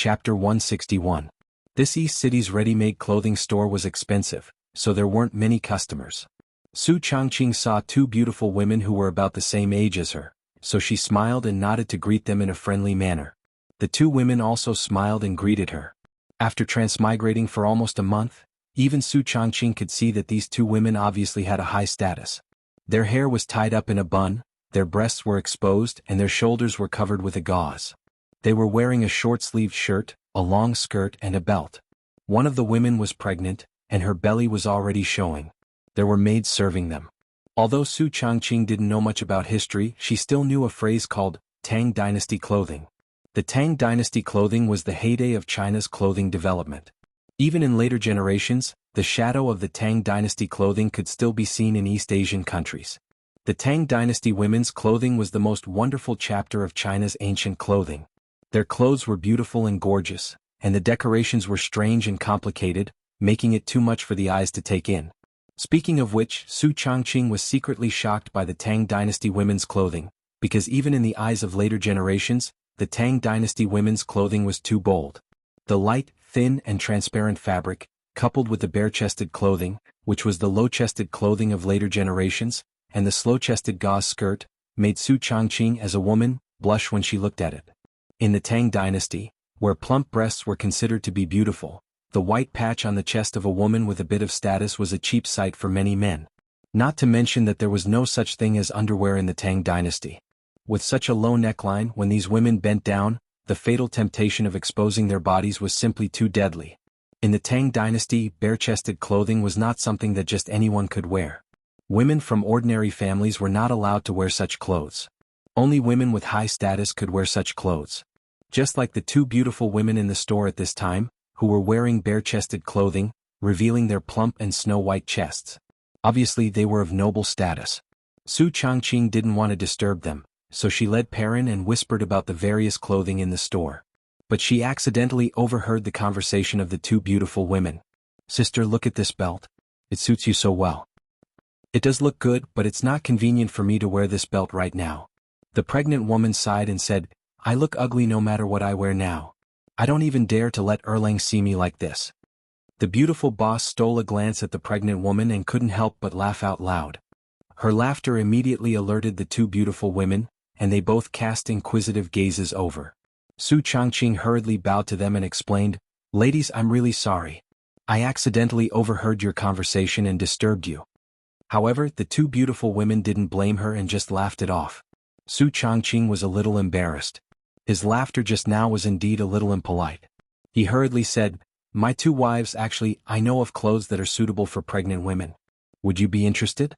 Chapter 161. This East City's ready-made clothing store was expensive, so there weren't many customers. Su Changqing saw two beautiful women who were about the same age as her, so she smiled and nodded to greet them in a friendly manner. The two women also smiled and greeted her. After transmigrating for almost a month, even Su Changqing could see that these two women obviously had a high status. Their hair was tied up in a bun, their breasts were exposed and their shoulders were covered with a gauze. They were wearing a short-sleeved shirt, a long skirt and a belt. One of the women was pregnant, and her belly was already showing. There were maids serving them. Although Su Changqing didn't know much about history, she still knew a phrase called Tang Dynasty clothing. The Tang Dynasty clothing was the heyday of China's clothing development. Even in later generations, the shadow of the Tang Dynasty clothing could still be seen in East Asian countries. The Tang Dynasty women's clothing was the most wonderful chapter of China's ancient clothing. Their clothes were beautiful and gorgeous, and the decorations were strange and complicated, making it too much for the eyes to take in. Speaking of which, Su Changqing was secretly shocked by the Tang Dynasty women's clothing, because even in the eyes of later generations, the Tang Dynasty women's clothing was too bold. The light, thin and transparent fabric, coupled with the bare-chested clothing, which was the low-chested clothing of later generations, and the slow-chested gauze skirt, made Su Changqing as a woman blush when she looked at it. In the Tang Dynasty, where plump breasts were considered to be beautiful, the white patch on the chest of a woman with a bit of status was a cheap sight for many men. Not to mention that there was no such thing as underwear in the Tang Dynasty. With such a low neckline, when these women bent down, the fatal temptation of exposing their bodies was simply too deadly. In the Tang Dynasty, bare-chested clothing was not something that just anyone could wear. Women from ordinary families were not allowed to wear such clothes. Only women with high status could wear such clothes. Just like the two beautiful women in the store at this time, who were wearing bare-chested clothing, revealing their plump and snow-white chests. Obviously they were of noble status. Su Changqing didn't want to disturb them, so she led Perrin and whispered about the various clothing in the store. But she accidentally overheard the conversation of the two beautiful women. "Sister, look at this belt. It suits you so well." "It does look good, but it's not convenient for me to wear this belt right now." The pregnant woman sighed and said, "I look ugly no matter what I wear now. I don't even dare to let Erlang see me like this." The beautiful boss stole a glance at the pregnant woman and couldn't help but laugh out loud. Her laughter immediately alerted the two beautiful women, and they both cast inquisitive gazes over. Su Changqing hurriedly bowed to them and explained, "Ladies, I'm really sorry. I accidentally overheard your conversation and disturbed you." However, the two beautiful women didn't blame her and just laughed it off. Su Changqing was a little embarrassed. His laughter just now was indeed a little impolite. He hurriedly said, "My two wives, actually, I know of clothes that are suitable for pregnant women. Would you be interested?"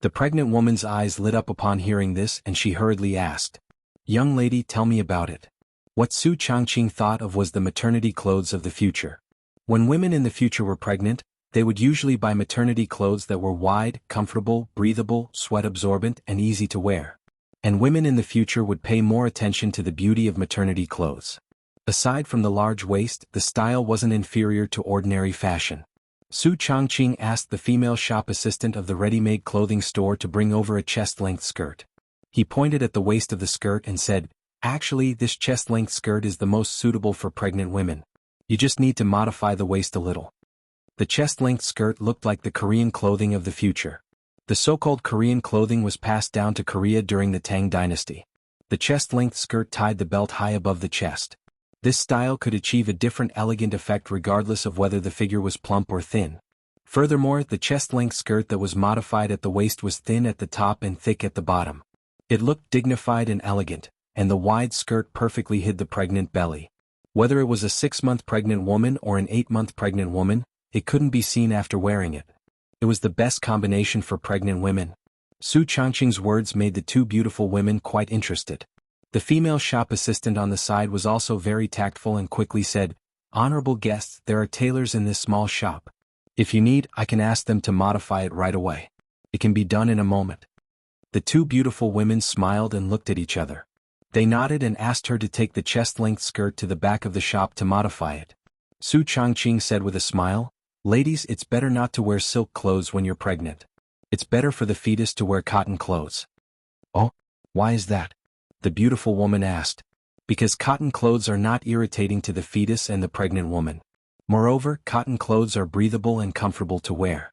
The pregnant woman's eyes lit up upon hearing this and she hurriedly asked, "Young lady, tell me about it." What Su Changqing thought of was the maternity clothes of the future. When women in the future were pregnant, they would usually buy maternity clothes that were wide, comfortable, breathable, sweat-absorbent, and easy to wear. And women in the future would pay more attention to the beauty of maternity clothes. Aside from the large waist, the style wasn't inferior to ordinary fashion. Su Changqing asked the female shop assistant of the ready-made clothing store to bring over a chest-length skirt. He pointed at the waist of the skirt and said, "Actually, this chest-length skirt is the most suitable for pregnant women. You just need to modify the waist a little." The chest-length skirt looked like the Korean clothing of the future. The so-called Korean clothing was passed down to Korea during the Tang Dynasty. The chest-length skirt tied the belt high above the chest. This style could achieve a different elegant effect regardless of whether the figure was plump or thin. Furthermore, the chest-length skirt that was modified at the waist was thin at the top and thick at the bottom. It looked dignified and elegant, and the wide skirt perfectly hid the pregnant belly. Whether it was a 6-month pregnant woman or an 8-month pregnant woman, it couldn't be seen after wearing it. It was the best combination for pregnant women. Su Changqing's words made the two beautiful women quite interested. The female shop assistant on the side was also very tactful and quickly said, "Honorable guests, there are tailors in this small shop. If you need, I can ask them to modify it right away. It can be done in a moment." The two beautiful women smiled and looked at each other. They nodded and asked her to take the chest-length skirt to the back of the shop to modify it. Su Changqing said with a smile, "Ladies, it's better not to wear silk clothes when you're pregnant. It's better for the fetus to wear cotton clothes." "Oh, why is that?" the beautiful woman asked. because cotton clothes are not irritating to the fetus and the pregnant woman. Moreover, cotton clothes are breathable and comfortable to wear.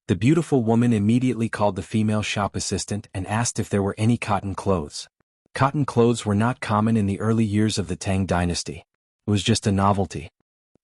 The beautiful woman immediately called the female shop assistant and asked if there were any cotton clothes. Cotton clothes were not common in the early years of the Tang dynasty. It was just a novelty.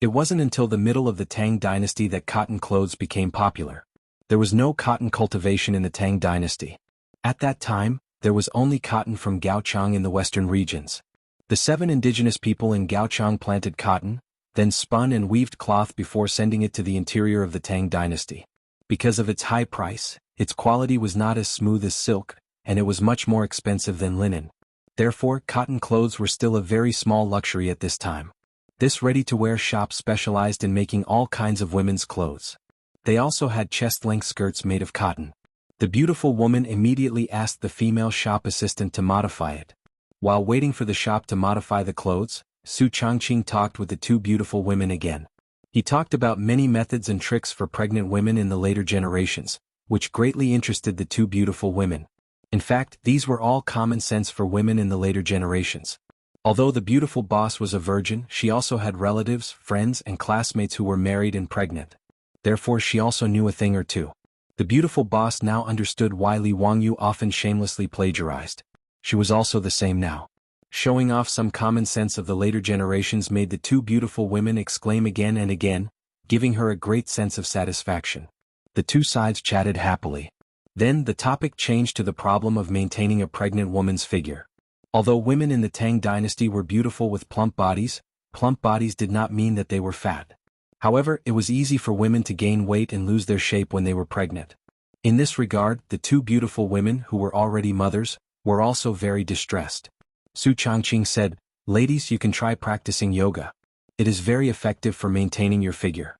It wasn't until the middle of the Tang dynasty that cotton clothes became popular. There was no cotton cultivation in the Tang dynasty. At that time, there was only cotton from Gaochang in the western regions. The 7 indigenous people in Gaochang planted cotton, then spun and weaved cloth before sending it to the interior of the Tang dynasty. Because of its high price, its quality was not as smooth as silk, and it was much more expensive than linen. Therefore, cotton clothes were still a very small luxury at this time. This ready-to-wear shop specialized in making all kinds of women's clothes. They also had chest-length skirts made of cotton. The beautiful woman immediately asked the female shop assistant to modify it. While waiting for the shop to modify the clothes, Su Changqing talked with the 2 beautiful women again. He talked about many methods and tricks for pregnant women in the later generations, which greatly interested the 2 beautiful women. In fact, these were all common sense for women in the later generations. Although the beautiful boss was a virgin, she also had relatives, friends, and classmates who were married and pregnant. Therefore, she also knew a thing or two. The beautiful boss now understood why Li Wangyu often shamelessly plagiarized. She was also the same now. Showing off some common sense of the later generations made the 2 beautiful women exclaim again and again, giving her a great sense of satisfaction. The 2 sides chatted happily. Then the topic changed to the problem of maintaining a pregnant woman's figure. Although women in the Tang dynasty were beautiful with plump bodies did not mean that they were fat. However, it was easy for women to gain weight and lose their shape when they were pregnant. In this regard, the 2 beautiful women who were already mothers were also very distressed. Su Changqing said, "Ladies, you can try practicing yoga. It is very effective for maintaining your figure."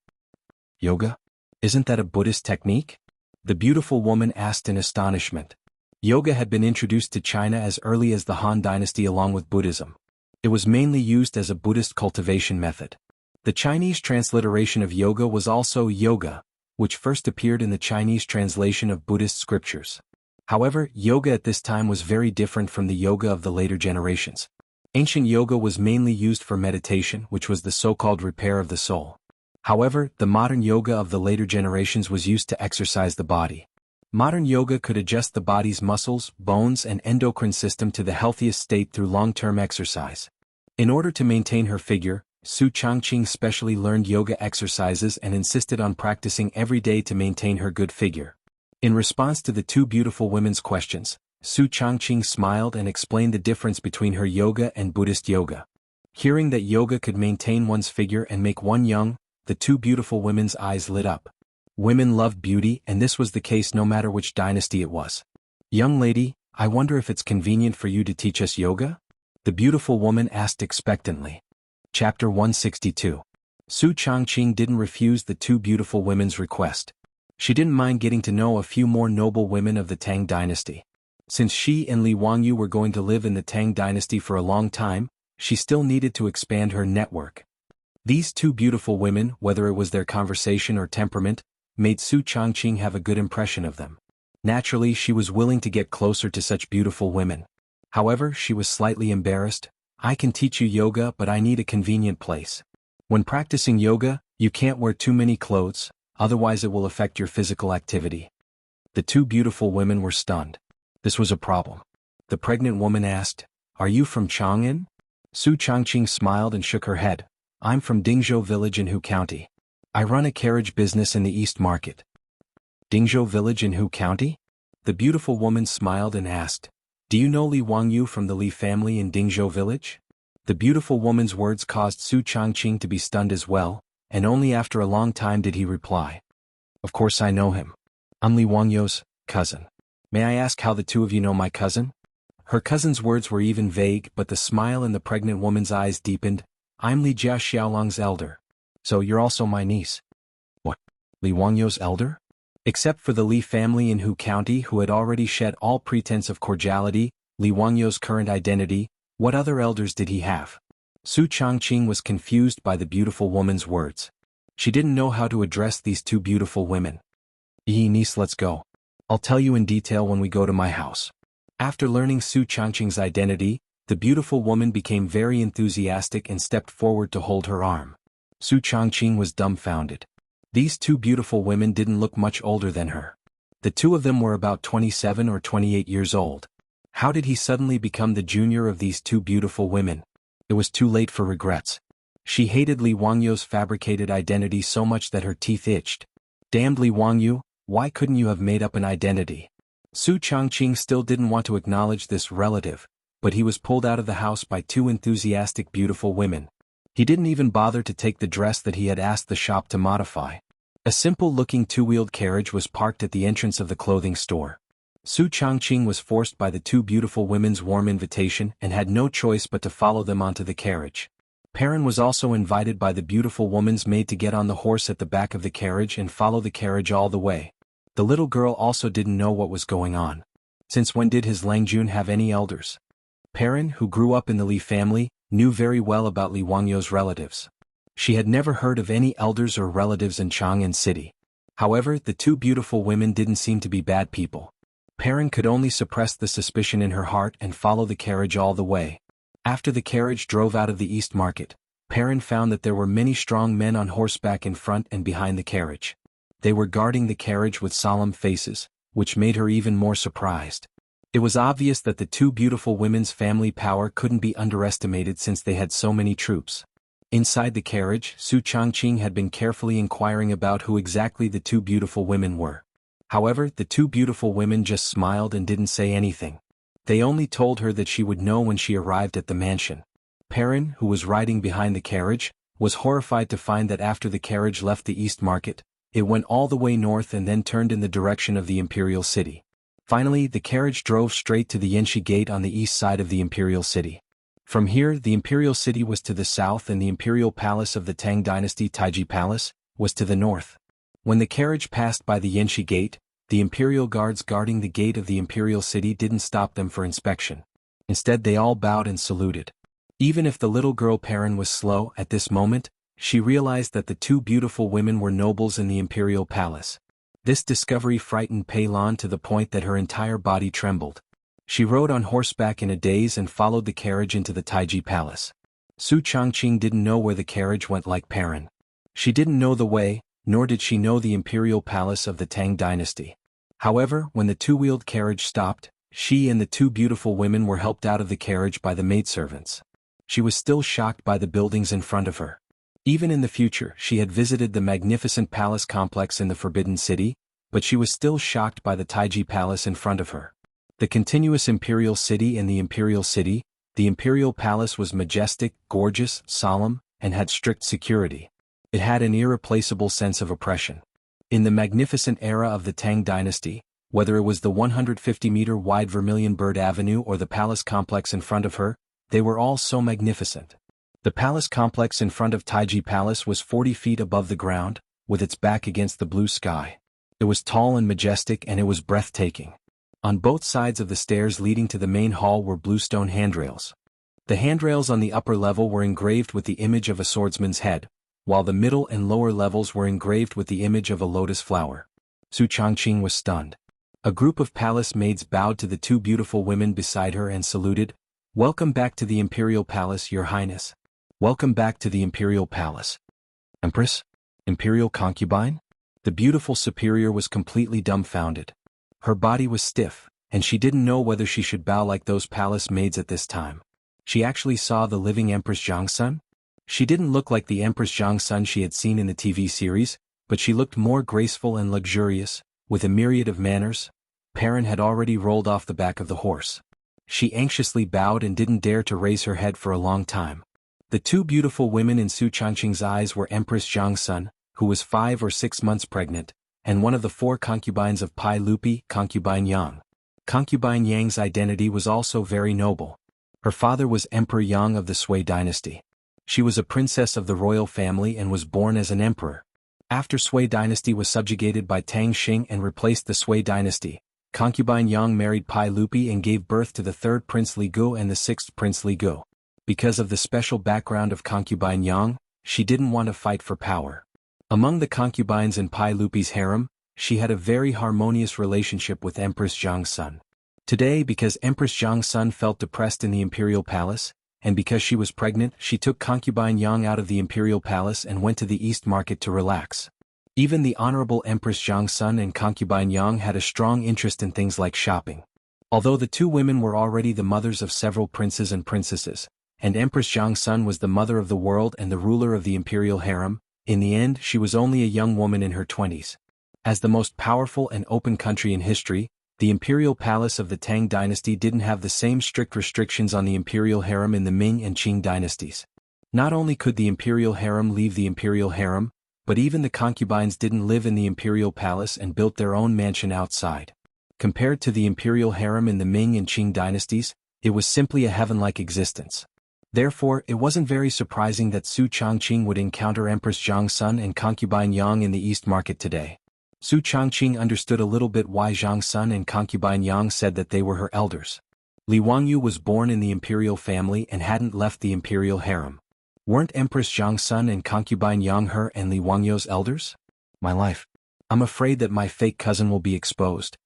Yoga? Isn't that a Buddhist technique? The beautiful woman asked in astonishment. Yoga had been introduced to China as early as the Han Dynasty along with Buddhism. It was mainly used as a Buddhist cultivation method. The Chinese transliteration of yoga was also yoga, which first appeared in the Chinese translation of Buddhist scriptures. However, yoga at this time was very different from the yoga of the later generations. Ancient yoga was mainly used for meditation, which was the so-called repair of the soul. However, the modern yoga of the later generations was used to exercise the body. Modern yoga could adjust the body's muscles, bones, and endocrine system to the healthiest state through long-term exercise. In order to maintain her figure, Su Changqing specially learned yoga exercises and insisted on practicing every day to maintain her good figure. In response to the 2 beautiful women's questions, Su Changqing smiled and explained the difference between her yoga and Buddhist yoga. Hearing that yoga could maintain one's figure and make one young, the 2 beautiful women's eyes lit up. Women loved beauty, and this was the case no matter which dynasty it was. "Young lady, I wonder if it's convenient for you to teach us yoga?" The beautiful woman asked expectantly. Chapter 162. Su Changqing didn't refuse the 2 beautiful women's request. She didn't mind getting to know a few more noble women of the Tang dynasty. Since she and Li Wangyu were going to live in the Tang dynasty for a long time, she still needed to expand her network. These 2 beautiful women, whether it was their conversation or temperament, made Su Changqing have a good impression of them. Naturally, she was willing to get closer to such beautiful women. However, she was slightly embarrassed. "I can teach you yoga, but I need a convenient place. When practicing yoga, you can't wear too many clothes, otherwise it will affect your physical activity." The 2 beautiful women were stunned. This was a problem. The pregnant woman asked, "Are you from Chang'an?" Su Changqing smiled and shook her head. "I'm from Dingzhou village in Hu County. I run a carriage business in the East Market." "Dingzhou village in Hu County?" The beautiful woman smiled and asked, "Do you know Li Wangyu from the Li family in Dingzhou village?" The beautiful woman's words caused Su Changqing to be stunned as well, and only after a long time did he reply, "Of course I know him. I'm Li Wangyu's cousin. May I ask how the 2 of you know my cousin?" Her cousin's words were even vague, but the smile in the pregnant woman's eyes deepened. "I'm Li Jia Xiaolong's elder. So you're also my niece." "What? Li Wangyu's elder?" Except for the Li family in Hu County who had already shed all pretense of cordiality, Li Wangyu's current identity, what other elders did he have? Su Changqing was confused by the beautiful woman's words. She didn't know how to address these 2 beautiful women. Niece, let's go. I'll tell you in detail when we go to my house." After learning Su Changqing's identity, The beautiful woman became very enthusiastic and stepped forward to hold her arm. Su Changqing was dumbfounded. These two beautiful women didn't look much older than her. The two of them were about 27 or 28 years old. How did he suddenly become the junior of these two beautiful women? It was too late for regrets. She hated Li Wangyu's fabricated identity so much that her teeth itched. Damned Li Wangyu, why couldn't you have made up an identity? Su Changqing still didn't want to acknowledge this relative, but he was pulled out of the house by two enthusiastic beautiful women. He didn't even bother to take the dress that he had asked the shop to modify. A simple-looking two-wheeled carriage was parked at the entrance of the clothing store. Su Changqing was forced by the two beautiful women's warm invitation and had no choice but to follow them onto the carriage. Perrin was also invited by the beautiful woman's maid to get on the horse at the back of the carriage and follow the carriage all the way. The little girl also didn't know what was going on. Since when did his Langjun have any elders? Perrin, who grew up in the Li family, knew very well about Li Wangyu's relatives. She had never heard of any elders or relatives in Chang'an City. However, the two beautiful women didn't seem to be bad people. Perrin could only suppress the suspicion in her heart and follow the carriage all the way. After the carriage drove out of the East Market, Perrin found that there were many strong men on horseback in front and behind the carriage. They were guarding the carriage with solemn faces, which made her even more surprised. It was obvious that the two beautiful women's family power couldn't be underestimated since they had so many troops. Inside the carriage, Su Changqing had been carefully inquiring about who exactly the two beautiful women were. However, the two beautiful women just smiled and didn't say anything. They only told her that she would know when she arrived at the mansion. Perrin, who was riding behind the carriage, was horrified to find that after the carriage left the East Market, it went all the way north and then turned in the direction of the Imperial City. Finally, the carriage drove straight to the Yanxi Gate on the east side of the Imperial City. From here, the Imperial City was to the south and the Imperial Palace of the Tang Dynasty Taiji Palace was to the north. When the carriage passed by the Yanxi Gate, the Imperial guards guarding the gate of the Imperial City didn't stop them for inspection. Instead, they all bowed and saluted. Even if the little girl Perrin was slow at this moment, she realized that the two beautiful women were nobles in the Imperial Palace. This discovery frightened Pei Lan to the point that her entire body trembled. She rode on horseback in a daze and followed the carriage into the Taiji Palace. Su Changqing didn't know where the carriage went like Perrin. She didn't know the way, nor did she know the Imperial Palace of the Tang Dynasty. However, when the two-wheeled carriage stopped, she and the two beautiful women were helped out of the carriage by the maidservants. She was still shocked by the buildings in front of her. Even in the future, she had visited the magnificent palace complex in the Forbidden City, but she was still shocked by the Taiji Palace in front of her. The continuous Imperial City and the Imperial City, the Imperial Palace was majestic, gorgeous, solemn, and had strict security. It had an irreplaceable sense of oppression. In the magnificent era of the Tang Dynasty, whether it was the 150-meter-wide Vermilion Bird Avenue or the palace complex in front of her, they were all so magnificent. The palace complex in front of Taiji Palace was 40 feet above the ground, with its back against the blue sky. It was tall and majestic and it was breathtaking. On both sides of the stairs leading to the main hall were bluestone handrails. The handrails on the upper level were engraved with the image of a swordsman's head, while the middle and lower levels were engraved with the image of a lotus flower. Su Changqing was stunned. A group of palace maids bowed to the two beautiful women beside her and saluted. "Welcome back to the Imperial Palace, Your Highness. Welcome back to the Imperial Palace." Empress? Imperial concubine? The beautiful superior was completely dumbfounded. Her body was stiff, and she didn't know whether she should bow like those palace maids at this time. She actually saw the living Empress Jiangsun. She didn't look like the Empress Jiangsun she had seen in the TV series, but she looked more graceful and luxurious, with a myriad of manners. Perrin had already rolled off the back of the horse. She anxiously bowed and didn't dare to raise her head for a long time. The two beautiful women in Su Changqing's eyes were Empress Jiangsun, who was 5 or 6 months pregnant, and one of the 4 concubines of Pai Lupi, Concubine Yang. Concubine Yang's identity was also very noble. Her father was Emperor Yang of the Sui dynasty. She was a princess of the royal family and was born as an emperor. After Sui dynasty was subjugated by Tang Xing and replaced the Sui dynasty, Concubine Yang married Pai Lupi and gave birth to the 3rd Prince Li Gu and the 6th Prince Li Gu. Because of the special background of Concubine Yang, she didn't want to fight for power. Among the concubines in Pai Lupi's harem, she had a very harmonious relationship with Empress Jiangsun. Today, because Empress Jiang's son felt depressed in the imperial palace, and because she was pregnant, she took concubine Yang out of the imperial palace and went to the east market to relax. Even the honorable Empress Jiang's son and concubine Yang had a strong interest in things like shopping. Although the two women were already the mothers of several princes and princesses, and Empress Jiang's son was the mother of the world and the ruler of the imperial harem, in the end she was only a young woman in her 20s. As the most powerful and open country in history, the imperial palace of the Tang dynasty didn't have the same strict restrictions on the imperial harem in the Ming and Qing dynasties. Not only could the imperial harem leave the imperial harem, but even the concubines didn't live in the imperial palace and built their own mansion outside. Compared to the imperial harem in the Ming and Qing dynasties, it was simply a heaven-like existence. Therefore, it wasn't very surprising that Su Changqing would encounter Empress Jiang's son and concubine Yang in the East Market today. Su Changqing understood a little bit why Jiang's son and concubine Yang said that they were her elders. Li Wangyu was born in the imperial family and hadn't left the imperial harem. Weren't Empress Jiang's son and concubine Yang her and Li Wangyu's elders? My life. I'm afraid that my fake cousin will be exposed.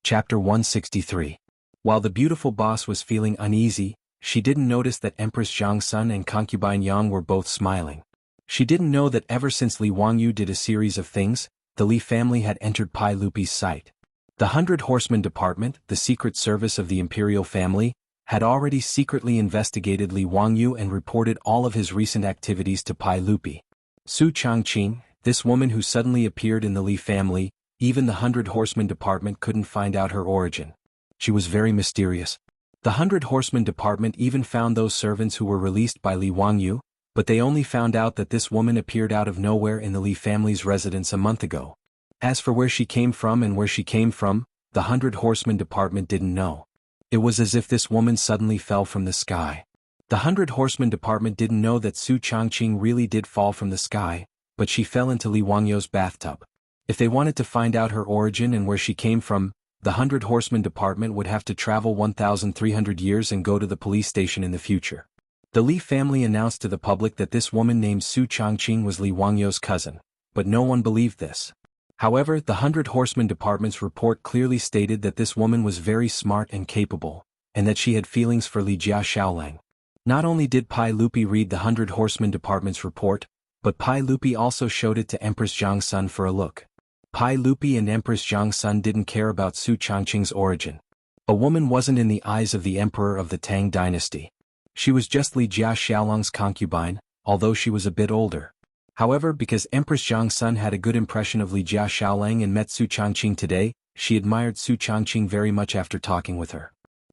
Chapter 163. While the beautiful boss was feeling uneasy, she didn't notice that Empress Jiang's son and concubine Yang were both smiling. She didn't know that ever since Li Wangyu did a series of things, the Li family had entered Pai Lupi's sight. The 100 Horsemen Department, the secret service of the imperial family, had already secretly investigated Li Wangyu and reported all of his recent activities to Pai Lupi. Su Changqing, this woman who suddenly appeared in the Li family, even the 100 Horsemen Department couldn't find out her origin. She was very mysterious. The 100 Horsemen Department even found those servants who were released by Li Wangyu, but they only found out that this woman appeared out of nowhere in the Li family's residence a month ago. As for where she came from, the 100 Horsemen Department didn't know. It was as if this woman suddenly fell from the sky. The 100 Horsemen Department didn't know that Su Changqing really did fall from the sky, but she fell into Li Wangyu's bathtub. If they wanted to find out her origin and where she came from, the 100 Horsemen Department would have to travel 1,300 years and go to the police station in the future. The Li family announced to the public that this woman named Su Changqing was Li Wangyu's cousin, but no one believed this. However, the 100 Horsemen Department's report clearly stated that this woman was very smart and capable, and that she had feelings for Li Jia Xiaolang. Not only did Pai Lupi read the 100 Horsemen Department's report, but Pai Lupi also showed it to Empress Jiang's son for a look. Pai Lupi and Empress Jiang's son didn't care about Su Changqing's origin. A woman wasn't in the eyes of the emperor of the Tang dynasty. She was just Li Jia Xiaolang's concubine, although she was a bit older. However, because Empress Jiang's son had a good impression of Li Jia Xiaolang and met Su Changqing today, she admired Su Changqing very much after talking with her.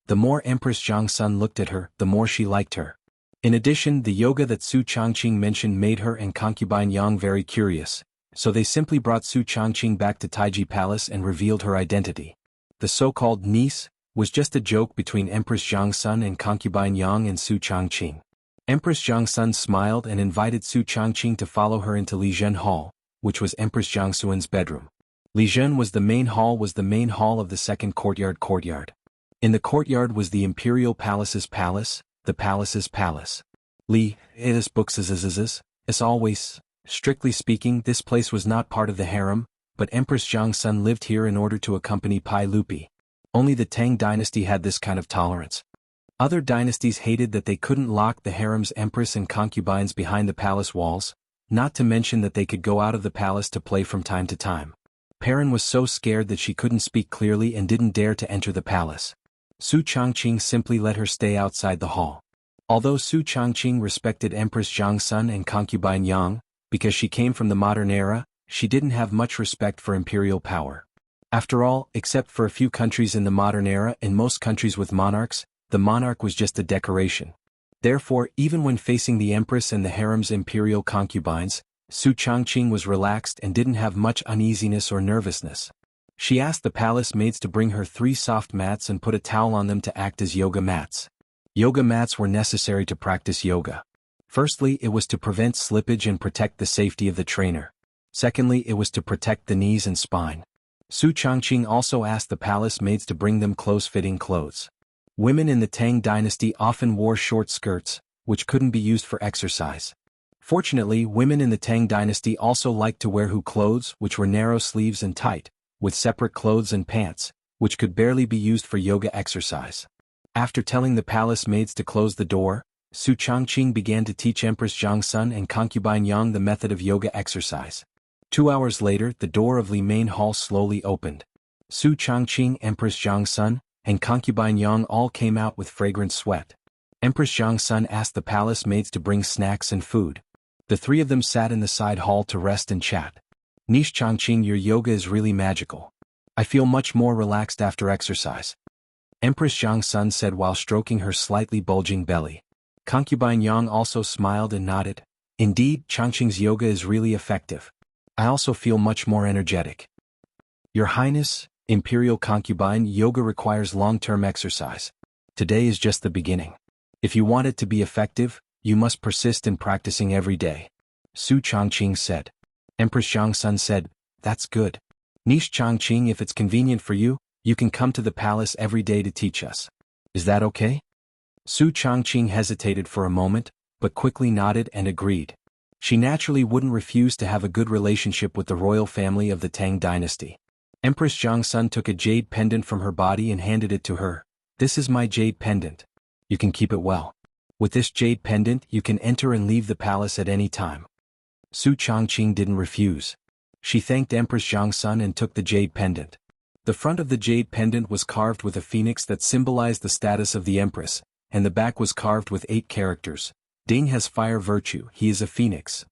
The more Empress Jiang's son looked at her, the more she liked her. In addition, the yoga that Su Changqing mentioned made her and concubine Yang very curious, so they simply brought Su Changqing back to Taiji Palace and revealed her identity. The so-called niece was just a joke between Empress Jiang's son and concubine Yang and Su Changqing. Empress Jiang's son smiled and invited Su Changqing to follow her into Li Zhen Hall, which was Empress Jiangxuan's bedroom. Li Zhen was the main hall of the second courtyard. In the courtyard was the imperial palace's palace, the palace's palace. Li, is books as always. Strictly speaking, this place was not part of the harem, but Empress Jiang's son lived here in order to accompany Pai Lupi. Only the Tang dynasty had this kind of tolerance. Other dynasties hated that they couldn't lock the harem's empress and concubines behind the palace walls, not to mention that they could go out of the palace to play from time to time. Perrin was so scared that she couldn't speak clearly and didn't dare to enter the palace. Su Changqing simply let her stay outside the hall. Although Su Changqing respected Empress Jiang's son and concubine Yang, because she came from the modern era, she didn't have much respect for imperial power. After all, except for a few countries in the modern era and most countries with monarchs, the monarch was just a decoration. Therefore, even when facing the empress and the harem's imperial concubines, Su Changqing was relaxed and didn't have much uneasiness or nervousness. She asked the palace maids to bring her 3 soft mats and put a towel on them to act as yoga mats. Yoga mats were necessary to practice yoga. Firstly, it was to prevent slippage and protect the safety of the trainer. Secondly, it was to protect the knees and spine. Su Changqing also asked the palace maids to bring them close-fitting clothes. Women in the Tang dynasty often wore short skirts, which couldn't be used for exercise. Fortunately, women in the Tang dynasty also liked to wear hu clothes, which were narrow sleeves and tight, with separate clothes and pants, which could barely be used for yoga exercise. After telling the palace maids to close the door, Su Changqing began to teach Empress Jiangsun and concubine Yang the method of yoga exercise. 2 hours later, the door of Li Main Hall slowly opened. Su Changqing, Empress Jiangsun, and concubine Yang all came out with fragrant sweat. Empress Jiangsun asked the palace maids to bring snacks and food. The three of them sat in the side hall to rest and chat. Nish Changqing, your yoga is really magical. I feel much more relaxed after exercise. Empress Jiangsun said while stroking her slightly bulging belly. Concubine Yang also smiled and nodded. Indeed, Changqing's yoga is really effective. I also feel much more energetic. Your Highness, Imperial Concubine, yoga requires long-term exercise. Today is just the beginning. If you want it to be effective, you must persist in practicing every day. Su Changqing said. Empress Jiangsun said, that's good. Nish Changqing, if it's convenient for you, you can come to the palace every day to teach us. Is that okay? Su Changqing hesitated for a moment, but quickly nodded and agreed. She naturally wouldn't refuse to have a good relationship with the royal family of the Tang dynasty. Empress Jiangsun took a jade pendant from her body and handed it to her. This is my jade pendant. You can keep it well. With this jade pendant, you can enter and leave the palace at any time. Su Changqing didn't refuse. She thanked Empress Jiangsun and took the jade pendant. The front of the jade pendant was carved with a phoenix that symbolized the status of the empress, and the back was carved with 8 characters. Ding has fire virtue, he is a phoenix.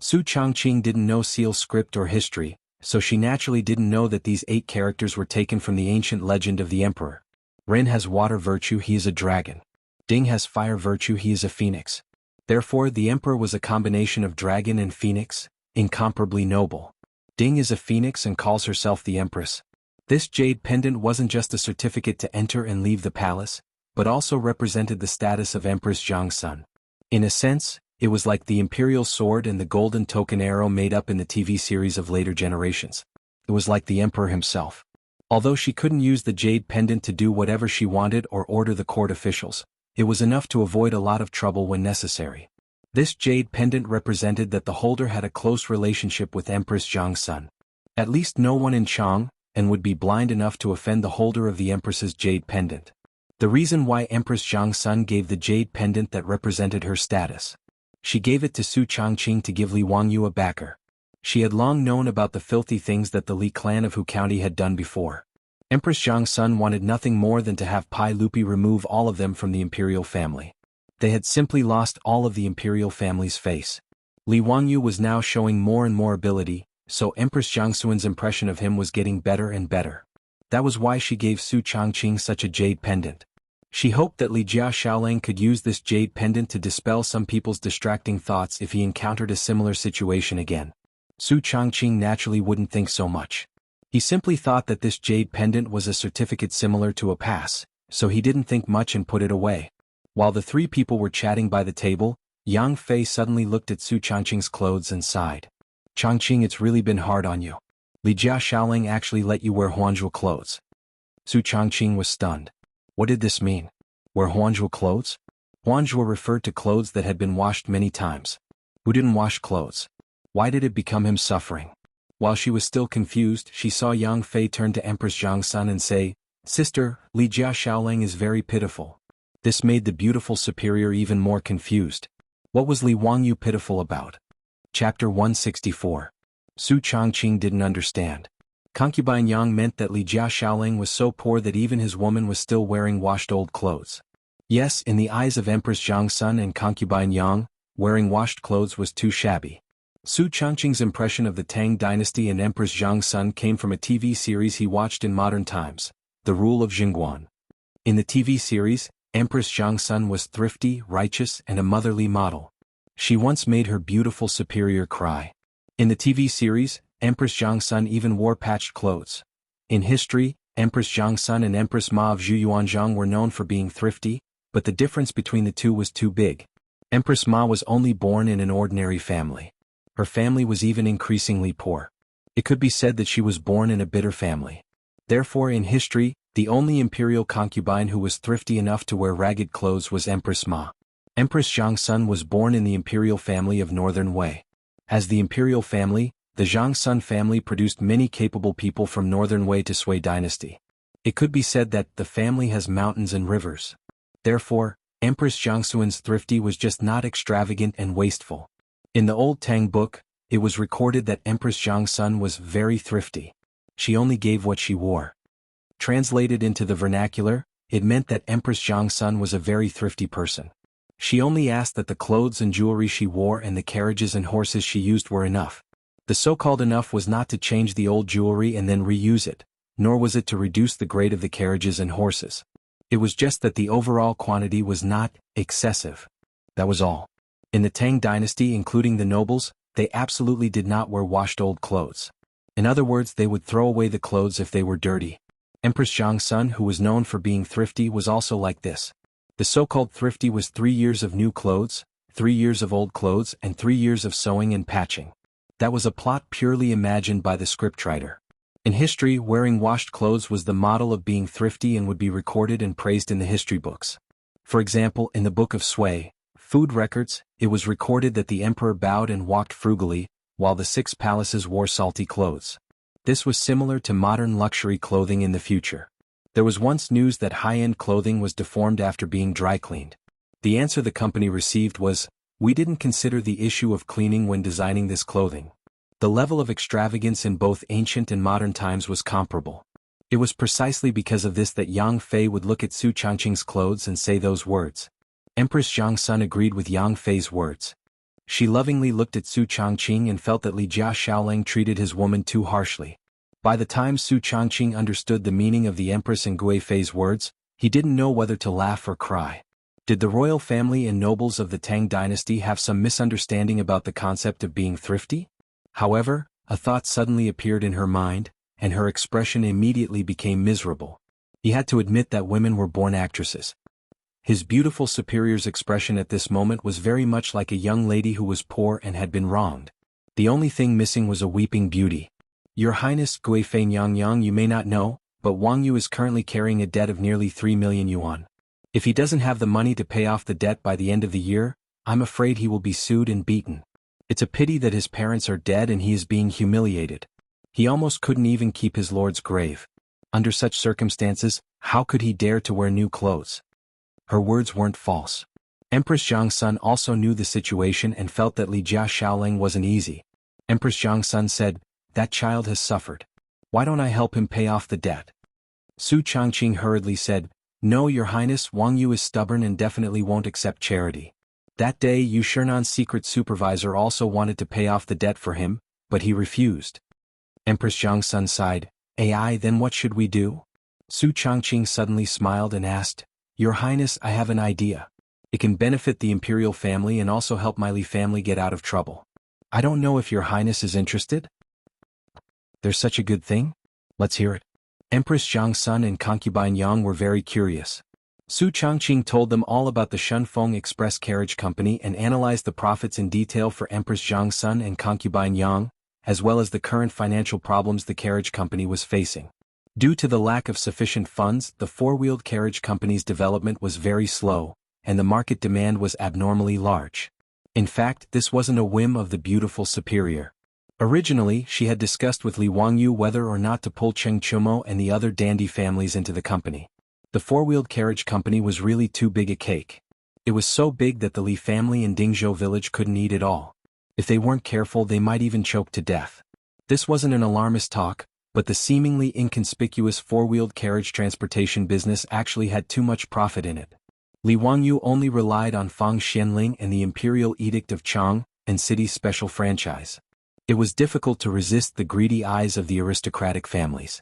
Su Changqing didn't know seal script or history, so she naturally didn't know that these 8 characters were taken from the ancient legend of the emperor. Ren has water virtue, he is a dragon. Ding has fire virtue, he is a phoenix. Therefore, the emperor was a combination of dragon and phoenix, incomparably noble. Ding is a phoenix and calls herself the empress. This jade pendant wasn't just a certificate to enter and leave the palace, but also represented the status of Empress Jiangsun. In a sense, it was like the imperial sword and the golden token arrow made up in the TV series of later generations. It was like the emperor himself. Although she couldn't use the jade pendant to do whatever she wanted or order the court officials, it was enough to avoid a lot of trouble when necessary. This jade pendant represented that the holder had a close relationship with Empress Jiangsun. At least no one in Chang, and would be blind enough to offend the holder of the empress's jade pendant. The reason why Empress Jiangsun gave the jade pendant that represented her status. She gave it to Su Changqing to give Li Wangyu a backer. She had long known about the filthy things that the Li clan of Hu County had done before. Empress Jiangsun wanted nothing more than to have Pai Lupi remove all of them from the imperial family. They had simply lost all of the imperial family's face. Li Wangyu was now showing more and more ability, so Empress Jiangsun's impression of him was getting better and better. That was why she gave Su Changqing such a jade pendant. She hoped that Li Jia Xiaolang could use this jade pendant to dispel some people's distracting thoughts if he encountered a similar situation again. Su Changqing naturally wouldn't think so much. He simply thought that this jade pendant was a certificate similar to a pass, so he didn't think much and put it away. While the 3 people were chatting by the table, Yang Fei suddenly looked at Su Changqing's clothes and sighed. Changqing, it's really been hard on you. Li Jia Xiaolang actually let you wear Huanzhou clothes. Su Changqing was stunned. What did this mean? Wear Huanzhou clothes? Huanzhou referred to clothes that had been washed many times. Who didn't wash clothes? Why did it become him suffering? While she was still confused, she saw Yang Fei turn to Empress Jiangsun and say, Sister, Li Jia Xiaolang is very pitiful. This made the beautiful superior even more confused. What was Li Wangyu pitiful about? Chapter 164. Su Changqing didn't understand. Concubine Yang meant that Li Jia Xiaolang was so poor that even his woman was still wearing washed old clothes. Yes, in the eyes of Empress Jiangsun and concubine Yang, wearing washed clothes was too shabby. Su Changqing's impression of the Tang dynasty and Empress Jiangsun came from a TV series he watched in modern times, The Rule of Jingguan. In the TV series, Empress Jiangsun was thrifty, righteous, and a motherly model. She once made her beautiful superior cry. In the TV series, Empress Jiangsun even wore patched clothes. In history, Empress Jiangsun and Empress Ma of Zhuyuanzhang were known for being thrifty, but the difference between the two was too big. Empress Ma was only born in an ordinary family. Her family was even increasingly poor. It could be said that she was born in a bitter family. Therefore, in history, the only imperial concubine who was thrifty enough to wear ragged clothes was Empress Ma. Empress Jiangsun was born in the imperial family of Northern Wei. As the imperial family, the Jiangsun family produced many capable people from Northern Wei to Sui dynasty. It could be said that the family has mountains and rivers. Therefore, Empress Jiangxuan's thrifty was just not extravagant and wasteful. In the old Tang book, it was recorded that Empress Jiangxun was very thrifty. She only gave what she wore. Translated into the vernacular, it meant that Empress Jiangxun was a very thrifty person. She only asked that the clothes and jewelry she wore and the carriages and horses she used were enough. The so-called enough was not to change the old jewelry and then reuse it, nor was it to reduce the grade of the carriages and horses. It was just that the overall quantity was not excessive. That was all. In the Tang dynasty, including the nobles, they absolutely did not wear washed old clothes. In other words, they would throw away the clothes if they were dirty. Empress Jiangxun, who was known for being thrifty, was also like this. The so-called thrifty was 3 years of new clothes, 3 years of old clothes, and 3 years of sewing and patching. That was a plot purely imagined by the scriptwriter. In history, wearing washed clothes was the model of being thrifty and would be recorded and praised in the history books. For example, in the Book of Sui, Food Records, it was recorded that the emperor bowed and walked frugally, while the 6 palaces wore salty clothes. This was similar to modern luxury clothing in the future. There was once news that high-end clothing was deformed after being dry cleaned. The answer the company received was, "We didn't consider the issue of cleaning when designing this clothing." The level of extravagance in both ancient and modern times was comparable. It was precisely because of this that Yang Fei would look at Su Changqing's clothes and say those words. Empress Jiangxun agreed with Yang Fei's words. She lovingly looked at Su Changqing and felt that Li Jia Xiaolang treated his woman too harshly. By the time Su Changqing understood the meaning of the Empress and Gui Fei's words, he didn't know whether to laugh or cry. Did the royal family and nobles of the Tang dynasty have some misunderstanding about the concept of being thrifty? However, a thought suddenly appeared in her mind, and her expression immediately became miserable. He had to admit that women were born actresses. His beautiful superior's expression at this moment was very much like a young lady who was poor and had been wronged. The only thing missing was a weeping beauty. "Your Highness Gui Fei Yang, you may not know, but Wang Yu is currently carrying a debt of nearly 3 million yuan. If he doesn't have the money to pay off the debt by the end of the year, I'm afraid he will be sued and beaten. It's a pity that his parents are dead and he is being humiliated. He almost couldn't even keep his lord's grave. Under such circumstances, how could he dare to wear new clothes?" Her words weren't false. Empress Jiangxun also knew the situation and felt that Li Jia Xiaolang wasn't easy. Empress Jiangxun said, "That child has suffered. Why don't I help him pay off the debt?" Su Changqing hurriedly said, "No, Your Highness, Wang Yu is stubborn and definitely won't accept charity. That day Yu Shernan's secret supervisor also wanted to pay off the debt for him, but he refused." Empress Jiangxun sighed, "AI, then what should we do?" Su Changqing suddenly smiled and asked, "Your Highness, I have an idea. It can benefit the imperial family and also help my Li family get out of trouble. I don't know if Your Highness is interested?" "There's such a good thing? Let's hear it." Empress Jiangxun and concubine Yang were very curious. Su Changqing told them all about the Shunfeng Express Carriage Company and analyzed the profits in detail for Empress Jiangxun and concubine Yang, as well as the current financial problems the carriage company was facing. Due to the lack of sufficient funds, the four-wheeled carriage company's development was very slow, and the market demand was abnormally large. In fact, this wasn't a whim of the beautiful superior. Originally, she had discussed with Li Wangyu whether or not to pull Cheng Chumo and the other dandy families into the company. The four-wheeled carriage company was really too big a cake. It was so big that the Li family in Dingzhou village couldn't eat it all. If they weren't careful, they might even choke to death. This wasn't an alarmist talk, but the seemingly inconspicuous four-wheeled carriage transportation business actually had too much profit in it. Li Wangyu only relied on Fang Xianling and the Imperial Edict of Chang and City's special franchise. It was difficult to resist the greedy eyes of the aristocratic families.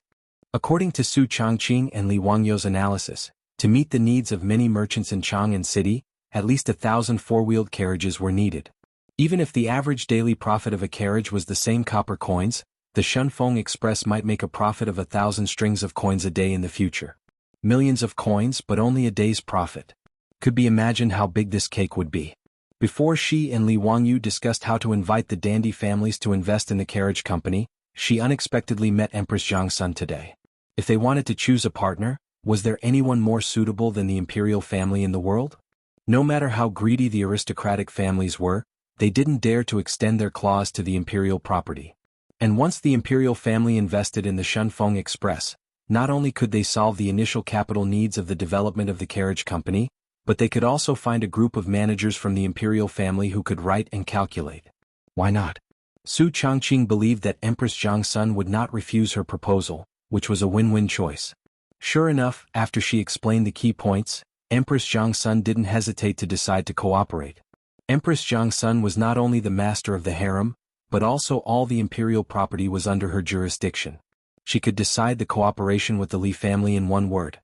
According to Su Changqing and Li Wangyu's analysis, to meet the needs of many merchants in Chang'an City, at least 1,000 four-wheeled carriages were needed. Even if the average daily profit of a carriage was the same copper coins, the Shunfeng Express might make a profit of 1,000 strings of coins a day in the future. Millions of coins, but only a day's profit. Could be imagined how big this cake would be. Before she and Li Wangyu discussed how to invite the dandy families to invest in the carriage company, she unexpectedly met Empress Jiangxun today. If they wanted to choose a partner, was there anyone more suitable than the imperial family in the world? No matter how greedy the aristocratic families were, they didn't dare to extend their claws to the imperial property. And once the imperial family invested in the Shunfeng Express, Not only could they solve the initial capital needs of the development of the carriage company, but they could also find a group of managers from the imperial family who could write and calculate. Why not? Su Changqing believed that Empress Jiangsun would not refuse her proposal, which was a win-win choice. Sure enough, after she explained the key points, Empress Jiangsun didn't hesitate to decide to cooperate. Empress Jiangsun was not only the master of the harem, but also all the imperial property was under her jurisdiction. She could decide the cooperation with the Li family in one word.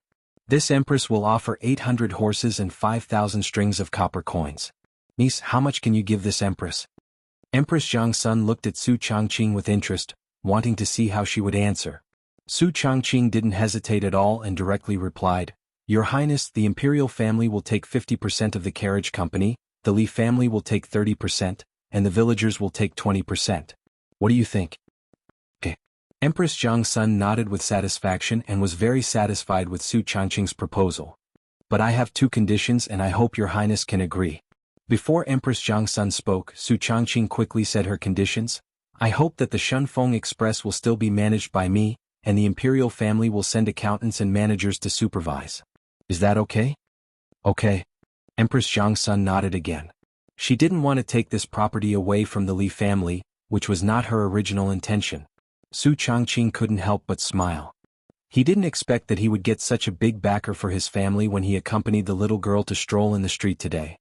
This empress will offer 800 horses and 5,000 strings of copper coins. Niece, how much can you give this empress? Empress Jiangsun looked at Su Changqing with interest, wanting to see how she would answer. Su Changqing didn't hesitate at all and directly replied, Your Highness, the imperial family will take 50% of the carriage company, the Li family will take 30%, and the villagers will take 20%. What do you think? Okay. Empress Jiangsun nodded with satisfaction and was very satisfied with Su Changqing's proposal. But I have two conditions and I hope Your Highness can agree. Before Empress Jiangsun spoke, Su Changqing quickly said her conditions. I hope that the Shunfeng Express will still be managed by me, and the imperial family will send accountants and managers to supervise. Is that okay? Okay. Empress Jiangsun nodded again. She didn't want to take this property away from the Li family, which was not her original intention. Su Changqing couldn't help but smile. He didn't expect that he would get such a big backer for his family when he accompanied the little girl to stroll in the street today.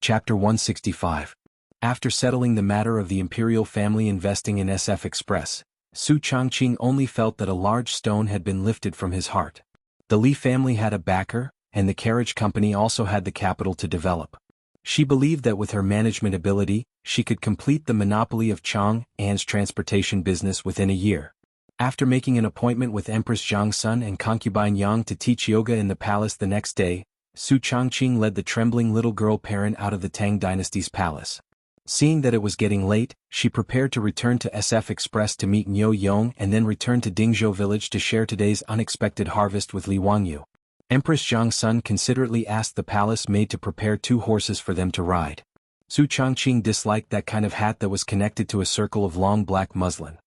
Chapter 165. After settling the matter of the imperial family investing in SF Express, Su Changqing only felt that a large stone had been lifted from his heart. The Li family had a backer, and the carriage company also had the capital to develop. She believed that with her management ability, she could complete the monopoly of Chang'an's transportation business within a year. After making an appointment with Empress Jiangsun and concubine Yang to teach yoga in the palace the next day, Su Changqing led the trembling little girl parent out of the Tang dynasty's palace. Seeing that it was getting late, she prepared to return to SF Express to meet Niu Yong and then return to Dingzhou village to share today's unexpected harvest with Li Wangyu. Empress Jiangsun considerately asked the palace maid to prepare 2 horses for them to ride. Su Changqing disliked that kind of hat that was connected to a circle of long black muslin.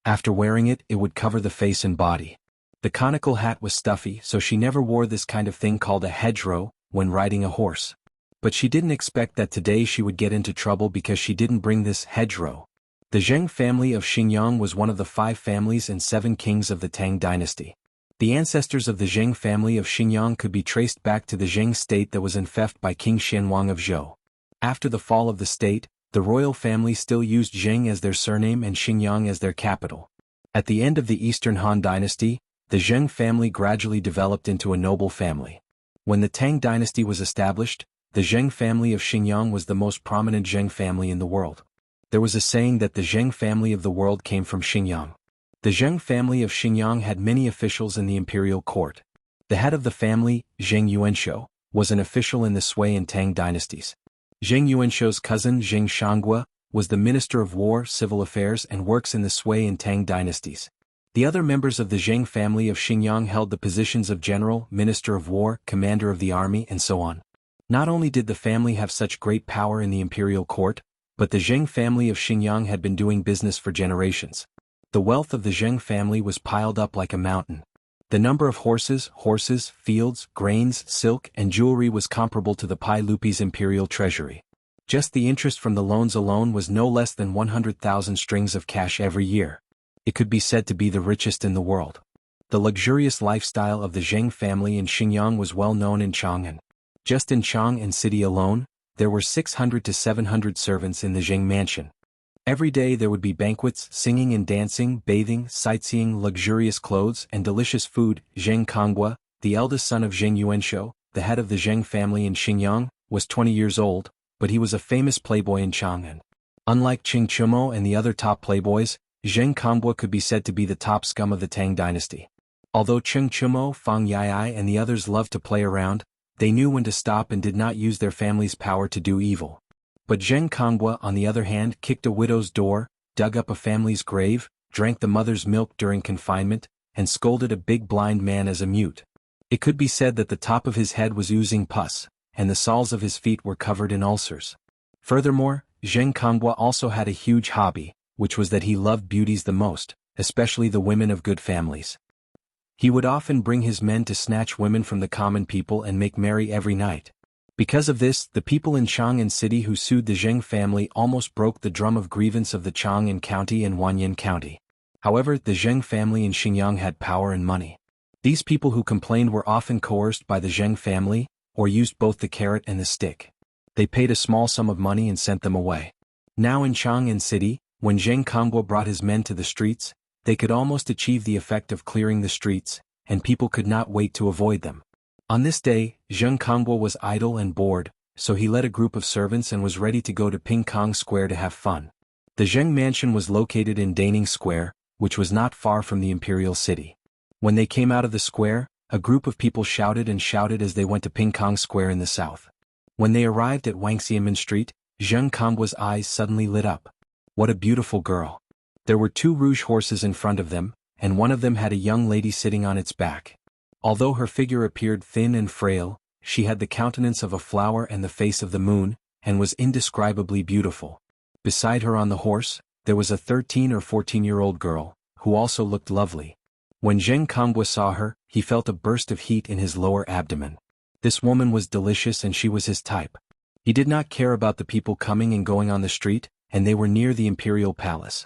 After wearing it, it would cover the face and body. The conical hat was stuffy, so she never wore this kind of thing called a hedgerow when riding a horse. But she didn't expect that today she would get into trouble because she didn't bring this hedgerow. The Zheng family of Xinjiang was one of the 5 families and 7 kings of the Tang dynasty. The ancestors of the Zheng family of Xinjiang could be traced back to the Zheng state that was enfeoffed by King Xianwang of Zhou. After the fall of the state, the royal family still used Zheng as their surname and Xinjiang as their capital. At the end of the Eastern Han dynasty, the Zheng family gradually developed into a noble family. When the Tang dynasty was established, the Zheng family of Xinjiang was the most prominent Zheng family in the world. There was a saying that the Zheng family of the world came from Xinjiang. The Zheng family of Xinjiang had many officials in the imperial court. The head of the family, Zheng Yuanshou, was an official in the Sui and Tang dynasties. Zheng Yuanshou's cousin Zheng Xianxia was the Minister of War, Civil Affairs and works in the Sui and Tang dynasties. The other members of the Zheng family of Xinjiang held the positions of General, Minister of War, Commander of the Army and so on. Not only did the family have such great power in the imperial court, but the Zheng family of Xinjiang had been doing business for generations. The wealth of the Zheng family was piled up like a mountain. The number of horses, fields, grains, silk, and jewelry was comparable to the Pai Lupi's imperial treasury. Just the interest from the loans alone was no less than 100,000 strings of cash every year. It could be said to be the richest in the world. The luxurious lifestyle of the Zheng family in Xinjiang was well known in Chang'an. Just in Chang'an city alone, there were 600 to 700 servants in the Zheng mansion. Every day there would be banquets, singing and dancing, bathing, sightseeing, luxurious clothes, and delicious food. Zheng Konghua, the eldest son of Zheng Yuanshou, the head of the Zheng family in Xinjiang, was 20 years old, but he was a famous playboy in Chang'an. Unlike Qing Chumo and the other top playboys, Zheng Konghua could be said to be the top scum of the Tang dynasty. Although Qing Chumo, Fang Yai and the others loved to play around, they knew when to stop and did not use their family's power to do evil. But Zheng Konghua, on the other hand, kicked a widow's door, dug up a family's grave, drank the mother's milk during confinement, and scolded a big blind man as a mute. It could be said that the top of his head was oozing pus, and the soles of his feet were covered in ulcers. Furthermore, Zheng Konghua also had a huge hobby, which was that he loved beauties the most, especially the women of good families. He would often bring his men to snatch women from the common people and make merry every night. Because of this, the people in Chang'an City who sued the Zheng family almost broke the drum of grievance of the Chang'an County and Wanyan County. However, the Zheng family in Xinjiang had power and money. These people who complained were often coerced by the Zheng family, or used both the carrot and the stick. They paid a small sum of money and sent them away. Now in Chang'an City, when Zheng Kongbo brought his men to the streets, they could almost achieve the effect of clearing the streets, and people could not wait to avoid them. On this day, Zheng Kongbo was idle and bored, so he led a group of servants and was ready to go to Ping Kong Square to have fun. The Zheng mansion was located in Daning Square, which was not far from the imperial city. When they came out of the square, a group of people shouted and shouted as they went to Ping Kong Square in the south. When they arrived at Wangxiamen Street, Zheng Kongbo's eyes suddenly lit up. What a beautiful girl. There were 2 rouge horses in front of them, and one of them had a young lady sitting on its back. Although her figure appeared thin and frail, she had the countenance of a flower and the face of the moon, and was indescribably beautiful. Beside her on the horse, there was a 13 or 14-year-old girl, who also looked lovely. When Zheng Kongbo saw her, he felt a burst of heat in his lower abdomen. This woman was delicious and she was his type. He did not care about the people coming and going on the street, and they were near the imperial palace.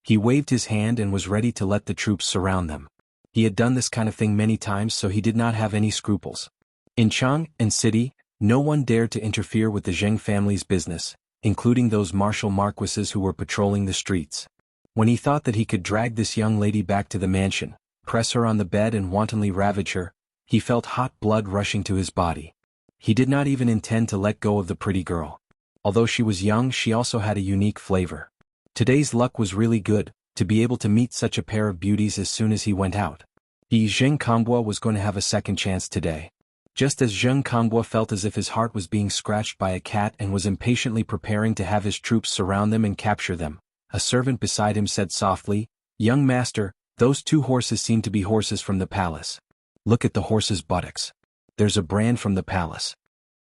He waved his hand and was ready to let the troops surround them. He had done this kind of thing many times, so he did not have any scruples. In Chang'an City, no one dared to interfere with the Zheng family's business, including those martial marquises who were patrolling the streets. When he thought that he could drag this young lady back to the mansion, press her on the bed and wantonly ravage her, he felt hot blood rushing to his body. He did not even intend to let go of the pretty girl. Although she was young, she also had a unique flavor. Today's luck was really good, to be able to meet such a pair of beauties as soon as he went out. Zheng Kongbo was going to have a second chance today. Just as Zheng Kongbo felt as if his heart was being scratched by a cat and was impatiently preparing to have his troops surround them and capture them, a servant beside him said softly, "Young master, those 2 horses seem to be horses from the palace. Look at the horses' buttocks. There's a brand from the palace."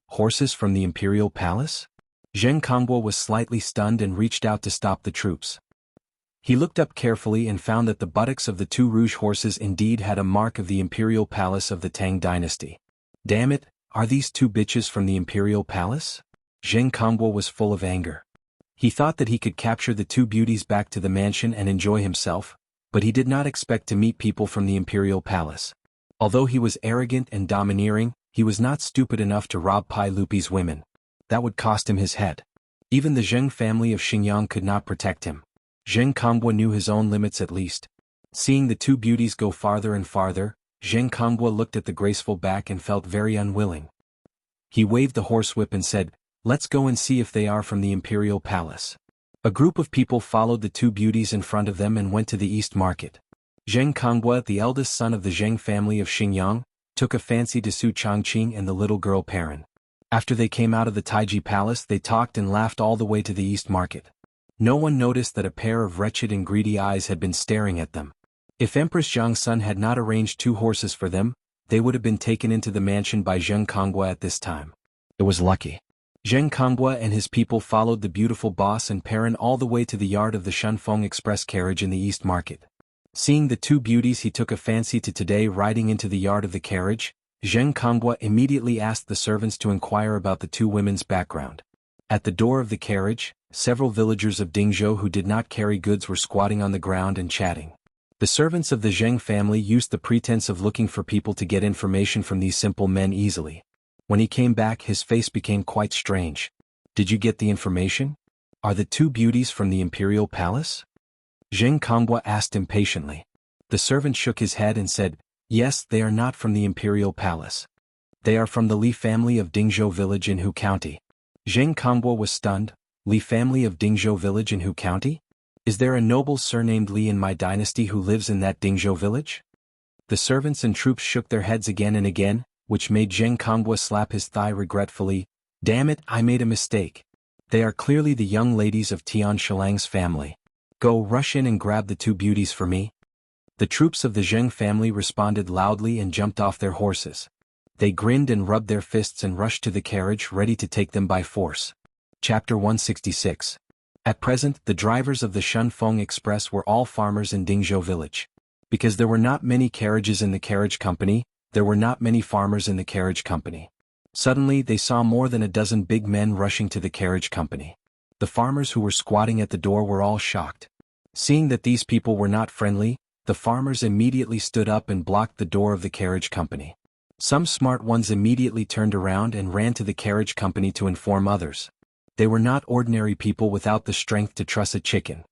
Horses from the imperial palace? Zheng Kongbo was slightly stunned and reached out to stop the troops. He looked up carefully and found that the buttocks of the 2 rouge horses indeed had a mark of the imperial palace of the Tang dynasty. Damn it, are these 2 bitches from the imperial palace? Zheng Kongbo was full of anger. He thought that he could capture the 2 beauties back to the mansion and enjoy himself, but he did not expect to meet people from the imperial palace. Although he was arrogant and domineering, he was not stupid enough to rob Pai Lupi's women. That would cost him his head. Even the Zheng family of Xinjiang could not protect him. Zheng Kongbo knew his own limits at least. Seeing the 2 beauties go farther and farther, Zheng Kongbo looked at the graceful back and felt very unwilling. He waved the horsewhip and said, "Let's go and see if they are from the imperial palace." A group of people followed the 2 beauties in front of them and went to the East Market. Zheng Kongbo, the eldest son of the Zheng family of Xinjiang, took a fancy to Su Changqing and the little girl Perrin. After they came out of the Taiji Palace, they talked and laughed all the way to the East Market. No one noticed that a pair of wretched and greedy eyes had been staring at them. If Empress Jiangsun had not arranged 2 horses for them, they would have been taken into the mansion by Zheng Kongbo at this time. It was lucky. Zheng Kongbo and his people followed the beautiful boss and Perrin all the way to the yard of the Shunfeng Express carriage in the East Market. Seeing the 2 beauties, he took a fancy to today. Riding into the yard of the carriage, Zheng Kongbo immediately asked the servants to inquire about the 2 women's background. At the door of the carriage, several villagers of Dingzhou who did not carry goods were squatting on the ground and chatting. The servants of the Zheng family used the pretense of looking for people to get information from these simple men easily. When he came back, his face became quite strange. "Did you get the information? Are the 2 beauties from the imperial palace?" Zheng Kongbo asked impatiently. The servant shook his head and said, "Yes, they are not from the imperial palace. They are from the Li family of Dingzhou village in Hu County." Zheng Kongbo was stunned. "Li family of Dingzhou village in Hu County? Is there a noble surnamed Li in my dynasty who lives in that Dingzhou village?" The servants and troops shook their heads again and again, which made Zheng Kongbo slap his thigh regretfully. "Damn it, I made a mistake. They are clearly the young ladies of Tian Shilang's family. Go rush in and grab the 2 beauties for me." The troops of the Zheng family responded loudly and jumped off their horses. They grinned and rubbed their fists and rushed to the carriage, ready to take them by force. Chapter 166. At present, the drivers of the Shunfeng Express were all farmers in Dingzhou village. Because there were not many carriages in the carriage company, there were not many farmers in the carriage company. Suddenly they saw more than a dozen big men rushing to the carriage company. The farmers who were squatting at the door were all shocked. Seeing that these people were not friendly, the farmers immediately stood up and blocked the door of the carriage company. Some smart ones immediately turned around and ran to the carriage company to inform others. They were not ordinary people without the strength to truss a chicken.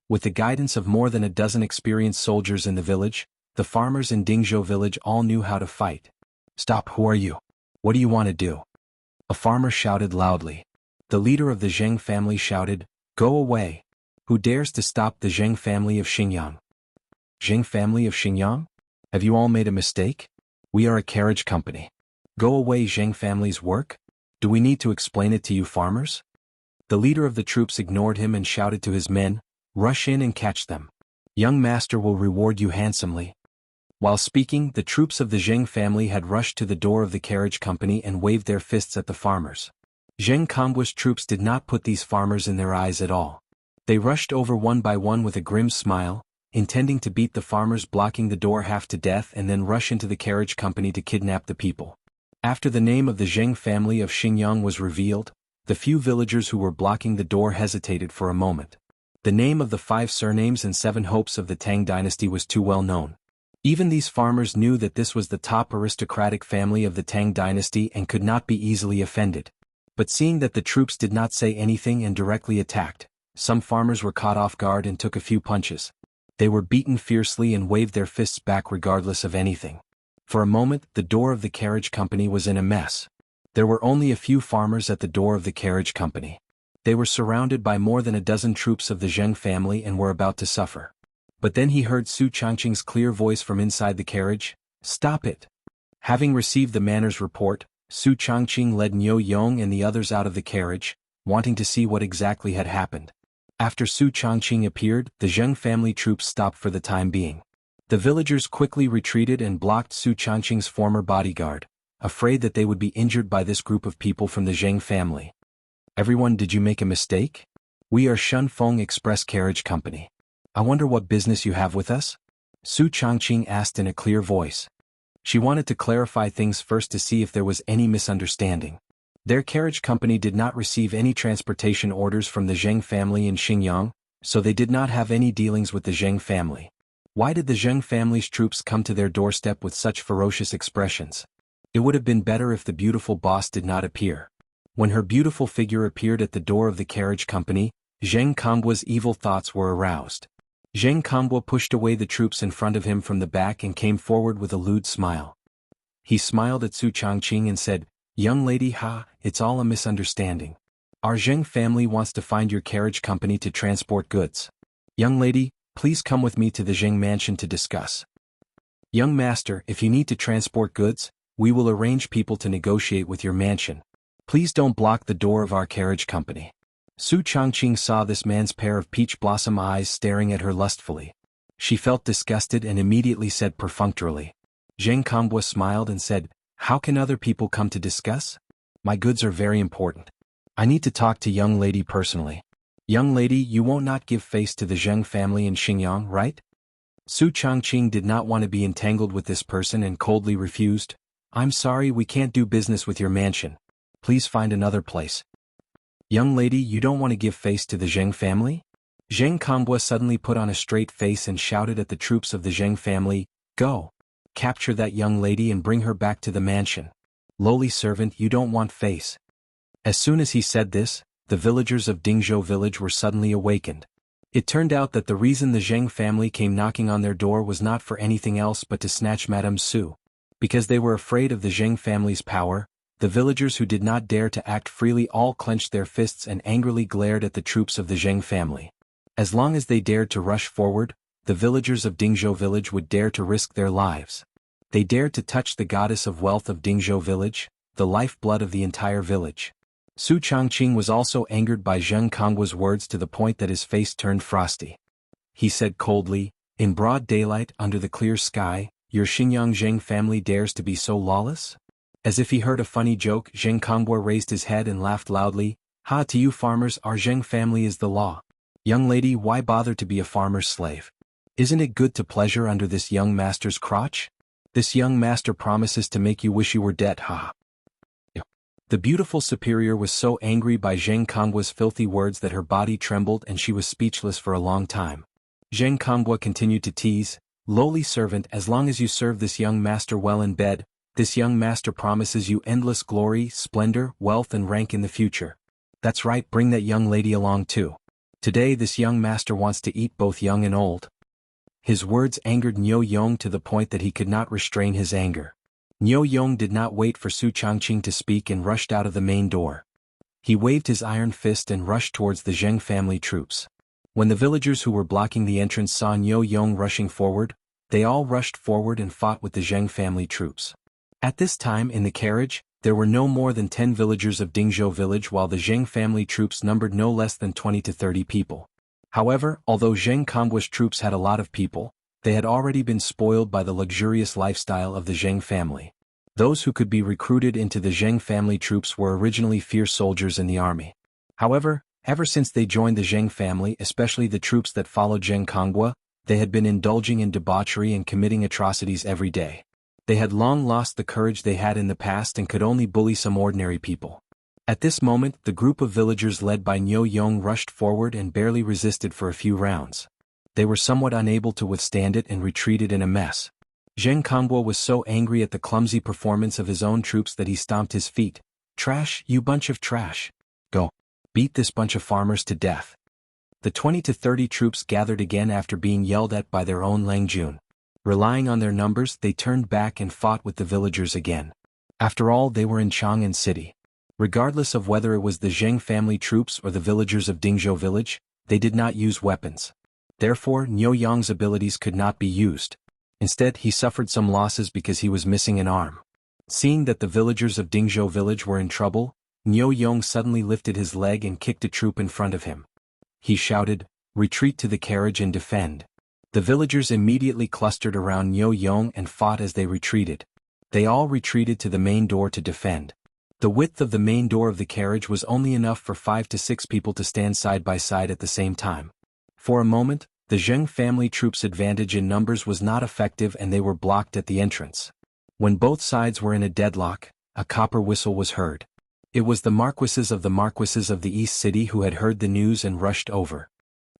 With the guidance of more than a dozen experienced soldiers in the village, the farmers in Dingzhou village all knew how to fight. "Stop, who are you? What do you want to do?" A farmer shouted loudly. The leader of the Zheng family shouted, "Go away! Who dares to stop the Zheng family of Xinjiang?" "Zheng family of Xinjiang? Have you all made a mistake? We are a carriage company. Go away, Zheng family's work? Do we need to explain it to you farmers?" The leader of the troops ignored him and shouted to his men, "Rush in and catch them. Young master will reward you handsomely." While speaking, the troops of the Zheng family had rushed to the door of the carriage company and waved their fists at the farmers. Zheng Konggua's troops did not put these farmers in their eyes at all. They rushed over one by one with a grim smile, intending to beat the farmers blocking the door half to death and then rush into the carriage company to kidnap the people. After the name of the Zheng family of Xinjiang was revealed, the few villagers who were blocking the door hesitated for a moment. The name of the 5 surnames and 7 hopes of the Tang dynasty was too well known. Even these farmers knew that this was the top aristocratic family of the Tang dynasty and could not be easily offended. But seeing that the troops did not say anything and directly attacked, some farmers were caught off guard and took a few punches. They were beaten fiercely and waved their fists back regardless of anything. For a moment, the door of the carriage company was in a mess. There were only a few farmers at the door of the carriage company. They were surrounded by more than a dozen troops of the Zheng family and were about to suffer. But then he heard Su Changqing's clear voice from inside the carriage, "Stop it!" Having received the manners report, Su Changqing led Niu Yong and the others out of the carriage, wanting to see what exactly had happened. After Su Changqing appeared, the Zheng family troops stopped for the time being. The villagers quickly retreated and blocked Su Changqing's former bodyguard, afraid that they would be injured by this group of people from the Zheng family. "Everyone, did you make a mistake? We are Shunfeng Express Carriage Company. I wonder what business you have with us?" Su Changqing asked in a clear voice. She wanted to clarify things first to see if there was any misunderstanding. Their carriage company did not receive any transportation orders from the Zheng family in Xinjiang, so they did not have any dealings with the Zheng family. Why did the Zheng family's troops come to their doorstep with such ferocious expressions? It would have been better if the beautiful boss did not appear. When her beautiful figure appeared at the door of the carriage company, Zheng Konggua's evil thoughts were aroused. Zheng Konghua pushed away the troops in front of him from the back and came forward with a lewd smile. He smiled at Su Changqing and said, "Young lady, it's all a misunderstanding. Our Zheng family wants to find your carriage company to transport goods. Young lady, please come with me to the Zheng mansion to discuss." "Young master, if you need to transport goods, we will arrange people to negotiate with your mansion. Please don't block the door of our carriage company." Su Changqing saw this man's pair of peach blossom eyes staring at her lustfully. She felt disgusted and immediately said perfunctorily. Zheng Konghua smiled and said, "How can other people come to discuss? My goods are very important. I need to talk to young lady personally." "Young lady, you won't not give face to the Zheng family in Xinjiang, right?" Su Changqing did not want to be entangled with this person and coldly refused. "I'm sorry, we can't do business with your mansion. Please find another place." "Young lady, you don't want to give face to the Zheng family?" Zheng Konghua suddenly put on a straight face and shouted at the troops of the Zheng family, "Go! Capture that young lady and bring her back to the mansion. Lowly servant, you don't want face." As soon as he said this, the villagers of Dingzhou village were suddenly awakened. It turned out that the reason the Zheng family came knocking on their door was not for anything else but to snatch Madame Su. Because they were afraid of the Zheng family's power, the villagers who did not dare to act freely all clenched their fists and angrily glared at the troops of the Zheng family. As long as they dared to rush forward, the villagers of Dingzhou village would dare to risk their lives. They dared to touch the goddess of wealth of Dingzhou village, the lifeblood of the entire village. Su Changqing was also angered by Zheng Konggua's words to the point that his face turned frosty. He said coldly, "In broad daylight under the clear sky, your Xinjiang Zheng family dares to be so lawless?" As if he heard a funny joke, Zheng Konghua raised his head and laughed loudly. "Ha, to you farmers, our Zheng family is the law. Young lady, why bother to be a farmer's slave? Isn't it good to pleasure under this young master's crotch? This young master promises to make you wish you were dead, ha. The beautiful superior was so angry by Zheng Kongwa's filthy words that her body trembled and she was speechless for a long time. Zheng Kongwa continued to tease, "Lowly servant, as long as you serve this young master well in bed, this young master promises you endless glory, splendor, wealth and rank in the future. That's right, bring that young lady along too. Today this young master wants to eat both young and old." His words angered Niu Yong to the point that he could not restrain his anger. Niu Yong did not wait for Su Changqing to speak and rushed out of the main door. He waved his iron fist and rushed towards the Zheng family troops. When the villagers who were blocking the entrance saw Niu Yong rushing forward, they all rushed forward and fought with the Zheng family troops. At this time in the carriage, there were no more than 10 villagers of Dingzhou village while the Zheng family troops numbered no less than 20 to 30 people. However, although Zheng Kongwa's troops had a lot of people, they had already been spoiled by the luxurious lifestyle of the Zheng family. Those who could be recruited into the Zheng family troops were originally fierce soldiers in the army. However, ever since they joined the Zheng family, especially the troops that followed Zheng Kongwa, they had been indulging in debauchery and committing atrocities every day. They had long lost the courage they had in the past and could only bully some ordinary people. At this moment, the group of villagers led by Niu Yong rushed forward and barely resisted for a few rounds. They were somewhat unable to withstand it and retreated in a mess. Zheng Kongwa was so angry at the clumsy performance of his own troops that he stomped his feet. "Trash, you bunch of trash. Go. Beat this bunch of farmers to death." The 20 to 30 troops gathered again after being yelled at by their own Lang Jun. Relying on their numbers, they turned back and fought with the villagers again. After all, they were in Chang'an City. Regardless of whether it was the Zheng family troops or the villagers of Dingzhou village, they did not use weapons. Therefore, Niu Yong's abilities could not be used. Instead, he suffered some losses because he was missing an arm. Seeing that the villagers of Dingzhou village were in trouble, Niu Yong suddenly lifted his leg and kicked a troop in front of him. He shouted, "Retreat to the carriage and defend." The villagers immediately clustered around Niu Yong and fought as they retreated. They all retreated to the main door to defend. The width of the main door of the carriage was only enough for 5 to 6 people to stand side by side at the same time. For a moment, the Zheng family troops' advantage in numbers was not effective and they were blocked at the entrance. When both sides were in a deadlock, a copper whistle was heard. It was the marquises of the East City who had heard the news and rushed over.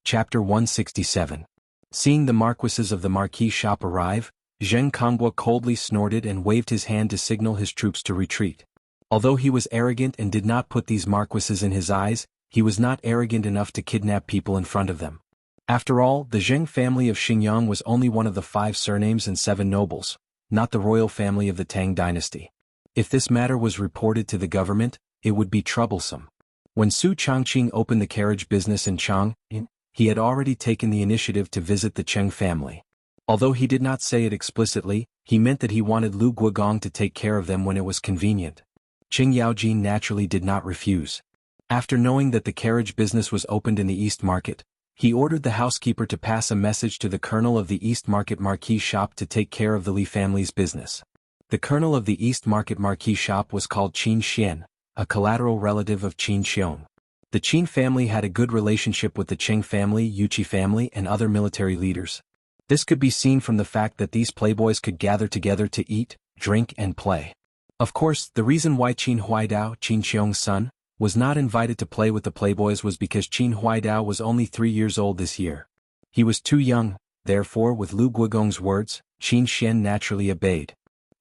Chapter 167. Seeing the marquises of the Marquis shop arrive, Zheng Kongwa coldly snorted and waved his hand to signal his troops to retreat. Although he was arrogant and did not put these marquises in his eyes, he was not arrogant enough to kidnap people in front of them. After all, the Zheng family of Xinjiang was only one of the 5 surnames and 7 nobles, not the royal family of the Tang dynasty. If this matter was reported to the government, it would be troublesome. When Su Changqing opened the carriage business in Chang'an, he had already taken the initiative to visit the Cheng family. Although he did not say it explicitly, he meant that he wanted Lu Guogong to take care of them when it was convenient. Qing Yaojin naturally did not refuse. After knowing that the carriage business was opened in the East Market, he ordered the housekeeper to pass a message to the colonel of the East Market Marquis shop to take care of the Li family's business. The colonel of the East Market Marquis shop was called Qin Xian, a collateral relative of Qin Xiong. The Qin family had a good relationship with the Cheng family, Yuqi family, and other military leaders. This could be seen from the fact that these playboys could gather together to eat, drink, and play. Of course, the reason why Qin Huaidao, Qin Xiong's son, was not invited to play with the playboys was because Qin Huaidao was only 3 years old this year. He was too young, therefore with Lu Guogong's words, Qin Xian naturally obeyed.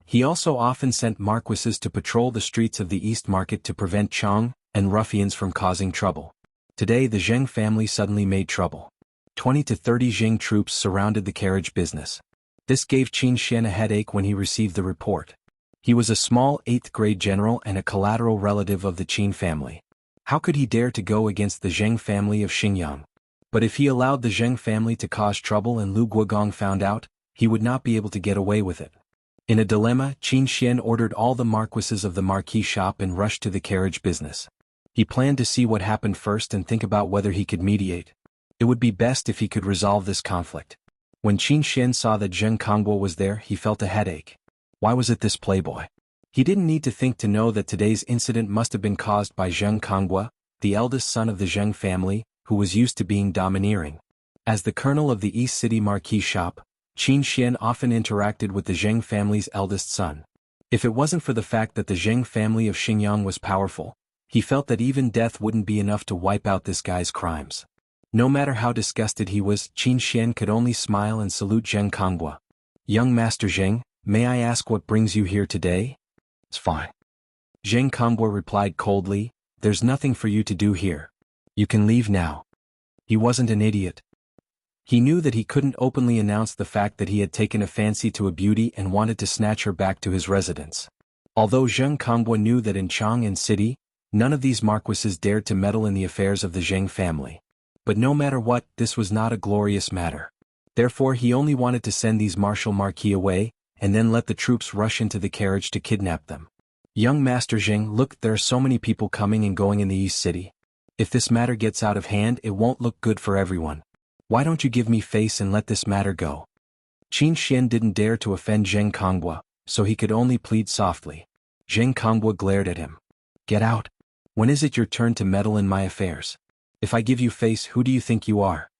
He also often sent marquises to patrol the streets of the East Market to prevent Chang and ruffians from causing trouble. Today the Zheng family suddenly made trouble. 20 to 30 Zheng troops surrounded the carriage business. This gave Qin Xian a headache when he received the report. He was a small 8th grade general and a collateral relative of the Qin family. How could he dare to go against the Zheng family of Xinjiang? But if he allowed the Zheng family to cause trouble and Lu Guogong found out, he would not be able to get away with it. In a dilemma, Qin Xian ordered all the marquises of the Marquis shop and rushed to the carriage business. He planned to see what happened first and think about whether he could mediate. It would be best if he could resolve this conflict. When Qin Xian saw that Zheng Kongbo was there, he felt a headache. Why was it this playboy? He didn't need to think to know that today's incident must have been caused by Zheng Kongwa, the eldest son of the Zheng family, who was used to being domineering. As the colonel of the East City Marquis shop, Xianxia often interacted with the Zheng family's eldest son. If it wasn't for the fact that the Zheng family of Xingyang was powerful, he felt that even death wouldn't be enough to wipe out this guy's crimes. No matter how disgusted he was, Xianxia could only smile and salute Zheng Konghua. "Young Master Zheng, may I ask what brings you here today?" "It's fine." Zheng Konghua replied coldly, "There's nothing for you to do here. You can leave now." He wasn't an idiot. He knew that he couldn't openly announce the fact that he had taken a fancy to a beauty and wanted to snatch her back to his residence. Although Zheng Konghua knew that in Chang'an City, none of these marquises dared to meddle in the affairs of the Zheng family. But no matter what, this was not a glorious matter. Therefore he only wanted to send these martial marquis away, and then let the troops rush into the carriage to kidnap them. "Young Master Zheng, look, there are so many people coming and going in the East City. If this matter gets out of hand, it won't look good for everyone. Why don't you give me face and let this matter go?" Xianxia didn't dare to offend Zheng Konghua, so he could only plead softly. Zheng Konghua glared at him. "Get out. When is it your turn to meddle in my affairs? If I give you face, who do you think you are?"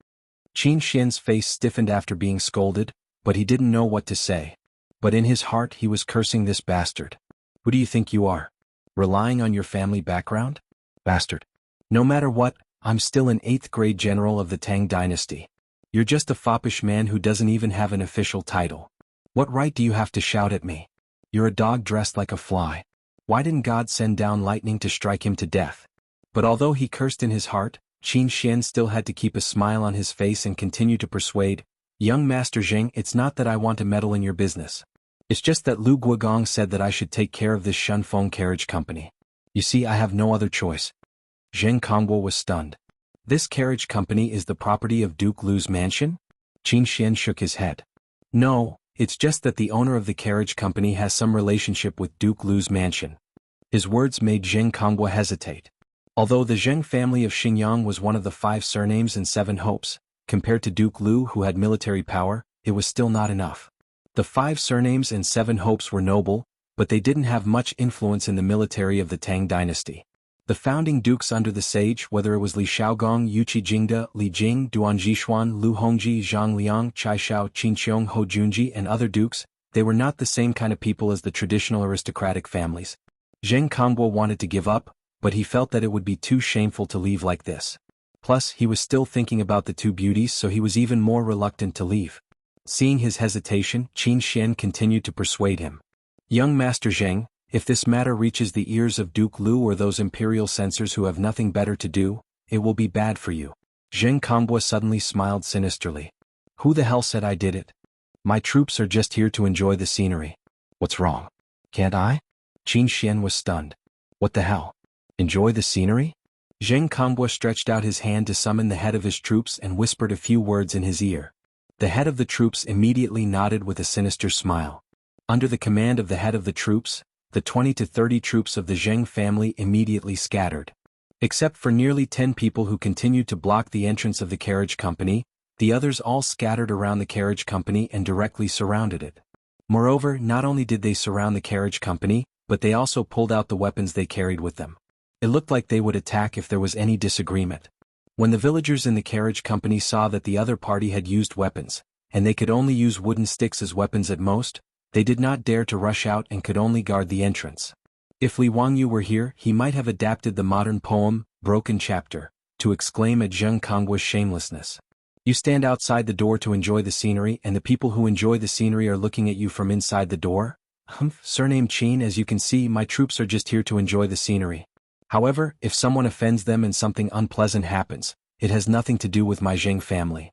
Xianxia's face stiffened after being scolded, but he didn't know what to say. But in his heart he was cursing this bastard. "Who do you think you are? Relying on your family background? Bastard. No matter what, I'm still an 8th grade general of the Tang dynasty. You're just a foppish man who doesn't even have an official title. What right do you have to shout at me? You're a dog dressed like a fly. Why didn't God send down lightning to strike him to death?" But although he cursed in his heart, Xianxia still had to keep a smile on his face and continue to persuade, "Young Master Zheng, it's not that I want to meddle in your business. It's just that Lu Guogong said that I should take care of this Shunfeng carriage company. You see, I have no other choice." Zheng Konghua was stunned. "This carriage company is the property of Duke Lu's mansion?" Xianxia shook his head. "No, it's just that the owner of the carriage company has some relationship with Duke Lu's mansion." His words made Zheng Konghua hesitate. Although the Zheng family of Xingyang was one of the 5 surnames and 7 hopes, compared to Duke Lu who had military power, it was still not enough. The 5 surnames and 7 hopes were noble, but they didn't have much influence in the military of the Tang dynasty. The founding dukes under the sage, whether it was Li Shaogong, Yuqi Jingde, Li Jing, Duan Jishuan, Lu Hongji, Zhang Liang, Chai Shao, Qin Xiong, Ho Junji and other dukes, they were not the same kind of people as the traditional aristocratic families. Zheng Konghua wanted to give up, but he felt that it would be too shameful to leave like this. Plus, he was still thinking about the 2 beauties, so he was even more reluctant to leave. Seeing his hesitation, Xianxia continued to persuade him. "Young Master Zheng, if this matter reaches the ears of Duke Lu or those imperial censors who have nothing better to do, it will be bad for you." Zheng Konghua suddenly smiled sinisterly. "Who the hell said I did it? My troops are just here to enjoy the scenery. What's wrong? Can't I?" Xianxia was stunned. "What the hell? Enjoy the scenery?" Zheng Konghua stretched out his hand to summon the head of his troops and whispered a few words in his ear. The head of the troops immediately nodded with a sinister smile. Under the command of the head of the troops, the 20 to 30 troops of the Zheng family immediately scattered. Except for nearly 10 people who continued to block the entrance of the carriage company, the others all scattered around the carriage company and directly surrounded it. Moreover, not only did they surround the carriage company, but they also pulled out the weapons they carried with them. It looked like they would attack if there was any disagreement. When the villagers in the carriage company saw that the other party had used weapons, and they could only use wooden sticks as weapons at most, they did not dare to rush out and could only guard the entrance. If Li Wangyu were here, he might have adapted the modern poem, Broken Chapter, to exclaim at Zheng Konghua's shamelessness. "You stand outside the door to enjoy the scenery, and the people who enjoy the scenery are looking at you from inside the door? Humph, surname Qin, as you can see, my troops are just here to enjoy the scenery. However, if someone offends them and something unpleasant happens, it has nothing to do with my Zheng family."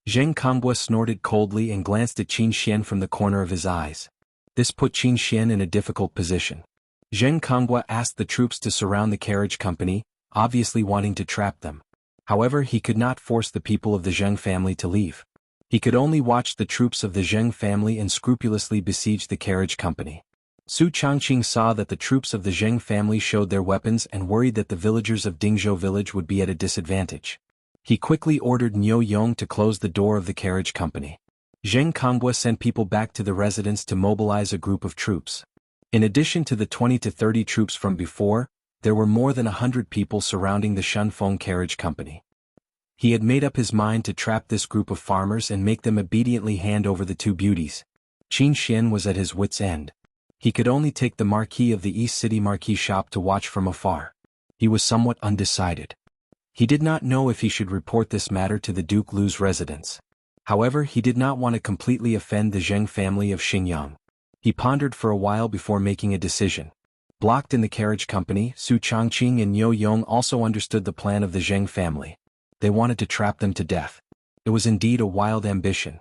Zheng Konghua snorted coldly and glanced at Xianxia from the corner of his eyes. This put Xianxia in a difficult position. Zheng Konghua asked the troops to surround the carriage company, obviously wanting to trap them. However, he could not force the people of the Zheng family to leave. He could only watch the troops of the Zheng family and scrupulously besiege the carriage company. Su Changqing saw that the troops of the Zheng family showed their weapons and worried that the villagers of Dingzhou village would be at a disadvantage. He quickly ordered Niu Yong to close the door of the carriage company. Zheng Konghua sent people back to the residence to mobilize a group of troops. In addition to the 20 to 30 troops from before, there were more than 100 people surrounding the Shunfeng carriage company. He had made up his mind to trap this group of farmers and make them obediently hand over the two beauties. Qin Xian was at his wits' end. He could only take the marquis of the East City marquis shop to watch from afar. He was somewhat undecided. He did not know if he should report this matter to the Duke Lu's residence. However, he did not want to completely offend the Zheng family of Xinjiang. He pondered for a while before making a decision. Blocked in the carriage company, Su Changqing and Niu Yong also understood the plan of the Zheng family. They wanted to trap them to death. It was indeed a wild ambition.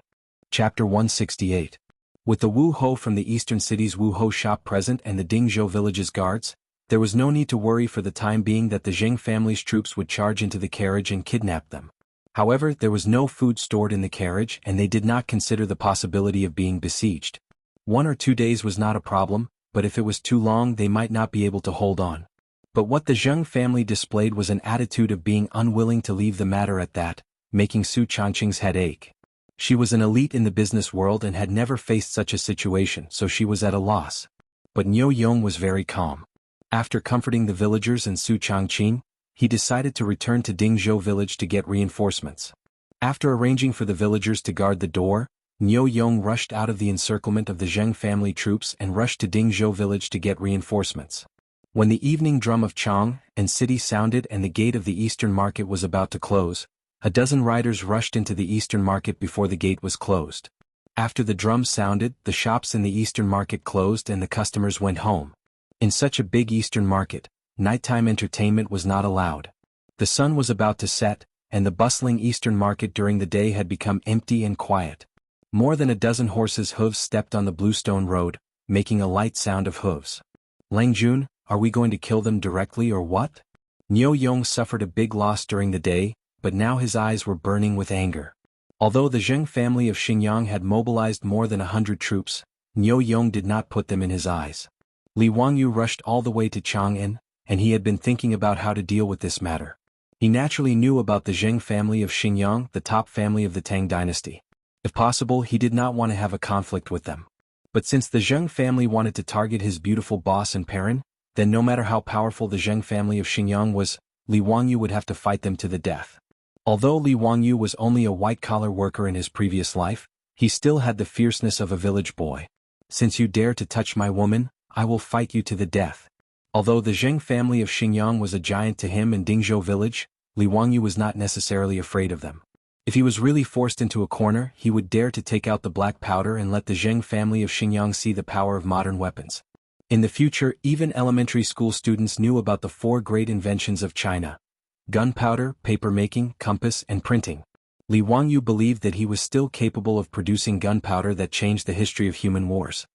Chapter 168. With the Wu Ho from the eastern city's Wu Ho shop present and the Dingzhou village's guards, there was no need to worry for the time being that the Zheng family's troops would charge into the carriage and kidnap them. However, there was no food stored in the carriage and they did not consider the possibility of being besieged. 1 or 2 days was not a problem, but if it was too long they might not be able to hold on. But what the Zheng family displayed was an attitude of being unwilling to leave the matter at that, making Su Changqing's head ache. She was an elite in the business world and had never faced such a situation, so she was at a loss. But Niu Yong was very calm. After comforting the villagers and Su Changqing, he decided to return to Dingzhou village to get reinforcements. After arranging for the villagers to guard the door, Niu Yong rushed out of the encirclement of the Zheng family troops and rushed to Dingzhou village to get reinforcements. When the evening drum of Chang and city sounded and the gate of the eastern market was about to close, a dozen riders rushed into the eastern market before the gate was closed. After the drum sounded, the shops in the eastern market closed and the customers went home. In such a big eastern market, nighttime entertainment was not allowed. The sun was about to set, and the bustling eastern market during the day had become empty and quiet. More than a dozen horses' hooves stepped on the bluestone road, making a light sound of hooves. Lang Jun, are we going to kill them directly or what? Niu Yong suffered a big loss during the day, but now his eyes were burning with anger. Although the Zheng family of Xinjiang had mobilized more than 100 troops, Niu Yong did not put them in his eyes. Li Wangyu rushed all the way to Chang'an, and he had been thinking about how to deal with this matter. He naturally knew about the Zheng family of Xinjiang, the top family of the Tang dynasty. If possible, he did not want to have a conflict with them. But since the Zheng family wanted to target his beautiful boss and parent, then no matter how powerful the Zheng family of Xinjiang was, Li Wangyu would have to fight them to the death. Although Li Wangyu was only a white-collar worker in his previous life, he still had the fierceness of a village boy. Since you dare to touch my woman, I will fight you to the death. Although the Zheng family of Xinjiang was a giant to him in Dingzhou village, Li Wangyu was not necessarily afraid of them. If he was really forced into a corner, he would dare to take out the black powder and let the Zheng family of Xinjiang see the power of modern weapons. In the future, even elementary school students knew about the 4 great inventions of China: gunpowder, paper-making, compass, and printing. Li Wangyu believed that he was still capable of producing gunpowder that changed the history of human wars.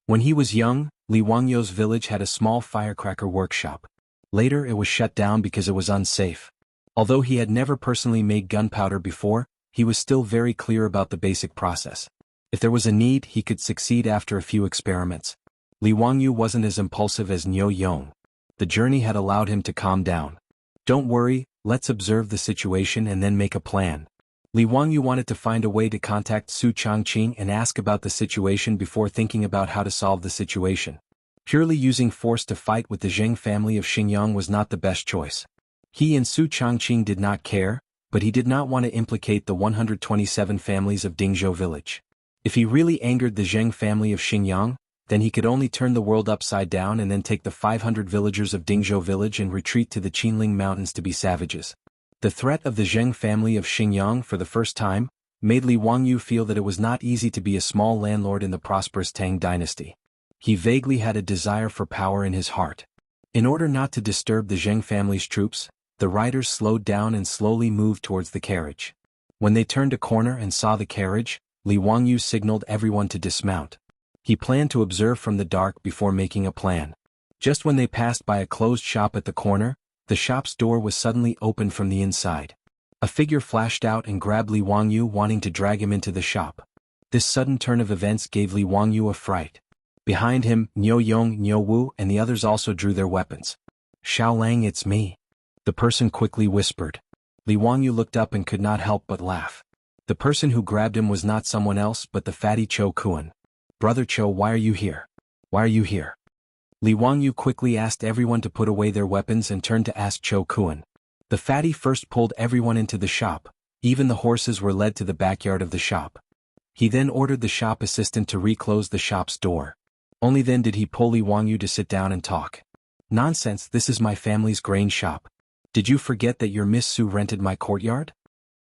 When he was young, Li Wangyu's village had a small firecracker workshop. Later it was shut down because it was unsafe. Although he had never personally made gunpowder before, he was still very clear about the basic process. If there was a need, he could succeed after a few experiments. Li Wangyu wasn't as impulsive as Niu Yong. The journey had allowed him to calm down. Don't worry, let's observe the situation and then make a plan. Li Wangyu wanted to find a way to contact Su Changqing and ask about the situation before thinking about how to solve the situation. Purely using force to fight with the Zheng family of Xinjiang was not the best choice. He and Su Changqing did not care, but he did not want to implicate the 127 families of Dingzhou village. If he really angered the Zheng family of Xinjiang, then he could only turn the world upside down and then take the 500 villagers of Dingzhou village and retreat to the Qinling mountains to be savages. The threat of the Zheng family of Xinjiang for the first time made Li Wangyu feel that it was not easy to be a small landlord in the prosperous Tang dynasty. He vaguely had a desire for power in his heart. In order not to disturb the Zheng family's troops, the riders slowed down and slowly moved towards the carriage. When they turned a corner and saw the carriage, Li Wangyu signaled everyone to dismount. He planned to observe from the dark before making a plan. Just when they passed by a closed shop at the corner, the shop's door was suddenly opened from the inside. A figure flashed out and grabbed Li Wangyu, wanting to drag him into the shop. This sudden turn of events gave Li Wangyu a fright. Behind him, Niu Yong, Niu Wu, and the others also drew their weapons. "Xiaolang, it's me," the person quickly whispered. Li Wangyu looked up and could not help but laugh. The person who grabbed him was not someone else but the fatty Cho Kuan. "Brother Cho, why are you here? Why are you here?" Li Wangyu quickly asked everyone to put away their weapons and turned to ask Cho Kuan. The fatty first pulled everyone into the shop, Even the horses were led to the backyard of the shop. He then ordered the shop assistant to reclose the shop's door. Only then did he pull Li Wangyu to sit down and talk. "Nonsense, this is my family's grain shop. Did you forget that your Miss Su rented my courtyard?"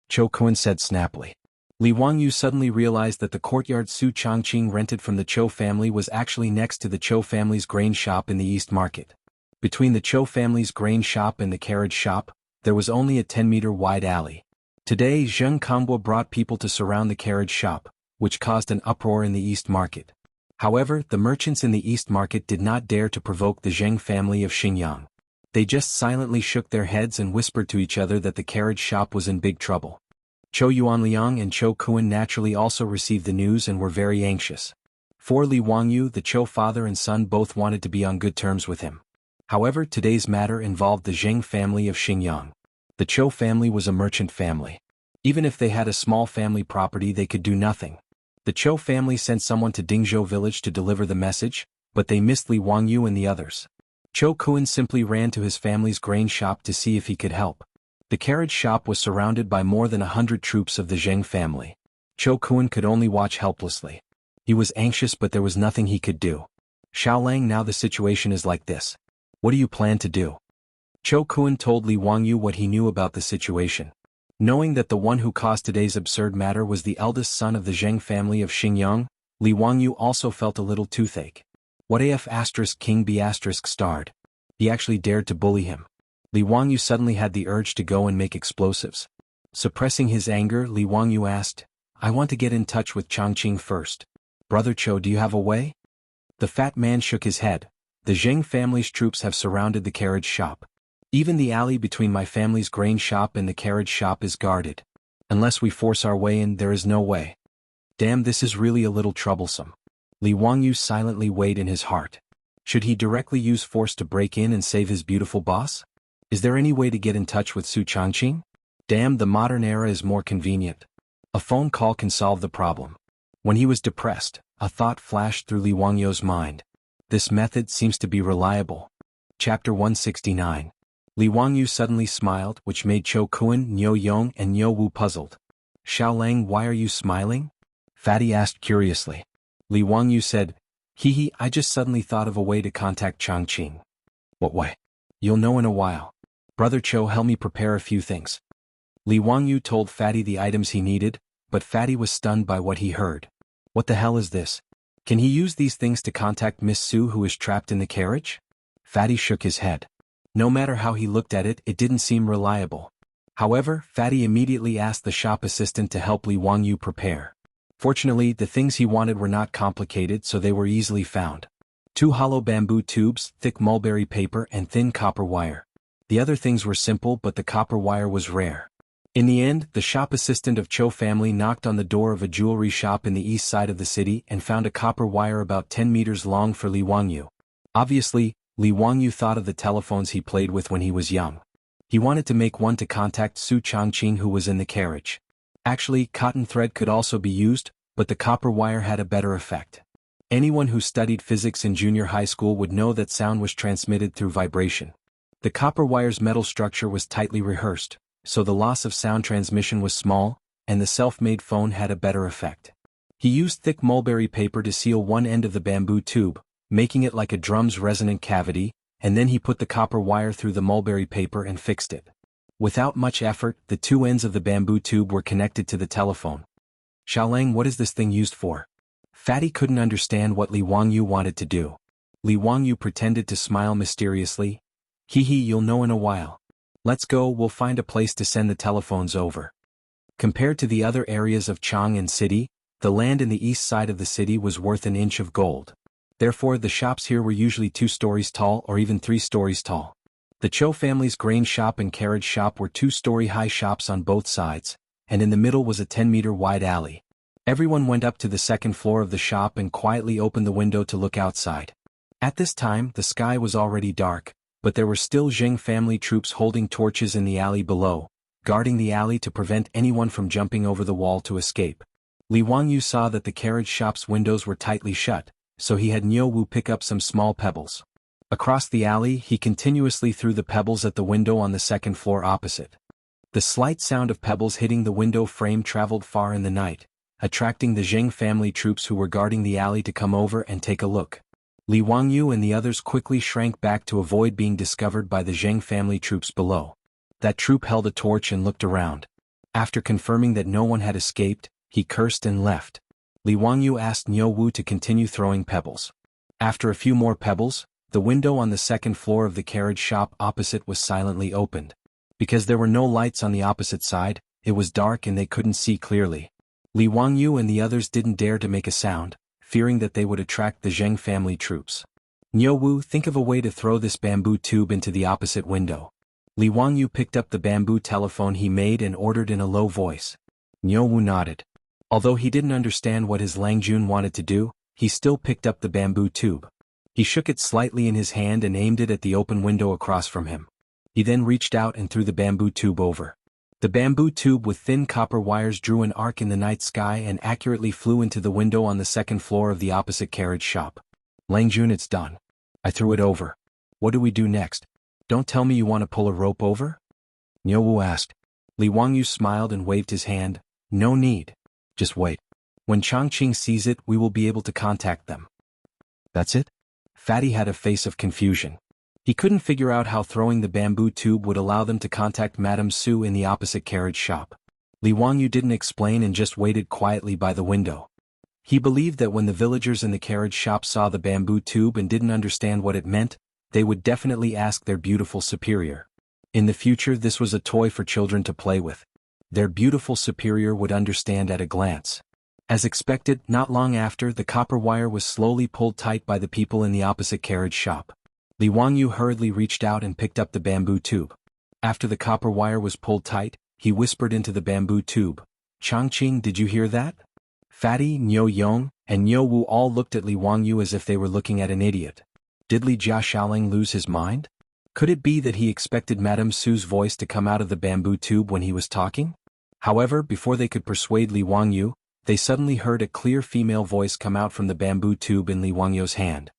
Cho Kun said snappily. Li Wangyu suddenly realized that the courtyard Su Changqing rented from the Cho family was actually next to the Cho family's grain shop in the East Market. Between the Cho family's grain shop and the carriage shop, there was only a 10-meter wide alley. Today Zheng Kongbo brought people to surround the carriage shop, which caused an uproar in the East Market. However, the merchants in the East Market did not dare to provoke the Zheng family of Xinjiang. They just silently shook their heads and whispered to each other that the carriage shop was in big trouble. Cho Yuanliang and Cho Kun naturally also received the news and were very anxious. For Li Wangyu, the Cho father and son both wanted to be on good terms with him. However, today's matter involved the Zheng family of Xinjiang. The Cho family was a merchant family. Even if they had a small family property, they could do nothing. The Cho family sent someone to Dingzhou village to deliver the message, but they missed Li Wangyu and the others. Cho Kun simply ran to his family's grain shop to see if he could help. The carriage shop was surrounded by more than 100 troops of the Zheng family. Cho Kun could only watch helplessly. He was anxious, but there was nothing he could do. "Xiaolang, now the situation is like this. What do you plan to do?" Cho Kun told Li Wangyu what he knew about the situation. Knowing that the one who caused today's absurd matter was the eldest son of the Zheng family of Xinjiang, Li Wangyu also felt a little toothache. What if King B starred? He actually dared to bully him. Li Wangyu suddenly had the urge to go and make explosives. Suppressing his anger, Li Wangyu asked, "I want to get in touch with Changqing first. Brother Cho, do you have a way?" The fat man shook his head. "The Zheng family's troops have surrounded the carriage shop. Even the alley between my family's grain shop and the carriage shop is guarded. Unless we force our way in, there is no way." Damn, this is really a little troublesome. Li Wangyu silently weighed in his heart. Should he directly use force to break in and save his beautiful boss? Is there any way to get in touch with Su Changqing? Damn, the modern era is more convenient. A phone call can solve the problem. When he was depressed, a thought flashed through Li Wangyu's mind. This method seems to be reliable. Chapter 169. Li Wangyu suddenly smiled, which made Cho Kun, Niu Yong and Niu Wu puzzled. "Xiaolang, why are you smiling?" Fatty asked curiously. Li Wangyu said, "Hee, I just suddenly thought of a way to contact Changqing." "What way?" "You'll know in a while. Brother Cho, help me prepare a few things." Li Wangyu told Fatty the items he needed, but Fatty was stunned by what he heard. What the hell is this? Can he use these things to contact Miss Su, who is trapped in the carriage? Fatty shook his head. No matter how he looked at it, it didn't seem reliable. However, Fatty immediately asked the shop assistant to help Li Wangyu prepare. Fortunately, the things he wanted were not complicated, so they were easily found. 2 hollow bamboo tubes, thick mulberry paper and thin copper wire. The other things were simple, but the copper wire was rare. In the end, the shop assistant of Cho family knocked on the door of a jewelry shop in the east side of the city and found a copper wire about 10 meters long for Li Wangyu. Obviously, Li Wangyu thought of the telephones he played with when he was young. He wanted to make one to contact Su Changqing, who was in the carriage. Actually, cotton thread could also be used, but the copper wire had a better effect. Anyone who studied physics in junior high school would know that sound was transmitted through vibration. The copper wire's metal structure was tightly rehearsed, so the loss of sound transmission was small, and the self-made phone had a better effect. He used thick mulberry paper to seal one end of the bamboo tube, making it like a drum's resonant cavity, and then he put the copper wire through the mulberry paper and fixed it. Without much effort, the 2 ends of the bamboo tube were connected to the telephone. "Xiaolang, what is this thing used for?" Fatty couldn't understand what Li Wangyu wanted to do. Li Wangyu pretended to smile mysteriously. "Hee, you'll know in a while. Let's go, we'll find a place to send the telephones over." Compared to the other areas of Chang'an City, the land in the east side of the city was worth an inch of gold. Therefore, the shops here were usually 2 stories tall or even 3 stories tall. The Cho family's grain shop and carriage shop were 2-story-high shops on both sides, and in the middle was a 10-meter wide alley. Everyone went up to the second floor of the shop and quietly opened the window to look outside. At this time, the sky was already dark, but there were still Zheng family troops holding torches in the alley below, guarding the alley to prevent anyone from jumping over the wall to escape. Li Wangyu saw that the carriage shop's windows were tightly shut, so he had Niu Wu pick up some small pebbles. Across the alley, he continuously threw the pebbles at the window on the second floor opposite. The slight sound of pebbles hitting the window frame traveled far in the night, attracting the Zheng family troops who were guarding the alley to come over and take a look. Li Wangyu and the others quickly shrank back to avoid being discovered by the Zheng family troops below. That troop held a torch and looked around. After confirming that no one had escaped, he cursed and left. Li Wangyu asked Niu Wu to continue throwing pebbles. After a few more pebbles, the window on the second floor of the carriage shop opposite was silently opened. Because there were no lights on the opposite side, it was dark and they couldn't see clearly. Li Wangyu and the others didn't dare to make a sound, fearing that they would attract the Zheng family troops. Niu Wu, think of a way to throw this bamboo tube into the opposite window. Li Wangyu picked up the bamboo telephone he made and ordered in a low voice. Niu Wu nodded. Although he didn't understand what his Langjun wanted to do, he still picked up the bamboo tube. He shook it slightly in his hand and aimed it at the open window across from him. He then reached out and threw the bamboo tube over. The bamboo tube with thin copper wires drew an arc in the night sky and accurately flew into the window on the second floor of the opposite carriage shop. Langjun, it's done. I threw it over. What do we do next? Don't tell me you want to pull a rope over? Niu Wu asked. Li Wangyu smiled and waved his hand. No need. Just wait. When Changqing sees it, we will be able to contact them. That's it? Fatty had a face of confusion. He couldn't figure out how throwing the bamboo tube would allow them to contact Madame Su in the opposite carriage shop. Li Wangyu didn't explain and just waited quietly by the window. He believed that when the villagers in the carriage shop saw the bamboo tube and didn't understand what it meant, they would definitely ask their beautiful superior. In the future, this was a toy for children to play with. Their beautiful superior would understand at a glance. As expected, not long after, the copper wire was slowly pulled tight by the people in the opposite carriage shop. Li Wangyu hurriedly reached out and picked up the bamboo tube. After the copper wire was pulled tight, he whispered into the bamboo tube. Changqing, did you hear that? Fatty, Niu Yong, and Niu Wu all looked at Li Wangyu as if they were looking at an idiot. Did Li Jiaxiaoling lose his mind? Could it be that he expected Madame Su's voice to come out of the bamboo tube when he was talking? However, before they could persuade Li Wangyu, they suddenly heard a clear female voice come out from the bamboo tube in Li Wangyu's hand.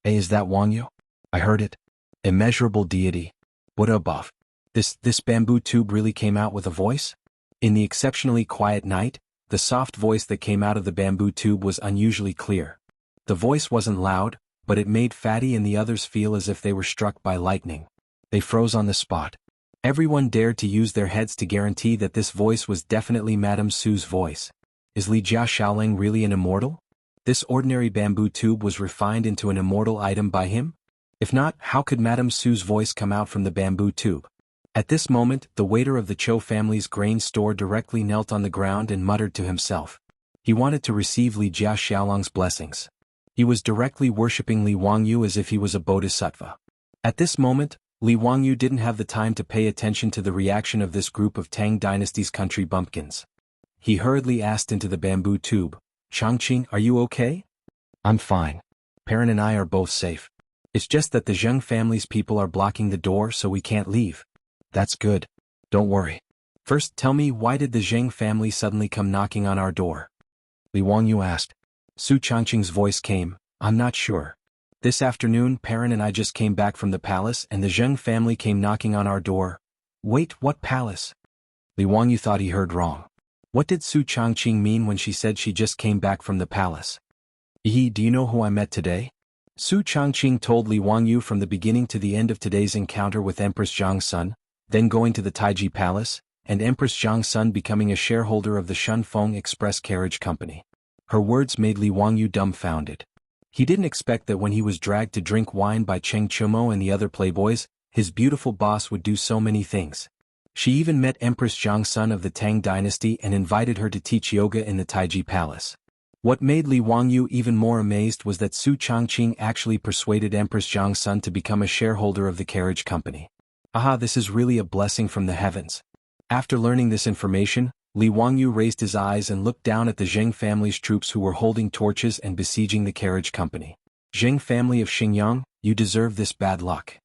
Hey, is that Wangyu? I heard it. Immeasurable deity. What above? This bamboo tube really came out with a voice? In the exceptionally quiet night, the soft voice that came out of the bamboo tube was unusually clear. The voice wasn't loud, but it made Fatty and the others feel as if they were struck by lightning. They froze on the spot. Everyone dared to use their heads to guarantee that this voice was definitely Madame Su's voice. Is Li Jiaxiaoling really an immortal? This ordinary bamboo tube was refined into an immortal item by him? If not, how could Madame Su's voice come out from the bamboo tube? At this moment, the waiter of the Cho family's grain store directly knelt on the ground and muttered to himself. He wanted to receive Li Jiaxiaolong's blessings. He was directly worshipping Li Wangyu as if he was a bodhisattva. At this moment, Li Wangyu didn't have the time to pay attention to the reaction of this group of Tang dynasty's country bumpkins. He hurriedly asked into the bamboo tube, Changqing, are you okay? I'm fine. Perrin and I are both safe. It's just that the Zheng family's people are blocking the door so we can't leave. That's good. Don't worry. First, tell me, why did the Zheng family suddenly come knocking on our door? Li Wangyu asked. Su Changqing's voice came, I'm not sure. This afternoon, Perrin and I just came back from the palace and the Zheng family came knocking on our door. Wait, what palace? Li Wangyu thought he heard wrong. What did Su Changqing mean when she said she just came back from the palace? Do you know who I met today? Su Changqing told Li Wangyu from the beginning to the end of today's encounter with Empress Jiangsun, then going to the Taiji Palace, and Empress Jiangsun becoming a shareholder of the Shunfeng Express Carriage Company. Her words made Li Wangyu dumbfounded. He didn't expect that when he was dragged to drink wine by Cheng Chumo and the other playboys, his beautiful boss would do so many things. She even met Empress Jiangsun of the Tang dynasty and invited her to teach yoga in the Taiji Palace. What made Li Wangyu even more amazed was that Su Changqing actually persuaded Empress Jiangsun to become a shareholder of the carriage company. Aha, this is really a blessing from the heavens. After learning this information, Li Wangyu raised his eyes and looked down at the Zheng family's troops who were holding torches and besieging the carriage company. Zheng family of Xingyang, you deserve this bad luck.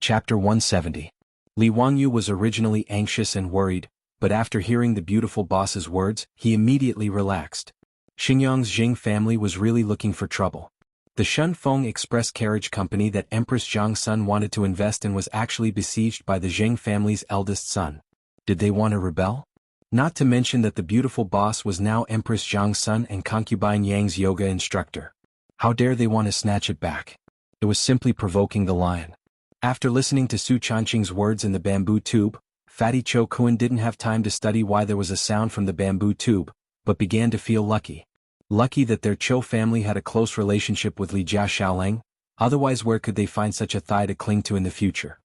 Chapter 170. Li Wangyu was originally anxious and worried, but after hearing the beautiful boss's words, he immediately relaxed. Xingyang's Zheng family was really looking for trouble. The Shunfeng Express Carriage Company that Empress Jiangsun wanted to invest in was actually besieged by the Zheng family's eldest son. Did they want to rebel? Not to mention that the beautiful boss was now Empress Jiang's son and concubine Yang's yoga instructor. How dare they want to snatch it back? It was simply provoking the lion. After listening to Su Changqing's words in the bamboo tube, Fatty Cho Kun didn't have time to study why there was a sound from the bamboo tube, but began to feel lucky. Lucky that their Cho family had a close relationship with Li Jia Xiaolang, otherwise where could they find such a thigh to cling to in the future?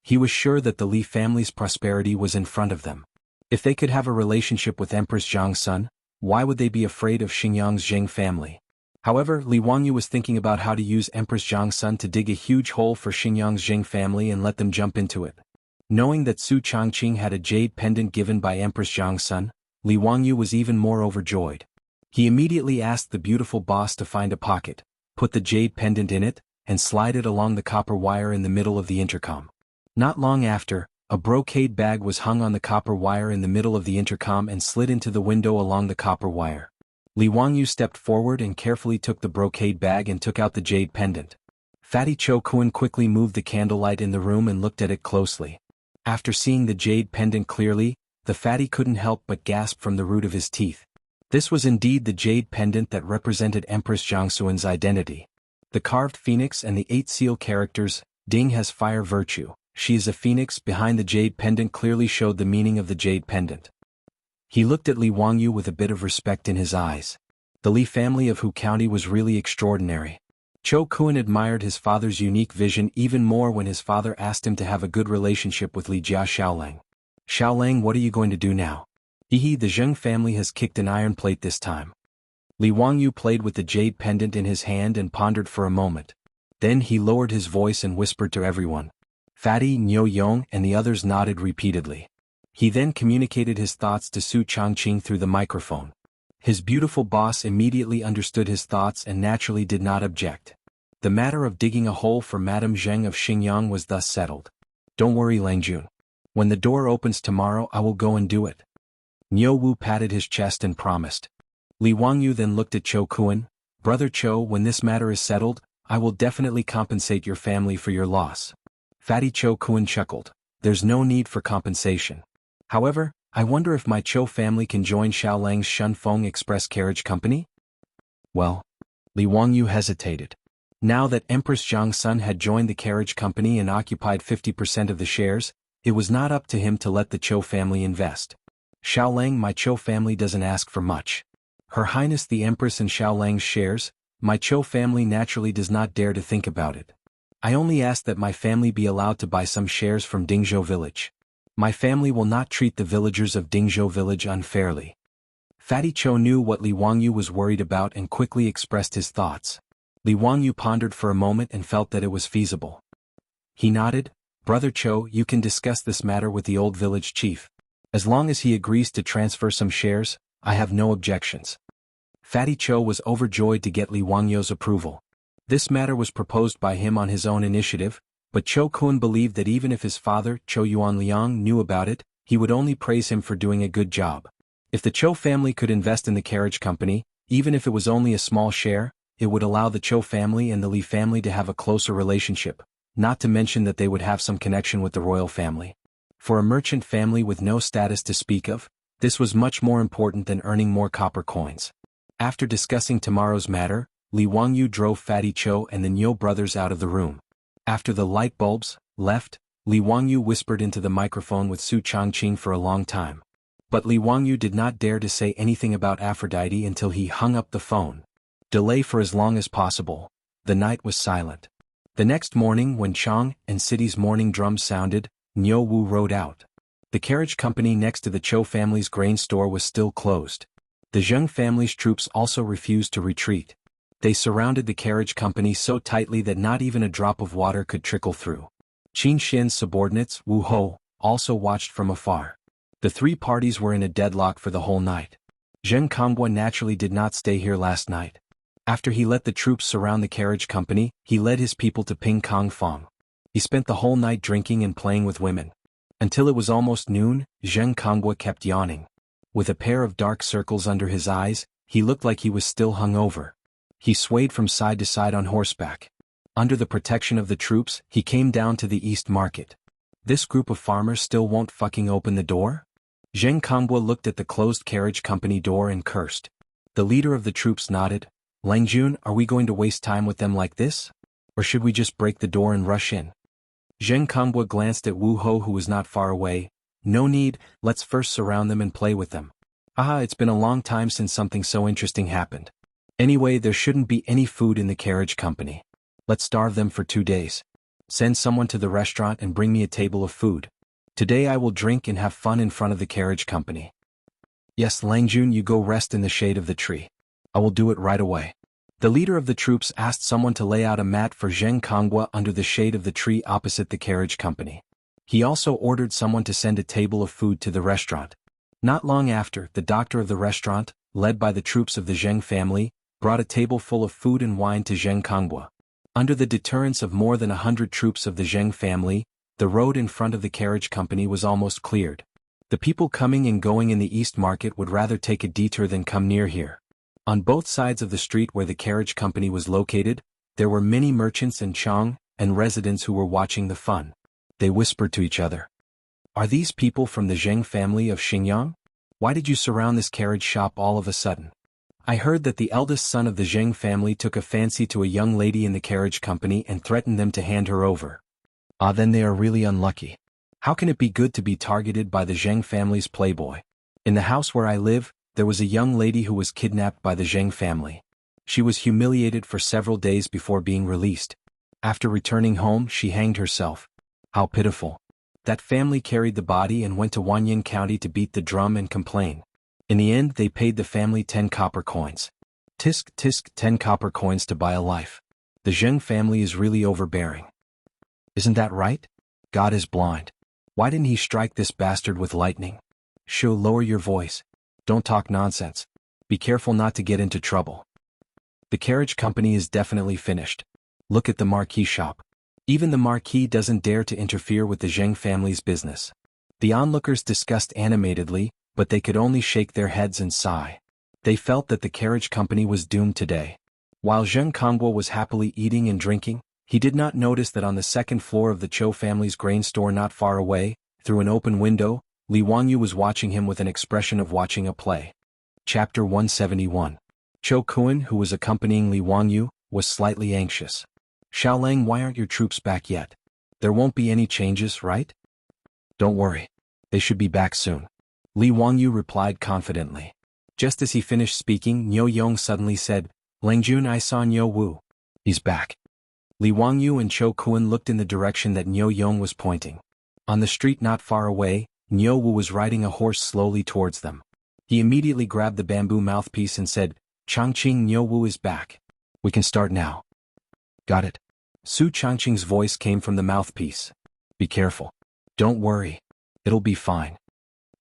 He was sure that the Li family's prosperity was in front of them. If they could have a relationship with Empress Jiang's son, why would they be afraid of Xinjiang's Zheng family? However, Li Wangyu was thinking about how to use Empress Jiang's son to dig a huge hole for Xinjiang's Zheng family and let them jump into it. Knowing that Su Changqing had a jade pendant given by Empress Jiang's son, Li Wangyu was even more overjoyed. He immediately asked the beautiful boss to find a pocket, put the jade pendant in it, and slide it along the copper wire in the middle of the intercom. Not long after, a brocade bag was hung on the copper wire in the middle of the intercom and slid into the window along the copper wire. Li Wangyu stepped forward and carefully took the brocade bag and took out the jade pendant. Fatty Cho Kun quickly moved the candlelight in the room and looked at it closely. After seeing the jade pendant clearly, the fatty couldn't help but gasp from the root of his teeth. This was indeed the jade pendant that represented Empress Jiangxuan's identity. The carved phoenix and the 8 seal characters, Ding has fire virtue, she is a phoenix behind the jade pendant clearly showed the meaning of the jade pendant. He looked at Li Wangyu with a bit of respect in his eyes. The Li family of Hu County was really extraordinary. Cho Kun admired his father's unique vision even more when his father asked him to have a good relationship with Li Jia Xiaolang. Xiaolang, what are you going to do now? Hehe, the Zheng family has kicked an iron plate this time. Li Wangyu played with the jade pendant in his hand and pondered for a moment. Then he lowered his voice and whispered to everyone. Fatty, Niu Yong and the others nodded repeatedly. He then communicated his thoughts to Su Changqing through the microphone. His beautiful boss immediately understood his thoughts and naturally did not object. The matter of digging a hole for Madame Zheng of Xinjiang was thus settled. Don't worry, Langjun. When the door opens tomorrow I will go and do it. Niu Wu patted his chest and promised. Li Wangyu then looked at Cho Kun. Brother Cho, when this matter is settled, I will definitely compensate your family for your loss. Fatty Cho Kun chuckled. There's no need for compensation. However, I wonder if my Cho family can join Xiaolang's Shunfeng Express Carriage Company? Well, Li Wangyu hesitated. Now that Empress Jiang's son had joined the carriage company and occupied 50% of the shares, it was not up to him to let the Cho family invest. Xiaolang, my Cho family doesn't ask for much. Her Highness the Empress and Xiaolang's shares, my Cho family naturally does not dare to think about it. I only ask that my family be allowed to buy some shares from Dingzhou village. My family will not treat the villagers of Dingzhou village unfairly. Fatty Cho knew what Li Wangyu was worried about and quickly expressed his thoughts. Li Wangyu pondered for a moment and felt that it was feasible. He nodded. Brother Cho, you can discuss this matter with the old village chief. As long as he agrees to transfer some shares, I have no objections. Fatty Cho was overjoyed to get Li Wangyu's approval. This matter was proposed by him on his own initiative, but Cho Kun believed that even if his father, Cho Yuanliang, knew about it, he would only praise him for doing a good job. If the Cho family could invest in the carriage company, even if it was only a small share, it would allow the Cho family and the Li family to have a closer relationship, not to mention that they would have some connection with the royal family. For a merchant family with no status to speak of, this was much more important than earning more copper coins. After discussing tomorrow's matter, Li Wangyu drove Fatty Cho and the Niu brothers out of the room. After the light bulbs left, Li Wangyu whispered into the microphone with Su Changqing for a long time. But Li Wangyu did not dare to say anything about Aphrodite until he hung up the phone. Delay for as long as possible. The night was silent. The next morning when Chang and City's morning drums sounded, Niu Wu rode out. The carriage company next to the Cho family's grain store was still closed. The Zheng family's troops also refused to retreat. They surrounded the carriage company so tightly that not even a drop of water could trickle through. Qin Xian's subordinates, Wu Ho, also watched from afar. The three parties were in a deadlock for the whole night. Zheng Kongbua naturally did not stay here last night. After he let the troops surround the carriage company, he led his people to Ping Kong Fong. He spent the whole night drinking and playing with women. Until it was almost noon, Zheng Kongbua kept yawning. With a pair of dark circles under his eyes, he looked like he was still hungover. He swayed from side to side on horseback. Under the protection of the troops, he came down to the East Market. This group of farmers still won't fucking open the door? Zheng Kongbua looked at the closed carriage company door and cursed. The leader of the troops nodded. Langjun, are we going to waste time with them like this? Or should we just break the door and rush in? Zheng Kongbua glanced at Wu Ho, who was not far away. No need, let's first surround them and play with them. Aha, it's been a long time since something so interesting happened. Anyway, there shouldn't be any food in the carriage company. Let's starve them for 2 days. Send someone to the restaurant and bring me a table of food. Today I will drink and have fun in front of the carriage company. Yes, Langjun, you go rest in the shade of the tree. I will do it right away. The leader of the troops asked someone to lay out a mat for Zheng Kongbua under the shade of the tree opposite the carriage company. He also ordered someone to send a table of food to the restaurant. Not long after, the doctor of the restaurant, led by the troops of the Zheng family, brought a table full of food and wine to Zheng Kongbua. Under the deterrence of more than 100 troops of the Zheng family, the road in front of the carriage company was almost cleared. The people coming and going in the East Market would rather take a detour than come near here. On both sides of the street where the carriage company was located, there were many merchants and Chang and residents who were watching the fun. They whispered to each other. Are these people from the Zheng family of Xinjiang? Why did you surround this carriage shop all of a sudden? I heard that the eldest son of the Zheng family took a fancy to a young lady in the carriage company and threatened them to hand her over. Ah, then they are really unlucky. How can it be good to be targeted by the Zheng family's playboy? In the house where I live, there was a young lady who was kidnapped by the Zheng family. She was humiliated for several days before being released. After returning home, she hanged herself. How pitiful. That family carried the body and went to Wanyan County to beat the drum and complain. In the end, they paid the family 10 copper coins. Tisk tisk, 10 copper coins to buy a life. The Zheng family is really overbearing. Isn't that right? God is blind. Why didn't he strike this bastard with lightning? Shoo, lower your voice. Don't talk nonsense. Be careful not to get into trouble. The carriage company is definitely finished. Look at the marquee shop. Even the marquee doesn't dare to interfere with the Zheng family's business. The onlookers discussed animatedly, but they could only shake their heads and sigh. They felt that the carriage company was doomed today. While Zheng Kongbua was happily eating and drinking, he did not notice that on the second floor of the Cho family's grain store not far away, through an open window, Li Wangyu was watching him with an expression of watching a play. Chapter 171. Cho Kuan, who was accompanying Li Wangyu, was slightly anxious. Xiaolang, why aren't your troops back yet? There won't be any changes, right? Don't worry. They should be back soon. Li Wangyu replied confidently. Just as he finished speaking, Niu Yong suddenly said, Langjun, I saw Niu Wu. He's back. Li Wangyu and Cho Kuan looked in the direction that Niu Yong was pointing. On the street not far away, Niu Wu was riding a horse slowly towards them. He immediately grabbed the bamboo mouthpiece and said, Changqing, Niu Wu is back. We can start now. Got it. Su Changqing's voice came from the mouthpiece. Be careful. Don't worry. It'll be fine.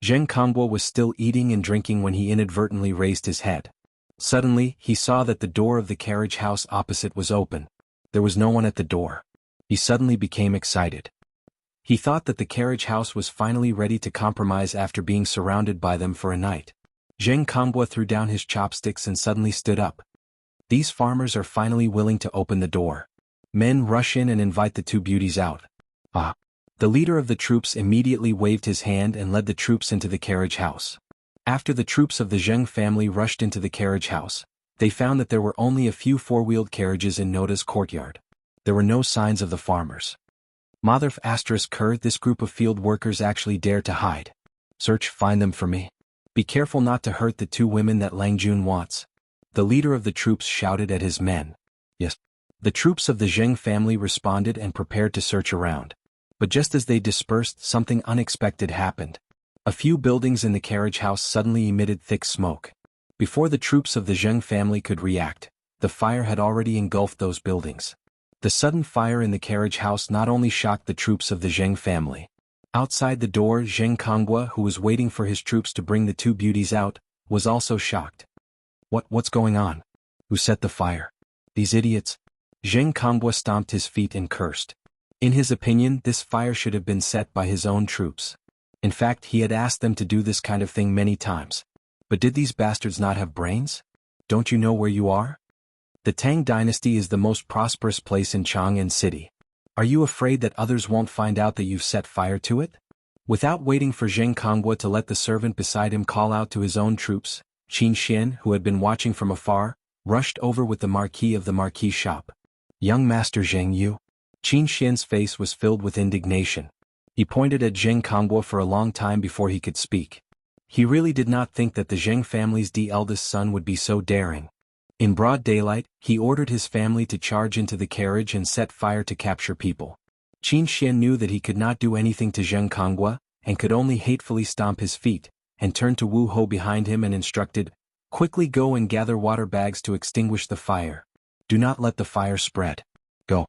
Zheng Kongbua was still eating and drinking when he inadvertently raised his head. Suddenly, he saw that the door of the carriage house opposite was open. There was no one at the door. He suddenly became excited. He thought that the carriage house was finally ready to compromise after being surrounded by them for a night. Zheng Kongbua threw down his chopsticks and suddenly stood up. These farmers are finally willing to open the door. Men rush in and invite the two beauties out. Ah. The leader of the troops immediately waved his hand and led the troops into the carriage house. After the troops of the Zheng family rushed into the carriage house, they found that there were only a few four-wheeled carriages in Noda's courtyard. There were no signs of the farmers. Motherf *Ker, this group of field workers actually dared to hide. Search, find them for me. Be careful not to hurt the two women that Langjun wants. The leader of the troops shouted at his men. Yes. The troops of the Zheng family responded and prepared to search around. But just as they dispersed, something unexpected happened. A few buildings in the carriage house suddenly emitted thick smoke. Before the troops of the Zheng family could react, the fire had already engulfed those buildings. The sudden fire in the carriage house not only shocked the troops of the Zheng family. Outside the door, Zheng Kongbua, who was waiting for his troops to bring the two beauties out, was also shocked. What's going on? Who set the fire? These idiots? Zheng Kongbua stomped his feet and cursed. In his opinion, this fire should have been set by his own troops. In fact, he had asked them to do this kind of thing many times. But did these bastards not have brains? Don't you know where you are? The Tang dynasty is the most prosperous place in Chang'an City. Are you afraid that others won't find out that you've set fire to it? Without waiting for Zheng Konghua to let the servant beside him call out to his own troops, Qin Xian, who had been watching from afar, rushed over with the marquis of the marquis shop. "Young Master Zheng Yu." Qin Xian's face was filled with indignation. He pointed at Zheng Konghua for a long time before he could speak. He really did not think that the Zheng family's eldest son would be so daring. In broad daylight, he ordered his family to charge into the carriage and set fire to capture people. Qin Xian knew that he could not do anything to Zheng Konghua, and could only hatefully stomp his feet, and turned to Wu Ho behind him and instructed, "Quickly go and gather water bags to extinguish the fire. Do not let the fire spread. Go."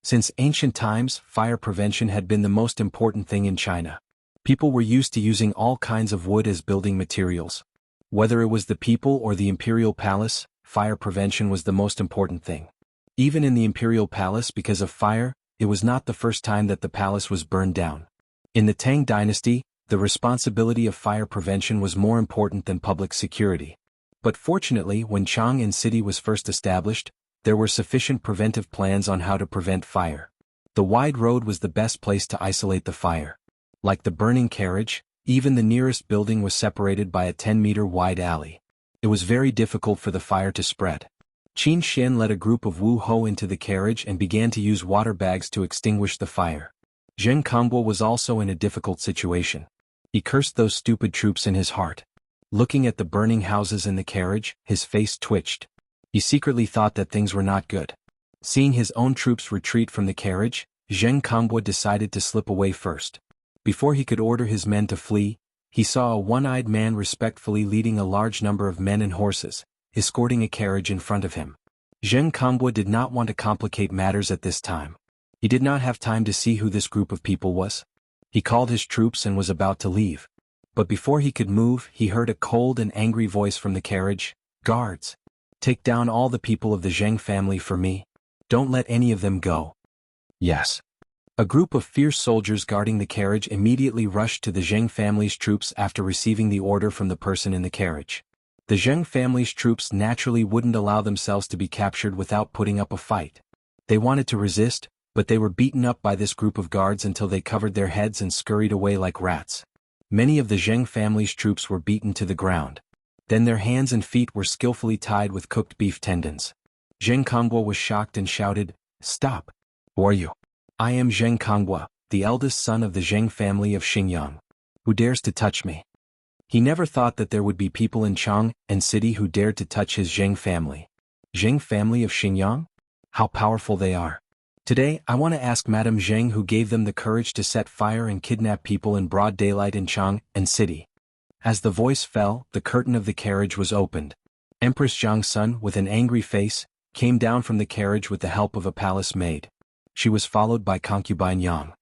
Since ancient times, fire prevention had been the most important thing in China. People were used to using all kinds of wood as building materials. Whether it was the people or the imperial palace, fire prevention was the most important thing. Even in the imperial palace, because of fire, it was not the first time that the palace was burned down. In the Tang dynasty, the responsibility of fire prevention was more important than public security. But fortunately, when Chang'an City was first established, there were sufficient preventive plans on how to prevent fire. The wide road was the best place to isolate the fire. Like the burning carriage, even the nearest building was separated by a 10-meter wide alley. It was very difficult for the fire to spread. Qin Xian led a group of Wu Ho into the carriage and began to use water bags to extinguish the fire. Zheng Konghua was also in a difficult situation. He cursed those stupid troops in his heart. Looking at the burning houses in the carriage, his face twitched. He secretly thought that things were not good. Seeing his own troops retreat from the carriage, Zheng Konghua decided to slip away first. Before he could order his men to flee, he saw a one-eyed man respectfully leading a large number of men and horses, escorting a carriage in front of him. Zheng Konghua did not want to complicate matters at this time. He did not have time to see who this group of people was. He called his troops and was about to leave. But before he could move, he heard a cold and angry voice from the carriage, "Guards! Take down all the people of the Zheng family for me. Don't let any of them go." "Yes." A group of fierce soldiers guarding the carriage immediately rushed to the Zheng family's troops after receiving the order from the person in the carriage. The Zheng family's troops naturally wouldn't allow themselves to be captured without putting up a fight. They wanted to resist, but they were beaten up by this group of guards until they covered their heads and scurried away like rats. Many of the Zheng family's troops were beaten to the ground. Then their hands and feet were skillfully tied with cooked beef tendons. Zheng Konghua was shocked and shouted, "Stop! Who are you?" "I am Zheng Konghua, the eldest son of the Zheng family of Xingyang. Who dares to touch me?" He never thought that there would be people in Chang'an City who dared to touch his Zheng family. Zheng family of Xingyang? How powerful they are. Today, I want to ask Madame Zheng who gave them the courage to set fire and kidnap people in broad daylight in Chang'an City. As the voice fell, the curtain of the carriage was opened. Empress Jiangsun, with an angry face, came down from the carriage with the help of a palace maid. She was followed by concubine Yang.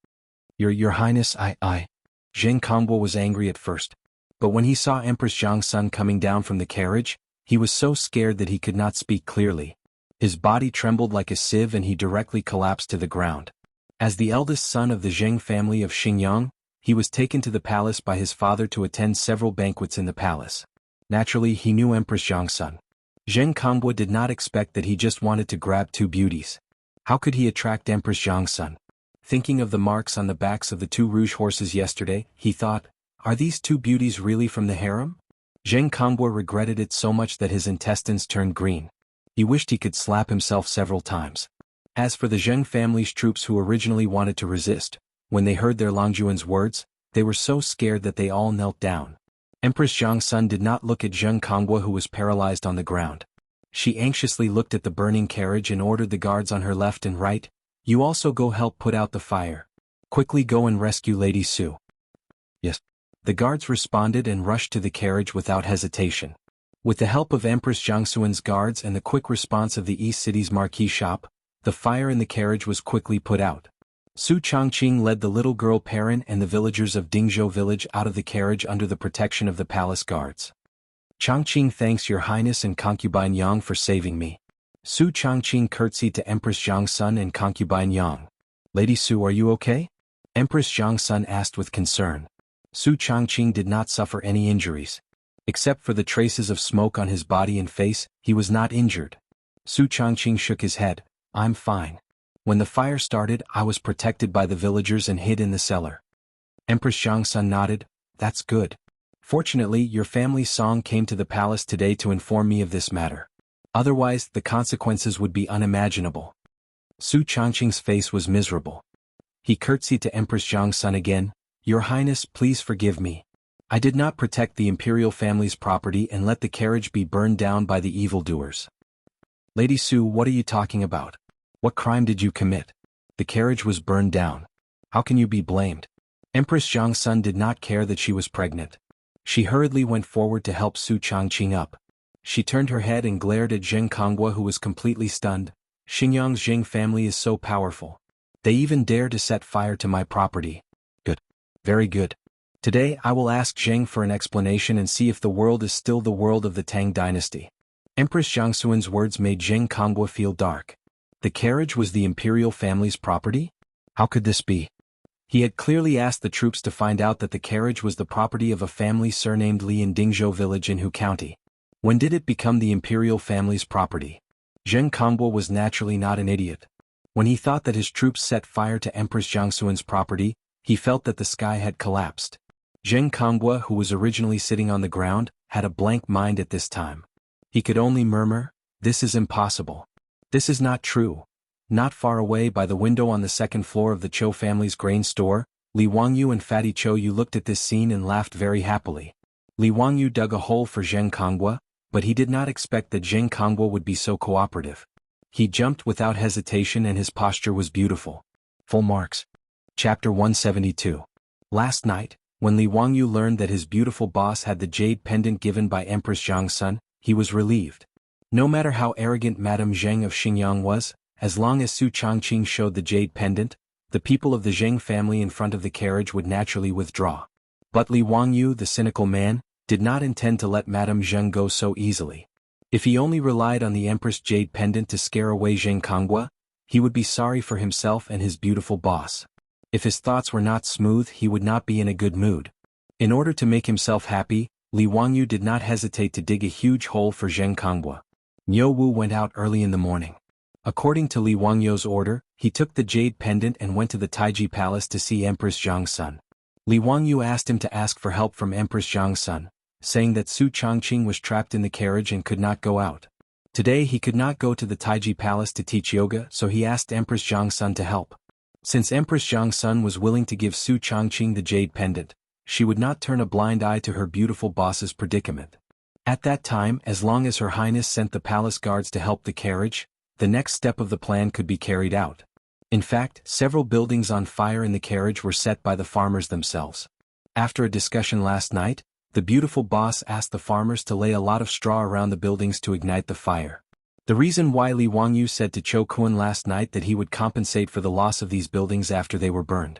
Your Highness, I. Zheng Konghua was angry at first. But when he saw Empress Jiangsun coming down from the carriage, he was so scared that he could not speak clearly. His body trembled like a sieve and he directly collapsed to the ground. As the eldest son of the Zheng family of Xingyang, he was taken to the palace by his father to attend several banquets in the palace. Naturally, he knew Empress Jiangsun. Zheng Konghua did not expect that he just wanted to grab two beauties. How could he attract Empress Jiangsun? Thinking of the marks on the backs of the two rouge horses yesterday, he thought, are these two beauties really from the harem? Zheng Konghua regretted it so much that his intestines turned green. He wished he could slap himself several times. As for the Zheng family's troops who originally wanted to resist, when they heard their Longjuan's words, they were so scared that they all knelt down. Empress Jiangsun did not look at Zheng Konghua who was paralyzed on the ground. She anxiously looked at the burning carriage and ordered the guards on her left and right, "You also go help put out the fire. Quickly go and rescue Lady Su." "Yes." The guards responded and rushed to the carriage without hesitation. With the help of Empress Jiangsun's guards and the quick response of the East City's marquee shop, the fire in the carriage was quickly put out. Su Changqing led the little girl Perrin and the villagers of Dingzhou village out of the carriage under the protection of the palace guards. "Changqing thanks your highness and concubine Yang for saving me." Su Changqing curtsied to Empress Jiangsun and concubine Yang. "Lady Su, are you okay?" Empress Jiangsun asked with concern. Su Changqing did not suffer any injuries. Except for the traces of smoke on his body and face, he was not injured. Su Changqing shook his head. "I'm fine. When the fire started, I was protected by the villagers and hid in the cellar." Empress Xianxia nodded. That's good. Fortunately, your family's song came to the palace today to inform me of this matter. Otherwise, the consequences would be unimaginable. Su Changqing's face was miserable. He curtsied to Empress Jiangsun again. Your Highness, please forgive me. I did not protect the imperial family's property and let the carriage be burned down by the evildoers. Lady Su, what are you talking about? What crime did you commit? The carriage was burned down. How can you be blamed? Empress Jiangsun did not care that she was pregnant. She hurriedly went forward to help Su Changqing up. She turned her head and glared at Zheng Konghua, who was completely stunned. Xinjiang's Zheng family is so powerful. They even dare to set fire to my property. Good. Very good. Today I will ask Zheng for an explanation and see if the world is still the world of the Tang dynasty. Empress Jiangxuan's words made Zheng Konghua feel dark. The carriage was the imperial family's property? How could this be? He had clearly asked the troops to find out that the carriage was the property of a family surnamed Li in Dingzhou village in Hu County. When did it become the imperial family's property? Zheng Konghua was naturally not an idiot. When he thought that his troops set fire to Empress Jiangxuan's property, he felt that the sky had collapsed. Zheng Konghua, who was originally sitting on the ground, had a blank mind at this time. He could only murmur, "This is impossible. This is not true." Not far away by the window on the second floor of the Chou family's grain store, Li Wangyu and Fatty Chou Yu looked at this scene and laughed very happily. Li Wangyu dug a hole for Zheng Konghua, but he did not expect that Zheng Konghua would be so cooperative. He jumped without hesitation and his posture was beautiful. Full marks. Chapter 172. Last night, when Li Wangyu learned that his beautiful boss had the jade pendant given by Empress Jiangsun, he was relieved. No matter how arrogant Madame Zheng of Xinjiang was, as long as Su Changqing showed the jade pendant, the people of the Zheng family in front of the carriage would naturally withdraw. But Li Wangyu, the cynical man, did not intend to let Madame Zheng go so easily. If he only relied on the Empress jade pendant to scare away Zheng Konghua, he would be sorry for himself and his beautiful boss. If his thoughts were not smooth, he would not be in a good mood. In order to make himself happy, Li Wangyu did not hesitate to dig a huge hole for Zheng Konghua. Niu Wu went out early in the morning. According to Li Wangyu's order, he took the jade pendant and went to the Taiji Palace to see Empress Jiangsun. Li Wangyu asked him to ask for help from Empress Jiangsun, saying that Su Changqing was trapped in the carriage and could not go out. Today he could not go to the Taiji Palace to teach yoga, so he asked Empress Jiangsun to help. Since Empress Jiangsun was willing to give Su Changqing the jade pendant, she would not turn a blind eye to her beautiful boss's predicament. At that time, as long as Her Highness sent the palace guards to help the carriage, the next step of the plan could be carried out. In fact, several buildings on fire in the carriage were set by the farmers themselves. After a discussion last night, the beautiful boss asked the farmers to lay a lot of straw around the buildings to ignite the fire. The reason why Li Wangyu said to Chou Kun last night that he would compensate for the loss of these buildings after they were burned.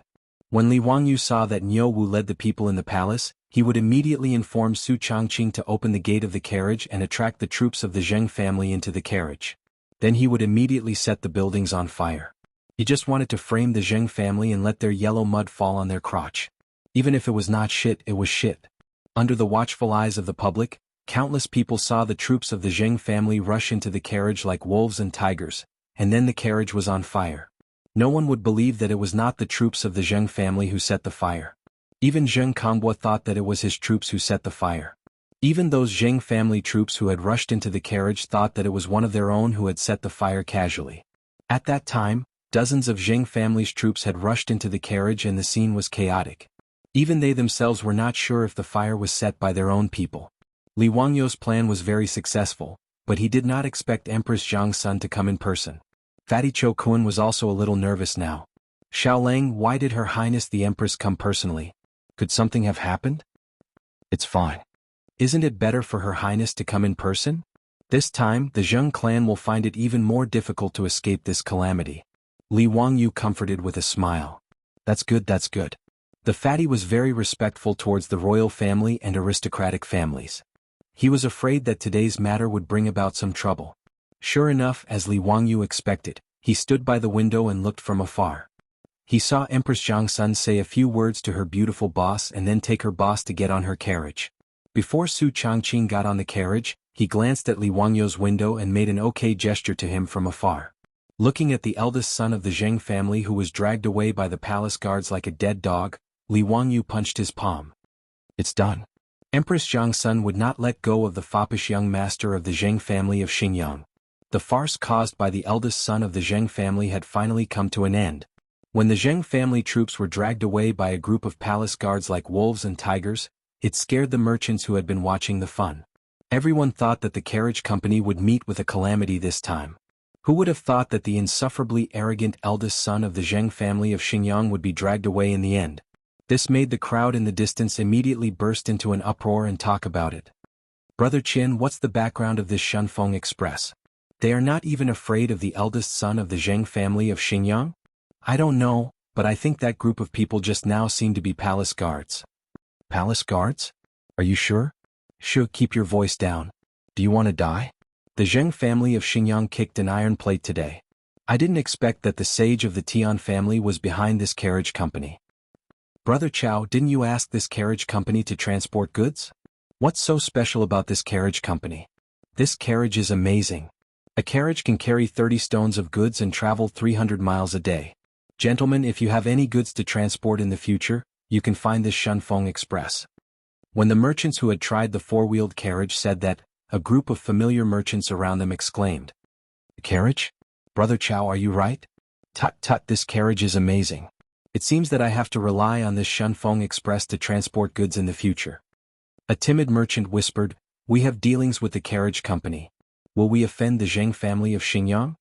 When Li Wangyu saw that Niu Wu led the people in the palace, he would immediately inform Su Changqing to open the gate of the carriage and attract the troops of the Zheng family into the carriage. Then he would immediately set the buildings on fire. He just wanted to frame the Zheng family and let their yellow mud fall on their crotch. Even if it was not shit, it was shit. Under the watchful eyes of the public, countless people saw the troops of the Zheng family rush into the carriage like wolves and tigers, and then the carriage was on fire. No one would believe that it was not the troops of the Zheng family who set the fire. Even Zheng Konghua thought that it was his troops who set the fire. Even those Zheng family troops who had rushed into the carriage thought that it was one of their own who had set the fire casually. At that time, dozens of Zheng family's troops had rushed into the carriage and the scene was chaotic. Even they themselves were not sure if the fire was set by their own people. Li Wangyu's plan was very successful, but he did not expect Empress Jiangsun to come in person. Fatty Chou Kun was also a little nervous now. Xiaolang, why did Her Highness the Empress come personally? Could something have happened? It's fine. Isn't it better for Her Highness to come in person? This time, the Zheng clan will find it even more difficult to escape this calamity. Li Wangyu comforted with a smile. That's good, that's good. The fatty was very respectful towards the royal family and aristocratic families. He was afraid that today's matter would bring about some trouble. Sure enough, as Li Wangyu expected, he stood by the window and looked from afar. He saw Empress Jiangsun say a few words to her beautiful boss and then take her boss to get on her carriage. Before Su Changqing got on the carriage, he glanced at Li Wangyu's window and made an okay gesture to him from afar. Looking at the eldest son of the Zheng family who was dragged away by the palace guards like a dead dog, Li Wangyu punched his palm. It's done. Empress Jiangsun would not let go of the foppish young master of the Zheng family of Xinjiang. The farce caused by the eldest son of the Zheng family had finally come to an end. When the Zheng family troops were dragged away by a group of palace guards like wolves and tigers, it scared the merchants who had been watching the fun. Everyone thought that the carriage company would meet with a calamity this time. Who would have thought that the insufferably arrogant eldest son of the Zheng family of Xinjiang would be dragged away in the end? This made the crowd in the distance immediately burst into an uproar and talk about it. Brother Qin, what's the background of this Shunfeng Express? They are not even afraid of the eldest son of the Zheng family of Xinjiang? I don't know, but I think that group of people just now seem to be palace guards. Palace guards? Are you sure? Sure, keep your voice down. Do you want to die? The Zheng family of Xinjiang kicked an iron plate today. I didn't expect that the sage of the Tian family was behind this carriage company. Brother Chao, didn't you ask this carriage company to transport goods? What's so special about this carriage company? This carriage is amazing. A carriage can carry 30 stones of goods and travel 300 miles a day. Gentlemen, if you have any goods to transport in the future, you can find this Shunfeng Express. When the merchants who had tried the four-wheeled carriage said that, a group of familiar merchants around them exclaimed. Carriage? Brother Chao, are you right? Tut tut, this carriage is amazing. It seems that I have to rely on this Shunfeng Express to transport goods in the future. A timid merchant whispered, we have dealings with the carriage company. Will we offend the Zheng family of Xinjiang?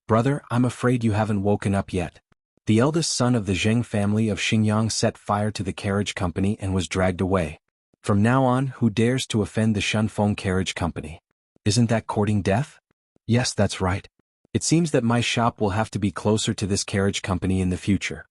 Brother, I'm afraid you haven't woken up yet. The eldest son of the Zheng family of Xinjiang set fire to the carriage company and was dragged away. From now on, who dares to offend the Shunfeng carriage company? Isn't that courting death? Yes, that's right. It seems that my shop will have to be closer to this carriage company in the future.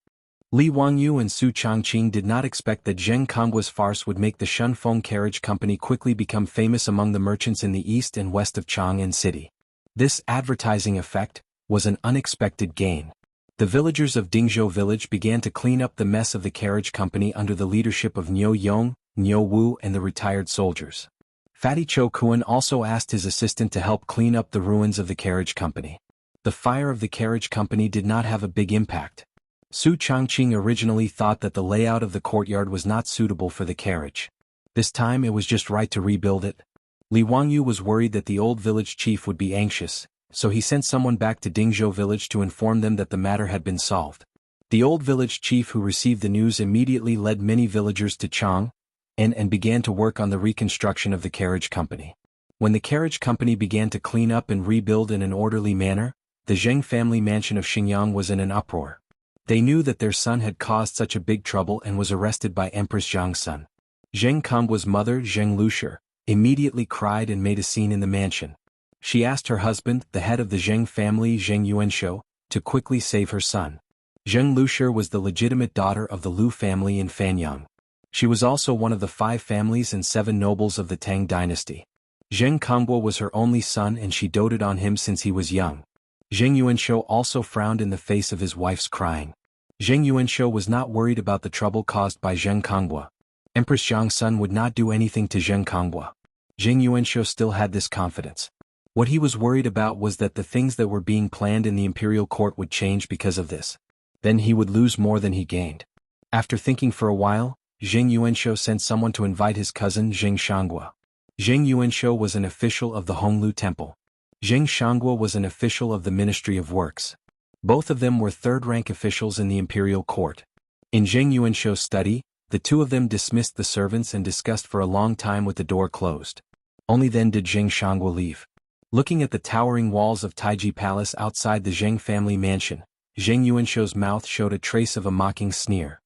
Li Wangyu and Su Changqing did not expect that Zheng Konggua's farce would make the Shunfeng carriage company quickly become famous among the merchants in the east and west of Chang'an City. This advertising effect was an unexpected gain. The villagers of Dingzhou village began to clean up the mess of the carriage company under the leadership of Niu Yong, Niu Wu and the retired soldiers. Fatty Cho Kuan also asked his assistant to help clean up the ruins of the carriage company. The fire of the carriage company did not have a big impact. Su Changqing originally thought that the layout of the courtyard was not suitable for the carriage. This time it was just right to rebuild it. Li Wangyu was worried that the old village chief would be anxious, so he sent someone back to Dingzhou village to inform them that the matter had been solved. The old village chief who received the news immediately led many villagers to Chang'an and began to work on the reconstruction of the carriage company. When the carriage company began to clean up and rebuild in an orderly manner, the Zheng family mansion of Xinjiang was in an uproar. They knew that their son had caused such a big trouble and was arrested by Empress Jiangsun. Zheng Konggua's mother, Zheng Lushi, immediately cried and made a scene in the mansion. She asked her husband, the head of the Zheng family, Zheng Yuanshou, to quickly save her son. Zheng Lushi was the legitimate daughter of the Lu family in Fanyang. She was also one of the 5 families and 7 nobles of the Tang dynasty. Zheng Konggua was her only son and she doted on him since he was young. Zheng Yuanshou also frowned in the face of his wife's crying. Zheng Yuanshou was not worried about the trouble caused by Zheng Konggua. Empress Jiangsun would not do anything to Zheng Konggua. Zheng Yuanshou still had this confidence. What he was worried about was that the things that were being planned in the imperial court would change because of this. Then he would lose more than he gained. After thinking for a while, Zheng Yuanshou sent someone to invite his cousin Zheng Xianxia. Zheng Yuanshou was an official of the Honglu Temple. Zheng Xianxia was an official of the Ministry of Works. Both of them were third-rank officials in the imperial court. In Zheng Yuanshou's study, the two of them dismissed the servants and discussed for a long time with the door closed. Only then did Zheng Xianxia leave. Looking at the towering walls of Taiji Palace outside the Zheng family mansion, Zheng Yuanshou's mouth showed a trace of a mocking sneer.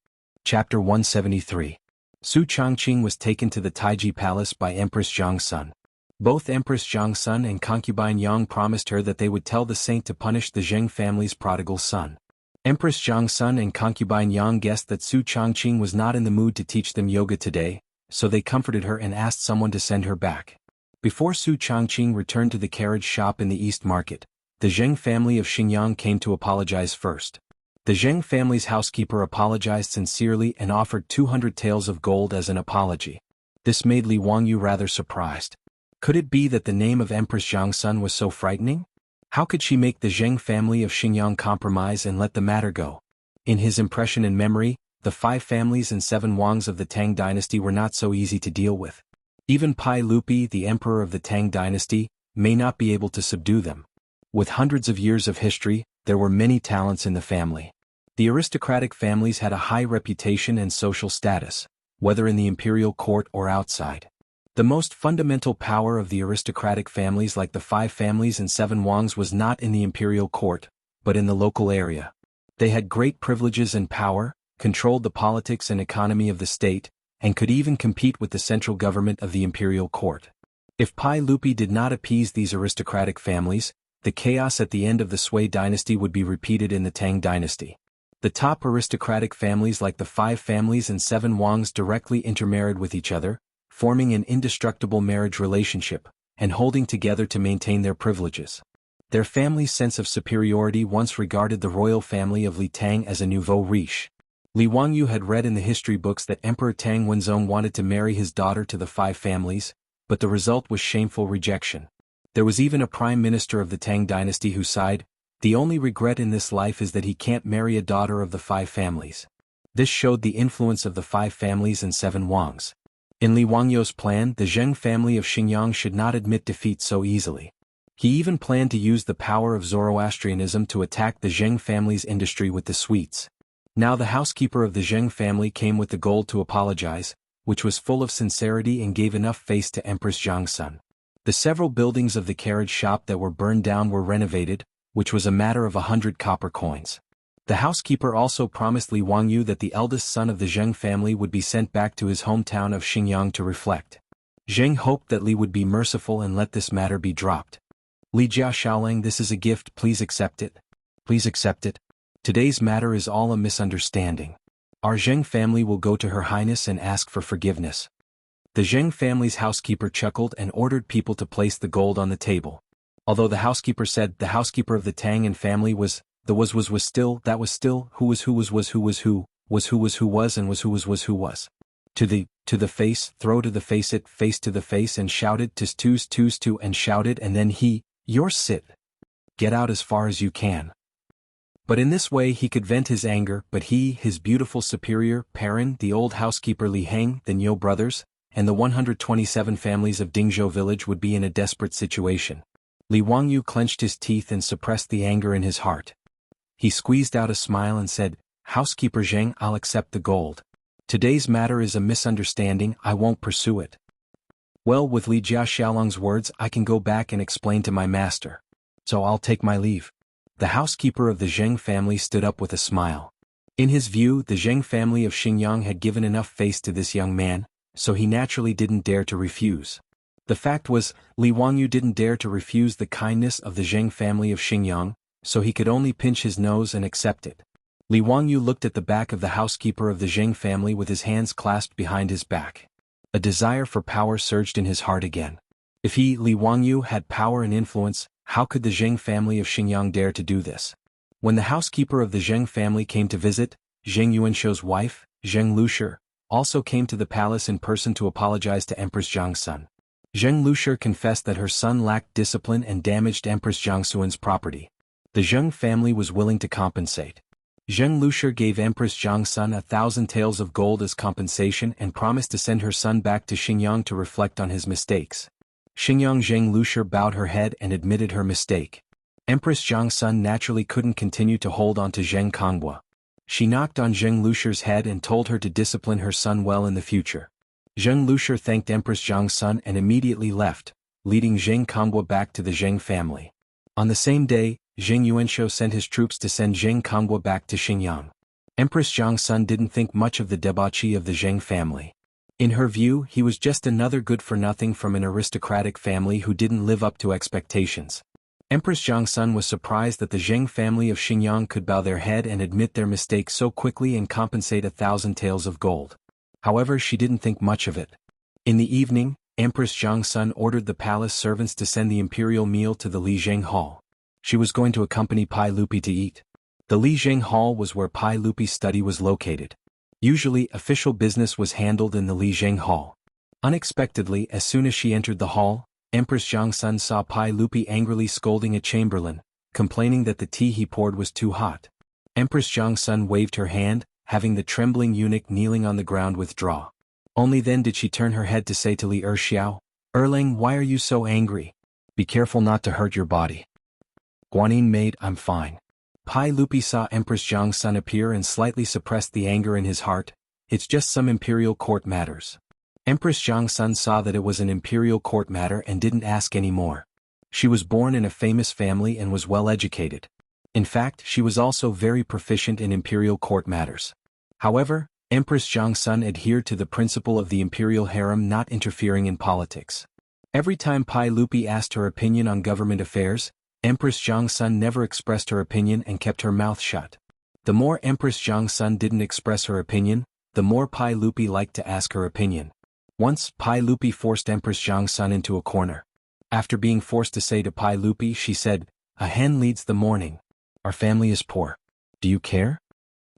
Chapter 173. Su Changqing was taken to the Taiji Palace by Empress Jiangsun. Both Empress Jiangsun and concubine Yang promised her that they would tell the saint to punish the Zheng family's prodigal son. Empress Jiangsun and concubine Yang guessed that Su Changqing was not in the mood to teach them yoga today, so they comforted her and asked someone to send her back. Before Su Changqing returned to the carriage shop in the East Market, the Zheng family of Xinjiang came to apologize first. The Zheng family's housekeeper apologized sincerely and offered 200 taels of gold as an apology. This made Li Wangyu rather surprised. Could it be that the name of Empress Jiangsun was so frightening? How could she make the Zheng family of Xinjiang compromise and let the matter go? In his impression and memory, the 5 families and 7 Wangs of the Tang dynasty were not so easy to deal with. Even Pai Lupi, the emperor of the Tang dynasty, may not be able to subdue them. With hundreds of years of history, there were many talents in the family. The aristocratic families had a high reputation and social status, whether in the imperial court or outside. The most fundamental power of the aristocratic families like the 5 families and 7 Wangs was not in the imperial court, but in the local area. They had great privileges and power, controlled the politics and economy of the state, and could even compete with the central government of the imperial court. If Pai Lupi did not appease these aristocratic families, the chaos at the end of the Sui dynasty would be repeated in the Tang dynasty. The top aristocratic families like the 5 families and 7 Wangs directly intermarried with each other, forming an indestructible marriage relationship, and holding together to maintain their privileges. Their family's sense of superiority once regarded the royal family of Li Tang as a nouveau riche. Li Wangyu had read in the history books that Emperor Tang Wenzong wanted to marry his daughter to the 5 families, but the result was shameful rejection. There was even a prime minister of the Tang dynasty who sighed, "The only regret in this life is that he can't marry a daughter of the 5 families." This showed the influence of the 5 families and 7 Wangs. In Li Wangyu's plan, the Zheng family of Xinjiang should not admit defeat so easily. He even planned to use the power of Zoroastrianism to attack the Zheng family's industry with the sweets. Now the housekeeper of the Zheng family came with the gold to apologize, which was full of sincerity and gave enough face to Empress Jiangsun. The several buildings of the carriage shop that were burned down were renovated, which was a matter of 100 copper coins. The housekeeper also promised Li Wangyu that the eldest son of the Zheng family would be sent back to his hometown of Xinjiang to reflect. Zheng hoped that Li would be merciful and let this matter be dropped. "Li Jia Xiaoling, this is a gift, please accept it. Please accept it. Today's matter is all a misunderstanding. Our Zheng family will go to Her Highness and ask for forgiveness." The Zheng family's housekeeper chuckled and ordered people to place the gold on the table. Although the housekeeper said the housekeeper of the Tang and family was still, that was still, who was who was who was who was and was who was. To the face, throw to the face it, face to the face and shouted tis to and shouted and then "You're sit. Get out as far as you can." But in this way he could vent his anger, but his beautiful superior, Perrin, the old housekeeper Li Heng, the Niu brothers, and the 127 families of Dingzhou village would be in a desperate situation. Li Wangyu clenched his teeth and suppressed the anger in his heart. He squeezed out a smile and said, "Housekeeper Zheng, I'll accept the gold. Today's matter is a misunderstanding, I won't pursue it." "Well, with Li Jia Xiaolong's words I can go back and explain to my master. So I'll take my leave." The housekeeper of the Zheng family stood up with a smile. In his view, the Zheng family of Xinjiang had given enough face to this young man, so he naturally didn't dare to refuse. The fact was, Li Wangyu didn't dare to refuse the kindness of the Zheng family of Xinjiang, so he could only pinch his nose and accept it. Li Wangyu looked at the back of the housekeeper of the Zheng family with his hands clasped behind his back. A desire for power surged in his heart again. If he, Li Wangyu, had power and influence, how could the Zheng family of Xinjiang dare to do this? When the housekeeper of the Zheng family came to visit, Zheng Yuanshou's wife, Zheng Lushi, also came to the palace in person to apologize to Empress Jiangsun. Zheng Lushi confessed that her son lacked discipline and damaged Empress Jiangxuan's property. The Zheng family was willing to compensate. Zheng Lushi gave Empress Jiangsun 1,000 taels of gold as compensation and promised to send her son back to Xinjiang to reflect on his mistakes. Xinjiang Zheng Lushi bowed her head and admitted her mistake. Empress Jiangsun naturally couldn't continue to hold on to Zheng Konghua. She knocked on Zheng Lushi's head and told her to discipline her son well in the future. Zheng Lushi thanked Empress Jiangsun and immediately left, leading Zheng Konghua back to the Zheng family. On the same day, Zheng Yuanshou sent his troops to send Zheng Konghua back to Xinjiang. Empress Jiangsun didn't think much of the debauchee of the Zheng family. In her view, he was just another good-for-nothing from an aristocratic family who didn't live up to expectations. Empress Jiangsun was surprised that the Zheng family of Xinjiang could bow their head and admit their mistake so quickly and compensate 1,000 taels of gold. However, she didn't think much of it. In the evening, Empress Jiangsun ordered the palace servants to send the imperial meal to the Li Zheng Hall. She was going to accompany Pai Lupi to eat. The Li Zheng Hall was where Pai Lupi's study was located. Usually, official business was handled in the Li Zheng Hall. Unexpectedly, as soon as she entered the hall, Empress Jiangsun saw Pai Lupi angrily scolding a chamberlain, complaining that the tea he poured was too hot. Empress Jiangsun waved her hand, having the trembling eunuch kneeling on the ground withdraw. Only then did she turn her head to say to Li Erxiao, "Erlang, why are you so angry? Be careful not to hurt your body." Guanyin maid, "I'm fine." Pai Lupi saw Empress Zhang's son appear and slightly suppressed the anger in his heart. "It's just some imperial court matters." Empress Zhang's son saw that it was an imperial court matter and didn't ask any more. She was born in a famous family and was well educated. In fact, she was also very proficient in imperial court matters. However, Empress Zhang's son adhered to the principle of the imperial harem not interfering in politics. Every time Pai Lupi asked her opinion on government affairs, Empress Zhang's son never expressed her opinion and kept her mouth shut. The more Empress Zhang's son didn't express her opinion, the more Pai Lupi liked to ask her opinion. Once, Pai Lupi forced Empress Zhang's son into a corner. After being forced to say to Pai Lupi, she said, "A hen leads the morning. Our family is poor. Do you care?"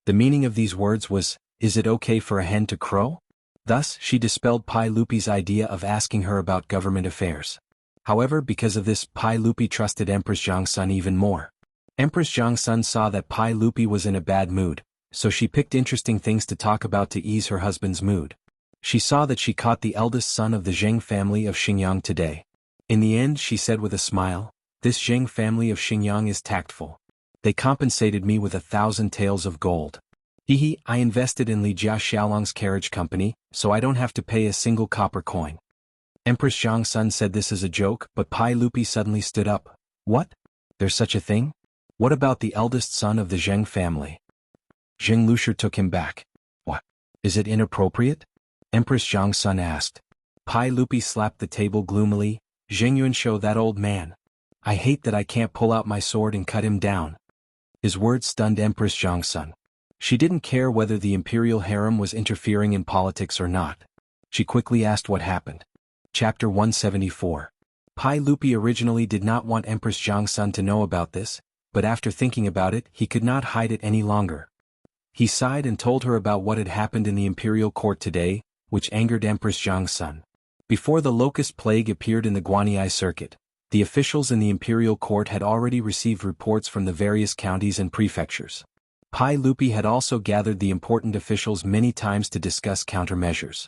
The meaning of these words was, is it okay for a hen to crow? Thus, she dispelled Pai Lupi's idea of asking her about government affairs. However, because of this, Pai Lupi trusted Empress Zhang's son even more. Empress Zhang's son saw that Pai Lupi was in a bad mood, so she picked interesting things to talk about to ease her husband's mood. She saw that she caught the eldest son of the Zheng family of Xinjiang today. In the end, she said with a smile, "This Zheng family of Xinjiang is tactful. They compensated me with 1,000 taels of gold. I invested in Li Jia Xiaolong's carriage company, so I don't have to pay a single copper coin." Empress Zhang's son said this as a joke, but Pai Lupi suddenly stood up. "What? There's such a thing? What about the eldest son of the Zheng family?" Zheng Lushir took him back. "What? Is it inappropriate?" Empress Zhang's son asked. Pai Lupi slapped the table gloomily. "Zheng Yuanshou, that old man. I hate that I can't pull out my sword and cut him down." His words stunned Empress Zhang's son. She didn't care whether the imperial harem was interfering in politics or not. She quickly asked what happened. Chapter 174. Pai Lupi originally did not want Empress Zhang's son to know about this, but after thinking about it, he could not hide it any longer. He sighed and told her about what had happened in the imperial court today, which angered Empress Zhang's son. Before the locust plague appeared in the Guanyi circuit, the officials in the imperial court had already received reports from the various counties and prefectures. Pai Lupi had also gathered the important officials many times to discuss countermeasures.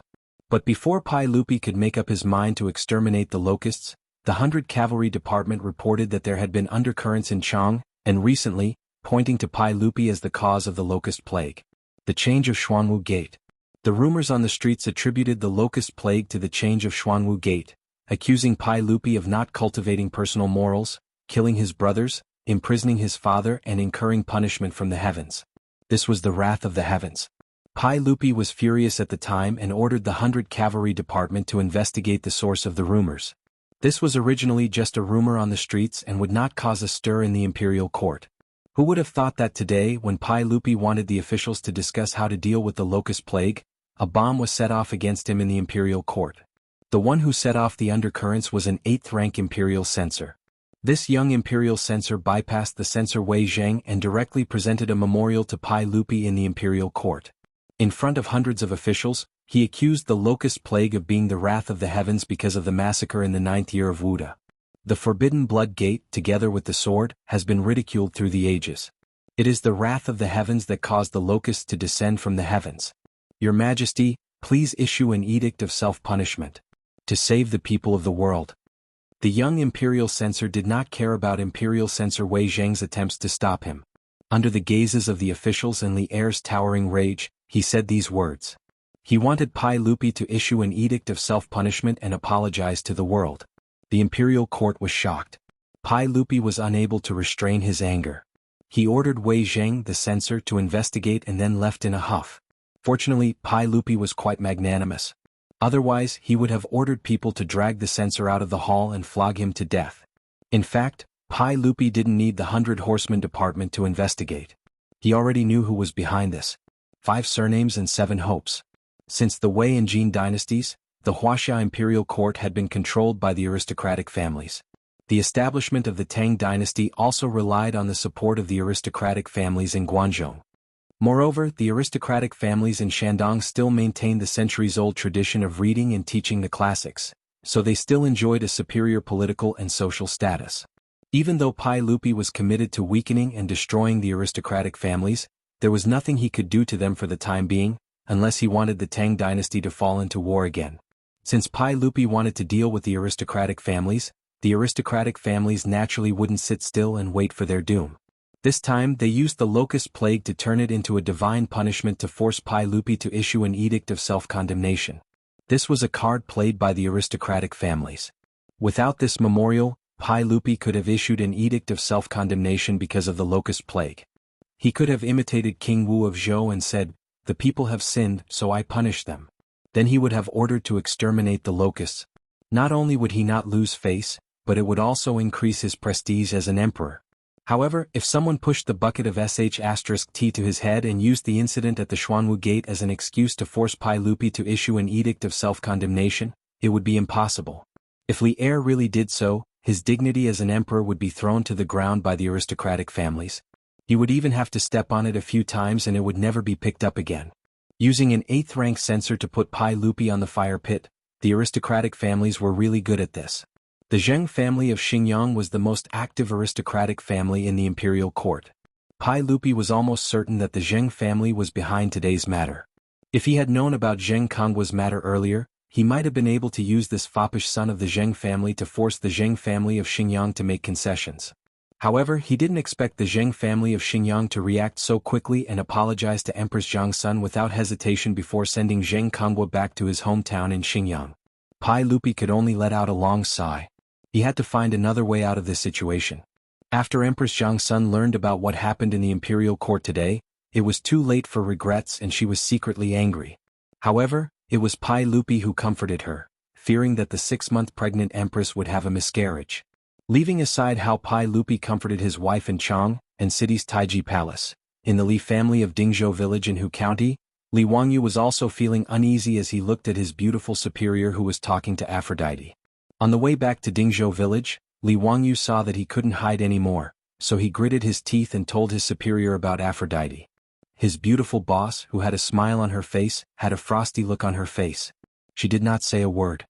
But before Pai Lupi could make up his mind to exterminate the locusts, the 100 Cavalry Department reported that there had been undercurrents in Chang, and recently, pointing to Pai Lupi as the cause of the locust plague. The change of Xuanwu Gate. The rumors on the streets attributed the locust plague to the change of Xuanwu Gate, accusing Pai Lupi of not cultivating personal morals, killing his brothers, imprisoning his father and incurring punishment from the heavens. This was the wrath of the heavens. Pai Lupi was furious at the time and ordered the 100 Cavalry Department to investigate the source of the rumors. This was originally just a rumor on the streets and would not cause a stir in the imperial court. Who would have thought that today, when Pai Lupi wanted the officials to discuss how to deal with the locust plague, a bomb was set off against him in the imperial court. The one who set off the undercurrents was an 8th-rank imperial censor. This young imperial censor bypassed the censor Wei Zheng and directly presented a memorial to Pai Lupi in the imperial court. In front of hundreds of officials, he accused the locust plague of being the wrath of the heavens because of the massacre in the 9th year of Wuda. The Forbidden Blood Gate, together with the sword, has been ridiculed through the ages. It is the wrath of the heavens that caused the locusts to descend from the heavens. Your Majesty, please issue an edict of self-punishment. To save the people of the world. The young imperial censor did not care about imperial censor Wei Zheng's attempts to stop him. Under the gazes of the officials and Li Er's towering rage, he said these words. He wanted Pai Lupi to issue an edict of self-punishment and apologize to the world. The imperial court was shocked. Pai Lupi was unable to restrain his anger. He ordered Wei Zheng, the censor, to investigate and then left in a huff. Fortunately, Pai Lupi was quite magnanimous. Otherwise, he would have ordered people to drag the censor out of the hall and flog him to death. In fact, Pai Lupi didn't need the 100 Horsemen Department to investigate. He already knew who was behind this. 5 surnames and 7 hopes. Since the Wei and Jin dynasties, the Wuxia imperial court had been controlled by the aristocratic families. The establishment of the Tang dynasty also relied on the support of the aristocratic families in Guangzhou. Moreover, the aristocratic families in Shandong still maintained the centuries-old tradition of reading and teaching the classics, so they still enjoyed a superior political and social status. Even though Pai Lupi was committed to weakening and destroying the aristocratic families, There was nothing he could do to them for the time being, unless he wanted the Tang dynasty to fall into war again. Since Pai Lupi wanted to deal with the aristocratic families naturally wouldn't sit still and wait for their doom. This time they used the locust plague to turn it into a divine punishment to force Pai Lupi to issue an edict of self-condemnation. This was a card played by the aristocratic families. Without this memorial, Pai Lupi could have issued an edict of self-condemnation because of the locust plague. He could have imitated King Wu of Zhou and said, "The people have sinned, so I punish them." Then he would have ordered to exterminate the locusts. Not only would he not lose face, but it would also increase his prestige as an emperor. However, if someone pushed the bucket of sh*t to his head and used the incident at the Xuanwu Gate as an excuse to force Pai Lupi to issue an edict of self-condemnation, it would be impossible. If Li Er really did so, his dignity as an emperor would be thrown to the ground by the aristocratic families. He would even have to step on it a few times and it would never be picked up again. Using an 8th rank censor to put Pai Lupi on the fire pit, the aristocratic families were really good at this. The Zheng family of Xingyang was the most active aristocratic family in the imperial court. Pai Lupi was almost certain that the Zheng family was behind today's matter. If he had known about Zheng Kongwa's matter earlier, he might have been able to use this foppish son of the Zheng family to force the Zheng family of Xingyang to make concessions. However, he didn't expect the Zheng family of Xingyang to react so quickly and apologize to Empress Zhangsun without hesitation before sending Zheng Kongwa back to his hometown in Xingyang. Pai Lupi could only let out a long sigh. He had to find another way out of this situation. After Empress Zhangsun learned about what happened in the imperial court today, it was too late for regrets and she was secretly angry. However, it was Pai Lupi who comforted her, fearing that the 6-month pregnant empress would have a miscarriage. Leaving aside how Pai Lupi comforted his wife in Chang and city's Taiji Palace, in the Li family of Dingzhou village in Hu County, Li Wangyu was also feeling uneasy as he looked at his beautiful superior who was talking to Aphrodite. On the way back to Dingzhou village, Li Wangyu saw that he couldn't hide anymore, so he gritted his teeth and told his superior about Aphrodite. His beautiful boss, who had a smile on her face, had a frosty look on her face. She did not say a word.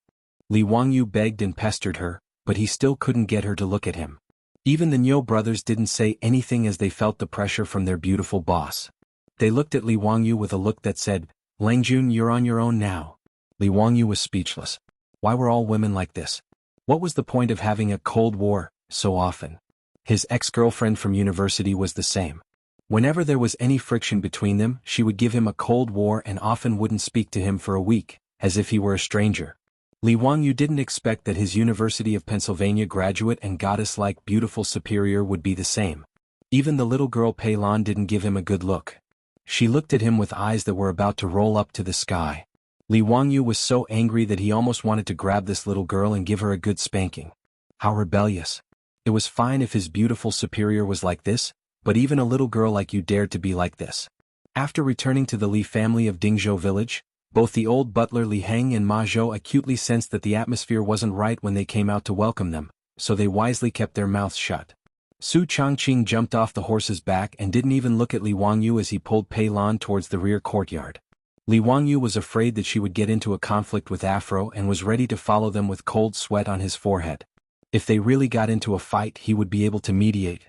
Li Wangyu begged and pestered her, but he still couldn't get her to look at him. Even the Niu brothers didn't say anything as they felt the pressure from their beautiful boss. They looked at Li Wangyu with a look that said, "Langjun, you're on your own now." Li Wangyu was speechless. Why were all women like this? What was the point of having a Cold War so often? His ex-girlfriend from university was the same. Whenever there was any friction between them, she would give him a Cold War and often wouldn't speak to him for a week, as if he were a stranger. Li Wangyu didn't expect that his University of Pennsylvania graduate and goddess-like beautiful superior would be the same. Even the little girl Pei Lan didn't give him a good look. She looked at him with eyes that were about to roll up to the sky. Li Wangyu was so angry that he almost wanted to grab this little girl and give her a good spanking. How rebellious. It was fine if his beautiful superior was like this, but even a little girl like you dared to be like this. After returning to the Li family of Dingzhou village, both the old butler Li Heng and Ma Zhou acutely sensed that the atmosphere wasn't right when they came out to welcome them, so they wisely kept their mouths shut. Su Changqing jumped off the horse's back and didn't even look at Li Wangyu as he pulled Pei Lan towards the rear courtyard. Li Wangyu was afraid that she would get into a conflict with Afro and was ready to follow them with cold sweat on his forehead. If they really got into a fight, he would be able to mediate.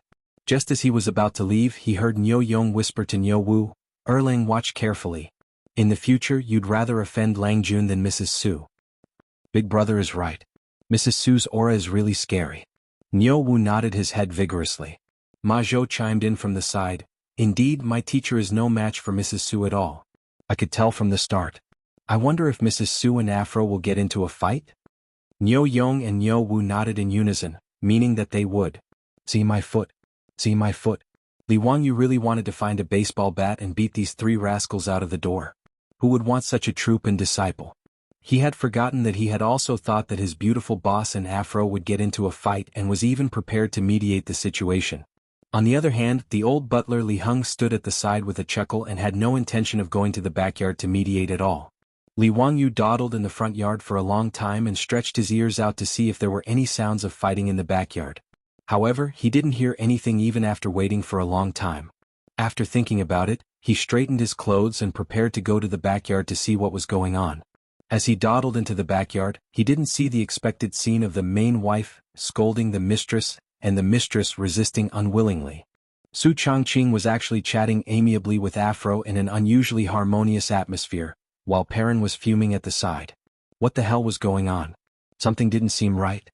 Just as he was about to leave, he heard Niu Yong whisper to Niu Wu, "Erlang, watch carefully. In the future, you'd rather offend Lang Jun than Mrs. Su." Big brother is right. Mrs. Su's aura is really scary. Niu Wu nodded his head vigorously. Ma Zhou chimed in from the side, "Indeed, my teacher is no match for Mrs. Su at all. I could tell from the start. I wonder if Mrs. Su and Afro will get into a fight?" Niu Yong and Niu Wu nodded in unison, meaning that they would. "See my foot. See my foot." Li Wangyu really wanted to find a baseball bat and beat these 3 rascals out of the door. Who would want such a troop and disciple? He had forgotten that he had also thought that his beautiful boss and Afro would get into a fight and was even prepared to mediate the situation. On the other hand, the old butler Li Heng stood at the side with a chuckle and had no intention of going to the backyard to mediate at all. Li Wangyu dawdled in the front yard for a long time and stretched his ears out to see if there were any sounds of fighting in the backyard. However, he didn't hear anything even after waiting for a long time. After thinking about it, he straightened his clothes and prepared to go to the backyard to see what was going on. As he dawdled into the backyard, he didn't see the expected scene of the main wife scolding the mistress and the mistress resisting unwillingly. Su Changqing was actually chatting amiably with Afro in an unusually harmonious atmosphere, while Perrin was fuming at the side. What the hell was going on? Something didn't seem right.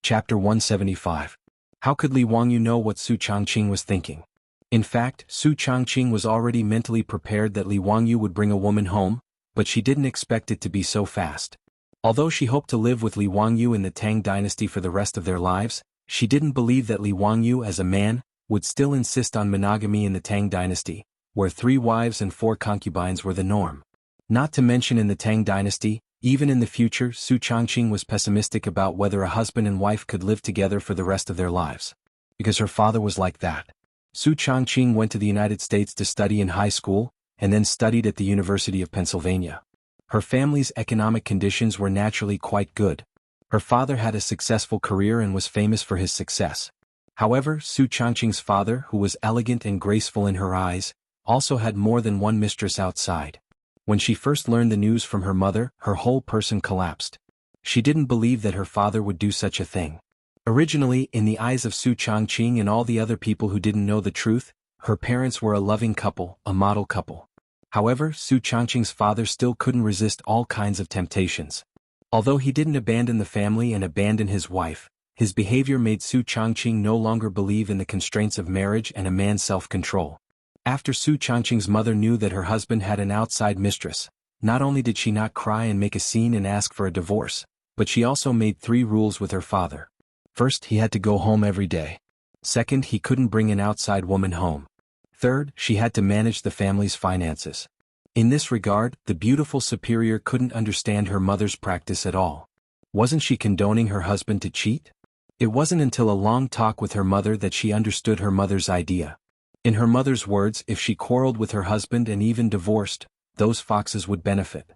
Chapter 175. How could Li Wangyu know what Su Changqing was thinking? In fact, Su Changqing was already mentally prepared that Li Wangyu would bring a woman home, but she didn't expect it to be so fast. Although she hoped to live with Li Wangyu in the Tang dynasty for the rest of their lives, she didn't believe that Li Wangyu as a man would still insist on monogamy in the Tang dynasty, where 3 wives and 4 concubines were the norm. Not to mention in the Tang dynasty, even in the future, Su Changqing was pessimistic about whether a husband and wife could live together for the rest of their lives. Because her father was like that. Su Changqing went to the United States to study in high school, and then studied at the University of Pennsylvania. Her family's economic conditions were naturally quite good. Her father had a successful career and was famous for his success. However, Su Changqing's father, who was elegant and graceful in her eyes, also had more than one mistress outside. When she first learned the news from her mother, her whole person collapsed. She didn't believe that her father would do such a thing. Originally, in the eyes of Su Changqing and all the other people who didn't know the truth, her parents were a loving couple, a model couple. However, Su Changqing's father still couldn't resist all kinds of temptations. Although he didn't abandon the family and abandon his wife, his behavior made Su Changqing no longer believe in the constraints of marriage and a man's self-control. After Su Changqing's mother knew that her husband had an outside mistress, not only did she not cry and make a scene and ask for a divorce, but she also made 3 rules with her father. First, he had to go home every day. Second, he couldn't bring an outside woman home. Third, she had to manage the family's finances. In this regard, the beautiful superior couldn't understand her mother's practice at all. Wasn't she condoning her husband to cheat? It wasn't until a long talk with her mother that she understood her mother's idea. In her mother's words, if she quarreled with her husband and even divorced, those foxes would benefit.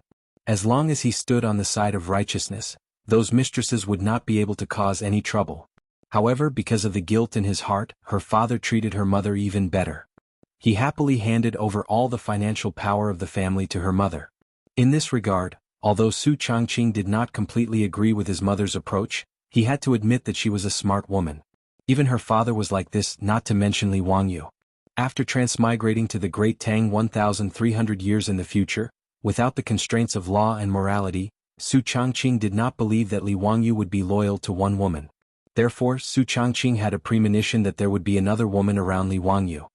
As long as he stood on the side of righteousness, those mistresses would not be able to cause any trouble. However, because of the guilt in his heart, her father treated her mother even better. He happily handed over all the financial power of the family to her mother. In this regard, although Su Changqing did not completely agree with his mother's approach, he had to admit that she was a smart woman. Even her father was like this, not to mention Li Wangyu. After transmigrating to the Great Tang 1,300 years in the future, without the constraints of law and morality, Su Changqing did not believe that Li Wangyu would be loyal to one woman. Therefore, Su Changqing had a premonition that there would be another woman around Li Wangyu.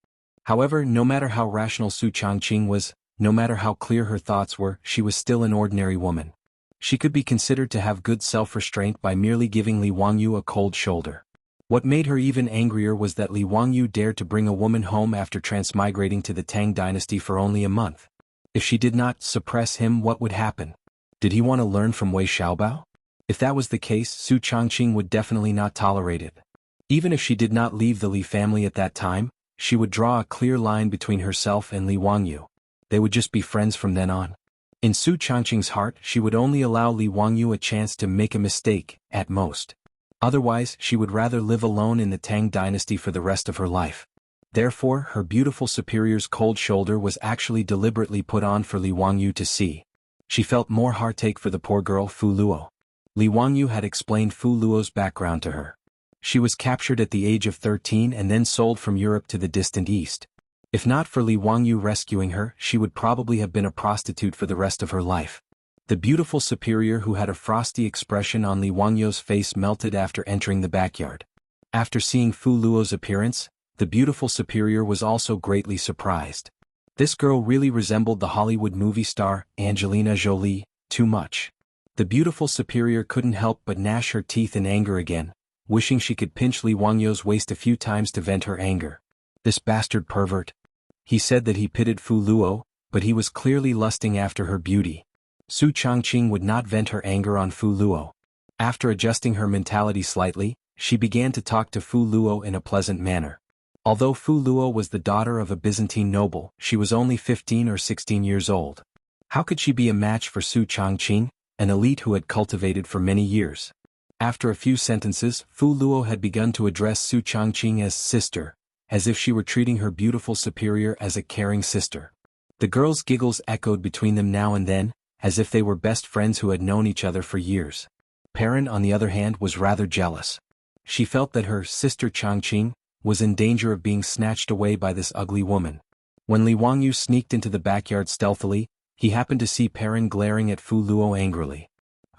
However, no matter how rational Su Changqing was, no matter how clear her thoughts were, she was still an ordinary woman. She could be considered to have good self-restraint by merely giving Li Wangyu a cold shoulder. What made her even angrier was that Li Wangyu dared to bring a woman home after transmigrating to the Tang dynasty for only a month. If she did not suppress him, what would happen? Did he want to learn from Wei Xiaobao? If that was the case, Su Changqing would definitely not tolerate it. Even if she did not leave the Li family at that time, she would draw a clear line between herself and Li Wangyu. They would just be friends from then on. In Su Changqing's heart, she would only allow Li Wangyu a chance to make a mistake, at most. Otherwise, she would rather live alone in the Tang dynasty for the rest of her life. Therefore, her beautiful superior's cold shoulder was actually deliberately put on for Li Wangyu to see. She felt more heartache for the poor girl Fu Luo. Li Wangyu had explained Fu Luo's background to her. She was captured at the age of 13 and then sold from Europe to the distant East. If not for Li Wangyu rescuing her, she would probably have been a prostitute for the rest of her life. The beautiful superior who had a frosty expression on Li Wangyu's face melted after entering the backyard. After seeing Fu Luo's appearance, the beautiful superior was also greatly surprised. This girl really resembled the Hollywood movie star, Angelina Jolie, too much. The beautiful superior couldn't help but gnash her teeth in anger again, wishing she could pinch Li Wangyu's waist a few times to vent her anger. This bastard pervert. He said that he pitied Fu Luo, but he was clearly lusting after her beauty. Su Changqing would not vent her anger on Fu Luo. After adjusting her mentality slightly, she began to talk to Fu Luo in a pleasant manner. Although Fu Luo was the daughter of a Byzantine noble, she was only 15 or 16 years old. How could she be a match for Su Changqing, an elite who had cultivated for many years? After a few sentences, Fu Luo had begun to address Su Changqing as sister, as if she were treating her beautiful superior as a caring sister. The girls' giggles echoed between them now and then, as if they were best friends who had known each other for years. Perrin, on the other hand, was rather jealous. She felt that her sister Changqing, was in danger of being snatched away by this ugly woman. When Li Wangyu sneaked into the backyard stealthily, he happened to see Perrin glaring at Fu Luo angrily.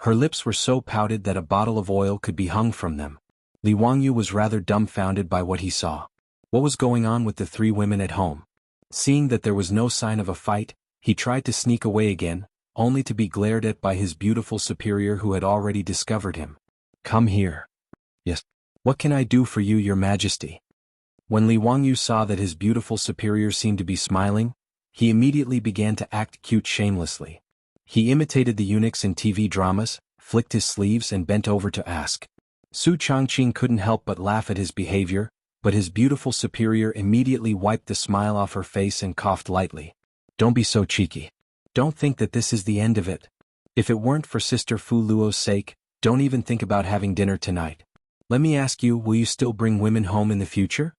Her lips were so pouted that a bottle of oil could be hung from them. Li Wangyu was rather dumbfounded by what he saw. What was going on with the three women at home? Seeing that there was no sign of a fight, he tried to sneak away again, only to be glared at by his beautiful superior who had already discovered him. "Come here." "Yes. What can I do for you, your majesty?" When Li Wangyu saw that his beautiful superior seemed to be smiling, he immediately began to act cute shamelessly. He imitated the eunuchs in TV dramas, flicked his sleeves and bent over to ask. Su Changqing couldn't help but laugh at his behavior, but his beautiful superior immediately wiped the smile off her face and coughed lightly. "Don't be so cheeky. Don't think that this is the end of it. If it weren't for Sister Fu Luo's sake, don't even think about having dinner tonight. Let me ask you, will you still bring women home in the future?"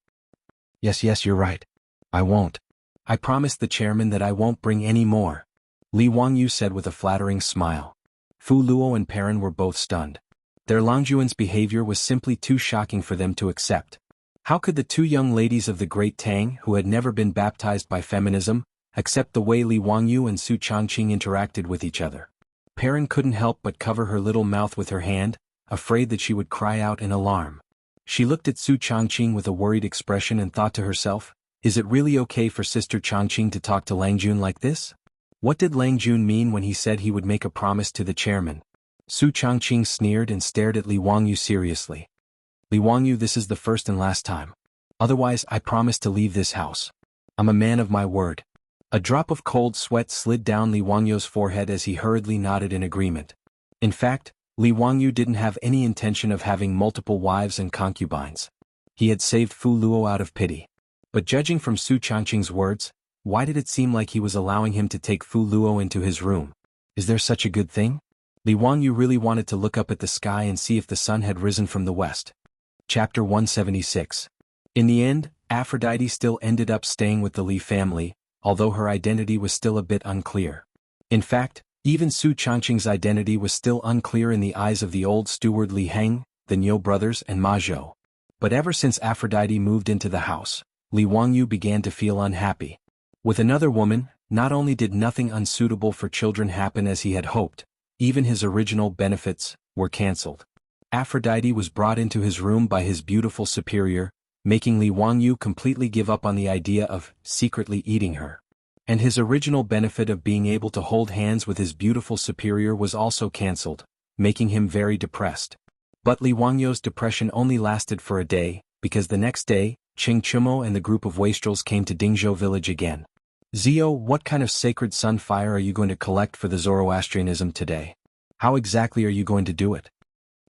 Yes, you're right. I won't. I promised the chairman that I won't bring any more," Li Wangyu said with a flattering smile. Fu Luo and Perrin were both stunned. Their Longjuan's behavior was simply too shocking for them to accept. How could the two young ladies of the great Tang, who had never been baptized by feminism, accept the way Li Wangyu and Su Changqing interacted with each other? Perrin couldn't help but cover her little mouth with her hand, afraid that she would cry out in alarm. She looked at Su Changqing with a worried expression and thought to herself, is it really okay for Sister Changqing to talk to Langjun like this? What did Langjun mean when he said he would make a promise to the chairman? Su Changqing sneered and stared at Li Wangyu seriously. "Li Wangyu, this is the first and last time. Otherwise I promise to leave this house. I'm a man of my word." A drop of cold sweat slid down Li Wangyu's forehead as he hurriedly nodded in agreement. In fact, Li Wangyu didn't have any intention of having multiple wives and concubines. He had saved Fu Luo out of pity. But judging from Su Changqing's words, why did it seem like he was allowing him to take Fu Luo into his room? Is there such a good thing? Li Wangyu really wanted to look up at the sky and see if the sun had risen from the west. Chapter 176. In the end, Aphrodite still ended up staying with the Li family, although her identity was still a bit unclear. In fact, even Su Changqing's identity was still unclear in the eyes of the old steward Li Heng, the Niu brothers and Ma Zhou. But ever since Aphrodite moved into the house, Li Wangyu began to feel unhappy. With another woman, not only did nothing unsuitable for children happen as he had hoped, even his original benefits were cancelled. Aphrodite was brought into his room by his beautiful superior, making Li Wangyu completely give up on the idea of secretly eating her. And his original benefit of being able to hold hands with his beautiful superior was also cancelled, making him very depressed. But Li Wangyu's depression only lasted for a day, because the next day, Qing Chumo and the group of wastrels came to Dingzhou village again. "Zio, what kind of sacred sun fire are you going to collect for the Zoroastrianism today? How exactly are you going to do it?"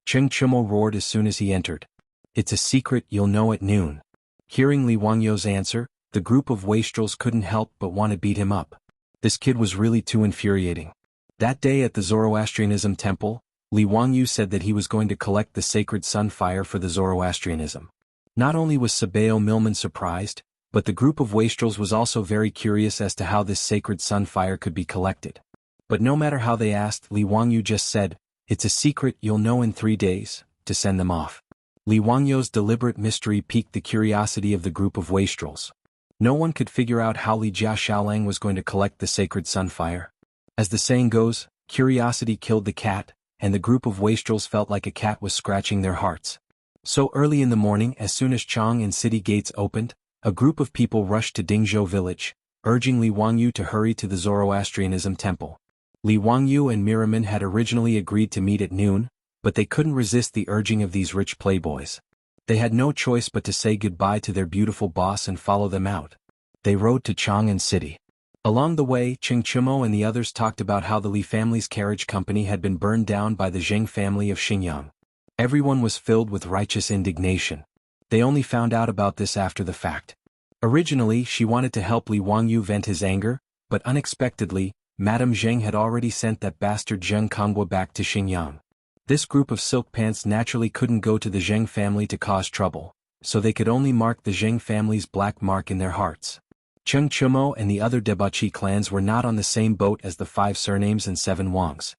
Qing Chumo roared as soon as he entered. "It's a secret, you'll know at noon." Hearing Li Wangyu's answer, the group of wastrels couldn't help but want to beat him up. This kid was really too infuriating. That day at the Zoroastrianism temple, Li Wangyu said that he was going to collect the sacred sun fire for the Zoroastrianism. Not only was Sabeo Milman surprised, but the group of wastrels was also very curious as to how this sacred sun fire could be collected. But no matter how they asked, Li Wangyu just said, "It's a secret, you'll know in 3 days," to send them off. Li Wangyu's deliberate mystery piqued the curiosity of the group of wastrels. No one could figure out how Li Jia Xiaolang was going to collect the sacred sunfire. As the saying goes, curiosity killed the cat, and the group of wastrels felt like a cat was scratching their hearts. So early in the morning, as soon as Chang and city gates opened, a group of people rushed to Dingzhou village, urging Li Wangyu to hurry to the Zoroastrianism temple. Li Wangyu and Miraman had originally agreed to meet at noon, but they couldn't resist the urging of these rich playboys. They had no choice but to say goodbye to their beautiful boss and follow them out. They rode to Chang'an City. Along the way, Qing Chumo and the others talked about how the Li family's carriage company had been burned down by the Zheng family of Xinjiang. Everyone was filled with righteous indignation. They only found out about this after the fact. Originally, she wanted to help Li Wangyu vent his anger, but unexpectedly, Madame Zheng had already sent that bastard Zheng Kongwa back to Xinjiang. This group of silk pants naturally couldn't go to the Zheng family to cause trouble, so they could only mark the Zheng family's black mark in their hearts. Cheng Chumo and the other debauchee clans were not on the same boat as the 5 surnames and 7 Wangs.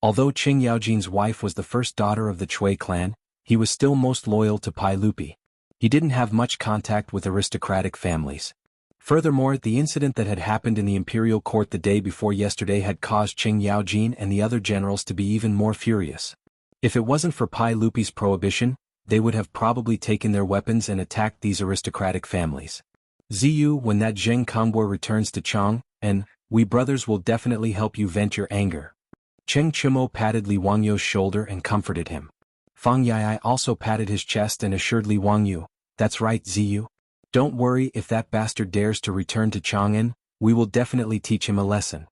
Although Qing Yaojin's wife was the first daughter of the Chui clan, he was still most loyal to Pai Lupi. He didn't have much contact with aristocratic families. Furthermore, the incident that had happened in the imperial court the day before yesterday had caused Qing Yaojin and the other generals to be even more furious. If it wasn't for Pai Lupi's prohibition, they would have probably taken their weapons and attacked these aristocratic families. Ziyu, when that Zheng Kongbo returns to Chang, and we brothers will definitely help you vent your anger. Cheng Chumo patted Li Wangyu's shoulder and comforted him. Fang Yai also patted his chest and assured Li Wangyu, "That's right, Ziyu. Don't worry if that bastard dares to return to Chang'an, we will definitely teach him a lesson."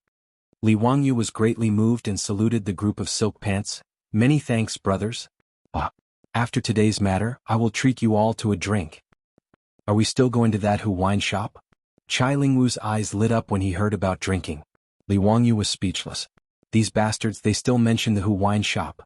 Li Wangyu was greatly moved and saluted the group of silk pants. "Many thanks, brothers. After today's matter, I will treat you all to a drink. Are we still going to that Hu wine shop?" Chai Lingwu's eyes lit up when he heard about drinking. Li Wangyu was speechless. These bastards, they still mention the Hu wine shop.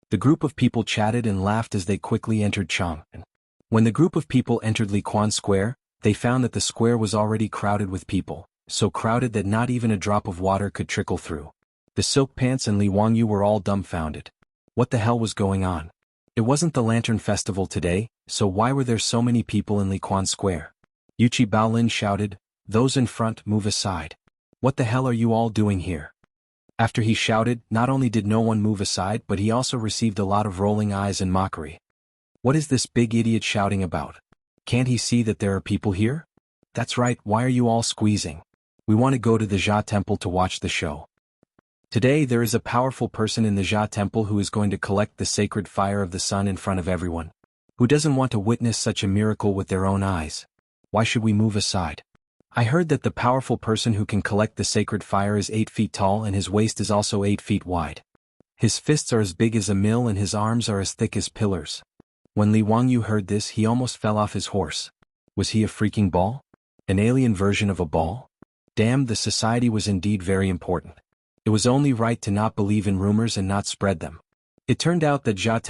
The group of people chatted and laughed as they quickly entered Chang'an. When the group of people entered Liquan Square, they found that the square was already crowded with people, so crowded that not even a drop of water could trickle through. The silk pants and Li Wangyu were all dumbfounded. What the hell was going on? It wasn't the Lantern Festival today, so why were there so many people in Liquan Square? Yuchi Baolin shouted, "Those in front, move aside. What the hell are you all doing here?" After he shouted, not only did no one move aside but he also received a lot of rolling eyes and mockery. What is this big idiot shouting about? Can't he see that there are people here? That's right, why are you all squeezing? We want to go to the Jia Temple to watch the show. Today there is a powerful person in the Jia Temple who is going to collect the sacred fire of the sun in front of everyone. Who doesn't want to witness such a miracle with their own eyes? Why should we move aside? I heard that the powerful person who can collect the sacred fire is 8 feet tall and his waist is also 8 feet wide. His fists are as big as a mill and his arms are as thick as pillars. When Li Wangyu heard this, he almost fell off his horse. Was he a freaking ball? An alien version of a ball? Damn, the society was indeed very important. It was only right to not believe in rumors and not spread them. It turned out that Jia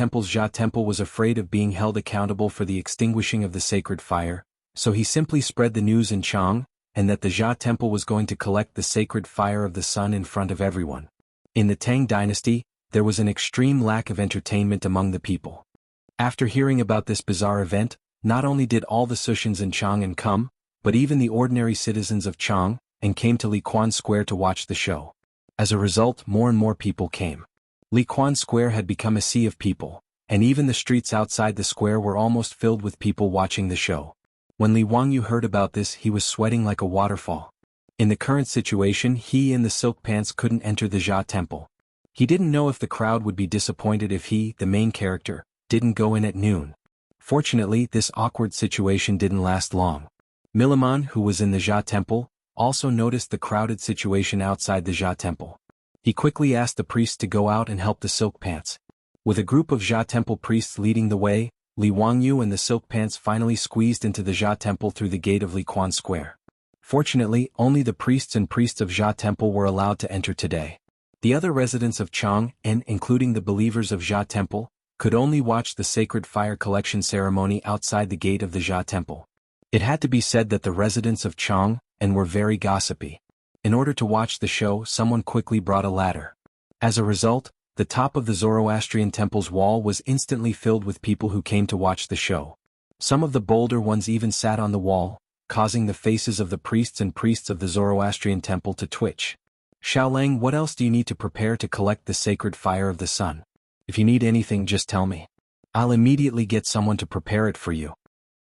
Temple was afraid of being held accountable for the extinguishing of the sacred fire, so he simply spread the news in Chang, and that the Jia Temple was going to collect the sacred fire of the sun in front of everyone. In the Tang dynasty, there was an extreme lack of entertainment among the people. After hearing about this bizarre event, not only did all the Sushans in Chang'an come, but even the ordinary citizens of Chang, and came to Liquan Square to watch the show. As a result, more and more people came. Liquan Square had become a sea of people, and even the streets outside the square were almost filled with people watching the show. When Li Wangyu heard about this, he was sweating like a waterfall. In the current situation, he and the silk pants couldn't enter the Jia Temple. He didn't know if the crowd would be disappointed if he, the main character, didn't go in at noon. Fortunately, this awkward situation didn't last long. Milliman, who was in the Jia Temple, also noticed the crowded situation outside the Jia Temple. He quickly asked the priest to go out and help the silk pants. With a group of Jia Temple priests leading the way, Li Wangyu and the silk pants finally squeezed into the Jia Temple through the gate of Liquan Square. Fortunately, only the priests of Jia Temple were allowed to enter today. The other residents of Chang, and including the believers of Jia Temple, could only watch the sacred fire collection ceremony outside the gate of the Jia Temple. It had to be said that the residents of Chang, and were very gossipy. In order to watch the show, someone quickly brought a ladder. As a result, the top of the Zoroastrian temple's wall was instantly filled with people who came to watch the show. Some of the bolder ones even sat on the wall, causing the faces of the priests of the Zoroastrian temple to twitch. Xiaolang, what else do you need to prepare to collect the sacred fire of the sun? If you need anything, just tell me. I'll immediately get someone to prepare it for you.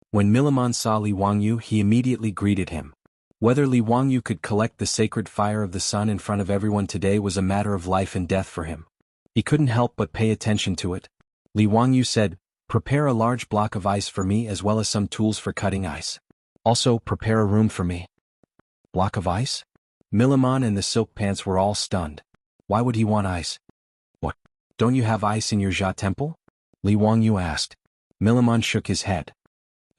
When Milliman saw Li Wangyu, he immediately greeted him. Whether Li Wangyu could collect the sacred fire of the sun in front of everyone today was a matter of life and death for him. He couldn't help but pay attention to it. Li Wangyu said, "Prepare a large block of ice for me as well as some tools for cutting ice. Also, prepare a room for me." Block of ice? Milliman and the silk pants were all stunned. Why would he want ice? What? Don't you have ice in your Jia Temple? Li Wangyu asked. Milliman shook his head.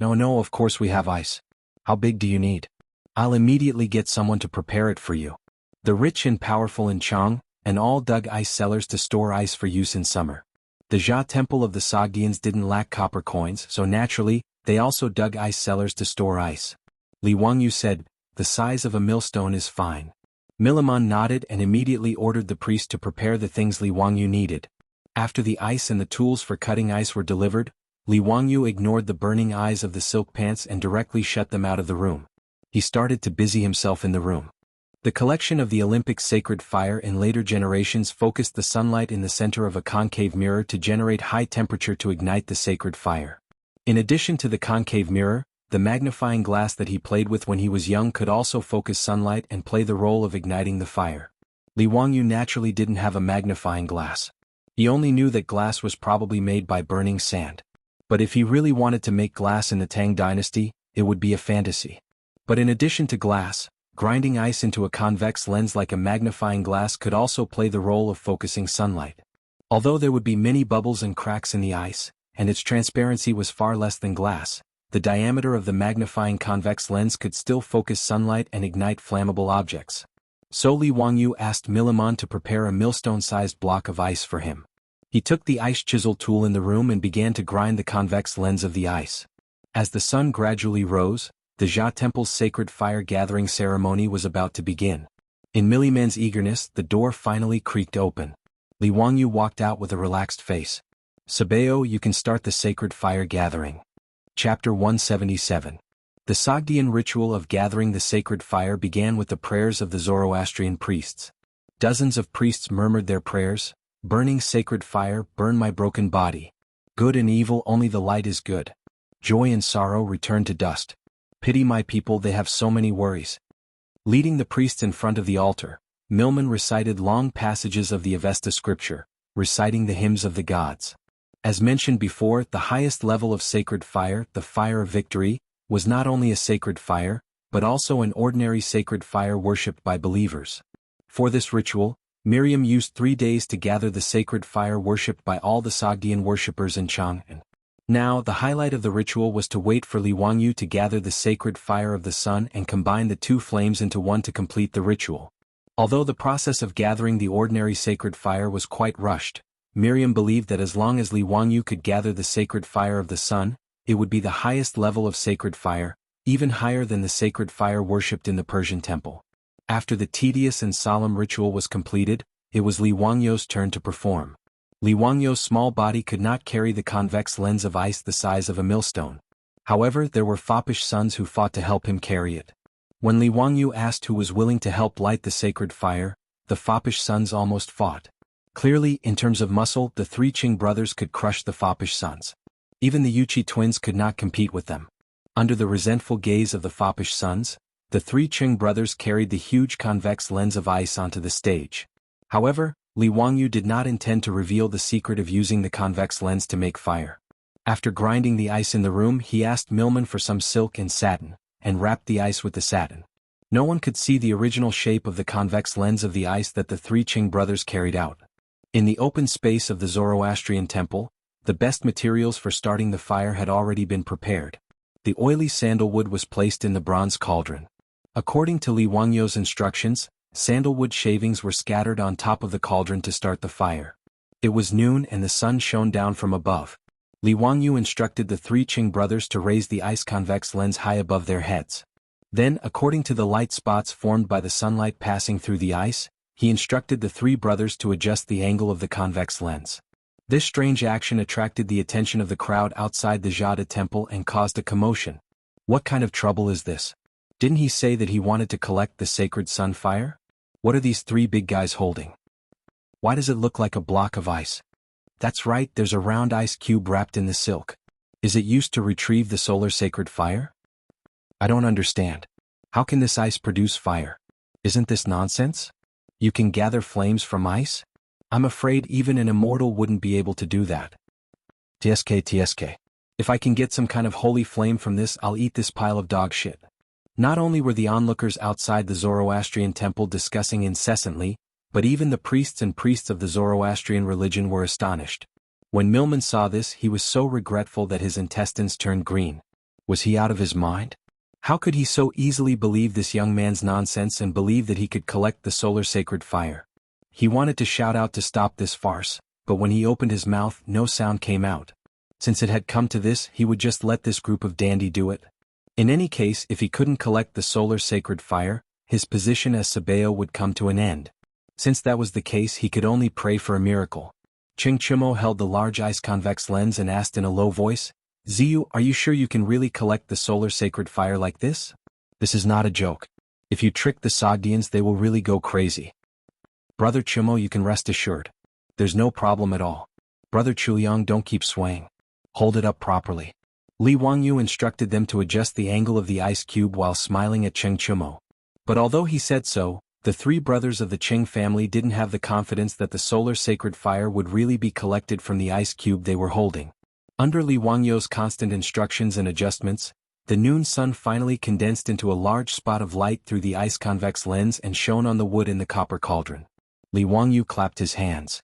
No, of course we have ice. How big do you need? I'll immediately get someone to prepare it for you. The rich and powerful in Chang, and all dug ice cellars to store ice for use in summer. The Jia Temple of the Sagians didn't lack copper coins, so naturally, they also dug ice cellars to store ice. Li Wangyu said, "The size of a millstone is fine." Milliman nodded and immediately ordered the priest to prepare the things Li Wangyu needed. After the ice and the tools for cutting ice were delivered, Li Wangyu ignored the burning eyes of the silk pants and directly shut them out of the room. He started to busy himself in the room. The collection of the Olympic sacred fire in later generations focused the sunlight in the center of a concave mirror to generate high temperature to ignite the sacred fire. In addition to the concave mirror, the magnifying glass that he played with when he was young could also focus sunlight and play the role of igniting the fire. Li Wangyu naturally didn't have a magnifying glass. He only knew that glass was probably made by burning sand. But if he really wanted to make glass in the Tang dynasty, it would be a fantasy. But in addition to glass, grinding ice into a convex lens like a magnifying glass could also play the role of focusing sunlight. Although there would be many bubbles and cracks in the ice, and its transparency was far less than glass, the diameter of the magnifying convex lens could still focus sunlight and ignite flammable objects. So Li Wangyu asked Millimon to prepare a millstone-sized block of ice for him. He took the ice chisel tool in the room and began to grind the convex lens of the ice. As the sun gradually rose, the Jia Temple's sacred fire gathering ceremony was about to begin. In Milliman's eagerness, the door finally creaked open. Li Wangyu walked out with a relaxed face. "Sabeo, you can start the sacred fire gathering." Chapter 177. The Sogdian ritual of gathering the sacred fire began with the prayers of the Zoroastrian priests. Dozens of priests murmured their prayers: "Burning sacred fire, burn my broken body. Good and evil, only the light is good. Joy and sorrow return to dust. Pity my people, they have so many worries." Leading the priests in front of the altar, Milman recited long passages of the Avesta scripture, reciting the hymns of the gods. As mentioned before, the highest level of sacred fire, the fire of victory, was not only a sacred fire, but also an ordinary sacred fire worshipped by believers. For this ritual, Miriam used 3 days to gather the sacred fire worshipped by all the Sogdian worshippers in Jianghu. Now, the highlight of the ritual was to wait for Li Wangyu to gather the sacred fire of the sun and combine the two flames into one to complete the ritual. Although the process of gathering the ordinary sacred fire was quite rushed, Miriam believed that as long as Li Wangyu could gather the sacred fire of the sun, it would be the highest level of sacred fire, even higher than the sacred fire worshipped in the Persian temple. After the tedious and solemn ritual was completed, it was Li Wangyu's turn to perform. Li Wangyu's small body could not carry the convex lens of ice the size of a millstone. However, there were foppish sons who fought to help him carry it. When Li Wangyu asked who was willing to help light the sacred fire, the foppish sons almost fought. Clearly, in terms of muscle, the 3 Qing brothers could crush the foppish sons. Even the Yuchi twins could not compete with them. Under the resentful gaze of the foppish sons, the 3 Qing brothers carried the huge convex lens of ice onto the stage. However, Li Wangyu did not intend to reveal the secret of using the convex lens to make fire. After grinding the ice in the room, he asked Milman for some silk and satin, and wrapped the ice with the satin. No one could see the original shape of the convex lens of the ice that the 3 Qing brothers carried out. In the open space of the Zoroastrian temple, the best materials for starting the fire had already been prepared. The oily sandalwood was placed in the bronze cauldron. According to Li Wangyu's instructions, sandalwood shavings were scattered on top of the cauldron to start the fire. It was noon and the sun shone down from above. Li Wangyu instructed the 3 Qing brothers to raise the ice convex lens high above their heads. Then, according to the light spots formed by the sunlight passing through the ice, he instructed the 3 brothers to adjust the angle of the convex lens. This strange action attracted the attention of the crowd outside the Jade temple and caused a commotion. What kind of trouble is this? Didn't he say that he wanted to collect the sacred sun fire? What are these 3 big guys holding? Why does it look like a block of ice? That's right, there's a round ice cube wrapped in the silk. Is it used to retrieve the solar sacred fire? I don't understand. How can this ice produce fire? Isn't this nonsense? You can gather flames from ice? I'm afraid even an immortal wouldn't be able to do that. TSK. If I can get some kind of holy flame from this, I'll eat this pile of dog shit. Not only were the onlookers outside the Zoroastrian temple discussing incessantly, but even the priests of the Zoroastrian religion were astonished. When Milman saw this, he was so regretful that his intestines turned green. Was he out of his mind? How could he so easily believe this young man's nonsense and believe that he could collect the solar sacred fire? He wanted to shout out to stop this farce, but when he opened his mouth, no sound came out. Since it had come to this, he would just let this group of dandy do it. In any case, if he couldn't collect the solar sacred fire, his position as Sabeo would come to an end. Since that was the case, he could only pray for a miracle. Ching Chimo held the large ice convex lens and asked in a low voice, Ziyu, are you sure you can really collect the solar sacred fire like this? This is not a joke. If you trick the Sogdians, they will really go crazy. Brother Chumo, you can rest assured. There's no problem at all. Brother Chuliang, don't keep swaying. Hold it up properly. Li Wangyu instructed them to adjust the angle of the ice cube while smiling at Cheng Chumo. But although he said so, the three brothers of the Cheng family didn't have the confidence that the solar sacred fire would really be collected from the ice cube they were holding. Under Li Wangyu's constant instructions and adjustments, the noon sun finally condensed into a large spot of light through the ice convex lens and shone on the wood in the copper cauldron. Li Wangyu clapped his hands.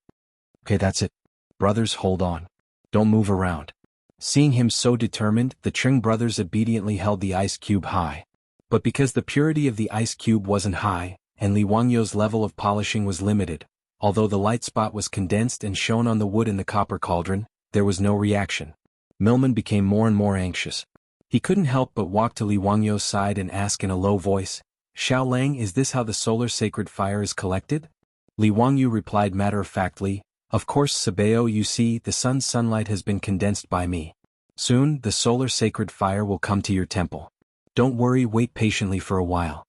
Okay, that's it. Brothers, hold on. Don't move around. Seeing him so determined, the Cheng brothers obediently held the ice cube high. But because the purity of the ice cube wasn't high, and Li Wangyu's level of polishing was limited, although the light spot was condensed and shone on the wood in the copper cauldron, there was no reaction. Milman became more and more anxious. He couldn't help but walk to Li Wangyu's side and ask in a low voice, "Xiao Lang, is this how the solar sacred fire is collected?" Li Wangyu replied matter-of-factly, "Of course, Sabeo, you see, the sun's sunlight has been condensed by me. Soon, the solar sacred fire will come to your temple. Don't worry, wait patiently for a while."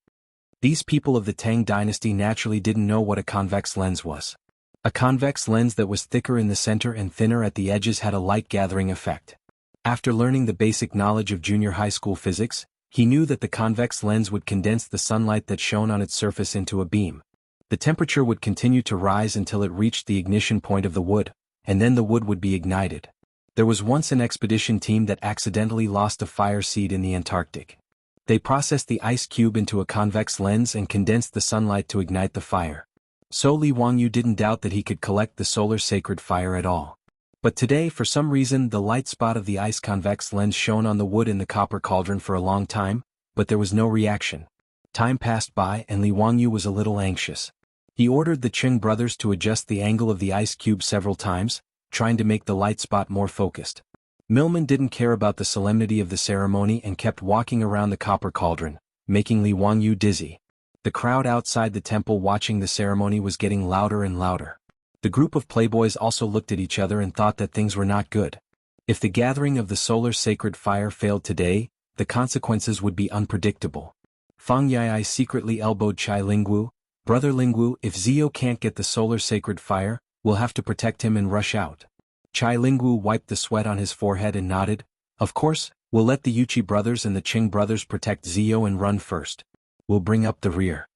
These people of the Tang dynasty naturally didn't know what a convex lens was. A convex lens that was thicker in the center and thinner at the edges had a light-gathering effect. After learning the basic knowledge of junior high school physics, he knew that the convex lens would condense the sunlight that shone on its surface into a beam. The temperature would continue to rise until it reached the ignition point of the wood, and then the wood would be ignited. There was once an expedition team that accidentally lost a fire seed in the Antarctic. They processed the ice cube into a convex lens and condensed the sunlight to ignite the fire. So Li Wangyu didn't doubt that he could collect the solar sacred fire at all. But today, for some reason, the light spot of the ice convex lens shone on the wood in the copper cauldron for a long time, but there was no reaction. Time passed by and Li Wangyu was a little anxious. He ordered the Cheng brothers to adjust the angle of the ice cube several times, trying to make the light spot more focused. Milman didn't care about the solemnity of the ceremony and kept walking around the copper cauldron, making Li Wangyu dizzy. The crowd outside the temple watching the ceremony was getting louder and louder. The group of playboys also looked at each other and thought that things were not good. If the gathering of the solar sacred fire failed today, the consequences would be unpredictable. Fang Yai secretly elbowed Chai Lingwu. "Brother Lingwu, if Zio can't get the solar sacred fire, we'll have to protect him and rush out." Chai Lingwu wiped the sweat on his forehead and nodded. "Of course, we'll let the Yuchi brothers and the Cheng brothers protect Zio and run first. We'll bring up the rear."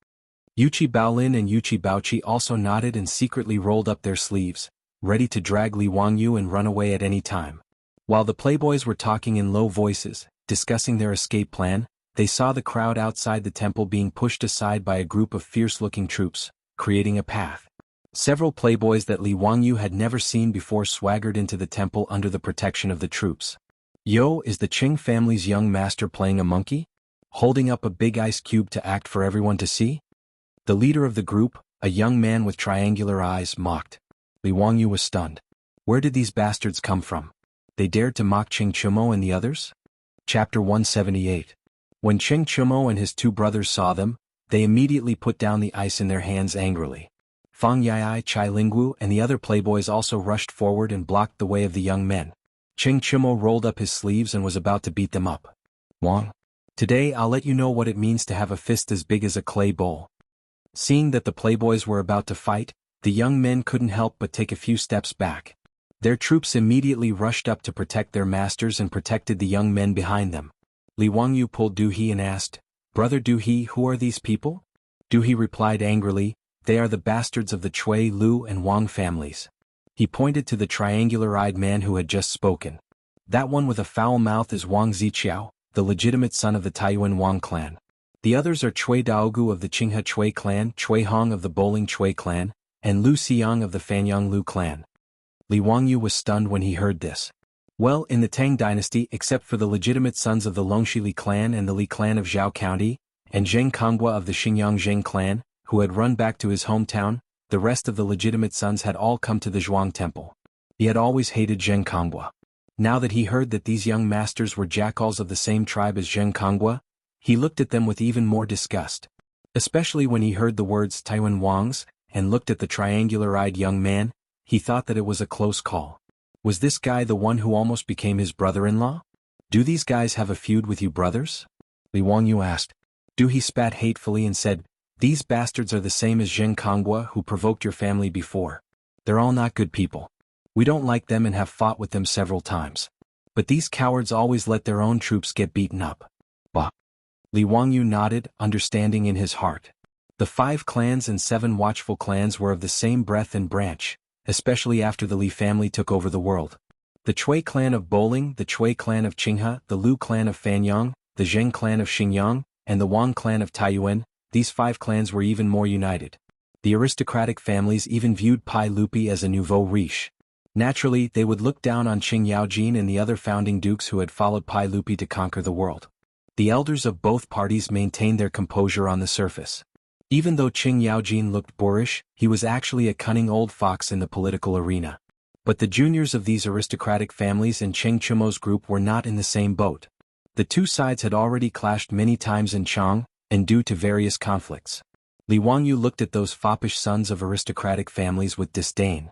Yuchi Baolin and Yuchi Baochi also nodded and secretly rolled up their sleeves, ready to drag Li Wangyu and run away at any time. While the playboys were talking in low voices, discussing their escape plan, they saw the crowd outside the temple being pushed aside by a group of fierce-looking troops, creating a path. Several playboys that Li Wangyu had never seen before swaggered into the temple under the protection of the troops. "Yo, is the Cheng family's young master playing a monkey? Holding up a big ice cube to act for everyone to see?" The leader of the group, a young man with triangular eyes, mocked. Li Wangyu was stunned. Where did these bastards come from? They dared to mock Cheng Chumo and the others? Chapter 178. When Cheng Chumo and his two brothers saw them, they immediately put down the ice in their hands angrily. Fang Yai, Chai Lingwu, and the other playboys also rushed forward and blocked the way of the young men. Cheng Chumo rolled up his sleeves and was about to beat them up. "Wang, today I'll let you know what it means to have a fist as big as a clay bowl." Seeing that the playboys were about to fight, the young men couldn't help but take a few steps back. Their troops immediately rushed up to protect their masters and protected the young men behind them. Li Wangyu pulled Du He and asked, "Brother Du He, who are these people?" Du He replied angrily, "They are the bastards of the Chui, Lu, and Wang families." He pointed to the triangular-eyed man who had just spoken. "That one with a foul mouth is Wang Ziqiao, the legitimate son of the Taiyuan Wang clan. The others are Chui Daogu of the Qinghe Chui clan, Chui Hong of the Bowling Chui clan, and Lu Xiang of the Fanyang Lu clan." Li Wangyu was stunned when he heard this. Well, in the Tang dynasty, except for the legitimate sons of the Longxi Li clan and the Li clan of Zhao County, and Zheng Konghua of the Xingyang Zheng clan, who had run back to his hometown, the rest of the legitimate sons had all come to the Zhuang temple. He had always hated Zheng Konghua. Now that he heard that these young masters were jackals of the same tribe as Zheng Konghua, he looked at them with even more disgust. Especially when he heard the words Taiwan Wangs, and looked at the triangular-eyed young man, he thought that it was a close call. Was this guy the one who almost became his brother-in-law? Do these guys have a feud with you brothers? Li Wangyu asked. Du He spat hatefully and said, these bastards are the same as Zheng Konghua who provoked your family before. They're all not good people. We don't like them and have fought with them several times. But these cowards always let their own troops get beaten up. Bah. Li Wangyu nodded, understanding in his heart. The 5 clans and 7 watchful clans were of the same breadth and branch, especially after the Li family took over the world. The Chui clan of Bowling, the Chui clan of Qinghe, the Lu clan of Fanyang, the Zheng clan of Xingyang, and the Wang clan of Taiyuan, these 5 clans were even more united. The aristocratic families even viewed Pai Lupi as a nouveau riche. Naturally, they would look down on Qing Yaojin and the other founding dukes who had followed Pai Lupi to conquer the world. The elders of both parties maintained their composure on the surface. Even though Qing Yaojin looked boorish, he was actually a cunning old fox in the political arena. But the juniors of these aristocratic families and Cheng Chumo's group were not in the same boat. The two sides had already clashed many times in Chang, and due to various conflicts. Li Wangyu looked at those foppish sons of aristocratic families with disdain.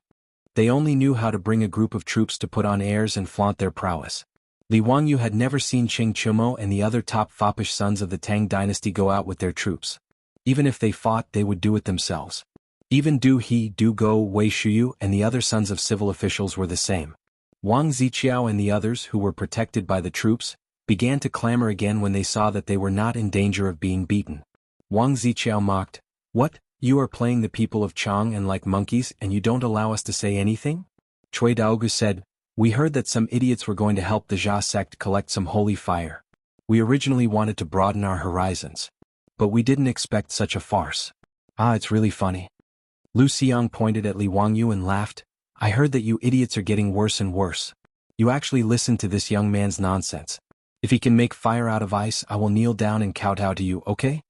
They only knew how to bring a group of troops to put on airs and flaunt their prowess. Li Wangyu had never seen Cheng Chumo and the other top foppish sons of the Tang dynasty go out with their troops. Even if they fought, they would do it themselves. Even Du He, Du Go, Wei Shuyu and the other sons of civil officials were the same. Wang Ziqiao and the others, who were protected by the troops, began to clamor again when they saw that they were not in danger of being beaten. Wang Ziqiao mocked, "What, you are playing the people of Chang and like monkeys and you don't allow us to say anything?" Cui Daogu said, "We heard that some idiots were going to help the Jia sect collect some holy fire. We originally wanted to broaden our horizons. But we didn't expect such a farce. Ah, it's really funny." Lu Xiang pointed at Li Wangyu and laughed. "I heard that you idiots are getting worse and worse. You actually listen to this young man's nonsense. If he can make fire out of ice, I will kneel down and kowtow to you, okay?"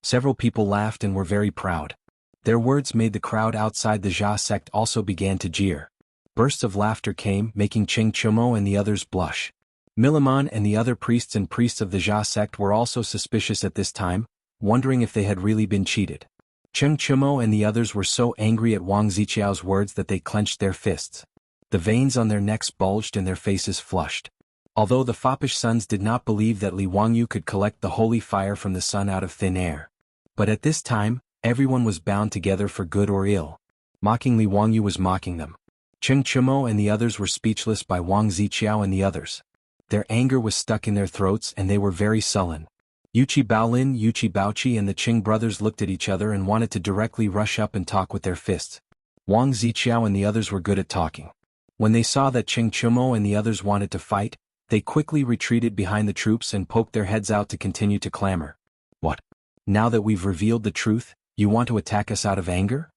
Several people laughed and were very proud. Their words made the crowd outside the Jia sect also began to jeer. Bursts of laughter came, making Cheng Chumo and the others blush. Miliman and the other priests and priests of the Jia sect were also suspicious at this time, wondering if they had really been cheated. Cheng Chumo and the others were so angry at Wang Ziqiao's words that they clenched their fists. The veins on their necks bulged and their faces flushed. Although the foppish sons did not believe that Li Wangyu could collect the holy fire from the sun out of thin air. But at this time, everyone was bound together for good or ill. Mocking Li Wangyu was mocking them. Cheng Chumo and the others were speechless by Wang Ziqiao and the others. Their anger was stuck in their throats and they were very sullen. Yuchi Baolin, Yuchi Baoqi and the Qing brothers looked at each other and wanted to directly rush up and talk with their fists. Wang Ziqiao and the others were good at talking. When they saw that Cheng Chumo and the others wanted to fight, they quickly retreated behind the troops and poked their heads out to continue to clamor. "What? Now that we've revealed the truth, you want to attack us out of anger?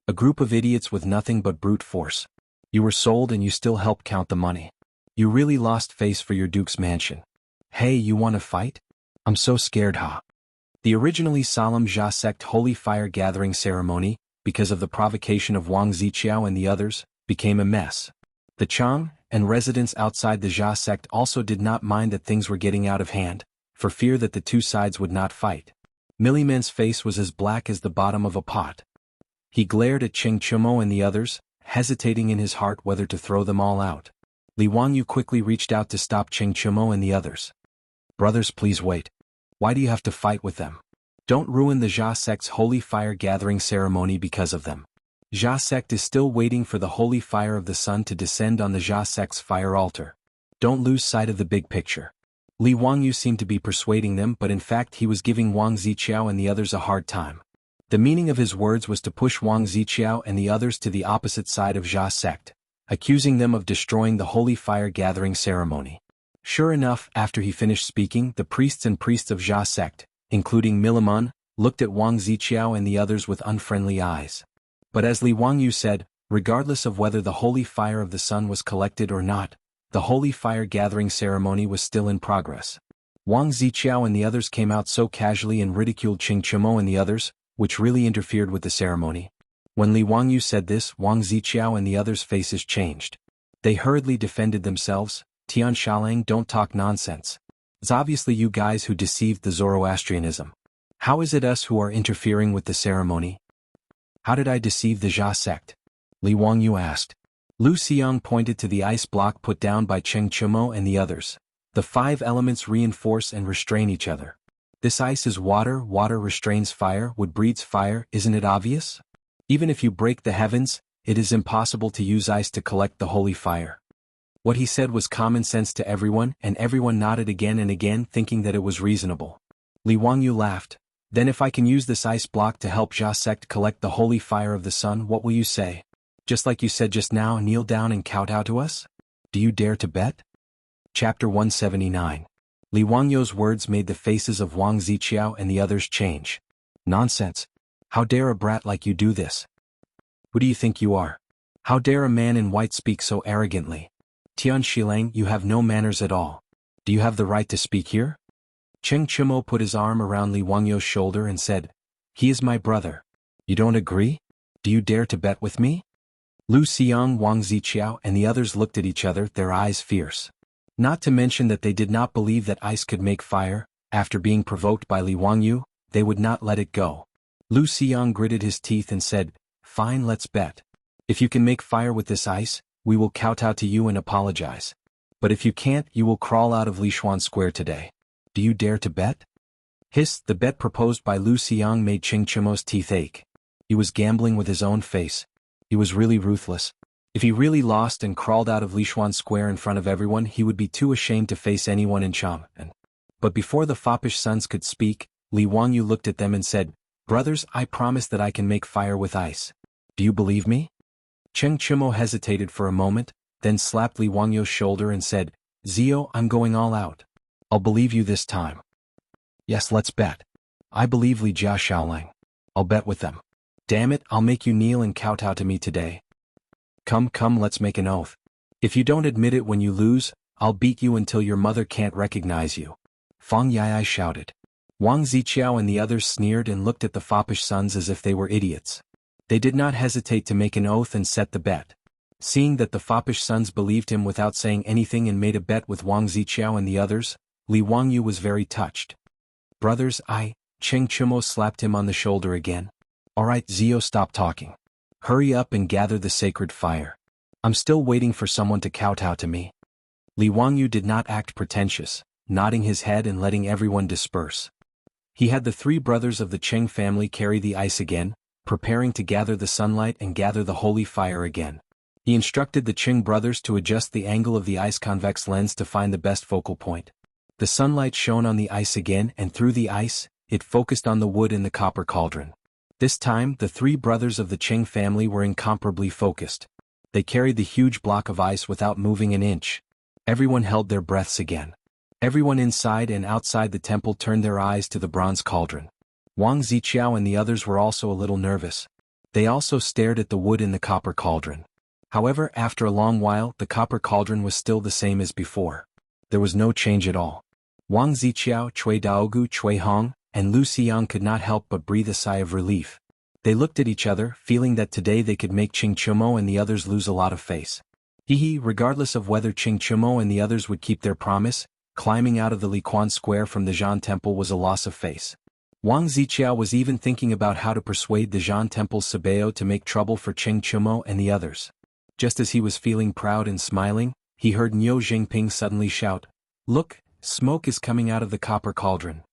A group of idiots with nothing but brute force. You were sold and you still helped count the money. You really lost face for your duke's mansion. Hey, you want to fight? I'm so scared, huh?" The originally solemn Jia sect holy fire gathering ceremony, because of the provocation of Wang Ziqiao and the others, became a mess. The Chang and residents outside the Jia sect also did not mind that things were getting out of hand, for fear that the two sides would not fight. Milliman's face was as black as the bottom of a pot. He glared at Cheng Chumo and the others, hesitating in his heart whether to throw them all out. Li Wangyu quickly reached out to stop Cheng Chumo and the others. "Brothers, please wait. Why do you have to fight with them? Don't ruin the Jia sect's holy fire gathering ceremony because of them. Jia sect is still waiting for the holy fire of the sun to descend on the Jia sect's fire altar. Don't lose sight of the big picture." Li Wangyu seemed to be persuading them, but in fact he was giving Wang Ziqiao and the others a hard time. The meaning of his words was to push Wang Ziqiao and the others to the opposite side of Jia sect, accusing them of destroying the holy fire gathering ceremony. Sure enough, after he finished speaking, the priests and priests of Jia sect, including Miliman, looked at Wang Ziqiao and the others with unfriendly eyes. But as Li Wangyu said, regardless of whether the holy fire of the sun was collected or not, the holy fire gathering ceremony was still in progress. Wang Ziqiao and the others came out so casually and ridiculed Cheng Chumo and the others, which really interfered with the ceremony. When Li Wangyu said this, Wang Ziqiao and the others' faces changed. They hurriedly defended themselves. "Tian Shalang, don't talk nonsense. It's obviously you guys who deceived the Zoroastrianism. How is it us who are interfering with the ceremony?" "How did I deceive the Jia sect?" Li Wangyu asked. Lu Xiang pointed to the ice block put down by Cheng Chumo and the others. The 5 elements reinforce and restrain each other. This ice is water, water restrains fire, wood breeds fire, isn't it obvious? Even if you break the heavens, it is impossible to use ice to collect the holy fire. What he said was common sense to everyone, and everyone nodded again and again, thinking that it was reasonable. Li Wangyu laughed. Then if I can use this ice block to help Jia sect collect the holy fire of the sun, what will you say? Just like you said just now, kneel down and kowtow to us? Do you dare to bet? Chapter 179. Li Wangyu's words made the faces of Wang Ziqiao and the others change. Nonsense. How dare a brat like you do this? Who do you think you are? How dare a man in white speak so arrogantly? Tian Shilang, you have no manners at all. Do you have the right to speak here? Cheng Chimo put his arm around Li Wangyu's shoulder and said, he is my brother. You don't agree? Do you dare to bet with me? Lu Xiang, Wang Ziqiao, and the others looked at each other, their eyes fierce. Not to mention that they did not believe that ice could make fire. After being provoked by Li Wangyu, they would not let it go. Lu Xiang gritted his teeth and said, fine, let's bet. If you can make fire with this ice, we will kowtow to you and apologize. But if you can't, you will crawl out of Lishuan Square today. Do you dare to bet? Hiss, the bet proposed by Lu Xiang made Cheng Chimo's teeth ache. He was gambling with his own face. He was really ruthless. If he really lost and crawled out of Lishuan Square in front of everyone, he would be too ashamed to face anyone in Chang'an. But before the foppish sons could speak, Li Wangyu looked at them and said, brothers, I promise that I can make fire with ice. Do you believe me? Cheng Chimo hesitated for a moment, then slapped Li Wangyu's shoulder and said, Zio, I'm going all out. I'll believe you this time. Yes, let's bet. I believe Li Jia Xiaolang. I'll bet with them. Damn it, I'll make you kneel and kowtow to me today. Come, let's make an oath. If you don't admit it when you lose, I'll beat you until your mother can't recognize you. Fang Yai shouted. Wang Ziqiao and the others sneered and looked at the foppish sons as if they were idiots. They did not hesitate to make an oath and set the bet. Seeing that the foppish sons believed him without saying anything and made a bet with Wang Ziqiao and the others, Li Wangyu was very touched. Brothers, Cheng Chimo slapped him on the shoulder again. Alright, Zio, stop talking. Hurry up and gather the sacred fire. I'm still waiting for someone to kowtow to me. Li Wangyu did not act pretentious, nodding his head and letting everyone disperse. He had the 3 brothers of the Cheng family carry the ice again, preparing to gather the sunlight and gather the holy fire again. He instructed the Cheng brothers to adjust the angle of the ice convex lens to find the best focal point. The sunlight shone on the ice again, and through the ice, it focused on the wood in the copper cauldron. This time, the 3 brothers of the Cheng family were incomparably focused. They carried the huge block of ice without moving an inch. Everyone held their breaths again. Everyone inside and outside the temple turned their eyes to the bronze cauldron. Wang Ziqiao and the others were also a little nervous. They also stared at the wood in the copper cauldron. However, after a long while, the copper cauldron was still the same as before. There was no change at all. Wang Ziqiao, Cui Daogu, Cui Hong, and Lu Xiang could not help but breathe a sigh of relief. They looked at each other, feeling that today they could make Cheng Chimo and the others lose a lot of face. Regardless of whether Cheng Chimo and the others would keep their promise, climbing out of the Liquan Square from the Zhan Temple was a loss of face. Wang Ziqiao was even thinking about how to persuade the Zhan Temple's Sabeo to make trouble for Cheng Chimo and the others. Just as he was feeling proud and smiling, he heard Niu Jingping suddenly shout, "Look, smoke is coming out of the copper cauldron."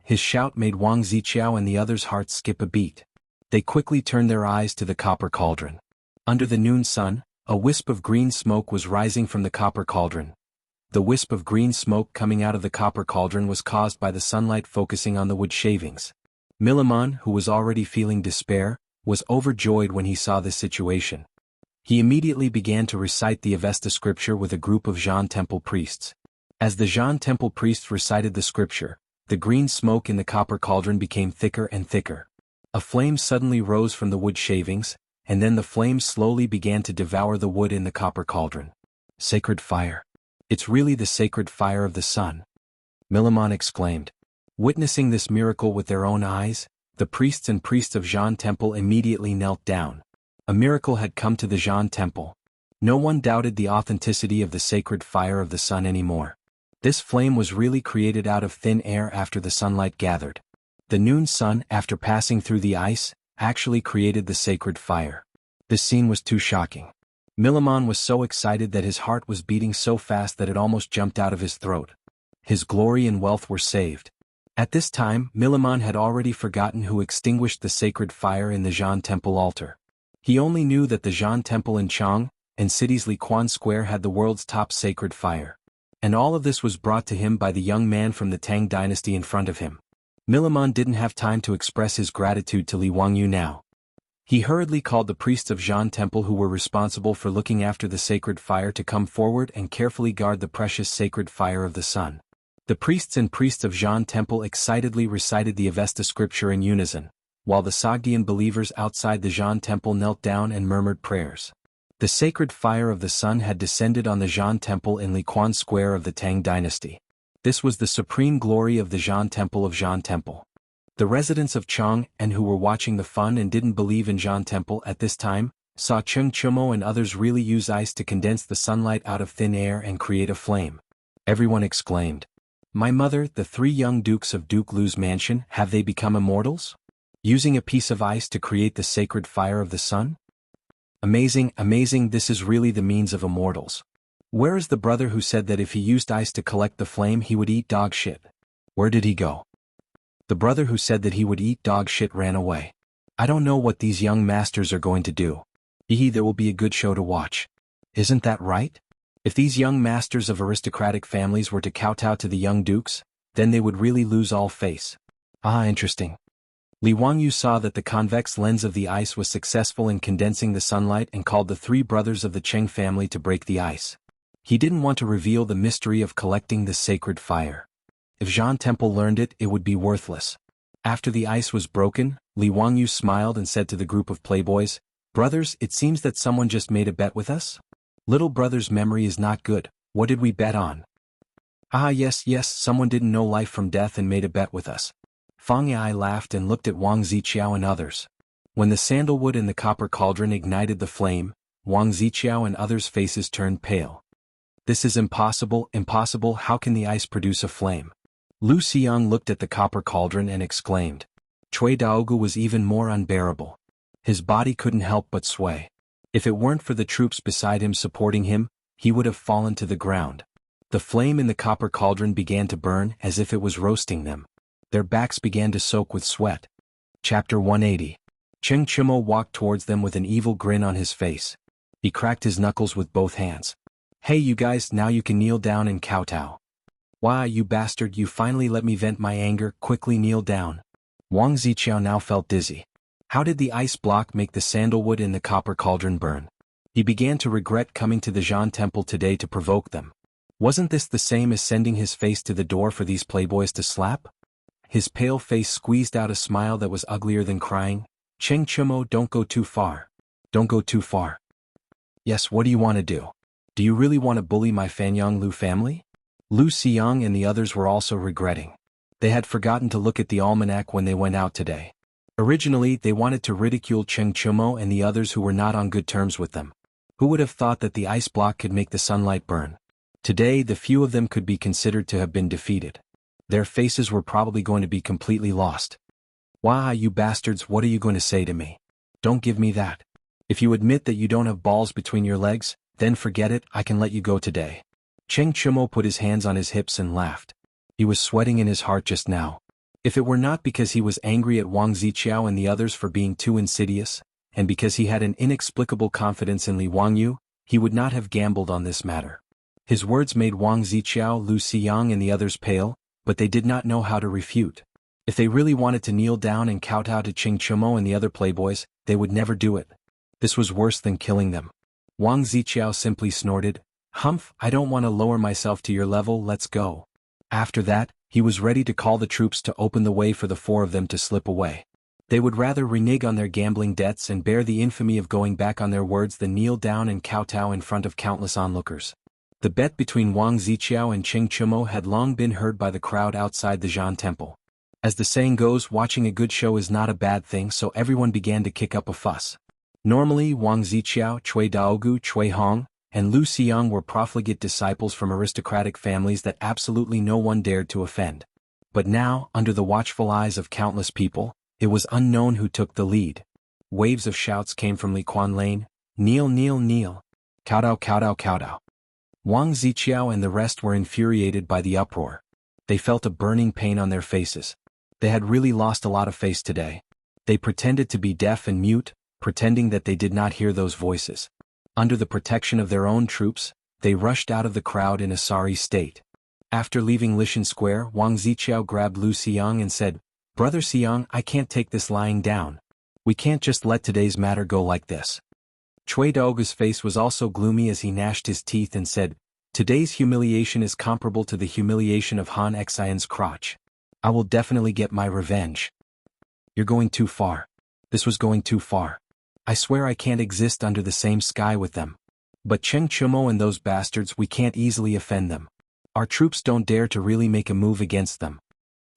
His shout made Wang Ziqiao and the others' hearts skip a beat. They quickly turned their eyes to the copper cauldron. Under the noon sun, a wisp of green smoke was rising from the copper cauldron. The wisp of green smoke coming out of the copper cauldron was caused by the sunlight focusing on the wood shavings. Milamon, who was already feeling despair, was overjoyed when he saw this situation. He immediately began to recite the Avesta scripture with a group of Zhan Temple priests. As the Zhan Temple priests recited the scripture, the green smoke in the copper cauldron became thicker and thicker. A flame suddenly rose from the wood shavings, and then the flame slowly began to devour the wood in the copper cauldron. Sacred fire. It's really the sacred fire of the sun. Milamon exclaimed. Witnessing this miracle with their own eyes, the priests and priests of Zhan Temple immediately knelt down. A miracle had come to the Zhan Temple. No one doubted the authenticity of the sacred fire of the sun anymore. This flame was really created out of thin air after the sunlight gathered. The noon sun, after passing through the ice, actually created the sacred fire. This scene was too shocking. Milamon was so excited that his heart was beating so fast that it almost jumped out of his throat. His glory and wealth were saved. At this time, Milimon had already forgotten who extinguished the sacred fire in the Zhan Temple altar. He only knew that the Zhan Temple in Chang, and city's Liquan Square had the world's top sacred fire. And all of this was brought to him by the young man from the Tang dynasty in front of him. Milimon didn't have time to express his gratitude to Li Wangyu now. He hurriedly called the priests of Zhan Temple who were responsible for looking after the sacred fire to come forward and carefully guard the precious sacred fire of the sun. The priests and priests of Zhan Temple excitedly recited the Avesta scripture in unison, while the Sogdian believers outside the Zhan Temple knelt down and murmured prayers. The sacred fire of the sun had descended on the Zhan Temple in Liquan Square of the Tang dynasty. This was the supreme glory of the Zhan Temple of Zhan Temple. The residents of Chang and who were watching the fun and didn't believe in Zhan Temple at this time, saw Cheng Chumo and others really use ice to condense the sunlight out of thin air and create a flame. Everyone exclaimed, "My mother, the 3 young dukes of Duke Lu's mansion, have they become immortals? Using a piece of ice to create the sacred fire of the sun? Amazing, amazing, this is really the means of immortals. Where is the brother who said that if he used ice to collect the flame he would eat dog shit? Where did he go? The brother who said that he would eat dog shit ran away. I don't know what these young masters are going to do. There will be a good show to watch. Isn't that right? If these young masters of aristocratic families were to kowtow to the young dukes, then they would really lose all face. Ah, interesting." Li Wangyu saw that the convex lens of the ice was successful in condensing the sunlight and called the 3 brothers of the Cheng family to break the ice. He didn't want to reveal the mystery of collecting the sacred fire. If Zhan Temple learned it, it would be worthless. After the ice was broken, Li Wangyu smiled and said to the group of playboys, "Brothers, it seems that someone just made a bet with us? Little brother's memory is not good. What did we bet on?" "Ah yes, someone didn't know life from death and made a bet with us." Fang Yai laughed and looked at Wang Ziqiao and others. When the sandalwood in the copper cauldron ignited the flame, Wang Ziqiao and others' faces turned pale. "This is impossible, impossible, how can the ice produce a flame?" Lu Xiang looked at the copper cauldron and exclaimed. Cui Daogu was even more unbearable. His body couldn't help but sway. If it weren't for the troops beside him supporting him, he would have fallen to the ground. The flame in the copper cauldron began to burn as if it was roasting them. Their backs began to soak with sweat. Chapter 180. Cheng Chumo walked towards them with an evil grin on his face. He cracked his knuckles with both hands. "Hey you guys, now you can kneel down and kowtow." "Why, you bastard, you finally let me vent my anger, quickly kneel down." Wang Ziqiao now felt dizzy. How did the ice block make the sandalwood in the copper cauldron burn? He began to regret coming to the Zhan Temple today to provoke them. Wasn't this the same as sending his face to the door for these playboys to slap? His pale face squeezed out a smile that was uglier than crying. "Cheng Chumo, don't go too far. Don't go too far." "Yes, what do you want to do? Do you really want to bully my Fanyang Lu family?" Lu Xiang and the others were also regretting. They had forgotten to look at the almanac when they went out today. Originally, they wanted to ridicule Cheng Chumo and the others who were not on good terms with them. Who would have thought that the ice block could make the sunlight burn? Today, the few of them could be considered to have been defeated. Their faces were probably going to be completely lost. "Wah, you bastards, what are you going to say to me? Don't give me that. If you admit that you don't have balls between your legs, then forget it, I can let you go today." Cheng Chumo put his hands on his hips and laughed. He was sweating in his heart just now. If it were not because he was angry at Wang Ziqiao and the others for being too insidious, and because he had an inexplicable confidence in Li Wangyu, he would not have gambled on this matter. His words made Wang Ziqiao, Lu Xiang and the others pale, but they did not know how to refute. If they really wanted to kneel down and kowtow to Cheng Chumo and the other playboys, they would never do it. This was worse than killing them. Wang Ziqiao simply snorted, "Humph, I don't want to lower myself to your level, let's go." After that, he was ready to call the troops to open the way for the 4 of them to slip away. They would rather renege on their gambling debts and bear the infamy of going back on their words than kneel down and kowtow in front of countless onlookers. The bet between Wang Ziqiao and Cheng Chumo had long been heard by the crowd outside the Zhan Temple. As the saying goes, watching a good show is not a bad thing, so everyone began to kick up a fuss. Normally, Wang Ziqiao, Cui Daogu, Cui Hong, and Lu Xiang were profligate disciples from aristocratic families that absolutely no one dared to offend. But now, under the watchful eyes of countless people, it was unknown who took the lead. Waves of shouts came from Liquan Lane, "Kneel, kneel, kneel. Kowtow, kowtow, kowtow." Wang Ziqiao and the rest were infuriated by the uproar. They felt a burning pain on their faces. They had really lost a lot of face today. They pretended to be deaf and mute, pretending that they did not hear those voices. Under the protection of their own troops, they rushed out of the crowd in a sorry state. After leaving Lishan Square, Wang Ziqiao grabbed Lu Xiang and said, "Brother Xiang, I can't take this lying down. We can't just let today's matter go like this." Cui Daogu's face was also gloomy as he gnashed his teeth and said, "Today's humiliation is comparable to the humiliation of Han Xian's crotch. I will definitely get my revenge." "You're going too far. This was going too far. I swear I can't exist under the same sky with them. But Cheng Chumo and those bastards, we can't easily offend them. Our troops don't dare to really make a move against them."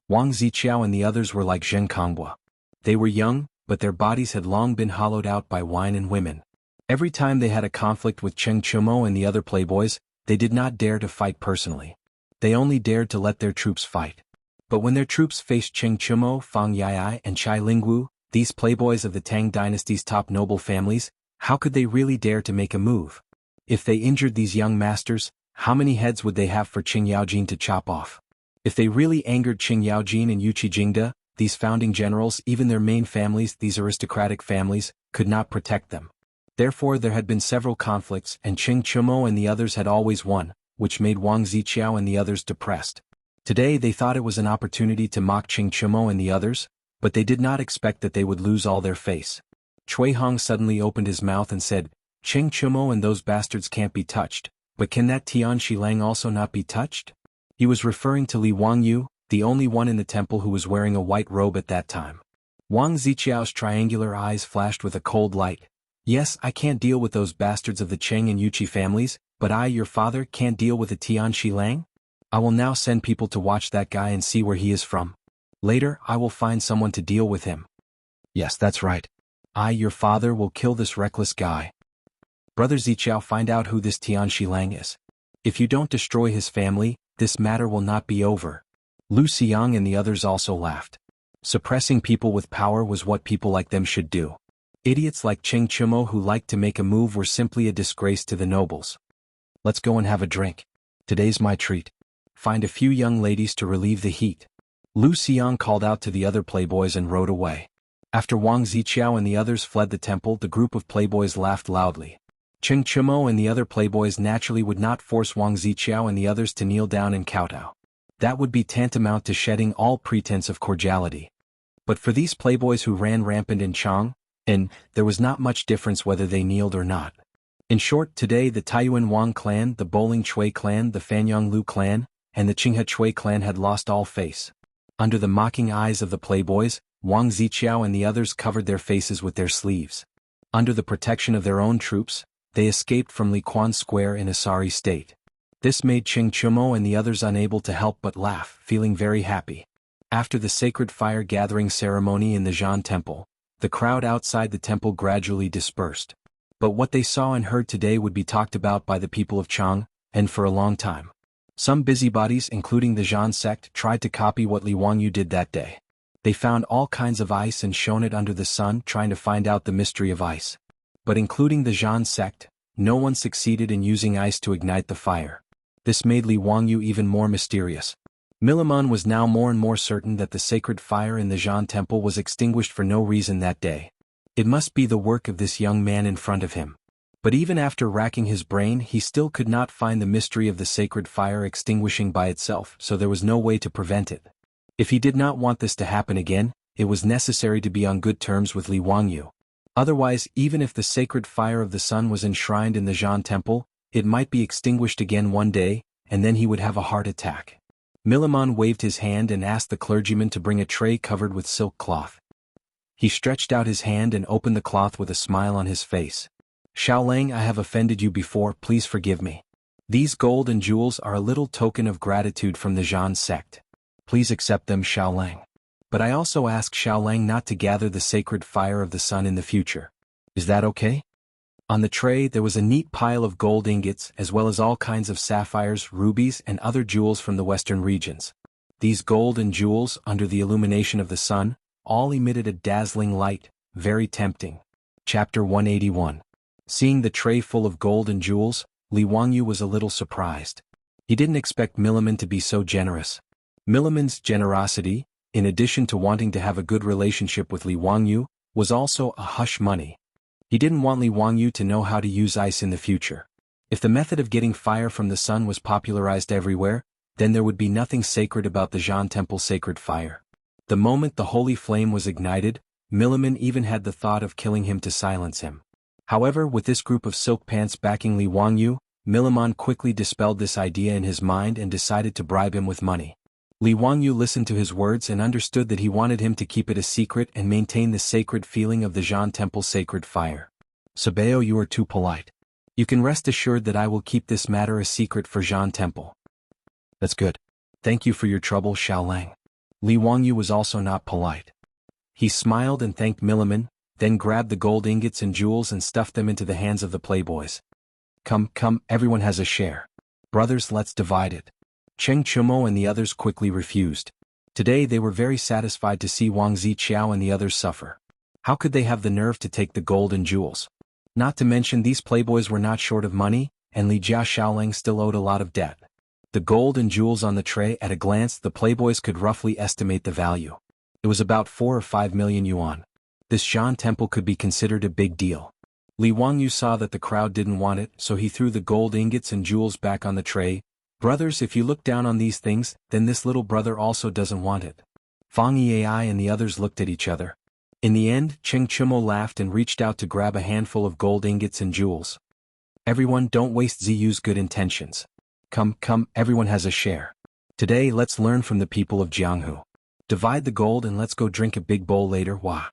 Wang Ziqiao and the others were like Zheng Konghua. They were young, but their bodies had long been hollowed out by wine and women. Every time they had a conflict with Cheng Chumo and the other playboys, they did not dare to fight personally. They only dared to let their troops fight. But when their troops faced Cheng Chumo, Fang Yai, and Chai Lingwu, these playboys of the Tang dynasty's top noble families, how could they really dare to make a move? If they injured these young masters, how many heads would they have for Qing Yaojin to chop off? If they really angered Qing Yaojin and Yuqi Jingde, these founding generals, even their main families, these aristocratic families, could not protect them. Therefore there had been several conflicts and Cheng Chumo and the others had always won, which made Wang Ziqiao and the others depressed. Today they thought it was an opportunity to mock Cheng Chumo and the others, but they did not expect that they would lose all their face. Cui Hong suddenly opened his mouth and said, "Cheng Chumo and those bastards can't be touched, but can that Tian Shilang also not be touched?" He was referring to Li Wangyu, the only one in the temple who was wearing a white robe at that time. Wang Ziqiao's triangular eyes flashed with a cold light. "Yes, I can't deal with those bastards of the Cheng and Yuqi families, but I, your father, can't deal with the Tian Shilang? I will now send people to watch that guy and see where he is from. Later, I will find someone to deal with him. Yes, that's right. I, your father, will kill this reckless guy. Brother Ziqiao, find out who this Tian Shilang is. If you don't destroy his family, this matter will not be over." Lu Xiang and the others also laughed. Suppressing people with power was what people like them should do. Idiots like Cheng Chumo who liked to make a move were simply a disgrace to the nobles. "Let's go and have a drink. Today's my treat. Find a few young ladies to relieve the heat." Lu Xiang called out to the other playboys and rode away. After Wang Ziqiao and the others fled the temple, the group of playboys laughed loudly. Cheng Chumo and the other playboys naturally would not force Wang Ziqiao and the others to kneel down and kowtow. That would be tantamount to shedding all pretense of cordiality. But for these playboys who ran rampant in Chang, there was not much difference whether they kneeled or not. In short, today the Taiyuan Wang clan, the Bowling Chui clan, the Fanyang Lu clan, and the Qinghe Chui clan had lost all face. Under the mocking eyes of the playboys, Wang Ziqiao and the others covered their faces with their sleeves. Under the protection of their own troops, they escaped from Liquan Square in a sorry state. This made Cheng Chumo and the others unable to help but laugh, feeling very happy. After the sacred fire gathering ceremony in the Zhan temple, the crowd outside the temple gradually dispersed. But what they saw and heard today would be talked about by the people of Chang, and for a long time. Some busybodies, including the Zhan sect, tried to copy what Li Wangyu did that day. They found all kinds of ice and shone it under the sun, trying to find out the mystery of ice. But including the Zhan sect, no one succeeded in using ice to ignite the fire. This made Li Wangyu even more mysterious. Milimon was now more and more certain that the sacred fire in the Zhan temple was extinguished for no reason that day. It must be the work of this young man in front of him. But even after racking his brain, he still could not find the mystery of the sacred fire extinguishing by itself, so there was no way to prevent it. If he did not want this to happen again, it was necessary to be on good terms with Li Wangyu. Otherwise, even if the sacred fire of the sun was enshrined in the Zhan temple, it might be extinguished again one day, and then he would have a heart attack. Milimon waved his hand and asked the clergyman to bring a tray covered with silk cloth. He stretched out his hand and opened the cloth with a smile on his face. "Xiaolang, I have offended you before, please forgive me. These gold and jewels are a little token of gratitude from the Zhan sect. Please accept them, Xiaolang. But I also ask Xiaolang not to gather the sacred fire of the sun in the future. Is that okay?" On the tray there was a neat pile of gold ingots as well as all kinds of sapphires, rubies, and other jewels from the western regions. These gold and jewels, under the illumination of the sun, all emitted a dazzling light, very tempting. Chapter 181. Seeing the tray full of gold and jewels, Li Wangyu was a little surprised. He didn't expect Milimon to be so generous. Milliman's generosity, in addition to wanting to have a good relationship with Li Wangyu, was also a hush money. He didn't want Li Wangyu to know how to use ice in the future. If the method of getting fire from the sun was popularized everywhere, then there would be nothing sacred about the Zhan Temple sacred fire. The moment the holy flame was ignited, Milliman even had the thought of killing him to silence him. However, with this group of silk pants backing Li Wangyu, Milliman quickly dispelled this idea in his mind and decided to bribe him with money. Li Wangyu listened to his words and understood that he wanted him to keep it a secret and maintain the sacred feeling of the Zhan Temple sacred fire. Sabeo, you are too polite. You can rest assured that I will keep this matter a secret for Zhan Temple. That's good. Thank you for your trouble, Xiaolang. Li Wangyu was also not polite. He smiled and thanked Milliman, then grabbed the gold ingots and jewels and stuffed them into the hands of the playboys. Come, everyone has a share. Brothers, let's divide it. Cheng Chumo and the others quickly refused. Today they were very satisfied to see Wang Ziqiao and the others suffer. How could they have the nerve to take the gold and jewels? Not to mention these playboys were not short of money, and Li Jia Xiaolang still owed a lot of debt. The gold and jewels on the tray, at a glance the playboys could roughly estimate the value. It was about 4 or 5 million yuan. This Zhan Temple could be considered a big deal. Li Wangyu saw that the crowd didn't want it, so he threw the gold ingots and jewels back on the tray. Brothers, if you look down on these things, then this little brother also doesn't want it. Fang Yiai and the others looked at each other. In the end, Cheng Chumo laughed and reached out to grab a handful of gold ingots and jewels. Everyone, don't waste Ziyu's good intentions. Come, everyone has a share. Today let's learn from the people of Jianghu. Divide the gold and let's go drink a big bowl later, wah.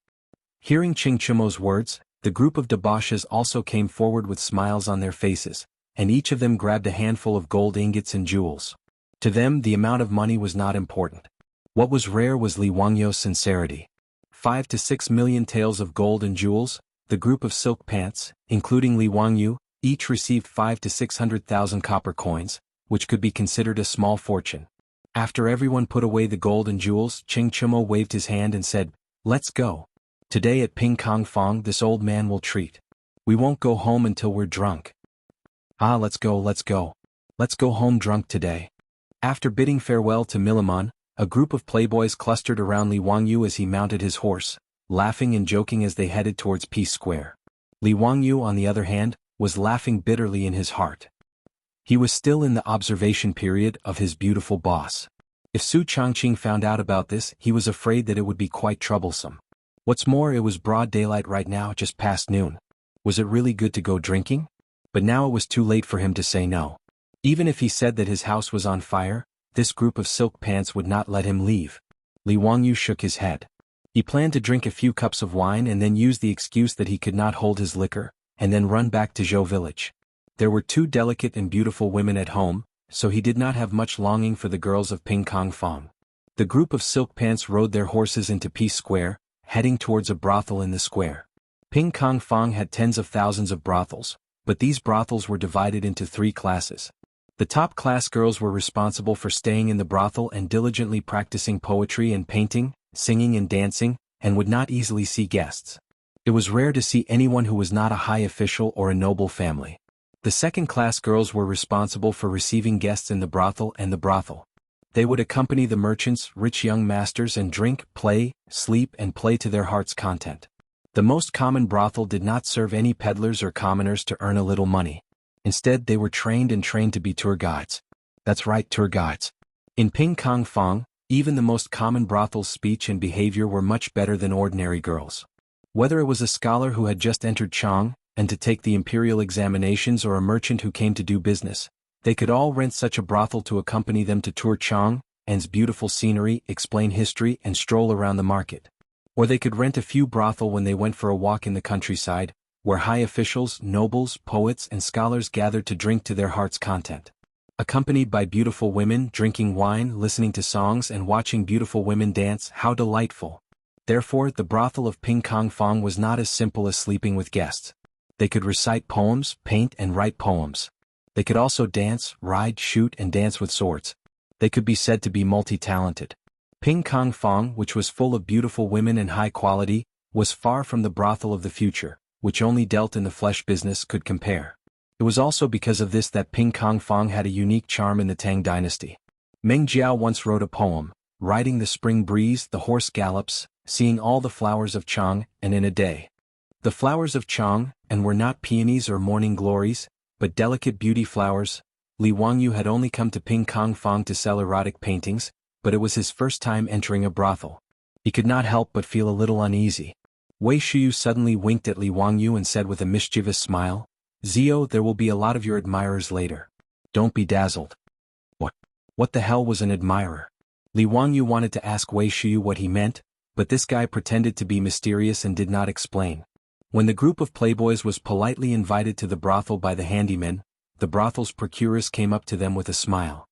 Hearing Cheng Chumo's words, the group of debauches also came forward with smiles on their faces, and each of them grabbed a handful of gold ingots and jewels. To them the amount of money was not important. What was rare was Li Wangyu's sincerity. 5 to 6 million taels of gold and jewels, the group of silk pants, including Li Wangyu, each received 5 to 600,000 copper coins, which could be considered a small fortune. After everyone put away the gold and jewels, Cheng Chumo waved his hand and said, "Let's go. Today at Ping Kong Fong this old man will treat. We won't go home until we're drunk." Ah, let's go. Let's go home drunk today. After bidding farewell to Milliman, a group of playboys clustered around Li Wangyu as he mounted his horse, laughing and joking as they headed towards Peace Square. Li Wangyu, on the other hand, was laughing bitterly in his heart. He was still in the observation period of his beautiful boss. If Su Changqing found out about this, he was afraid that it would be quite troublesome. What's more, it was broad daylight right now, just past noon. Was it really good to go drinking? But now it was too late for him to say no. Even if he said that his house was on fire, this group of silk pants would not let him leave. Li Wangyu shook his head. He planned to drink a few cups of wine and then use the excuse that he could not hold his liquor, and then run back to Zhou village. There were 2 delicate and beautiful women at home, so he did not have much longing for the girls of Ping Kong Fong. The group of silk pants rode their horses into Peace Square, heading towards a brothel in the square. Ping Kong Fong had tens of thousands of brothels, but these brothels were divided into 3 classes. The top-class girls were responsible for staying in the brothel and diligently practicing poetry and painting, singing and dancing, and would not easily see guests. It was rare to see anyone who was not a high official or a noble family. The second-class girls were responsible for receiving guests in the brothel and the brothel. They would accompany the merchants, rich young masters, and drink, play, sleep and play to their heart's content. The most common brothel did not serve any peddlers or commoners to earn a little money. Instead, they were trained to be tour guides. That's right, tour guides. In Ping Kong Fong, even the most common brothel's speech and behavior were much better than ordinary girls. Whether it was a scholar who had just entered Chang, and to take the imperial examinations, or a merchant who came to do business, they could all rent such a brothel to accompany them to tour Chang, and's beautiful scenery, explain history and stroll around the market. Or they could rent a few brothel when they went for a walk in the countryside, where high officials, nobles, poets and scholars gathered to drink to their heart's content. Accompanied by beautiful women, drinking wine, listening to songs and watching beautiful women dance, how delightful. Therefore, the brothel of Ping Kong Fong was not as simple as sleeping with guests. They could recite poems, paint and write poems. They could also dance, ride, shoot and dance with swords. They could be said to be multi-talented. Ping Kong Fong, which was full of beautiful women and high quality, was far from the brothel of the future, which only dealt in the flesh business, could compare. It was also because of this that Ping Kong Fong had a unique charm in the Tang dynasty. Meng Jiao once wrote a poem, riding the spring breeze, the horse gallops, seeing all the flowers of Chang, and in a day. The flowers of Chang, and were not peonies or morning glories, but delicate beauty flowers. Li Wangyu had only come to Ping Kong Fong to sell erotic paintings, but it was his first time entering a brothel. He could not help but feel a little uneasy. Wei Shuyu suddenly winked at Li Wangyu and said with a mischievous smile, "Zio, there will be a lot of your admirers later. Don't be dazzled." What the hell was an admirer? Li Wangyu wanted to ask Wei Shuyu what he meant, but this guy pretended to be mysterious and did not explain. When the group of playboys was politely invited to the brothel by the handyman, the brothel's procuress came up to them with a smile.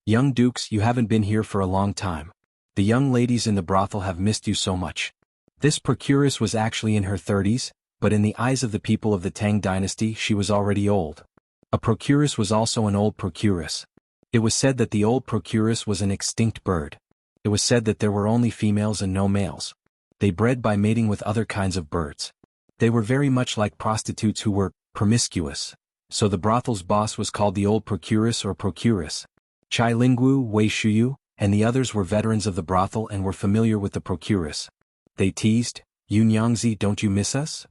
"Young dukes, you haven't been here for a long time. The young ladies in the brothel have missed you so much." This procuress was actually in her 30s, but in the eyes of the people of the Tang dynasty she was already old. A procuress was also an old procuress. It was said that the old procuress was an extinct bird. It was said that there were only females and no males. They bred by mating with other kinds of birds. They were very much like prostitutes who were promiscuous, so the brothel's boss was called the old procuress or procuress. Chai Lingwu, Wei Shuyu, and the others were veterans of the brothel and were familiar with the procuress. They teased, "Xianxia, don't you miss us?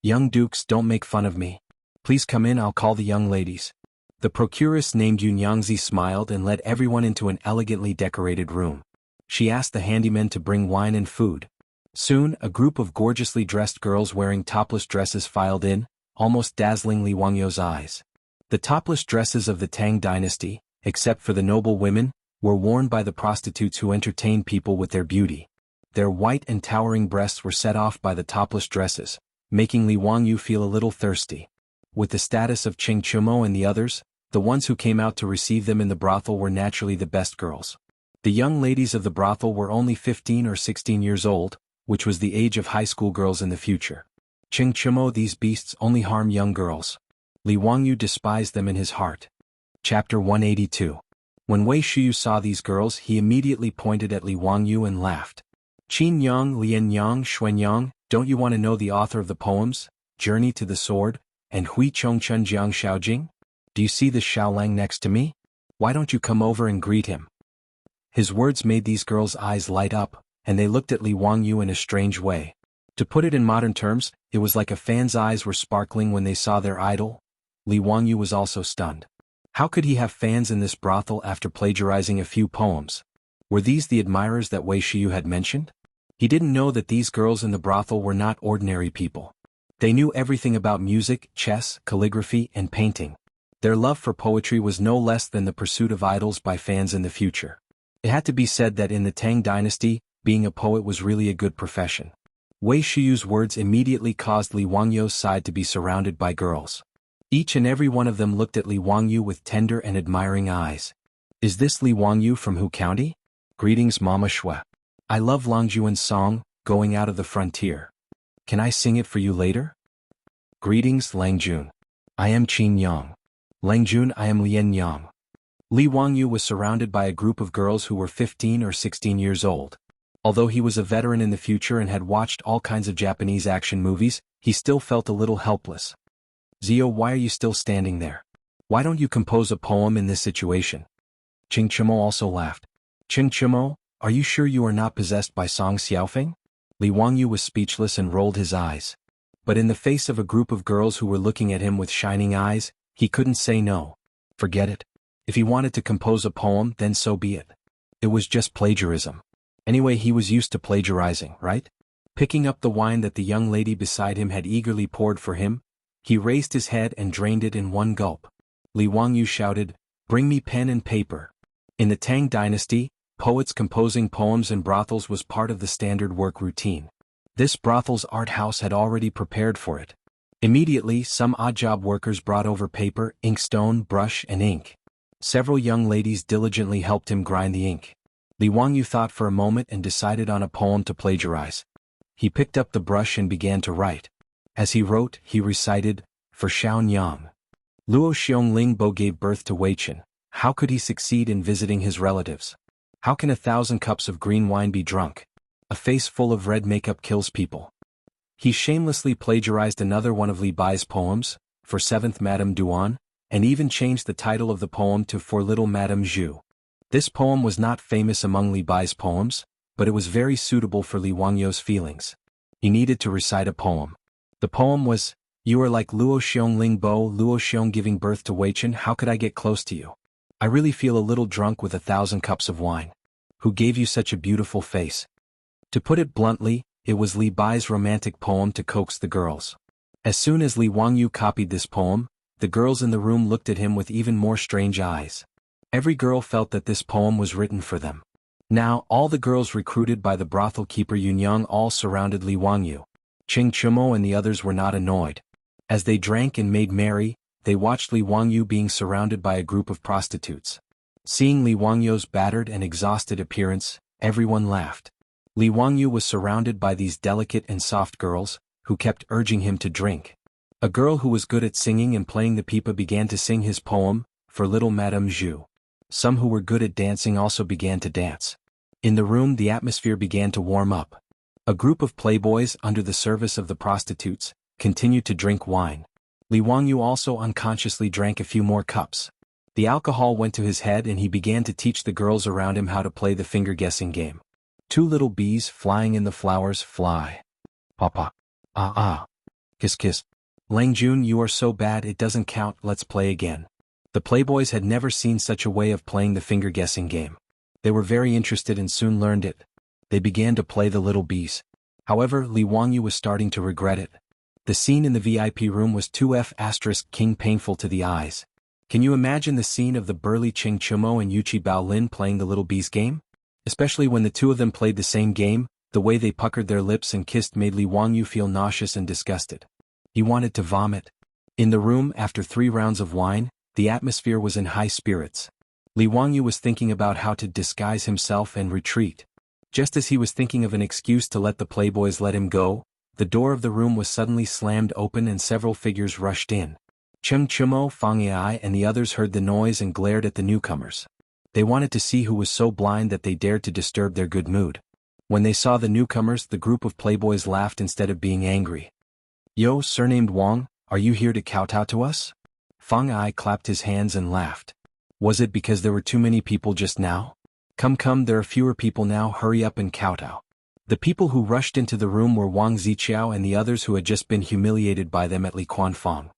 Young dukes, don't make fun of me. Please come in, I'll call the young ladies." The procuress named Xianxia smiled and led everyone into an elegantly decorated room. She asked the handyman to bring wine and food. Soon, a group of gorgeously dressed girls wearing topless dresses filed in, almost dazzling Li Wangyu's eyes. The topless dresses of the Tang dynasty, except for the noble women, were worn by the prostitutes who entertained people with their beauty. Their white and towering breasts were set off by the topless dresses, making Li Wangyu feel a little thirsty. With the status of Ching Chumo and the others, the ones who came out to receive them in the brothel were naturally the best girls. The young ladies of the brothel were only 15 or 16 years old, which was the age of high school girls in the future. Ching Chumo, these beasts only harm young girls. Li Wangyu despised them in his heart. Chapter 182. When Wei Shuyu saw these girls he immediately pointed at Li Wangyu and laughed. "Qin Yang, Lian Yang, Xuan Yang, don't you want to know the author of the poems, Journey to the Sword, and Hui Chongchun Jiang Xiaojing? Do you see the Xiaolang next to me? Why don't you come over and greet him?" His words made these girls' eyes light up, and they looked at Li Wangyu in a strange way. To put it in modern terms, it was like a fan's eyes were sparkling when they saw their idol. Li Wangyu was also stunned. How could he have fans in this brothel after plagiarizing a few poems? Were these the admirers that Wei Shuyu had mentioned? He didn't know that these girls in the brothel were not ordinary people. They knew everything about music, chess, calligraphy, and painting. Their love for poetry was no less than the pursuit of idols by fans in the future. It had to be said that in the Tang dynasty, being a poet was really a good profession. Wei Shuyu's words immediately caused Li Wangyu's side to be surrounded by girls. Each and every one of them looked at Li Wangyu with tender and admiring eyes. "Is this Li Wangyu from Hu County? Greetings, Mama Shue. I love Longjuan's song, Going Out of the Frontier. Can I sing it for you later?" "Greetings, Langjun. I am Qin Yang. Langjun, I am Lian Yang." Li Wangyu was surrounded by a group of girls who were 15 or 16 years old. Although he was a veteran in the future and had watched all kinds of Japanese action movies, he still felt a little helpless. "Zio, why are you still standing there? Why don't you compose a poem in this situation?" Ching Chumo also laughed. "Ching Chumo, are you sure you are not possessed by Song Xiaofeng?" Li Wangyu was speechless and rolled his eyes. But in the face of a group of girls who were looking at him with shining eyes, he couldn't say no. Forget it. If he wanted to compose a poem, then so be it. It was just plagiarism. Anyway, he was used to plagiarizing, right? Picking up the wine that the young lady beside him had eagerly poured for him, he raised his head and drained it in one gulp. Li Wangyu shouted, "Bring me pen and paper." In the Tang dynasty, poets composing poems in brothels was part of the standard work routine. This brothel's art house had already prepared for it. Immediately, some odd-job workers brought over paper, inkstone, brush, and ink. Several young ladies diligently helped him grind the ink. Li Wangyu thought for a moment and decided on a poem to plagiarize. He picked up the brush and began to write. As he wrote, he recited, "For Xiao Yang. Luo Xiong Ling Bo gave birth to Wei Chen. How could he succeed in visiting his relatives? How can 1,000 cups of green wine be drunk? A face full of red makeup kills people." He shamelessly plagiarized another one of Li Bai's poems, For 7th Madame Duan, and even changed the title of the poem to For Little Madame Zhu. This poem was not famous among Li Bai's poems, but it was very suitable for Li Wangyou's feelings. He needed to recite a poem. The poem was, "You are like Luo Xiong Ling Bo, Luo Xiong giving birth to Weichen. How could I get close to you? I really feel a little drunk with 1,000 cups of wine. Who gave you such a beautiful face?" To put it bluntly, it was Li Bai's romantic poem to coax the girls. As soon as Li Wangyou copied this poem, the girls in the room looked at him with even more strange eyes. Every girl felt that this poem was written for them. Now, all the girls recruited by the brothel keeper Yunyang all surrounded Li Wangyou. Ching Chumo and the others were not annoyed. As they drank and made merry, they watched Li Wangyou being surrounded by a group of prostitutes. Seeing Li Wangyou's battered and exhausted appearance, everyone laughed. Li Wangyou was surrounded by these delicate and soft girls, who kept urging him to drink. A girl who was good at singing and playing the pipa began to sing his poem, for little Madame Zhu. Some who were good at dancing also began to dance. In the room the atmosphere began to warm up. A group of playboys under the service of the prostitutes continued to drink wine. Li Wangyou also unconsciously drank a few more cups. The alcohol went to his head and he began to teach the girls around him how to play the finger-guessing game. Two little bees flying in the flowers fly. Papa. Ah ah. Kiss kiss. Lang Jun, you are so bad it doesn't count, let's play again. The playboys had never seen such a way of playing the finger-guessing game. They were very interested and soon learned it. They began to play the little bees. However, Li Wangyou was starting to regret it. The scene in the VIP room was 2F*King painful to the eyes. Can you imagine the scene of the burly Ching Chumo and Yuchi Baolin playing the little bees game? Especially when the two of them played the same game, the way they puckered their lips and kissed made Li Wangyou feel nauseous and disgusted. He wanted to vomit. In the room, after 3 rounds of wine, the atmosphere was in high spirits. Li Wangyou was thinking about how to disguise himself and retreat. Just as he was thinking of an excuse to let the playboys let him go, the door of the room was suddenly slammed open and several figures rushed in. Cheng Chumo, Fang Yi and the others heard the noise and glared at the newcomers. They wanted to see who was so blind that they dared to disturb their good mood. When they saw the newcomers, the group of playboys laughed instead of being angry. "Yo, surnamed Wang, are you here to kowtow to us?" Fang Yi clapped his hands and laughed. "Was it because there were too many people just now? Come, there are fewer people now, hurry up and kowtow." The people who rushed into the room were Wang Ziqiao and the others who had just been humiliated by them at Li Quanfang.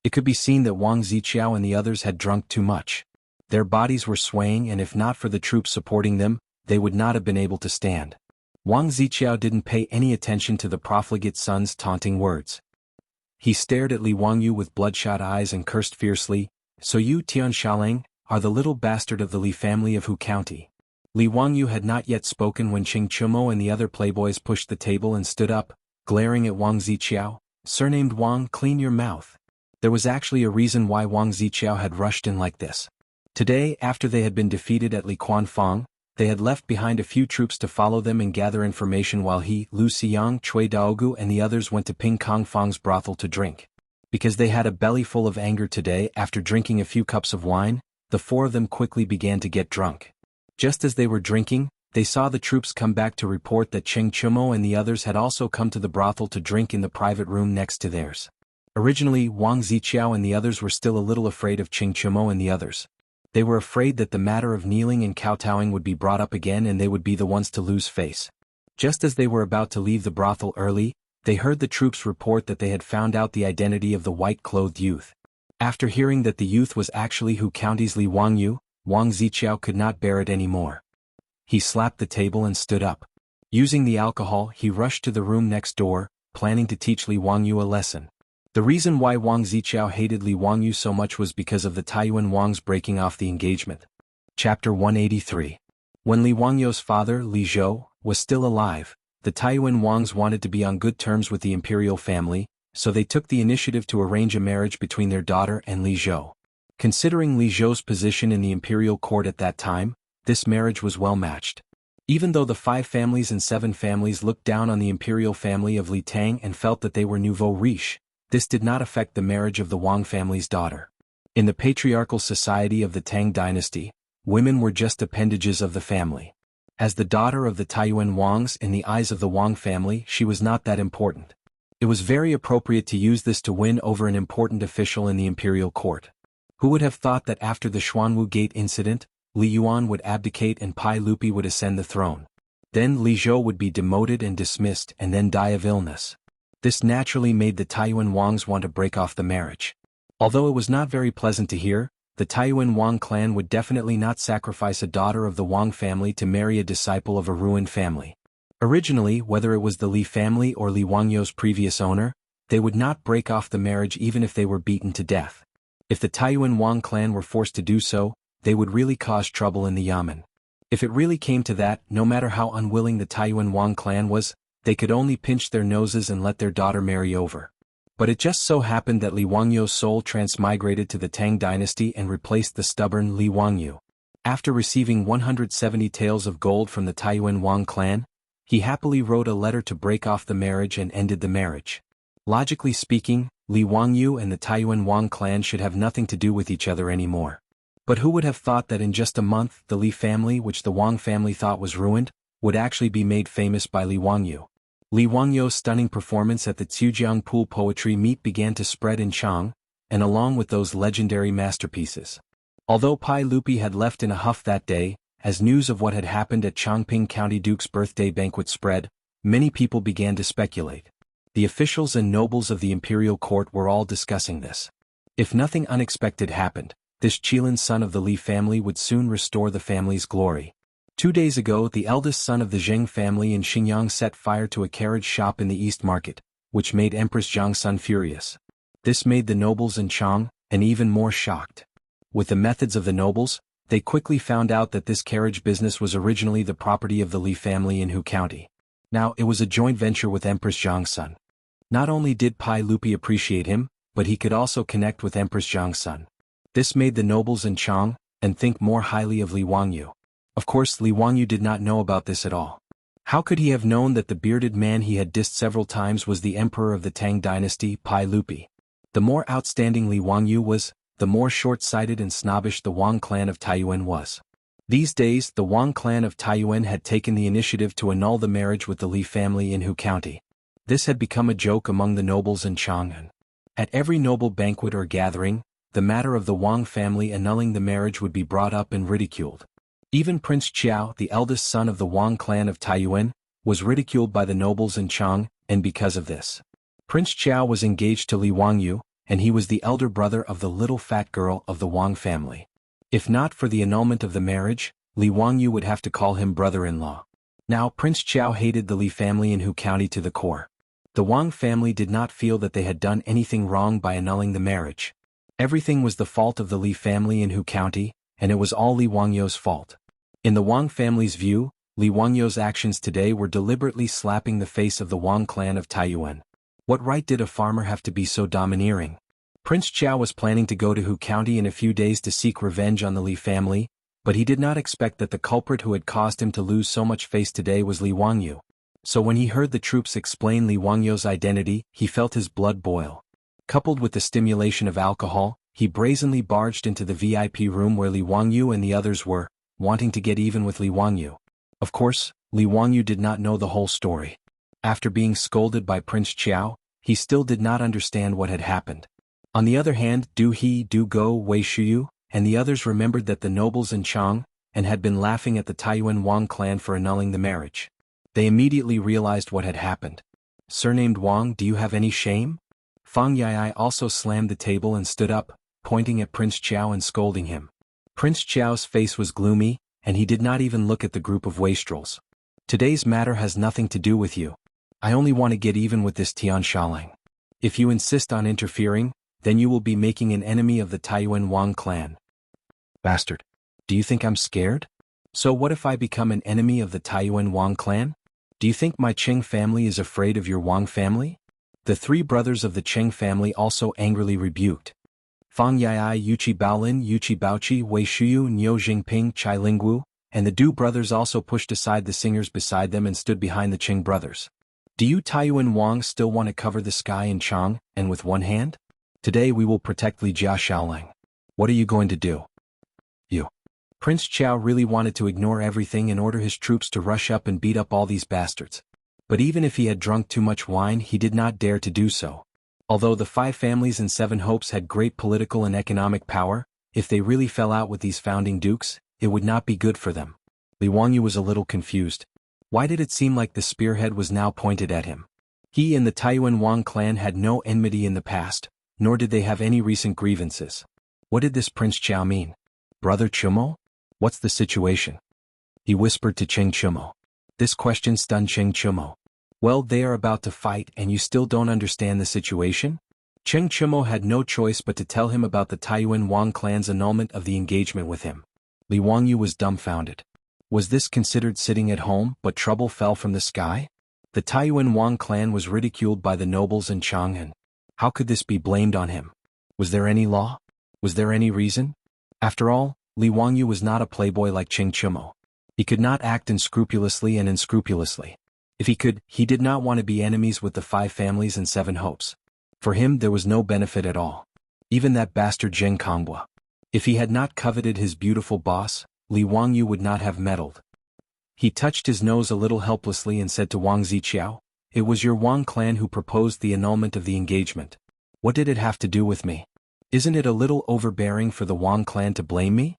It could be seen that Wang Ziqiao and the others had drunk too much. Their bodies were swaying and if not for the troops supporting them, they would not have been able to stand. Wang Ziqiao didn't pay any attention to the profligate son's taunting words. He stared at Li Wangyou with bloodshot eyes and cursed fiercely, "So you, Tian Xiaolang, are the little bastard of the Li family of Hu County." Li Wangyou had not yet spoken when Ching Chumo and the other playboys pushed the table and stood up, glaring at Wang Ziqiao. "Surnamed Wang, clean your mouth." There was actually a reason why Wang Ziqiao had rushed in like this. Today, after they had been defeated at Li Quanfang, they had left behind a few troops to follow them and gather information while he, Lu Xiang, Cui Daogu and the others went to Ping Kong Fang's brothel to drink. Because they had a belly full of anger today after drinking a few cups of wine, the 4 of them quickly began to get drunk. Just as they were drinking, they saw the troops come back to report that Cheng Chumo and the others had also come to the brothel to drink in the private room next to theirs. Originally, Wang Ziqiao and the others were still a little afraid of Cheng Chumo and the others. They were afraid that the matter of kneeling and kowtowing would be brought up again and they would be the ones to lose face. Just as they were about to leave the brothel early, they heard the troops report that they had found out the identity of the white-clothed youth. After hearing that the youth was actually Hu County's Li Wangyou, Wang Ziqiao could not bear it anymore. He slapped the table and stood up. Using the alcohol, he rushed to the room next door, planning to teach Li Wangyou a lesson. The reason why Wang Ziqiao hated Li Wangyou so much was because of the Taiyuan Wangs breaking off the engagement. Chapter 183. When Li Wangyou's father, Li Zhou, was still alive, the Taiyuan Wangs wanted to be on good terms with the imperial family, so they took the initiative to arrange a marriage between their daughter and Li Zhou. Considering Li Zhou's position in the imperial court at that time, this marriage was well matched. Even though the 5 families and 7 families looked down on the imperial family of Li Tang and felt that they were nouveau riche, this did not affect the marriage of the Wang family's daughter. In the patriarchal society of the Tang dynasty, women were just appendages of the family. As the daughter of the Taiyuan Wangs in the eyes of the Wang family, she was not that important. It was very appropriate to use this to win over an important official in the imperial court. Who would have thought that after the Xuanwu Gate incident, Li Yuan would abdicate and Pai Lupi would ascend the throne. Then Li Zhou would be demoted and dismissed and then die of illness. This naturally made the Taiyuan Wangs want to break off the marriage. Although it was not very pleasant to hear, the Taiyuan Wang clan would definitely not sacrifice a daughter of the Wang family to marry a disciple of a ruined family. Originally, whether it was the Li family or Li Wangyou's previous owner, they would not break off the marriage even if they were beaten to death. If the Taiyuan Wang clan were forced to do so, they would really cause trouble in the Yamen. If it really came to that, no matter how unwilling the Taiyuan Wang clan was, they could only pinch their noses and let their daughter marry over. But it just so happened that Li Wangyou's soul transmigrated to the Tang dynasty and replaced the stubborn Li Wangyou. After receiving 170 taels of gold from the Taiyuan Wang clan, he happily wrote a letter to break off the marriage and ended the marriage. Logically speaking, Li Wangyou and the Taiyuan Wang clan should have nothing to do with each other anymore. But who would have thought that in just a month the Li family, which the Wang family thought was ruined, would actually be made famous by Li Wangyou. Li Wangyou's stunning performance at the Zhujiang Pool Poetry Meet began to spread in Chang, and along with those legendary masterpieces. Although Pai Lupi had left in a huff that day, as news of what had happened at Chongping County Duke's birthday banquet spread, many people began to speculate. The officials and nobles of the imperial court were all discussing this. If nothing unexpected happened, this Qilin son of the Li family would soon restore the family's glory. 2 days ago, the eldest son of the Zheng family in Xinjiang set fire to a carriage shop in the East Market, which made Empress Jiangsun furious. This made the nobles in Chang, and even more shocked. With the methods of the nobles, they quickly found out that this carriage business was originally the property of the Li family in Hu County. Now, it was a joint venture with Empress Jiangsun. Not only did Pai Lupi appreciate him, but he could also connect with Empress Jiangsun. This made the nobles in Chang, and think more highly of Li Wangyou. Of course, Li Wangyou did not know about this at all. How could he have known that the bearded man he had dissed several times was the emperor of the Tang dynasty, Pai Lupi? The more outstanding Li Wangyou was, the more short-sighted and snobbish the Wang clan of Taiyuan was. These days, the Wang clan of Taiyuan had taken the initiative to annul the marriage with the Li family in Hu County. This had become a joke among the nobles in Chang'an. At every noble banquet or gathering, the matter of the Wang family annulling the marriage would be brought up and ridiculed. Even Prince Qiao, the eldest son of the Wang clan of Taiyuan, was ridiculed by the nobles in Chang, and because of this. Prince Qiao was engaged to Li Wangyou, and he was the elder brother of the little fat girl of the Wang family. If not for the annulment of the marriage, Li Wangyou would have to call him brother-in-law. Now Prince Qiao hated the Li family in Hu County to the core. The Wang family did not feel that they had done anything wrong by annulling the marriage. Everything was the fault of the Li family in Hu County, and it was all Li Wangyou's fault. In the Wang family's view, Li Wangyou's actions today were deliberately slapping the face of the Wang clan of Taiyuan. What right did a farmer have to be so domineering? Prince Qiao was planning to go to Hu County in a few days to seek revenge on the Li family, but he did not expect that the culprit who had caused him to lose so much face today was Li Wangyou. So when he heard the troops explain Li Wangyou's identity, he felt his blood boil. Coupled with the stimulation of alcohol, he brazenly barged into the VIP room where Li Wangyou and the others were, wanting to get even with Li Wangyou. Of course, Li Wangyou did not know the whole story. After being scolded by Prince Qiao, he still did not understand what had happened. On the other hand, Du He, Du Go, Wei Shuyu, and the others remembered that the nobles in Chang, and had been laughing at the Taiyuan Wang clan for annulling the marriage. They immediately realized what had happened. Surnamed Wang, do you have any shame? Fang Yai also slammed the table and stood up, pointing at Prince Qiao and scolding him. Prince Qiao's face was gloomy, and he did not even look at the group of wastrels. Today's matter has nothing to do with you. I only want to get even with this Tian Shaoling. If you insist on interfering, then you will be making an enemy of the Taiyuan Wang clan. Bastard. Do you think I'm scared? So what if I become an enemy of the Taiyuan Wang clan? Do you think my Cheng family is afraid of your Wang family? The 3 brothers of the Cheng family also angrily rebuked. Fang Yai, Yuqi Baolin, Yuqi Baoqi, Wei Shuyu, Niu Jingping, Chai Lingwu, and the Du brothers also pushed aside the singers beside them and stood behind the Cheng brothers. Do you Taiyuan Wang still want to cover the sky in Chang, and with one hand? Today we will protect Li Jia Shaoling. What are you going to do? You. Prince Qiao really wanted to ignore everything and order his troops to rush up and beat up all these bastards. But even if he had drunk too much wine, he did not dare to do so. Although the 5 families and 7 hopes had great political and economic power, if they really fell out with these founding dukes, it would not be good for them. Li Wangyu was a little confused. Why did it seem like the spearhead was now pointed at him? He and the Taiyuan Wang clan had no enmity in the past, nor did they have any recent grievances. What did this Prince Chao mean? Brother Chumo? What's the situation? He whispered to Cheng Chumo. This question stunned Cheng Chumo. Well, they are about to fight and you still don't understand the situation? Cheng Chumo had no choice but to tell him about the Taiyuan Wang clan's annulment of the engagement with him. Li Wangyu was dumbfounded. Was this considered sitting at home, but trouble fell from the sky? The Taiyuan Wang clan was ridiculed by the nobles in Jianghu. How could this be blamed on him? Was there any law? Was there any reason? After all, Li Wangyu was not a playboy like Cheng Chumo. He could not act unscrupulously and unscrupulously. If he could, he did not want to be enemies with the 5 families and 7 hopes. For him there was no benefit at all. Even that bastard Zheng Konghua. If he had not coveted his beautiful boss, Li Wangyu would not have meddled. He touched his nose a little helplessly and said to Wang Ziqiao, "It was your Wang clan who proposed the annulment of the engagement. What did it have to do with me? Isn't it a little overbearing for the Wang clan to blame me?"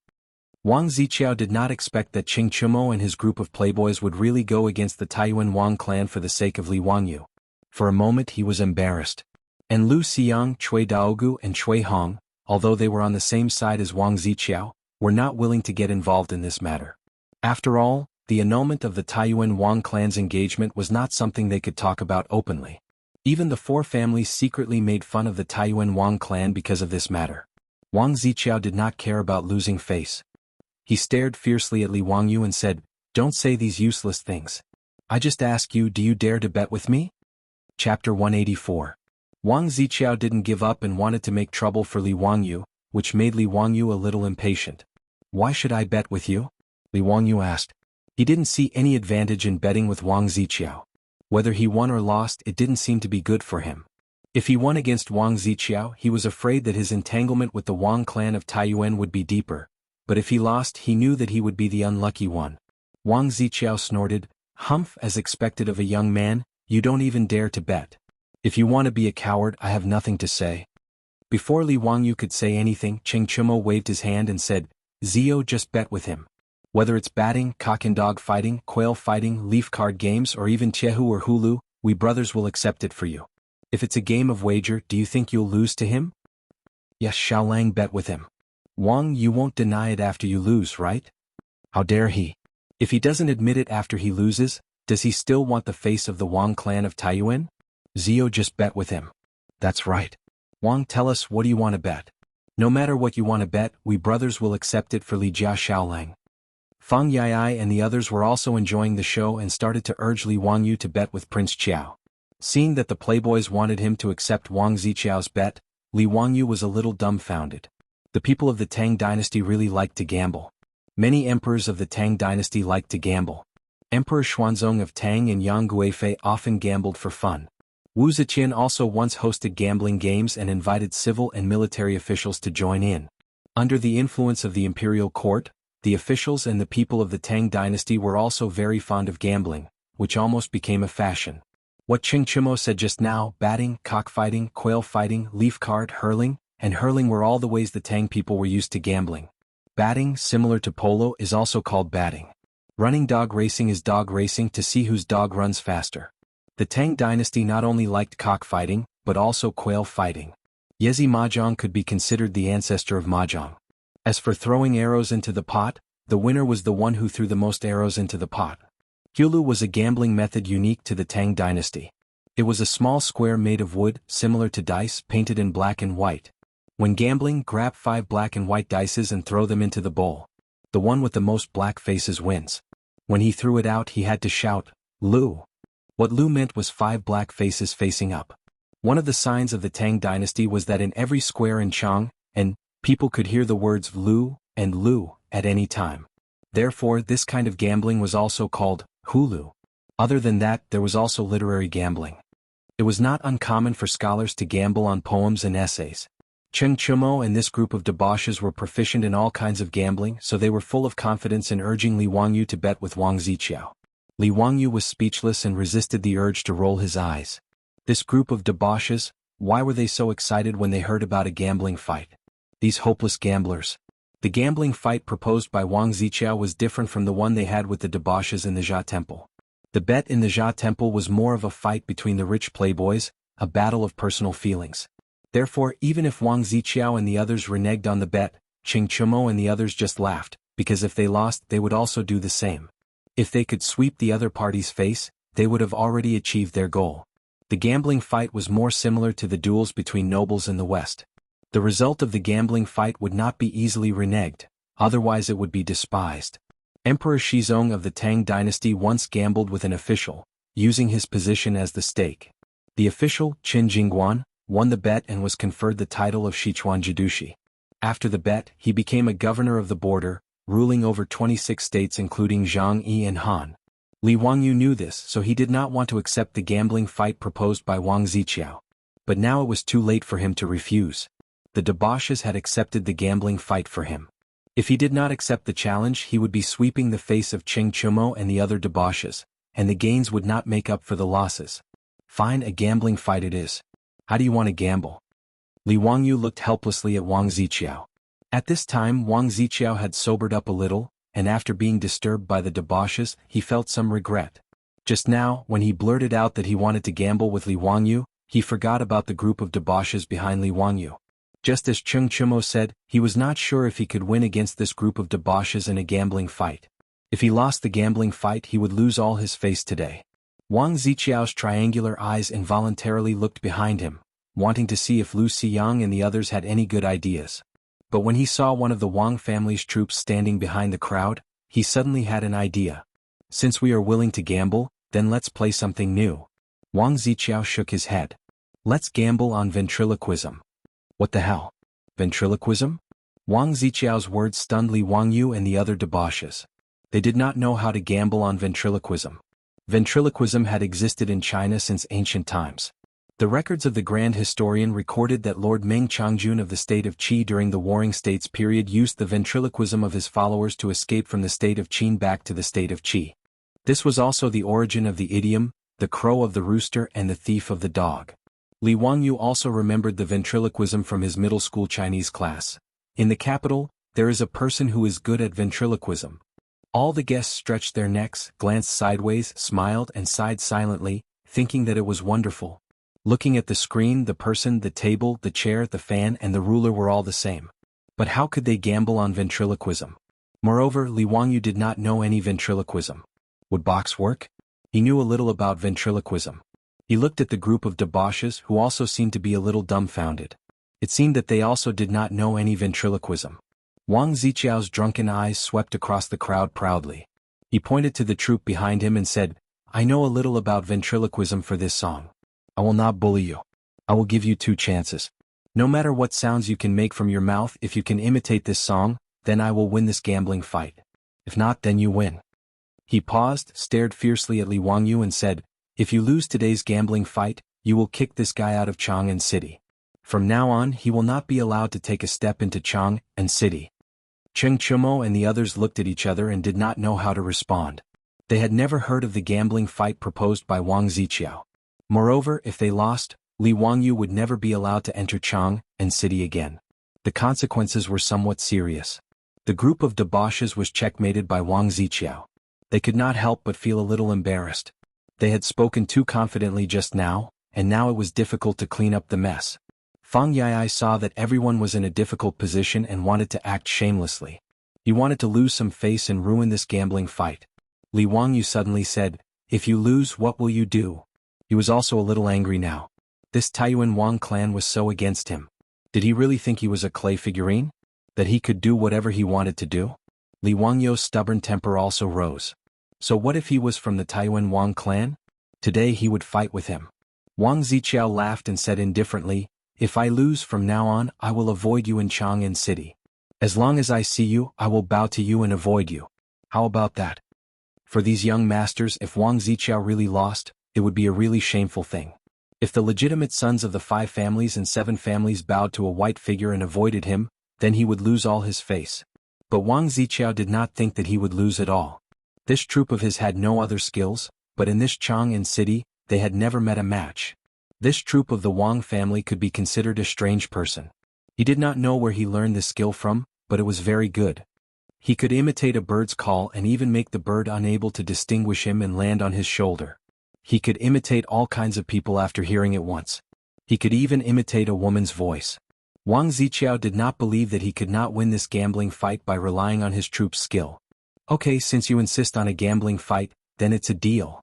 Wang Ziqiao did not expect that Cheng Chumo and his group of playboys would really go against the Taiyuan Wang clan for the sake of Li Wangyu. For a moment he was embarrassed. And Lu Xiang, Cui Daogu and Cui Hong, although they were on the same side as Wang Ziqiao, were not willing to get involved in this matter. After all, the annulment of the Taiyuan Wang clan's engagement was not something they could talk about openly. Even the 4 families secretly made fun of the Taiyuan Wang clan because of this matter. Wang Ziqiao did not care about losing face. He stared fiercely at Li Wangyu and said, "Don't say these useless things. I just ask you, do you dare to bet with me?" Chapter 184. Wang Ziqiao didn't give up and wanted to make trouble for Li Wangyu, which made Li Wangyu a little impatient. "Why should I bet with you?" Li Wangyu asked. He didn't see any advantage in betting with Wang Ziqiao. Whether he won or lost, it didn't seem to be good for him. If he won against Wang Ziqiao, he was afraid that his entanglement with the Wang clan of Taiyuan would be deeper, but if he lost, he knew that he would be the unlucky one. Wang Ziqiao snorted, "Humph, as expected of a young man, you don't even dare to bet. If you want to be a coward, I have nothing to say." Before Li Wangyu could say anything, Cheng Chumo waved his hand and said, "Zio, just bet with him. Whether it's batting, cock and dog fighting, quail fighting, leaf card games or even Tiehu or Hulu, we brothers will accept it for you. If it's a game of wager, do you think you'll lose to him?" "Yes, Xiaolang, bet with him." "Wang, you won't deny it after you lose, right?" "How dare he? If he doesn't admit it after he loses, does he still want the face of the Wang clan of Taiyuan?" "Zio, just bet with him." "That's right. Wang, tell us, what do you want to bet?" "No matter what you want to bet, we brothers will accept it for Li Jia Xiaolang." Fang Yai and the others were also enjoying the show and started to urge Li Wangyu to bet with Prince Qiao. Seeing that the playboys wanted him to accept Wang Ziqiao's bet, Li Wangyu was a little dumbfounded. The people of the Tang dynasty really liked to gamble. Many emperors of the Tang dynasty liked to gamble. Emperor Xuanzong of Tang and Yang Guifei often gambled for fun. Wu Ziqian also once hosted gambling games and invited civil and military officials to join in. Under the influence of the imperial court, the officials and the people of the Tang dynasty were also very fond of gambling, which almost became a fashion. What Cheng Chumo said just now, batting, cockfighting, quail fighting, leaf card, hurling, and hurling were all the ways the Tang people were used to gambling. Batting, similar to polo, is also called batting. Running dog racing is dog racing to see whose dog runs faster. The Tang dynasty not only liked cockfighting, but also quail fighting. Yezi Mahjong could be considered the ancestor of Mahjong. As for throwing arrows into the pot, the winner was the one who threw the most arrows into the pot. Hulu was a gambling method unique to the Tang dynasty. It was a small square made of wood, similar to dice, painted in black and white. When gambling, grab 5 black and white dices and throw them into the bowl. The one with the most black faces wins. When he threw it out, he had to shout, "Lu." What Lu meant was 5 black faces facing up. One of the signs of the Tang dynasty was that in every square in Chang, and people could hear the words Lu and Lu at any time. Therefore, this kind of gambling was also called Hulu. Other than that, there was also literary gambling. It was not uncommon for scholars to gamble on poems and essays. Cheng Chumo and this group of debauches were proficient in all kinds of gambling, so they were full of confidence in urging Li Wangyu to bet with Wang Ziqiao. Li Wangyu was speechless and resisted the urge to roll his eyes. This group of debauches, why were they so excited when they heard about a gambling fight? These hopeless gamblers. The gambling fight proposed by Wang Ziqiao was different from the one they had with the debauches in the Jia Temple. The bet in the Jia Temple was more of a fight between the rich playboys, a battle of personal feelings. Therefore, even if Wang Ziqiao and the others reneged on the bet, Qing Chumo and the others just laughed, because if they lost they would also do the same. If they could sweep the other party's face, they would have already achieved their goal. The gambling fight was more similar to the duels between nobles in the West. The result of the gambling fight would not be easily reneged, otherwise it would be despised. Emperor Shizong of the Tang dynasty once gambled with an official, using his position as the stake. The official, Qin Jingguan, won the bet and was conferred the title of Sichuan Jidushi. After the bet, he became a governor of the border, ruling over 26 states including Jianghu and Han. Li Wangyu knew this, so he did not want to accept the gambling fight proposed by Wang Ziqiao. But now it was too late for him to refuse. The debauches had accepted the gambling fight for him. If he did not accept the challenge, he would be sweeping the face of Qing Chumo and the other debauches, and the gains would not make up for the losses. Fine, a gambling fight it is. How do you want to gamble? Li Wangyu looked helplessly at Wang Ziqiao. At this time Wang Ziqiao had sobered up a little, and after being disturbed by the debauches, he felt some regret. Just now, when he blurted out that he wanted to gamble with Li Wangyu, he forgot about the group of debauches behind Li Wangyu. Just as Qing Chumo said, he was not sure if he could win against this group of debauches in a gambling fight. If he lost the gambling fight he would lose all his face today. Wang Ziqiao's triangular eyes involuntarily looked behind him, wanting to see if Lu Xiyang and the others had any good ideas. But when he saw one of the Wang family's troops standing behind the crowd, he suddenly had an idea. Since we are willing to gamble, then let's play something new. Wang Ziqiao shook his head. Let's gamble on ventriloquism. What the hell? Ventriloquism? Wang Ziqiao's words stunned Li Wangyu and the other debauches. They did not know how to gamble on ventriloquism. Ventriloquism had existed in China since ancient times. The records of the Grand Historian recorded that Lord Meng Changjun of the state of Qi during the Warring States period used the ventriloquism of his followers to escape from the state of Qin back to the state of Qi. This was also the origin of the idiom, the crow of the rooster and the thief of the dog. Li Wangyu also remembered the ventriloquism from his middle school Chinese class. In the capital, there is a person who is good at ventriloquism. All the guests stretched their necks, glanced sideways, smiled and sighed silently, thinking that it was wonderful. Looking at the screen, the person, the table, the chair, the fan and the ruler were all the same. But how could they gamble on ventriloquism? Moreover, Li Wangyu did not know any ventriloquism. Would box work? He knew a little about ventriloquism. He looked at the group of debauches who also seemed to be a little dumbfounded. It seemed that they also did not know any ventriloquism. Wang Ziqiao's drunken eyes swept across the crowd proudly. He pointed to the troop behind him and said, I know a little about ventriloquism for this song. I will not bully you. I will give you 2 chances. No matter what sounds you can make from your mouth, if you can imitate this song, then I will win this gambling fight. If not, then you win. He paused, stared fiercely at Li Wangyu and said, If you lose today's gambling fight, you will kick this guy out of Chang'an City. From now on he will not be allowed to take a step into Chang'an City. Qing Chumo and the others looked at each other and did not know how to respond. They had never heard of the gambling fight proposed by Wang Ziqiao. Moreover, if they lost, Li Wangyu would never be allowed to enter Chang'an City again. The consequences were somewhat serious. The group of debauches was checkmated by Wang Ziqiao. They could not help but feel a little embarrassed. They had spoken too confidently just now, and now it was difficult to clean up the mess. Fang Yai saw that everyone was in a difficult position and wanted to act shamelessly. He wanted to lose some face and ruin this gambling fight. Li Wangyu suddenly said, If you lose, what will you do? He was also a little angry now. This Taiyuan Wang clan was so against him. Did he really think he was a clay figurine? That he could do whatever he wanted to do? Li Wangyu's stubborn temper also rose. So what if he was from the Taiyuan Wang clan? Today he would fight with him. Wang Ziqiao laughed and said indifferently, If I lose from now on, I will avoid you in Chang'an City. As long as I see you, I will bow to you and avoid you. How about that? For these young masters, if Wang Ziqiao really lost, it would be a really shameful thing. If the legitimate sons of the 5 families and 7 families bowed to a white figure and avoided him, then he would lose all his face. But Wang Ziqiao did not think that he would lose at all. This troop of his had no other skills, but in this Chang'an City, they had never met a match. This troop of the Wang family could be considered a strange person. He did not know where he learned this skill from, but it was very good. He could imitate a bird's call and even make the bird unable to distinguish him and land on his shoulder. He could imitate all kinds of people after hearing it once. He could even imitate a woman's voice. Wang Ziqiao did not believe that he could not win this gambling fight by relying on his troops' skill. Okay, since you insist on a gambling fight, then it's a deal.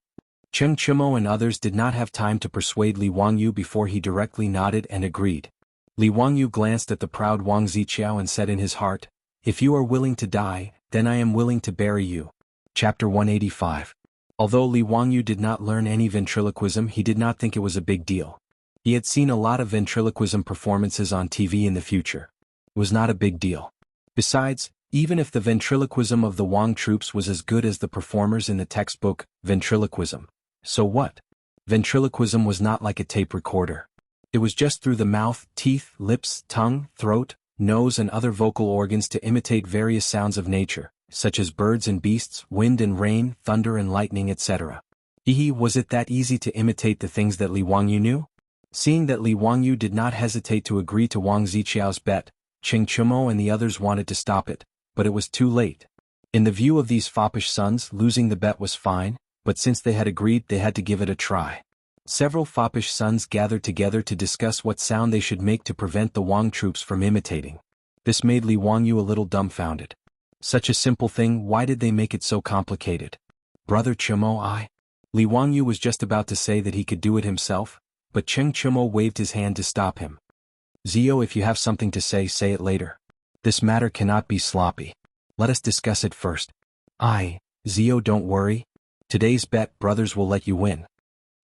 Cheng Chimo and others did not have time to persuade Li Wangyu before he directly nodded and agreed. Li Wangyu glanced at the proud Wang Ziqiao and said in his heart, "If you are willing to die, then I am willing to bury you." Chapter 185. Although Li Wangyu did not learn any ventriloquism, he did not think it was a big deal. He had seen a lot of ventriloquism performances on TV in the future. It was not a big deal. Besides, even if the ventriloquism of the Wang troops was as good as the performers in the textbook, ventriloquism, so what? Ventriloquism was not like a tape recorder. It was just through the mouth, teeth, lips, tongue, throat, nose and other vocal organs to imitate various sounds of nature, such as birds and beasts, wind and rain, thunder and lightning, etc. Was it that easy to imitate the things that Li Wangyu knew? Seeing that Li Wangyu did not hesitate to agree to Wang Ziqiao's bet, Cheng Chimo and the others wanted to stop it, but it was too late. In the view of these foppish sons, losing the bet was fine, but since they had agreed, they had to give it a try. Several foppish sons gathered together to discuss what sound they should make to prevent the Wang troops from imitating. This made Li Wangyu a little dumbfounded. Such a simple thing, why did they make it so complicated? Brother Chimo, Li Wangyu was just about to say that he could do it himself, but Cheng Chimo waved his hand to stop him. Zio, if you have something to say, say it later. This matter cannot be sloppy. Let us discuss it first. Zio, don't worry. Today's bet, brothers will let you win.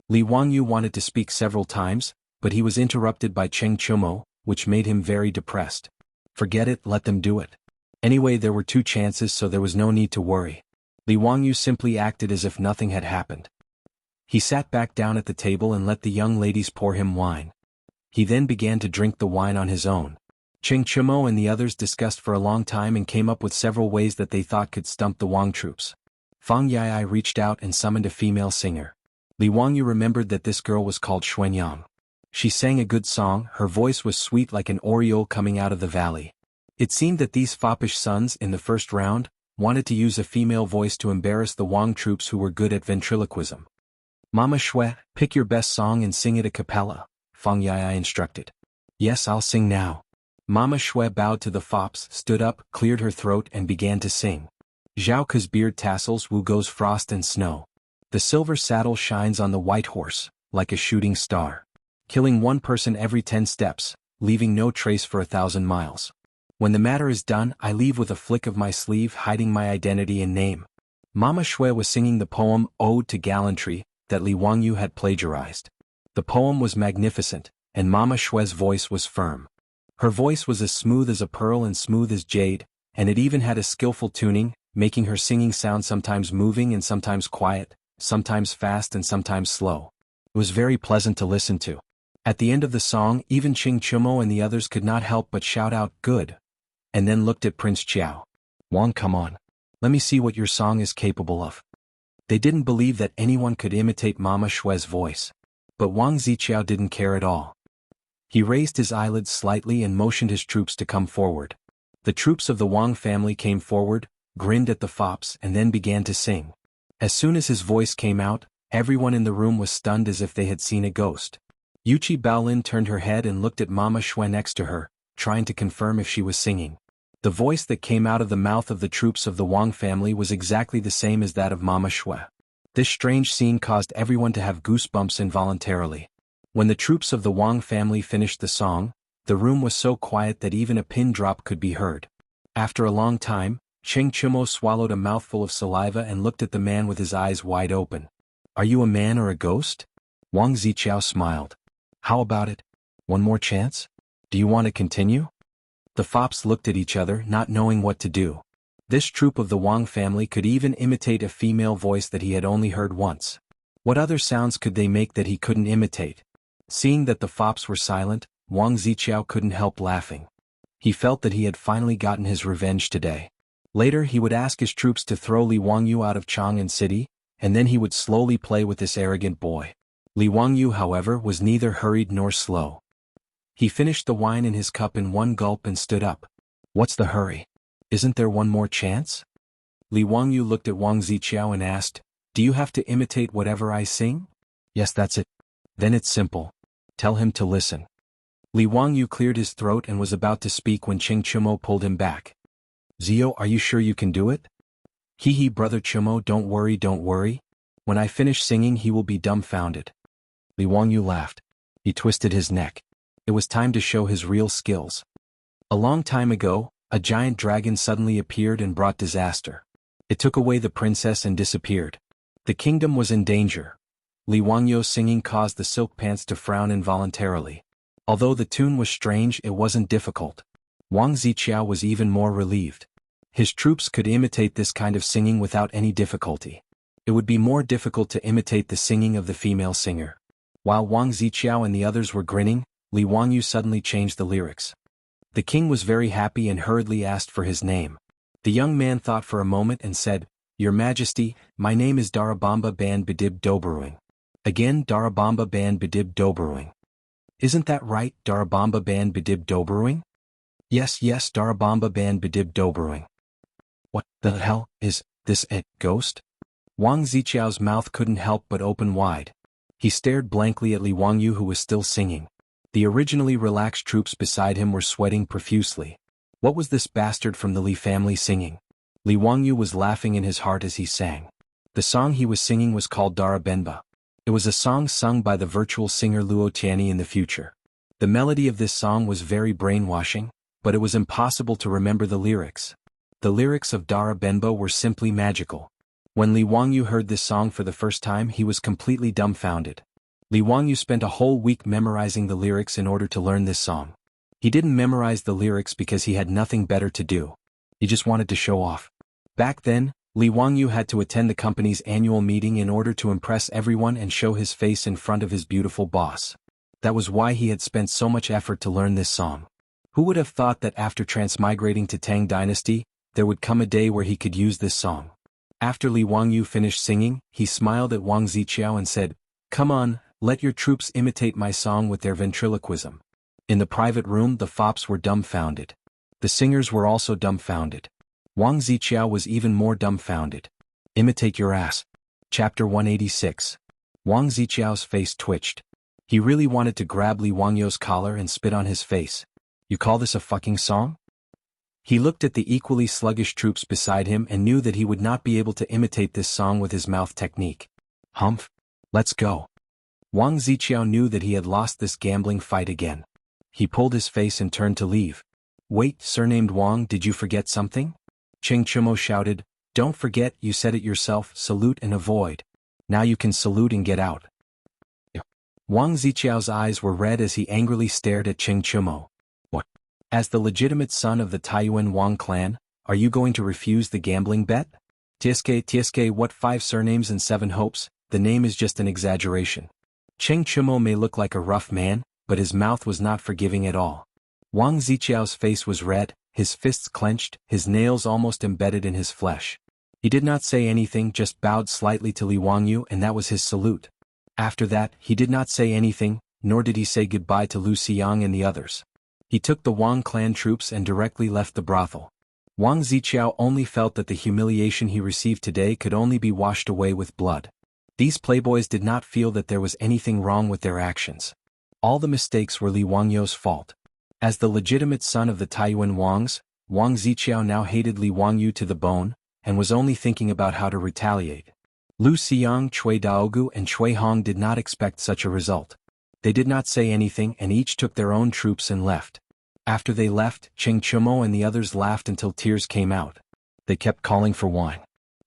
Li Wangyu wanted to speak several times, but he was interrupted by Cheng Chimo, which made him very depressed. Forget it, let them do it. Anyway, there were 2 chances, so there was no need to worry. Li Wangyu simply acted as if nothing had happened. He sat back down at the table and let the young ladies pour him wine. He then began to drink the wine on his own. Cheng Chimo and the others discussed for a long time and came up with several ways that they thought could stump the Wang troops. Fang Yai reached out and summoned a female singer. Li Wangyu remembered that this girl was called Xuanyang. She sang a good song, her voice was sweet like an oriole coming out of the valley. It seemed that these foppish sons, in the first round, wanted to use a female voice to embarrass the Wang troops who were good at ventriloquism. Mama Shui, pick your best song and sing it a cappella, Fang Yai instructed. Yes, I'll sing now. Mama Shui bowed to the fops, stood up, cleared her throat and began to sing. Zhao Ke's beard tassels, Wu Go's frost and snow. The silver saddle shines on the white horse, like a shooting star. Killing 1 person every 10 steps, leaving no trace for 1,000 miles. When the matter is done, I leave with a flick of my sleeve, hiding my identity and name. Mama Shui was singing the poem Ode to Gallantry that Li Wangyu had plagiarized. The poem was magnificent, and Mama Shui's voice was firm. Her voice was as smooth as a pearl and smooth as jade, and it even had a skillful tuning, making her singing sound sometimes moving and sometimes quiet, sometimes fast and sometimes slow. It was very pleasant to listen to. At the end of the song, even Cheng Chimo and the others could not help but shout out, "Good," and then looked at Prince Chiao. Wang, come on. Let me see what your song is capable of. They didn't believe that anyone could imitate Mama Shui's voice. But Wang Ziqiao didn't care at all. He raised his eyelids slightly and motioned his troops to come forward. The troops of the Wang family came forward, grinned at the fops and then began to sing. As soon as his voice came out, everyone in the room was stunned as if they had seen a ghost. Yuchi Baolin turned her head and looked at Mama Shui next to her, trying to confirm if she was singing. The voice that came out of the mouth of the troops of the Wang family was exactly the same as that of Mama Shui. This strange scene caused everyone to have goosebumps involuntarily. When the troops of the Wang family finished the song, the room was so quiet that even a pin drop could be heard. After a long time, Cheng Chimo swallowed a mouthful of saliva and looked at the man with his eyes wide open. Are you a man or a ghost? Wang Ziqiao smiled. How about it? One more chance? Do you want to continue? The fops looked at each other, not knowing what to do. This troop of the Wang family could even imitate a female voice that he had only heard once. What other sounds could they make that he couldn't imitate? Seeing that the fops were silent, Wang Ziqiao couldn't help laughing. He felt that he had finally gotten his revenge today. Later he would ask his troops to throw Li Wangyu out of Chang'an City, and then he would slowly play with this arrogant boy. Li Wangyu, however, was neither hurried nor slow. He finished the wine in his cup in one gulp and stood up. What's the hurry? Isn't there one more chance? Li Wangyu looked at Wang Ziqiao and asked, do you have to imitate whatever I sing? Yes, that's it. Then it's simple. Tell him to listen. Li Wangyu cleared his throat and was about to speak when Qing Chumo pulled him back. Zio, are you sure you can do it? Hee, brother Chumo, don't worry. When I finish singing he will be dumbfounded. Li Wangyu laughed. He twisted his neck. It was time to show his real skills. A long time ago, a giant dragon suddenly appeared and brought disaster. It took away the princess and disappeared. The kingdom was in danger. Li Wangyu's singing caused the silk pants to frown involuntarily. Although the tune was strange, it wasn't difficult. Wang Ziqiao was even more relieved. His troops could imitate this kind of singing without any difficulty. It would be more difficult to imitate the singing of the female singer. While Wang Ziqiao and the others were grinning, Li Wangyu suddenly changed the lyrics. The king was very happy and hurriedly asked for his name. The young man thought for a moment and said, Your Majesty, my name is Darabamba Ban Bidib Dobaruing. Again, Darabamba Ban Bidib Dobaruing. Isn't that right, Darabamba Ban Bidib Dobaruing? Yes, Darabamba Ban Bidib Dobaruing. What the hell is this, a ghost? Wang Ziqiao's mouth couldn't help but open wide. He stared blankly at Li Wangyu, who was still singing. The originally relaxed troops beside him were sweating profusely. What was this bastard from the Li family singing? Li Wangyu was laughing in his heart as he sang. The song he was singing was called Darabenba. It was a song sung by the virtual singer Luo Tianyi in the future. The melody of this song was very brainwashing, but it was impossible to remember the lyrics. The lyrics of Darabenba were simply magical. When Li Wangyu heard this song for the first time, he was completely dumbfounded. Li Wangyu spent a whole week memorizing the lyrics in order to learn this song. He didn't memorize the lyrics because he had nothing better to do. He just wanted to show off. Back then, Li Wangyu had to attend the company's annual meeting in order to impress everyone and show his face in front of his beautiful boss. That was why he had spent so much effort to learn this song. Who would have thought that after transmigrating to Tang dynasty, there would come a day where he could use this song? After Li Wangyu finished singing, he smiled at Wang Ziqiao and said, Come on, let your troops imitate my song with their ventriloquism. In the private room, the fops were dumbfounded. The singers were also dumbfounded. Wang Ziqiao was even more dumbfounded. Imitate your ass. Chapter 186. Wang Ziqiao's face twitched. He really wanted to grab Li Wangyu's collar and spit on his face. You call this a fucking song? He looked at the equally sluggish troops beside him and knew that he would not be able to imitate this song with his mouth technique. Humph. Let's go. Wang Ziqiao knew that he had lost this gambling fight again. He pulled his face and turned to leave. Wait, surnamed Wang, did you forget something? Qing Chumo shouted, Don't forget, you said it yourself, salute and avoid. Now you can salute and get out. Wang Ziqiao's eyes were red as he angrily stared at Qing Chumo. What? As the legitimate son of the Taiyuan Wang clan, are you going to refuse the gambling bet? Tsk, what 5 surnames and 7 hopes, the name is just an exaggeration. Qing Chumo may look like a rough man, but his mouth was not forgiving at all. Wang Ziqiao's face was red, his fists clenched, his nails almost embedded in his flesh. He did not say anything, just bowed slightly to Li Wangyu, and that was his salute. After that, he did not say anything, nor did he say goodbye to Lu Xiang and the others. He took the Wang clan troops and directly left the brothel. Wang Ziqiao only felt that the humiliation he received today could only be washed away with blood. These playboys did not feel that there was anything wrong with their actions. All the mistakes were Li Wangyu's fault. As the legitimate son of the Taiyuan Wangs, Wang Ziqiao now hated Li Wangyu to the bone, and was only thinking about how to retaliate. Lu Xiang, Cui Daogu and Cui Hong did not expect such a result. They did not say anything and each took their own troops and left. After they left, Qing Chumo and the others laughed until tears came out. They kept calling for wine.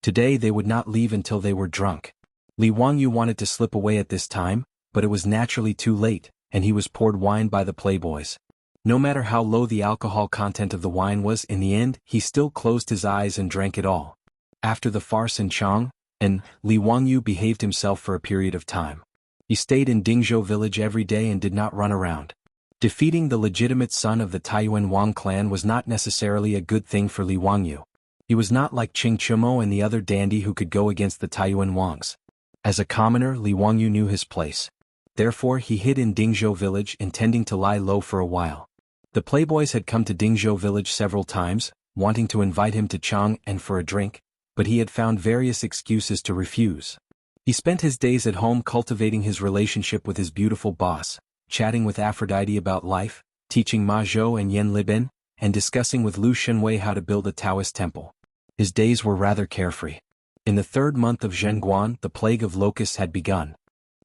Today they would not leave until they were drunk. Li Wangyu wanted to slip away at this time, but it was naturally too late, and he was poured wine by the playboys. No matter how low the alcohol content of the wine was, in the end, he still closed his eyes and drank it all. After the farce in Chang, Li Wangyu behaved himself for a period of time. He stayed in Dingzhou village every day and did not run around. Defeating the legitimate son of the Taiyuan Wang clan was not necessarily a good thing for Li Wangyu. He was not like Qing Chumo and the other dandy who could go against the Taiyuan Wangs. As a commoner, Li Wangyu knew his place. Therefore he hid in Dingzhou village intending to lie low for a while. The playboys had come to Dingzhou village several times, wanting to invite him to Chang and for a drink, but he had found various excuses to refuse. He spent his days at home cultivating his relationship with his beautiful boss, chatting with Aphrodite about life, teaching Ma Zhou and Yan Liben, and discussing with Lu Shenwei how to build a Taoist temple. His days were rather carefree. In the 3rd month of Zhenguan, the plague of locusts had begun.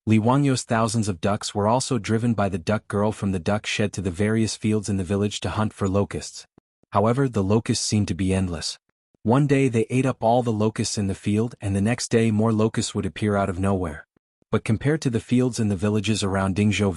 Li Wangyu's thousands of ducks were also driven by the duck girl from the duck shed to the various fields in the village to hunt for locusts. However, the locusts seemed to be endless. One day they ate up all the locusts in the field, and the next day more locusts would appear out of nowhere. But compared to the fields in the villages around Dingzhou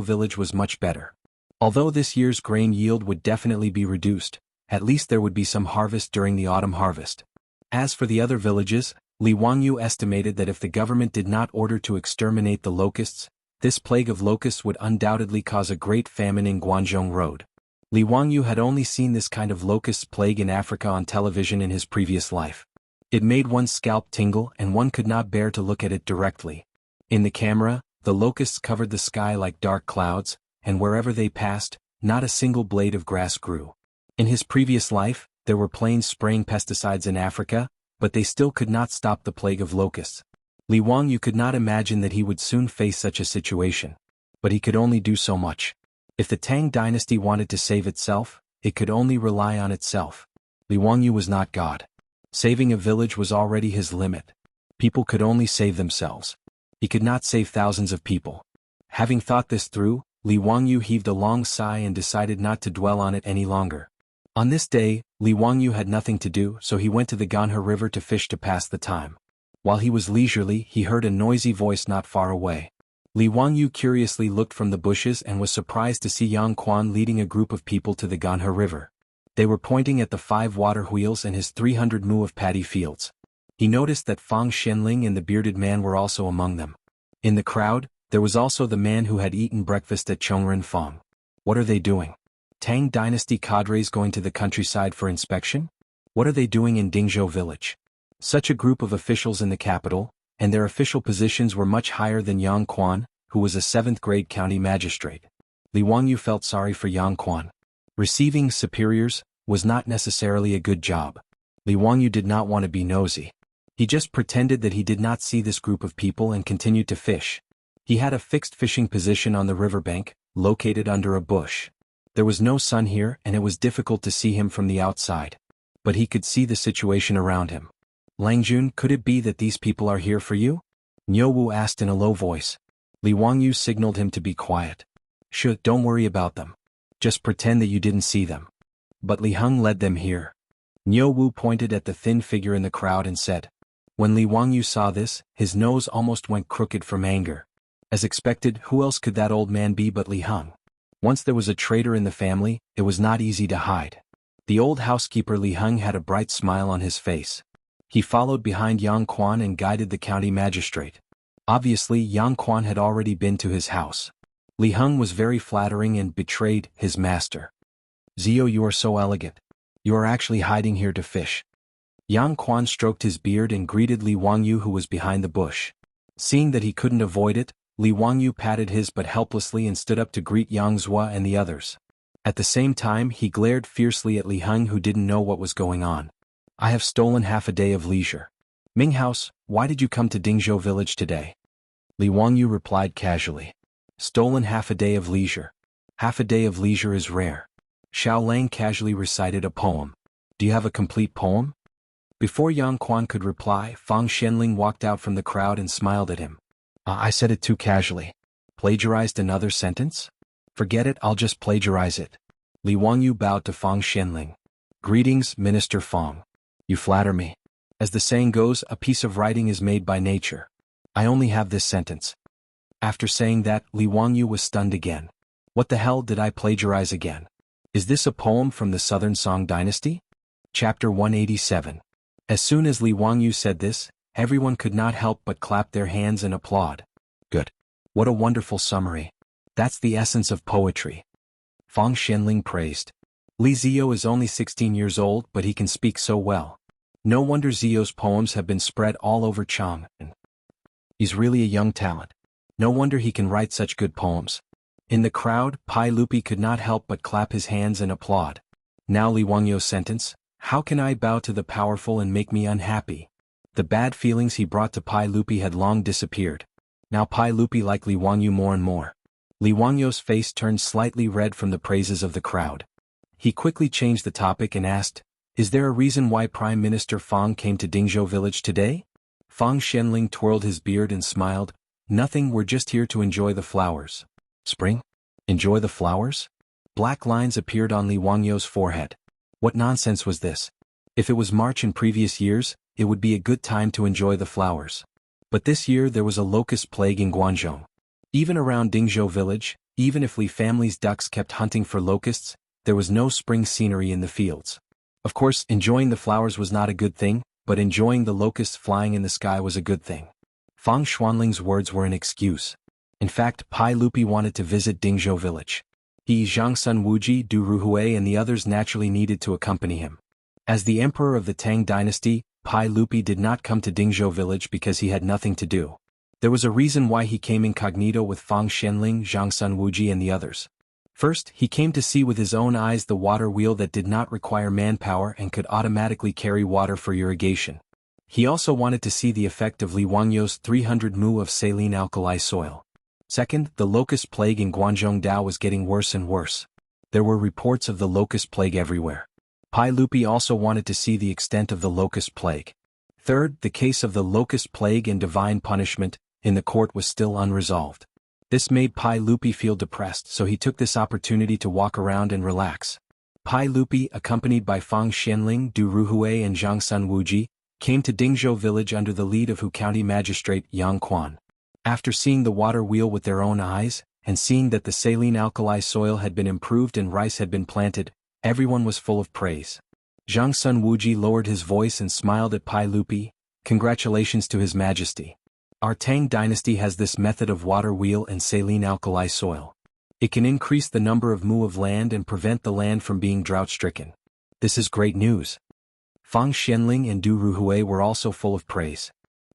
village was much better. Although this year's grain yield would definitely be reduced, at least there would be some harvest during the autumn harvest. As for the other villages, Li Wangyu estimated that if the government did not order to exterminate the locusts, this plague of locusts would undoubtedly cause a great famine in Guanzhong Road. Li Wangyu had only seen this kind of locust plague in Africa on television in his previous life. It made one's scalp tingle and one could not bear to look at it directly. In the camera, the locusts covered the sky like dark clouds, and wherever they passed, not a single blade of grass grew. In his previous life, there were planes spraying pesticides in Africa, but they still could not stop the plague of locusts. Li Wangyu could not imagine that he would soon face such a situation. But he could only do so much. If the Tang dynasty wanted to save itself, it could only rely on itself. Li Wangyu was not God. Saving a village was already his limit. People could only save themselves. He could not save thousands of people. Having thought this through, Li Wangyu heaved a long sigh and decided not to dwell on it any longer. On this day, Li Wangyu had nothing to do, so he went to the Ganhe River to fish to pass the time. While he was leisurely, he heard a noisy voice not far away. Li Wangyu curiously looked from the bushes and was surprised to see Yang Quan leading a group of people to the Ganhe River. They were pointing at the 5 water wheels and his 300 mu of paddy fields. He noticed that Fang Xianling and the bearded man were also among them. In the crowd, there was also the man who had eaten breakfast at Chongren Fang. What are they doing? Tang dynasty cadres going to the countryside for inspection? What are they doing in Dingzhou village? Such a group of officials in the capital, and their official positions were much higher than Yang Quan, who was a 7th-grade county magistrate. Li Wangyu felt sorry for Yang Quan. Receiving superiors was not necessarily a good job. Li Wangyu did not want to be nosy. He just pretended that he did not see this group of people and continued to fish. He had a fixed fishing position on the riverbank, located under a bush. There was no sun here and it was difficult to see him from the outside. But he could see the situation around him. Langjun, could it be that these people are here for you? Niu Wu asked in a low voice. Li Wangyu signaled him to be quiet. Don't worry about them. Just pretend that you didn't see them. But Li Heng led them here. Niu Wu pointed at the thin figure in the crowd and said. When Li Wangyu saw this, his nose almost went crooked from anger. As expected, who else could that old man be but Li Heng? Once there was a traitor in the family, it was not easy to hide. The old housekeeper Li Heng had a bright smile on his face. He followed behind Yang Quan and guided the county magistrate. Obviously, Yang Quan had already been to his house. Li Heng was very flattering and betrayed his master. Zio, you are so elegant. You are actually hiding here to fish. Yang Quan stroked his beard and greeted Li Wangyu, who was behind the bush. Seeing that he couldn't avoid it, Li Wangyu patted his butt helplessly and stood up to greet Yang Zhua and the others. At the same time, he glared fiercely at Li Heng, who didn't know what was going on. I have stolen half a day of leisure. Minghouse, why did you come to Dingzhou village today? Li Wangyu replied casually. Stolen half a day of leisure. Half a day of leisure is rare. Xiao Lang casually recited a poem. Do you have a complete poem? Before Yang Quan could reply, Fang Xianling walked out from the crowd and smiled at him. I said it too casually. Plagiarized another sentence? Forget it, I'll just plagiarize it. Li Wangyu bowed to Fang Xianling. Greetings, Minister Fang. You flatter me. As the saying goes, a piece of writing is made by nature. I only have this sentence. After saying that, Li Wangyu was stunned again. What the hell did I plagiarize again? Is this a poem from the Southern Song Dynasty? Chapter 187. As soon as Li Wangyu said this, everyone could not help but clap their hands and applaud. Good. What a wonderful summary. That's the essence of poetry. Fang Xianling praised. Li Zio is only 16 years old, but he can speak so well. No wonder Zio's poems have been spread all over Chang. He's really a young talent. No wonder he can write such good poems. In the crowd, Pai Lupi could not help but clap his hands and applaud. Now Li Wangyou's sentence, how can I bow to the powerful and make me unhappy? The bad feelings he brought to Pai Lupi had long disappeared. Now Pai Lupi liked Li Wangyou more and more. Li Wangyou's face turned slightly red from the praises of the crowd. He quickly changed the topic and asked, is there a reason why Prime Minister Fang came to Dingzhou village today? Fang Xianling twirled his beard and smiled, nothing, we're just here to enjoy the flowers. Spring? Enjoy the flowers? Black lines appeared on Li Wangyou's forehead. What nonsense was this? If it was March in previous years, it would be a good time to enjoy the flowers. But this year there was a locust plague in Guangzhou. Even around Dingzhou village, even if Li family's ducks kept hunting for locusts, there was no spring scenery in the fields. Of course, enjoying the flowers was not a good thing, but enjoying the locusts flying in the sky was a good thing. Fang Xuanling's words were an excuse. In fact, Pai Lupi wanted to visit Dingzhou village. He, Zhangsun Wuji, Du Ruhui and the others naturally needed to accompany him. As the emperor of the Tang dynasty, Pai Lupi did not come to Dingzhou village because he had nothing to do. There was a reason why he came incognito with Fang Xianling, Zhangsun Wuji and the others. First, he came to see with his own eyes the water wheel that did not require manpower and could automatically carry water for irrigation. He also wanted to see the effect of Li Wangyou's 300 mu of saline alkali soil. Second, the locust plague in Guangzhou was getting worse and worse. There were reports of the locust plague everywhere. Pai Lupi also wanted to see the extent of the locust plague. Third, the case of the locust plague and divine punishment in the court was still unresolved. This made Pai Lupi feel depressed, so he took this opportunity to walk around and relax. Pai Lupi, accompanied by Fang Xianling, Du Ruhui and Zhangsun Wuji, came to Dingzhou village under the lead of Hu County Magistrate Yang Quan. After seeing the water wheel with their own eyes, and seeing that the saline alkali soil had been improved and rice had been planted, everyone was full of praise. Zhangsun Wuji lowered his voice and smiled at Pai Lupi, congratulations to His Majesty. Our Tang dynasty has this method of water wheel and saline alkali soil. It can increase the number of mu of land and prevent the land from being drought-stricken. This is great news. Fang Xianling and Du Ruhui were also full of praise.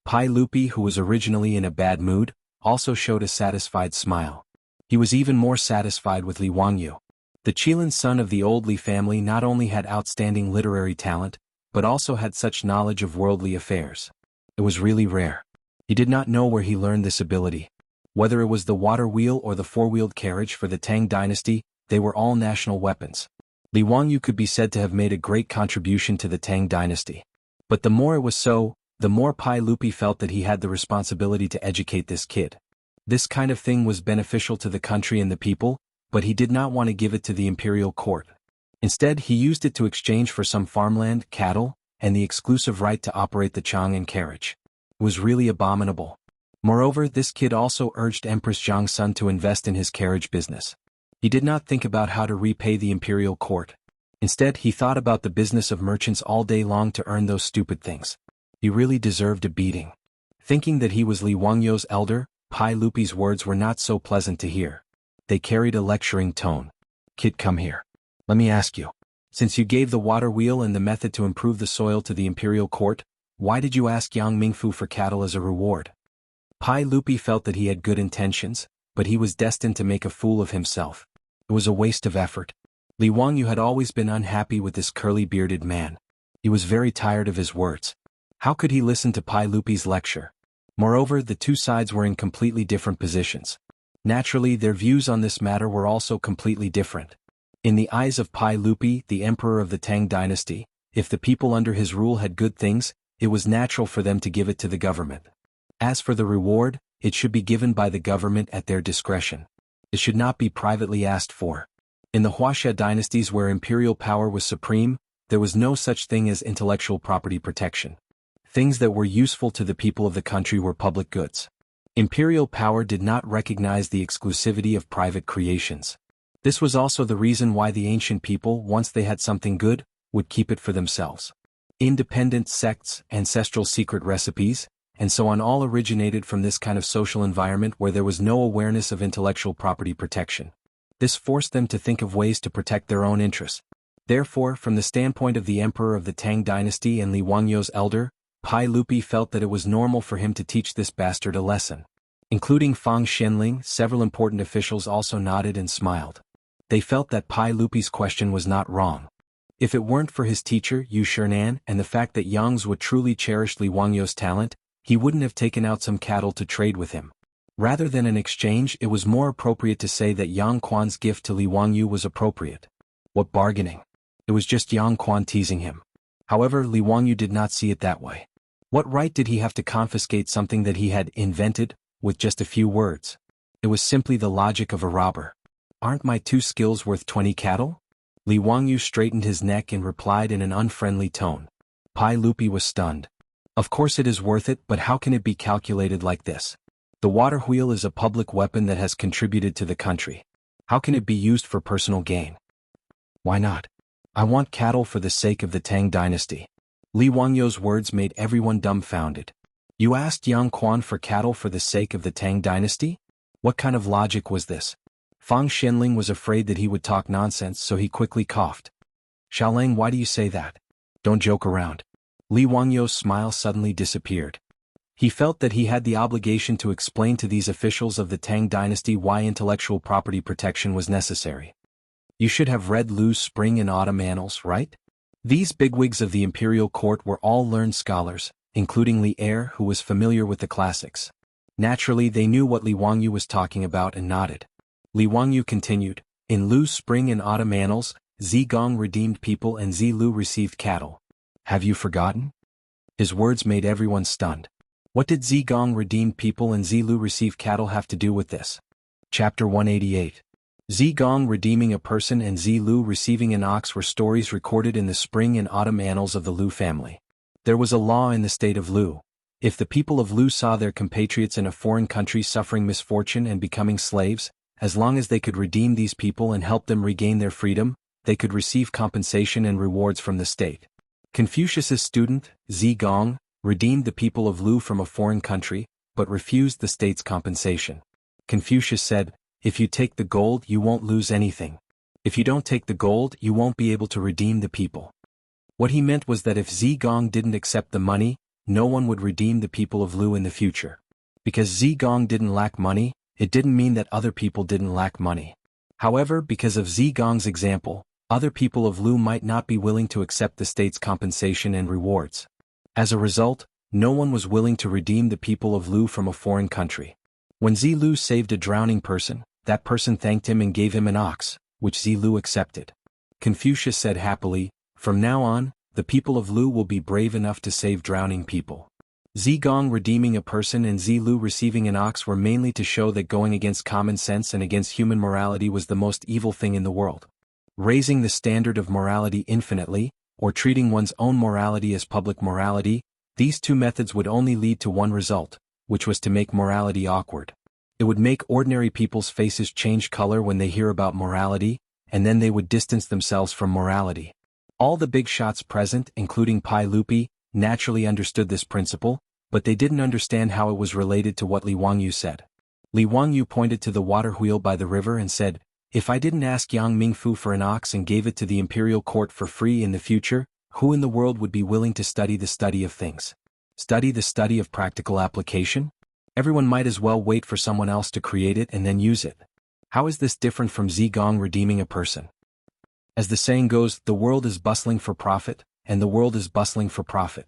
Pai Lupi, who was originally in a bad mood, also showed a satisfied smile. He was even more satisfied with Li Wangyou. The Qilin son of the old Li family not only had outstanding literary talent, but also had such knowledge of worldly affairs. It was really rare. He did not know where he learned this ability. Whether it was the water wheel or the four-wheeled carriage for the Tang dynasty, they were all national weapons. Li Wangyou could be said to have made a great contribution to the Tang dynasty. But the more it was so, the more Pai Lupi felt that he had the responsibility to educate this kid. This kind of thing was beneficial to the country and the people, but he did not want to give it to the imperial court. Instead, he used it to exchange for some farmland, cattle, and the exclusive right to operate the Chang'an carriage. It was really abominable. Moreover, this kid also urged Empress Zhangsun to invest in his carriage business. He did not think about how to repay the imperial court. Instead, he thought about the business of merchants all day long to earn those stupid things. He really deserved a beating. Thinking that he was Li Wangyou's elder, Pai Lupi's words were not so pleasant to hear. They carried a lecturing tone. Kid, come here. Let me ask you. Since you gave the water wheel and the method to improve the soil to the imperial court, why did you ask Yang Mingfu for cattle as a reward? Pai Lupi felt that he had good intentions, but he was destined to make a fool of himself. It was a waste of effort. Li Wangyou had always been unhappy with this curly-bearded man. He was very tired of his words. How could he listen to Pai Lupi's lecture? Moreover, the two sides were in completely different positions. Naturally, their views on this matter were also completely different. In the eyes of Pai Lupi, the emperor of the Tang dynasty, if the people under his rule had good things, it was natural for them to give it to the government. As for the reward, it should be given by the government at their discretion. It should not be privately asked for. In the Wuxia dynasties where imperial power was supreme, there was no such thing as intellectual property protection. Things that were useful to the people of the country were public goods. Imperial power did not recognize the exclusivity of private creations. This was also the reason why the ancient people, once they had something good, would keep it for themselves. Independent sects, ancestral secret recipes, and so on all originated from this kind of social environment where there was no awareness of intellectual property protection. This forced them to think of ways to protect their own interests. Therefore, from the standpoint of the emperor of the Tang dynasty and Li Wangyou's elder, Pai Lupi felt that it was normal for him to teach this bastard a lesson. Including Fang Xianling, several important officials also nodded and smiled. They felt that Pai Lupi's question was not wrong. If it weren't for his teacher, Yu Shernan, and the fact that Yang would truly cherish Li Wangyu's talent, he wouldn't have taken out some cattle to trade with him. Rather than an exchange, it was more appropriate to say that Yang Quan's gift to Li Wangyu was appropriate. What bargaining? It was just Yang Quan teasing him. However, Li Wangyu did not see it that way. What right did he have to confiscate something that he had invented, with just a few words? It was simply the logic of a robber. Aren't my 2 skills worth 20 cattle? Li Wangyu straightened his neck and replied in an unfriendly tone. Pai Lupi was stunned. Of course it is worth it, but how can it be calculated like this? The water wheel is a public weapon that has contributed to the country. How can it be used for personal gain? Why not? I want cattle for the sake of the Tang dynasty. Li Wangyu's words made everyone dumbfounded. You asked Yang Quan for cattle for the sake of the Tang dynasty? What kind of logic was this? Fang Xianling was afraid that he would talk nonsense, so he quickly coughed. Xiaolang, why do you say that? Don't joke around. Li Wangyu's smile suddenly disappeared. He felt that he had the obligation to explain to these officials of the Tang dynasty why intellectual property protection was necessary. You should have read Lu's Spring and Autumn Annals, right? These bigwigs of the imperial court were all learned scholars, including Li Er, who was familiar with the classics. Naturally, they knew what Li Wangyu was talking about and nodded. Li Wangyu continued, in Lu's Spring and Autumn Annals, Zigong redeemed people and Zilu received cattle. Have you forgotten? His words made everyone stunned. What did Zigong redeemed people and Zilu receive cattle have to do with this? Chapter 188. Zigong redeeming a person and Zilu receiving an ox were stories recorded in the Spring and Autumn Annals of the Lu family. There was a law in the state of Lu. If the people of Lu saw their compatriots in a foreign country suffering misfortune and becoming slaves, as long as they could redeem these people and help them regain their freedom, they could receive compensation and rewards from the state. Confucius's student, Zigong, redeemed the people of Lu from a foreign country, but refused the state's compensation. Confucius said, if you take the gold, you won't lose anything. If you don't take the gold, you won't be able to redeem the people. What he meant was that if Zigong didn't accept the money, no one would redeem the people of Lu in the future. Because Zigong didn't lack money, it didn't mean that other people didn't lack money. However, because of Zigong's example, other people of Lu might not be willing to accept the state's compensation and rewards. As a result, no one was willing to redeem the people of Lu from a foreign country. When Zilu saved a drowning person, that person thanked him and gave him an ox, which Zilu accepted. Confucius said happily, from now on, the people of Lu will be brave enough to save drowning people. Zigong redeeming a person and Zilu receiving an ox were mainly to show that going against common sense and against human morality was the most evil thing in the world. Raising the standard of morality infinitely, or treating one's own morality as public morality, these two methods would only lead to one result, which was to make morality awkward. It would make ordinary people's faces change color when they hear about morality, and then they would distance themselves from morality. All the big shots present, including Pai Lupi, naturally understood this principle, but they didn't understand how it was related to what Li Wangyu said. Li Wangyu pointed to the water wheel by the river and said, if I didn't ask Yang Mingfu for an ox and gave it to the imperial court for free in the future, who in the world would be willing to study the study of things? Study the study of practical application? Everyone might as well wait for someone else to create it and then use it. How is this different from Zigong redeeming a person? As the saying goes, the world is bustling for profit, and the world is bustling for profit.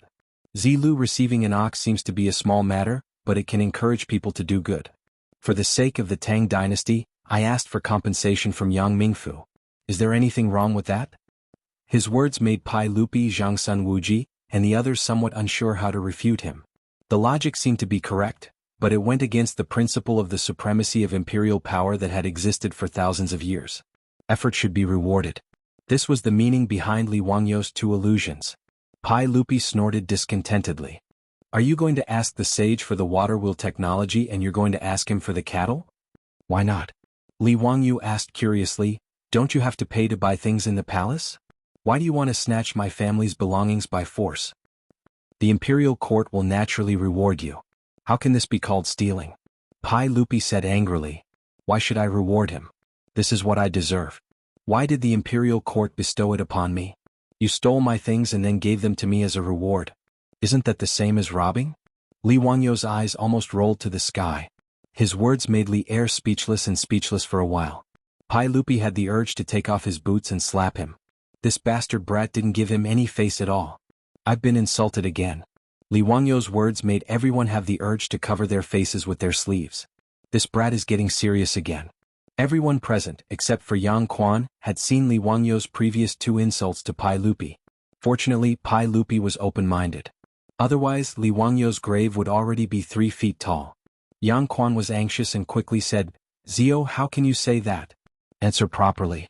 Zilu receiving an ox seems to be a small matter, but it can encourage people to do good. For the sake of the Tang dynasty, I asked for compensation from Yang Mingfu. Is there anything wrong with that? His words made Pai Lupi, Zhang Sun Wuji, and the others somewhat unsure how to refute him. The logic seemed to be correct, but it went against the principle of the supremacy of imperial power that had existed for thousands of years. Effort should be rewarded. This was the meaning behind Li Wangyu's two allusions. Pai Lupi snorted discontentedly. Are you going to ask the sage for the water wheel technology and you're going to ask him for the cattle? Why not? Li Wangyu asked curiously, don't you have to pay to buy things in the palace? Why do you want to snatch my family's belongings by force? The imperial court will naturally reward you. How can this be called stealing? Pai Lupi said angrily. Why should I reward him? This is what I deserve. Why did the imperial court bestow it upon me? You stole my things and then gave them to me as a reward. Isn't that the same as robbing? Li Wangyu's eyes almost rolled to the sky. His words made Li Er speechless for a while. Pai Lupi had the urge to take off his boots and slap him. This bastard brat didn't give him any face at all. I've been insulted again. Li Wangyou's words made everyone have the urge to cover their faces with their sleeves. This brat is getting serious again. Everyone present, except for Yang Quan, had seen Li Wangyou's previous 2 insults to Pai Lupi. Fortunately, Pai Lupi was open-minded. Otherwise, Li Wangyou's grave would already be 3 feet tall. Yang Quan was anxious and quickly said, "Zio, how can you say that? Answer properly."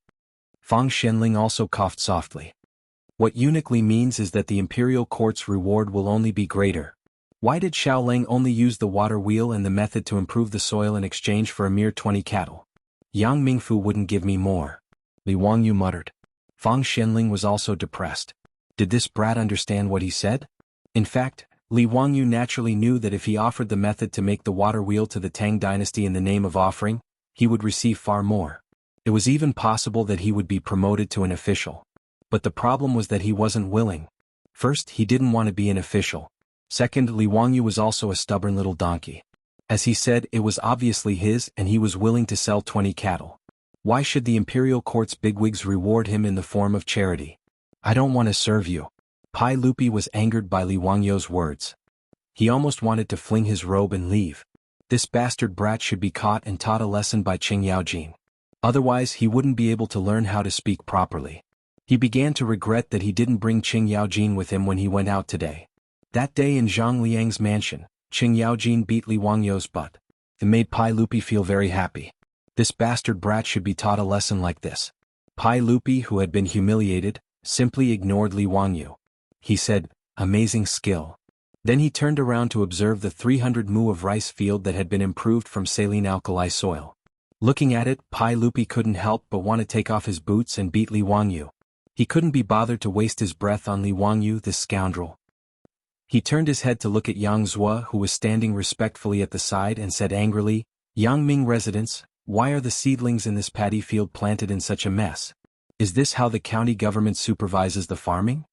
Fang Xianling also coughed softly. What uniquely means is that the imperial court's reward will only be greater. Why did Xiaoleng only use the water wheel and the method to improve the soil in exchange for a mere 20 cattle? Yang Mingfu wouldn't give me more. Li Wangyou muttered. Fang Xianling was also depressed. Did this brat understand what he said? In fact, Li Wangyou naturally knew that if he offered the method to make the water wheel to the Tang dynasty in the name of offering, he would receive far more. It was even possible that he would be promoted to an official. But the problem was that he wasn't willing. First, he didn't want to be an official. Second, Li Wangyou was also a stubborn little donkey. As he said, it was obviously his and he was willing to sell 20 cattle. Why should the imperial court's bigwigs reward him in the form of charity? I don't want to serve you. Pai Lupi was angered by Li Wangyou's words. He almost wanted to fling his robe and leave. This bastard brat should be caught and taught a lesson by Qing Yaojin. Otherwise he wouldn't be able to learn how to speak properly. He began to regret that he didn't bring Qing Yaojin with him when he went out today. That day in Zhang Liang's mansion, Qing Yaojin beat Li Wangyou's butt. It made Pai Lupi feel very happy. This bastard brat should be taught a lesson like this. Pai Lupi, who had been humiliated, simply ignored Li Wangyou. He said, "Amazing skill." Then he turned around to observe the 300 mu of rice field that had been improved from saline alkali soil. Looking at it, Pai Lupi couldn't help but want to take off his boots and beat Li Wangyou. He couldn't be bothered to waste his breath on Li Wangyou, this scoundrel. He turned his head to look at Yang Zhuo, who was standing respectfully at the side, and said angrily, "Yangming residents, why are the seedlings in this paddy field planted in such a mess? Is this how the county government supervises the farming?"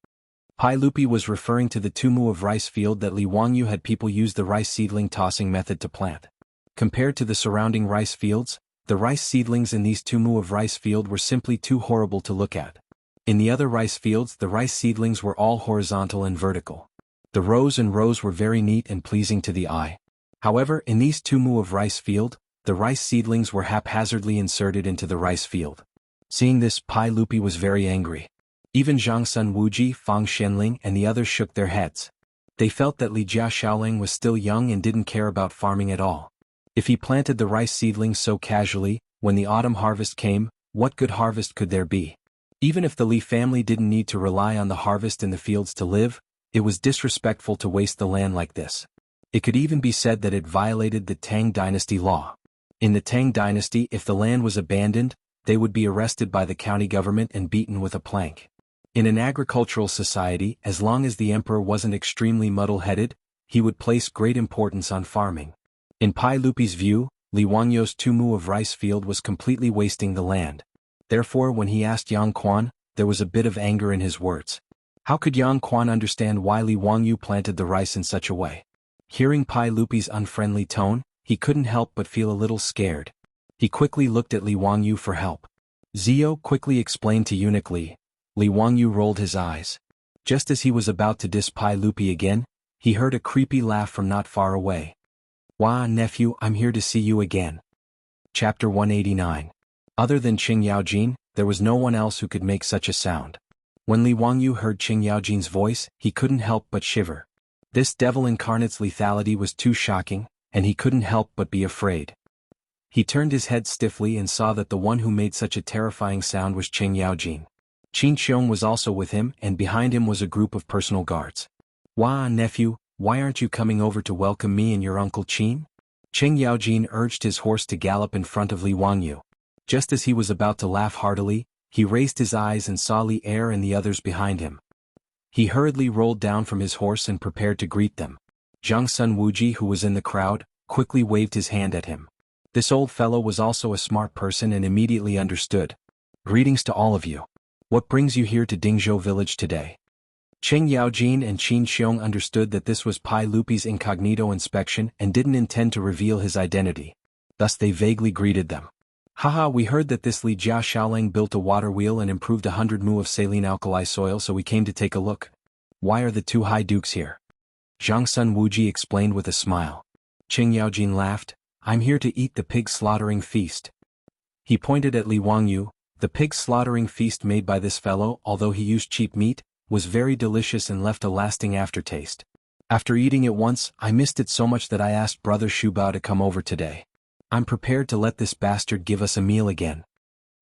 Pai Lupi was referring to the 2 mu of rice field that Li Wangyou had people use the rice seedling tossing method to plant. Compared to the surrounding rice fields, the rice seedlings in these 2 mu of rice field were simply too horrible to look at. In the other rice fields, the rice seedlings were all horizontal and vertical. The rows and rows were very neat and pleasing to the eye. However, in these 2 mu of rice field, the rice seedlings were haphazardly inserted into the rice field. Seeing this, Pai Lupi was very angry. Even Zhang Sun Wuji, Fang Xianling, and the others shook their heads. They felt that Li Jia Xiaoling was still young and didn't care about farming at all. If he planted the rice seedlings so casually, when the autumn harvest came, what good harvest could there be? Even if the Li family didn't need to rely on the harvest in the fields to live, it was disrespectful to waste the land like this. It could even be said that it violated the Tang dynasty law. In the Tang dynasty, if the land was abandoned, they would be arrested by the county government and beaten with a plank. In an agricultural society, as long as the emperor wasn't extremely muddle-headed, he would place great importance on farming. In Pai Lupi's view, Li Wangyou's 2 mu of rice field was completely wasting the land. Therefore, when he asked Yang Quan, there was a bit of anger in his words. How could Yang Quan understand why Li Wangyou planted the rice in such a way? Hearing Pai Lupi's unfriendly tone, he couldn't help but feel a little scared. He quickly looked at Li Wangyou for help. Zio quickly explained to Eunuch Li. Li Wangyou rolled his eyes. Just as he was about to diss Pai Lupi again, he heard a creepy laugh from not far away. "Wah, nephew, I'm here to see you again." Chapter 189. Other than Qing Yaojin, there was no one else who could make such a sound. When Li Wangyou heard Qing Yaojin's voice, he couldn't help but shiver. This devil incarnate's lethality was too shocking, and he couldn't help but be afraid. He turned his head stiffly and saw that the one who made such a terrifying sound was Qing Yaojin. Qin Xiong was also with him, and behind him was a group of personal guards. "Wah, nephew, why aren't you coming over to welcome me and your uncle Qin?" Qing Yaojin urged his horse to gallop in front of Li Wangyou. Just as he was about to laugh heartily, he raised his eyes and saw Li Er and the others behind him. He hurriedly rolled down from his horse and prepared to greet them. Zhang Sun Wuji, who was in the crowd, quickly waved his hand at him. This old fellow was also a smart person and immediately understood. "Greetings to all of you. What brings you here to Dingzhou village today?" Qing Yaojin and Qin Xiong understood that this was Pai Lupi's incognito inspection and didn't intend to reveal his identity. Thus they vaguely greeted them. Haha, we heard that this Li Jia Xiaolang built a water wheel and improved 100 mu of saline alkali soil, so we came to take a look. Why are the two high dukes here? Zhang Sun Wuji explained with a smile. Qing Yaojin laughed. I'm here to eat the pig slaughtering feast. He pointed at Li Wangyu. The pig slaughtering feast made by this fellow, although he used cheap meat, was very delicious and left a lasting aftertaste. After eating it once, I missed it so much that I asked Brother Shubao to come over today. I'm prepared to let this bastard give us a meal again.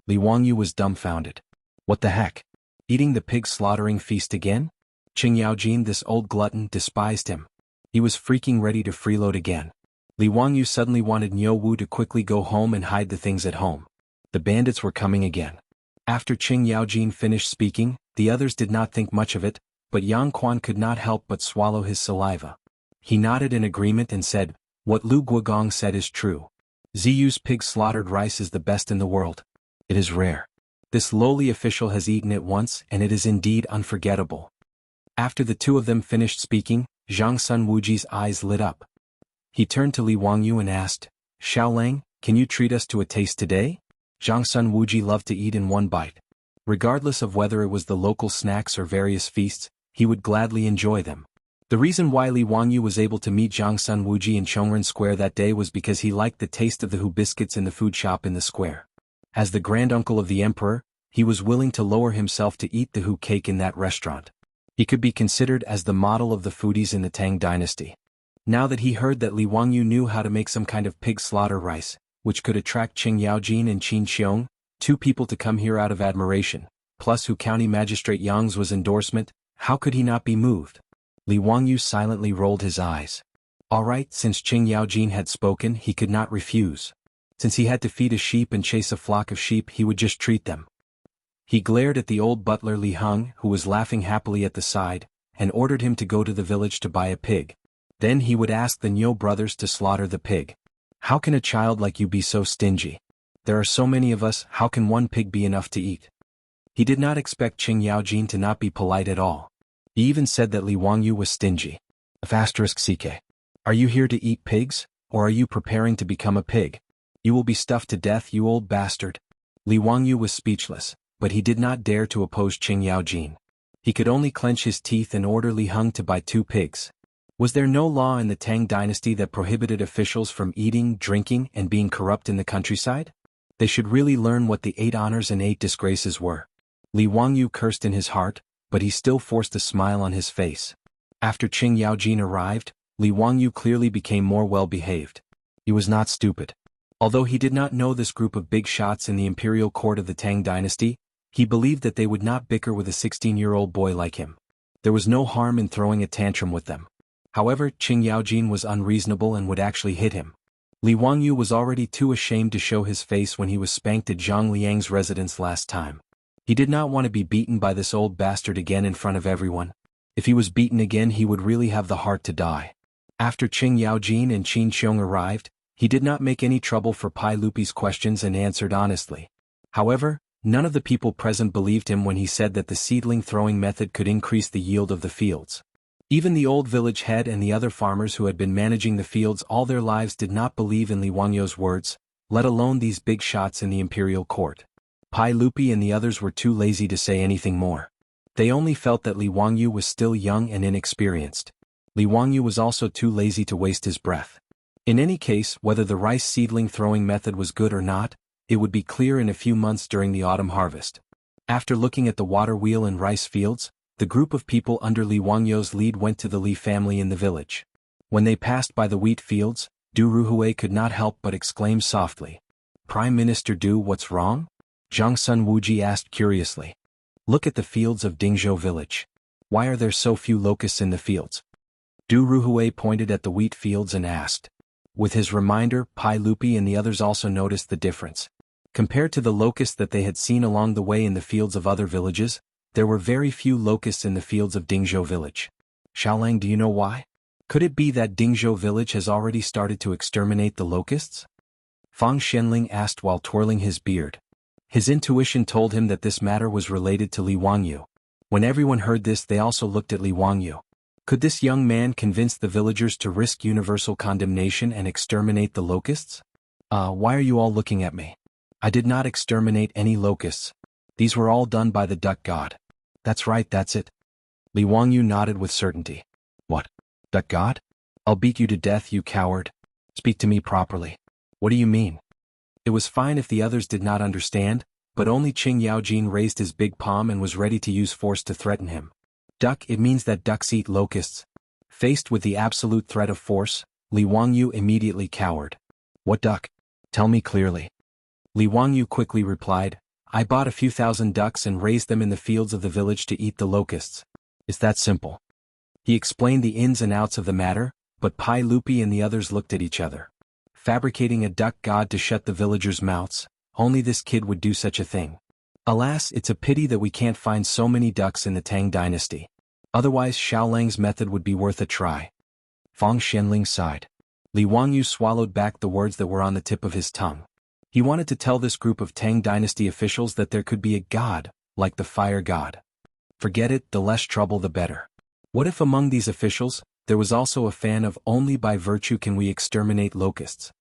Li Wangyu was dumbfounded. What the heck? Eating the pig slaughtering feast again? Qing Yaojin, this old glutton, despised him. He was freaking ready to freeload again. Li Wangyu suddenly wanted Niu Wu to quickly go home and hide the things at home. The bandits were coming again. After Qing Yaojin finished speaking, the others did not think much of it, but Yang Quan could not help but swallow his saliva. He nodded in agreement and said, what Lu Guogong said is true. Ziyu's pig slaughtered rice is the best in the world. It is rare. This lowly official has eaten it once and it is indeed unforgettable. After the two of them finished speaking, Zhang Sun Wuji's eyes lit up. He turned to Li Wangyu and asked, Xiaolang, can you treat us to a taste today? Zhang Sun Wuji loved to eat in one bite. Regardless of whether it was the local snacks or various feasts, he would gladly enjoy them. The reason why Li Wangyu was able to meet Zhang Sun Wuji in Chongren Square that day was because he liked the taste of the Hu biscuits in the food shop in the square. As the granduncle of the emperor, he was willing to lower himself to eat the Hu cake in that restaurant. He could be considered as the model of the foodies in the Tang dynasty. Now that he heard that Li Wangyu knew how to make some kind of pig slaughter rice, which could attract Qing Yaojin and Qin Xiong, two people to come here out of admiration, plus Hu County Magistrate Yang's was endorsement, how could he not be moved? Li Wangyu silently rolled his eyes. Alright, since Qing Yaojin had spoken, he could not refuse. Since he had to feed a sheep and chase a flock of sheep, he would just treat them. He glared at the old butler Li Heng, who was laughing happily at the side, and ordered him to go to the village to buy a pig. Then he would ask the Niu brothers to slaughter the pig. How can a child like you be so stingy? There are so many of us, how can one pig be enough to eat? He did not expect Qing Yaojin to not be polite at all. He even said that Li Wangyu was stingy. *CK. Are you here to eat pigs, or are you preparing to become a pig? You will be stuffed to death, you old bastard. Li Wangyu was speechless, but he did not dare to oppose Qing Yaojin. He could only clench his teeth and order Li Heng to buy 2 pigs. Was there no law in the Tang dynasty that prohibited officials from eating, drinking, and being corrupt in the countryside? They should really learn what the 8 honors and 8 disgraces were. Li Wangyu cursed in his heart, but he still forced a smile on his face. After Qing Yaojin arrived, Li Wangyu clearly became more well-behaved. He was not stupid. Although he did not know this group of big shots in the imperial court of the Tang dynasty, he believed that they would not bicker with a 16-year-old boy like him. There was no harm in throwing a tantrum with them. However, Qing Yaojin was unreasonable and would actually hit him. Li Wangyu was already too ashamed to show his face when he was spanked at Zhang Liang's residence last time. He did not want to be beaten by this old bastard again in front of everyone. If he was beaten again, he would really have the heart to die. After Qing Yaojin and Qin Xiong arrived, he did not make any trouble for Pai Lupi's questions and answered honestly. However, none of the people present believed him when he said that the seedling throwing method could increase the yield of the fields. Even the old village head and the other farmers who had been managing the fields all their lives did not believe in Li Wangyu's words, let alone these big shots in the imperial court. Pai Lupi and the others were too lazy to say anything more. They only felt that Li Wangyu was still young and inexperienced. Li Wangyu was also too lazy to waste his breath. In any case, whether the rice seedling throwing method was good or not, it would be clear in a few months during the autumn harvest. After looking at the water wheel and rice fields, the group of people under Li Wangyu's lead went to the Li family in the village. When they passed by the wheat fields, Du Ruhui could not help but exclaim softly, "Prime Minister Du, what's wrong?" Zhang Sun Wuji asked curiously. "Look at the fields of Dingzhou village. Why are there so few locusts in the fields?" Du Ruhui pointed at the wheat fields and asked. With his reminder, Pai Lupi and the others also noticed the difference. Compared to the locusts that they had seen along the way in the fields of other villages, there were very few locusts in the fields of Dingzhou village. Xiaolang, do you know why? Could it be that Dingzhou village has already started to exterminate the locusts? Fang Shenling asked while twirling his beard. His intuition told him that this matter was related to Li Wangyu. When everyone heard this, they also looked at Li Wangyu. Could this young man convince the villagers to risk universal condemnation and exterminate the locusts? Why are you all looking at me? I did not exterminate any locusts. These were all done by the duck god. That's right, that's it. Li Wangyu nodded with certainty. What? Duck god? I'll beat you to death, you coward. Speak to me properly. What do you mean? It was fine if the others did not understand, but only Qing Yaojin raised his big palm and was ready to use force to threaten him. Duck, it means that ducks eat locusts. Faced with the absolute threat of force, Li Wangyu immediately cowered. What duck? Tell me clearly. Li Wangyu quickly replied, I bought a few thousand ducks and raised them in the fields of the village to eat the locusts. It's that simple. He explained the ins and outs of the matter, but Pai Lupi and the others looked at each other. Fabricating a duck god to shut the villagers' mouths, only this kid would do such a thing. Alas, it's a pity that we can't find so many ducks in the Tang dynasty. Otherwise Xiaolang's method would be worth a try. Fang Xianling sighed. Li Wangyu swallowed back the words that were on the tip of his tongue. He wanted to tell this group of Tang dynasty officials that there could be a god, like the fire god. Forget it, the less trouble the better. What if among these officials, there was also a fan of only by virtue can we exterminate locusts?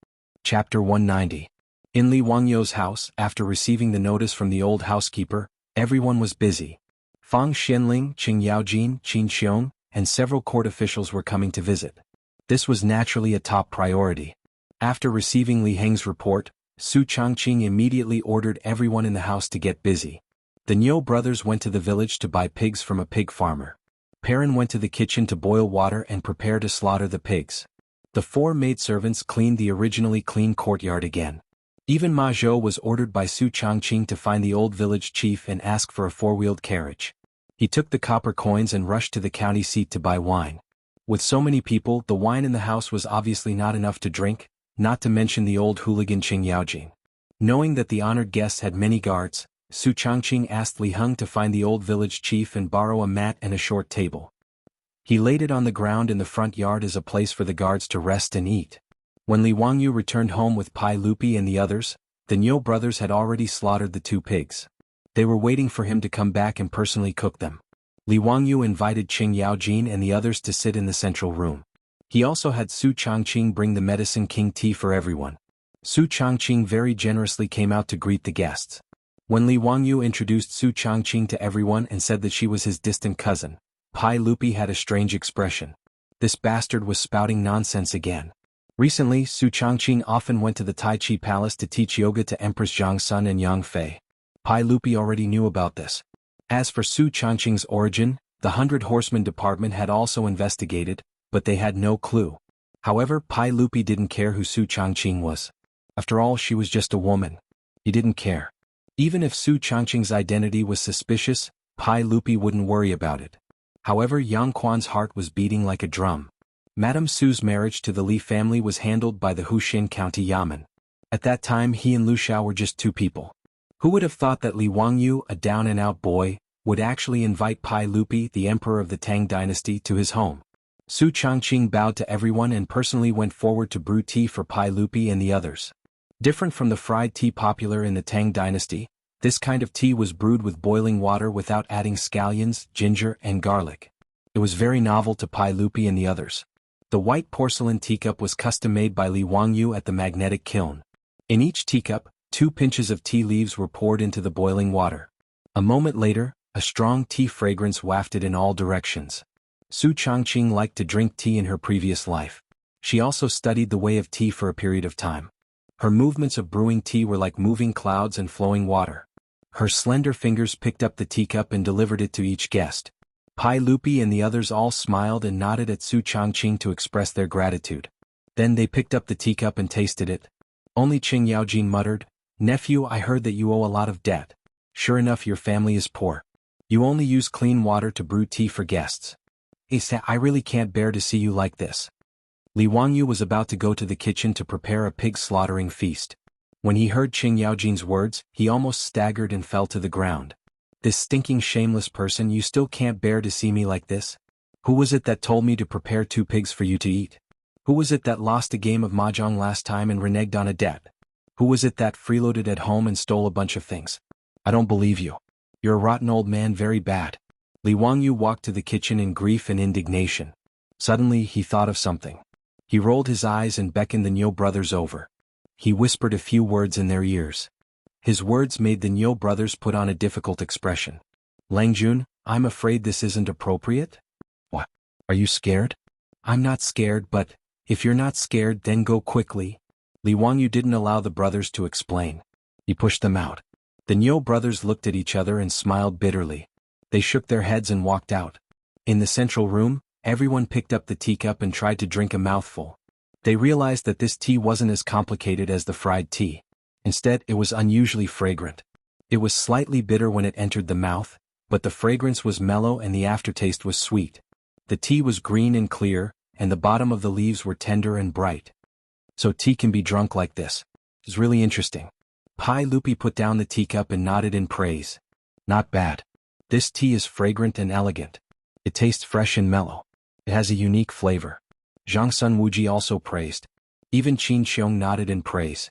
Chapter 190. In Li Wangyu's house, after receiving the notice from the old housekeeper, everyone was busy. Fang Xianling, Qing Yaojin, Qin Xiong, and several court officials were coming to visit. This was naturally a top priority. After receiving Li Heng's report, Su Changqing immediately ordered everyone in the house to get busy. The Niu brothers went to the village to buy pigs from a pig farmer. Perrin went to the kitchen to boil water and prepare to slaughter the pigs. The 4 maidservants cleaned the originally clean courtyard again. Even Ma Zhou was ordered by Su Changqing to find the old village chief and ask for a 4-wheeled carriage. He took the copper coins and rushed to the county seat to buy wine. With so many people, the wine in the house was obviously not enough to drink, not to mention the old hooligan Qing Yaojin. Knowing that the honored guests had many guards, Su Changqing asked Li Heng to find the old village chief and borrow a mat and a short table. He laid it on the ground in the front yard as a place for the guards to rest and eat. When Li Wangyu returned home with Pai Lupi and the others, the Niu brothers had already slaughtered the 2 pigs. They were waiting for him to come back and personally cook them. Li Wangyu invited Qing Yaojin and the others to sit in the central room. He also had Su Changqing bring the medicine king tea for everyone. Su Changqing very generously came out to greet the guests. When Li Wangyu introduced Su Changqing to everyone and said that she was his distant cousin, Pai Lupi had a strange expression. This bastard was spouting nonsense again. Recently, Su Changqing often went to the Tai Chi Palace to teach yoga to Empress Jiangsun and Yang Fei. Pai Lupi already knew about this. As for Su Changqing's origin, the 100 Horsemen department had also investigated, but they had no clue. However, Pai Lupi didn't care who Su Changqing was. After all, she was just a woman. He didn't care. Even if Su Changqing's identity was suspicious, Pai Lupi wouldn't worry about it. However, Yang Quan's heart was beating like a drum. Madame Su's marriage to the Li family was handled by the Huxin County Yamen. At that time he and Lu Xiao were just 2 people. Who would have thought that Li Wangyu, a down-and-out boy, would actually invite Pai Lupi, the emperor of the Tang dynasty, to his home? Su Changqing bowed to everyone and personally went forward to brew tea for Pai Lupi and the others. Different from the fried tea popular in the Tang dynasty, this kind of tea was brewed with boiling water without adding scallions, ginger, and garlic. It was very novel to Pai Lupi and the others. The white porcelain teacup was custom-made by Li Wangyu at the magnetic kiln. In each teacup, 2 pinches of tea leaves were poured into the boiling water. A moment later, a strong tea fragrance wafted in all directions. Su Changqing liked to drink tea in her previous life. She also studied the way of tea for a period of time. Her movements of brewing tea were like moving clouds and flowing water. Her slender fingers picked up the teacup and delivered it to each guest. Pai Lupi and the others all smiled and nodded at Su Changqing to express their gratitude. Then they picked up the teacup and tasted it. Only Qing Yaojin muttered, "Nephew, I heard that you owe a lot of debt. Sure enough, your family is poor. You only use clean water to brew tea for guests. I really can't bear to see you like this." Li Wangyu was about to go to the kitchen to prepare a pig slaughtering feast. When he heard Qing Yaojin's words, he almost staggered and fell to the ground. "This stinking shameless person, you still can't bear to see me like this? Who was it that told me to prepare 2 pigs for you to eat? Who was it that lost a game of mahjong last time and reneged on a debt? Who was it that freeloaded at home and stole a bunch of things? I don't believe you. You're a rotten old man, very bad." Li Wangyu walked to the kitchen in grief and indignation. Suddenly he thought of something. He rolled his eyes and beckoned the Niu brothers over. He whispered a few words in their ears. His words made the Niu brothers put on a difficult expression. Langjun, I'm afraid this isn't appropriate? What? Are you scared? I'm not scared, but, if you're not scared then go quickly. Li Wangyu didn't allow the brothers to explain. He pushed them out. The Niu brothers looked at each other and smiled bitterly. They shook their heads and walked out. In the central room, everyone picked up the teacup and tried to drink a mouthful. They realized that this tea wasn't as complicated as the fried tea. Instead, it was unusually fragrant. It was slightly bitter when it entered the mouth, but the fragrance was mellow and the aftertaste was sweet. The tea was green and clear, and the bottom of the leaves were tender and bright. So tea can be drunk like this. It's really interesting. Pai Lupi put down the teacup and nodded in praise. Not bad. This tea is fragrant and elegant. It tastes fresh and mellow. It has a unique flavor. Zhang Sun Wuji also praised. Even Qin Xiong nodded in praise.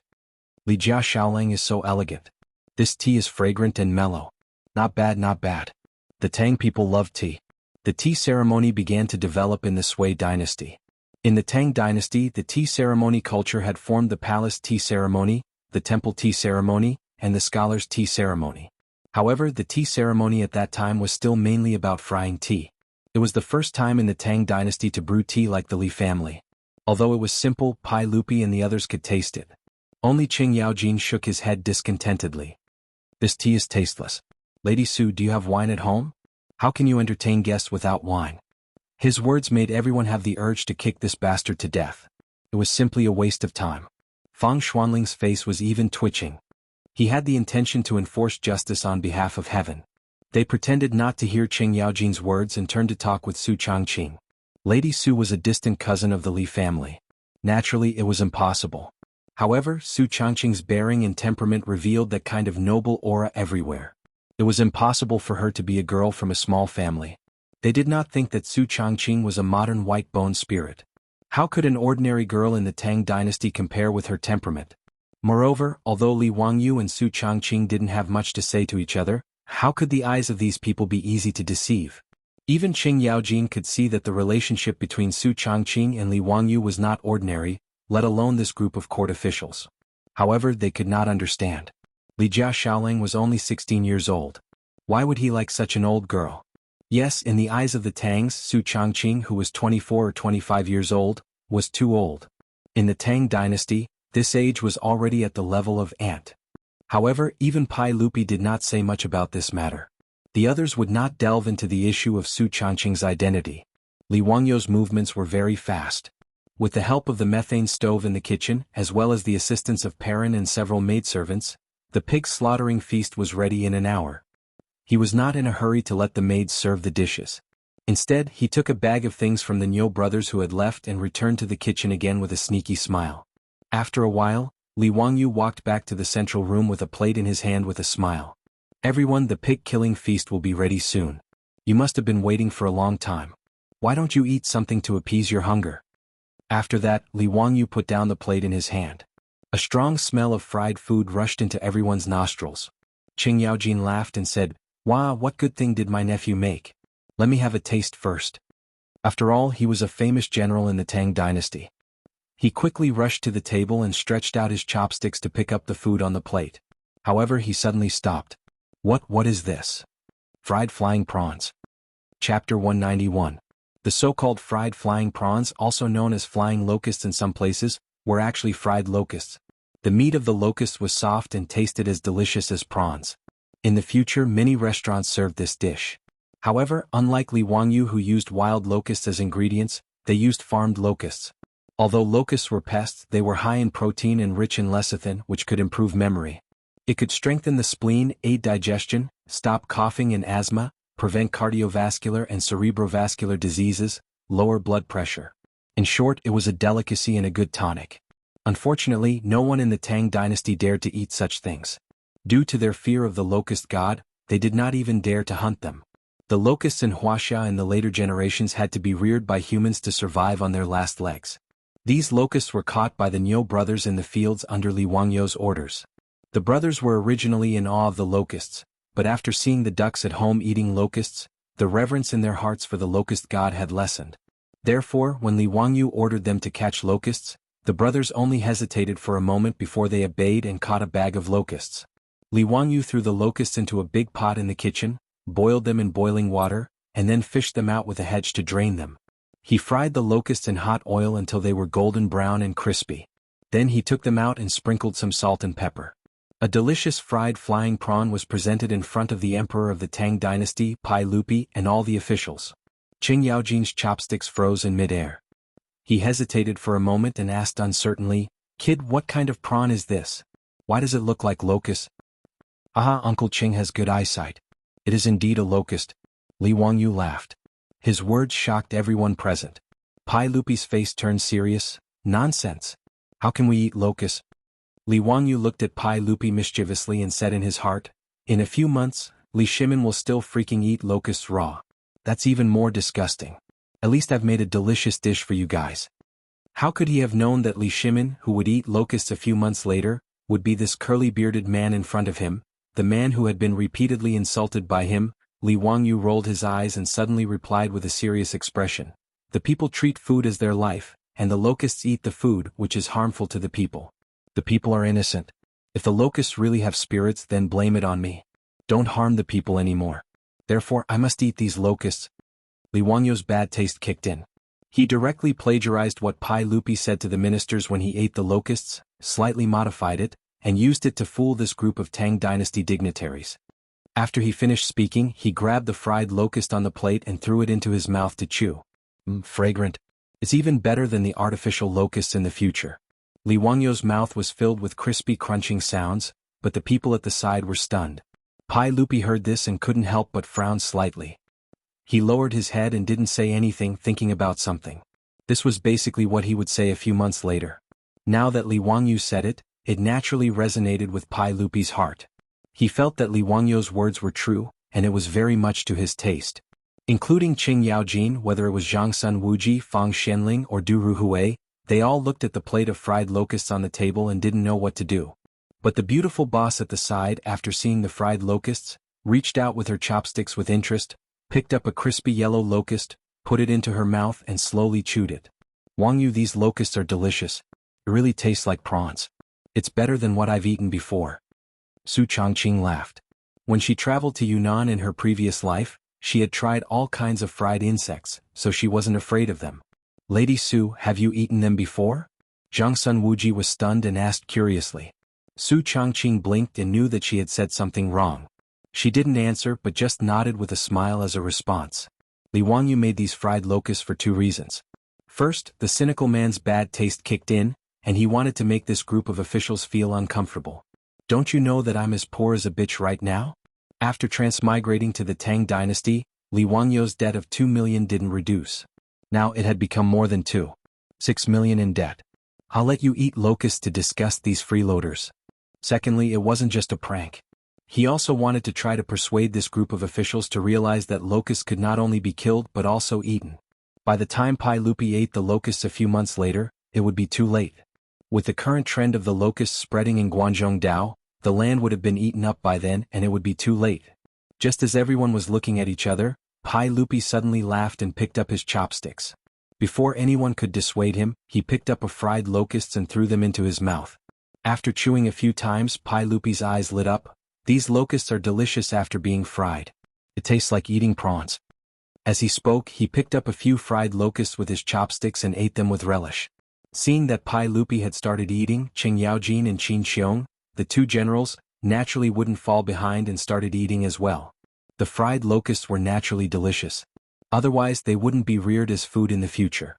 Li Jia Xiaolang is so elegant. This tea is fragrant and mellow. Not bad, not bad. The Tang people love tea. The tea ceremony began to develop in the Sui dynasty. In the Tang dynasty, the tea ceremony culture had formed the palace tea ceremony, the temple tea ceremony, and the scholars' tea ceremony. However, the tea ceremony at that time was still mainly about frying tea. It was the first time in the Tang dynasty to brew tea like the Li family. Although it was simple, Pai Lupi and the others could taste it. Only Qing Yaojin shook his head discontentedly. This tea is tasteless. Lady Su, do you have wine at home? How can you entertain guests without wine? His words made everyone have the urge to kick this bastard to death. It was simply a waste of time. Fang Xuanling's face was even twitching. He had the intention to enforce justice on behalf of heaven. They pretended not to hear Qing Yaojin's words and turned to talk with Su Changqing. Lady Su was a distant cousin of the Li family. Naturally, it was impossible. However, Su Changqing's bearing and temperament revealed that kind of noble aura everywhere. It was impossible for her to be a girl from a small family. They did not think that Su Changqing was a modern white-bone spirit. How could an ordinary girl in the Tang dynasty compare with her temperament? Moreover, although Li Wangyu and Su Changqing didn't have much to say to each other, how could the eyes of these people be easy to deceive? Even Qing Yaojin could see that the relationship between Su Changqing and Li Wangyu was not ordinary, let alone this group of court officials. However, they could not understand. Li Jia Xiaolang was only 16 years old. Why would he like such an old girl? Yes, in the eyes of the Tangs, Su Changqing, who was 24 or 25 years old, was too old. In the Tang dynasty, this age was already at the level of aunt. However, even Pai Lupi did not say much about this matter. The others would not delve into the issue of Su Changqing's identity. Li Wangyu's movements were very fast. With the help of the methane stove in the kitchen, as well as the assistance of Perrin and several maidservants, the pig slaughtering feast was ready in an hour. He was not in a hurry to let the maids serve the dishes. Instead, he took a bag of things from the Niu brothers who had left and returned to the kitchen again with a sneaky smile. After a while, Li Wangyu walked back to the central room with a plate in his hand with a smile. Everyone, the pig-killing feast will be ready soon. You must have been waiting for a long time. Why don't you eat something to appease your hunger? After that, Li Wangyu put down the plate in his hand. A strong smell of fried food rushed into everyone's nostrils. Qing Yaojin laughed and said, "Wah, what good thing did my nephew make? Let me have a taste first." After all, he was a famous general in the Tang dynasty. He quickly rushed to the table and stretched out his chopsticks to pick up the food on the plate. However, he suddenly stopped. What is this? Fried flying prawns. Chapter 191. The so-called fried flying prawns, also known as flying locusts in some places, were actually fried locusts. The meat of the locust was soft and tasted as delicious as prawns. In the future, many restaurants served this dish. However, unlike Li Wangyu, who used wild locusts as ingredients, they used farmed locusts. Although locusts were pests, they were high in protein and rich in lecithin, which could improve memory. It could strengthen the spleen, aid digestion, stop coughing and asthma, prevent cardiovascular and cerebrovascular diseases, lower blood pressure. In short, it was a delicacy and a good tonic. Unfortunately, no one in the Tang dynasty dared to eat such things. Due to their fear of the locust god, they did not even dare to hunt them. The locusts in Wuxia in the later generations had to be reared by humans to survive on their last legs. These locusts were caught by the Niu brothers in the fields under Li Wangyu's orders. The brothers were originally in awe of the locusts, but after seeing the ducks at home eating locusts, the reverence in their hearts for the locust god had lessened. Therefore, when Li Wangyu ordered them to catch locusts, the brothers only hesitated for a moment before they obeyed and caught a bag of locusts. Li Wangyu threw the locusts into a big pot in the kitchen, boiled them in boiling water, and then fished them out with a hedge to drain them. He fried the locusts in hot oil until they were golden brown and crispy. Then he took them out and sprinkled some salt and pepper. A delicious fried flying prawn was presented in front of the emperor of the Tang dynasty, Pai Lupi, and all the officials. Qing Yaojin's chopsticks froze in midair. He hesitated for a moment and asked uncertainly, "Kid, what kind of prawn is this? Why does it look like locust?" "Ah, Uncle Qing has good eyesight. It is indeed a locust." Li Wangyu laughed. His words shocked everyone present. Pai Lupi's face turned serious. "Nonsense. How can we eat locusts?" Li Wangyu looked at Pai Lupi mischievously and said in his heart, "In a few months, Li Shimin will still freaking eat locusts raw. That's even more disgusting. At least I've made a delicious dish for you guys." How could he have known that Li Shimin, who would eat locusts a few months later, would be this curly-bearded man in front of him, the man who had been repeatedly insulted by him? Li Wangyu rolled his eyes and suddenly replied with a serious expression. "The people treat food as their life, and the locusts eat the food, which is harmful to the people. The people are innocent. If the locusts really have spirits, then blame it on me. Don't harm the people anymore. Therefore, I must eat these locusts." Li Wangyu's bad taste kicked in. He directly plagiarized what Pai Lupi said to the ministers when he ate the locusts, slightly modified it, and used it to fool this group of Tang dynasty dignitaries. After he finished speaking, he grabbed the fried locust on the plate and threw it into his mouth to chew. Fragrant. It's even better than the artificial locusts in the future. Li Wangyu's mouth was filled with crispy crunching sounds, but the people at the side were stunned. Pai Lupi heard this and couldn't help but frown slightly. He lowered his head and didn't say anything, thinking about something. This was basically what he would say a few months later. Now that Li Wangyu said it, it naturally resonated with Pai Lupi's heart. He felt that Li Wangyu's words were true, and it was very much to his taste. Including Qing Yaojin, whether it was Zhangsun Wuji, Fang Xianling, or Du Ruhui, they all looked at the plate of fried locusts on the table and didn't know what to do. But the beautiful boss at the side, after seeing the fried locusts, reached out with her chopsticks with interest, picked up a crispy yellow locust, put it into her mouth and slowly chewed it. "Wangyu, these locusts are delicious. It really tastes like prawns. It's better than what I've eaten before." Su Changqing laughed. When she traveled to Yunnan in her previous life, she had tried all kinds of fried insects, so she wasn't afraid of them. "Lady Su, have you eaten them before?" Zhangsun Wuji was stunned and asked curiously. Su Changqing blinked and knew that she had said something wrong. She didn't answer but just nodded with a smile as a response. Li Wangyu made these fried locusts for two reasons. First, the cynical man's bad taste kicked in, and he wanted to make this group of officials feel uncomfortable. "Don't you know that I'm as poor as a bitch right now?" After transmigrating to the Tang dynasty, Li Wangyu's debt of 2 million didn't reduce. Now it had become more than 6 million in debt. "I'll let you eat locusts to disgust these freeloaders." Secondly, it wasn't just a prank. He also wanted to try to persuade this group of officials to realize that locusts could not only be killed but also eaten. By the time Pai Lupi ate the locusts a few months later, it would be too late. With the current trend of the locusts spreading in Guangzhou Dao, the land would have been eaten up by then and it would be too late. Just as everyone was looking at each other, Pai Lupi suddenly laughed and picked up his chopsticks. Before anyone could dissuade him, he picked up a fried locusts and threw them into his mouth. After chewing a few times, Pai Lupi's eyes lit up. "These locusts are delicious after being fried. It tastes like eating prawns." As he spoke, he picked up a few fried locusts with his chopsticks and ate them with relish. Seeing that Pai Lupi had started eating, Qing Yaojin and Qin Xiong, the two generals, naturally wouldn't fall behind and started eating as well. The fried locusts were naturally delicious. Otherwise they wouldn't be reared as food in the future.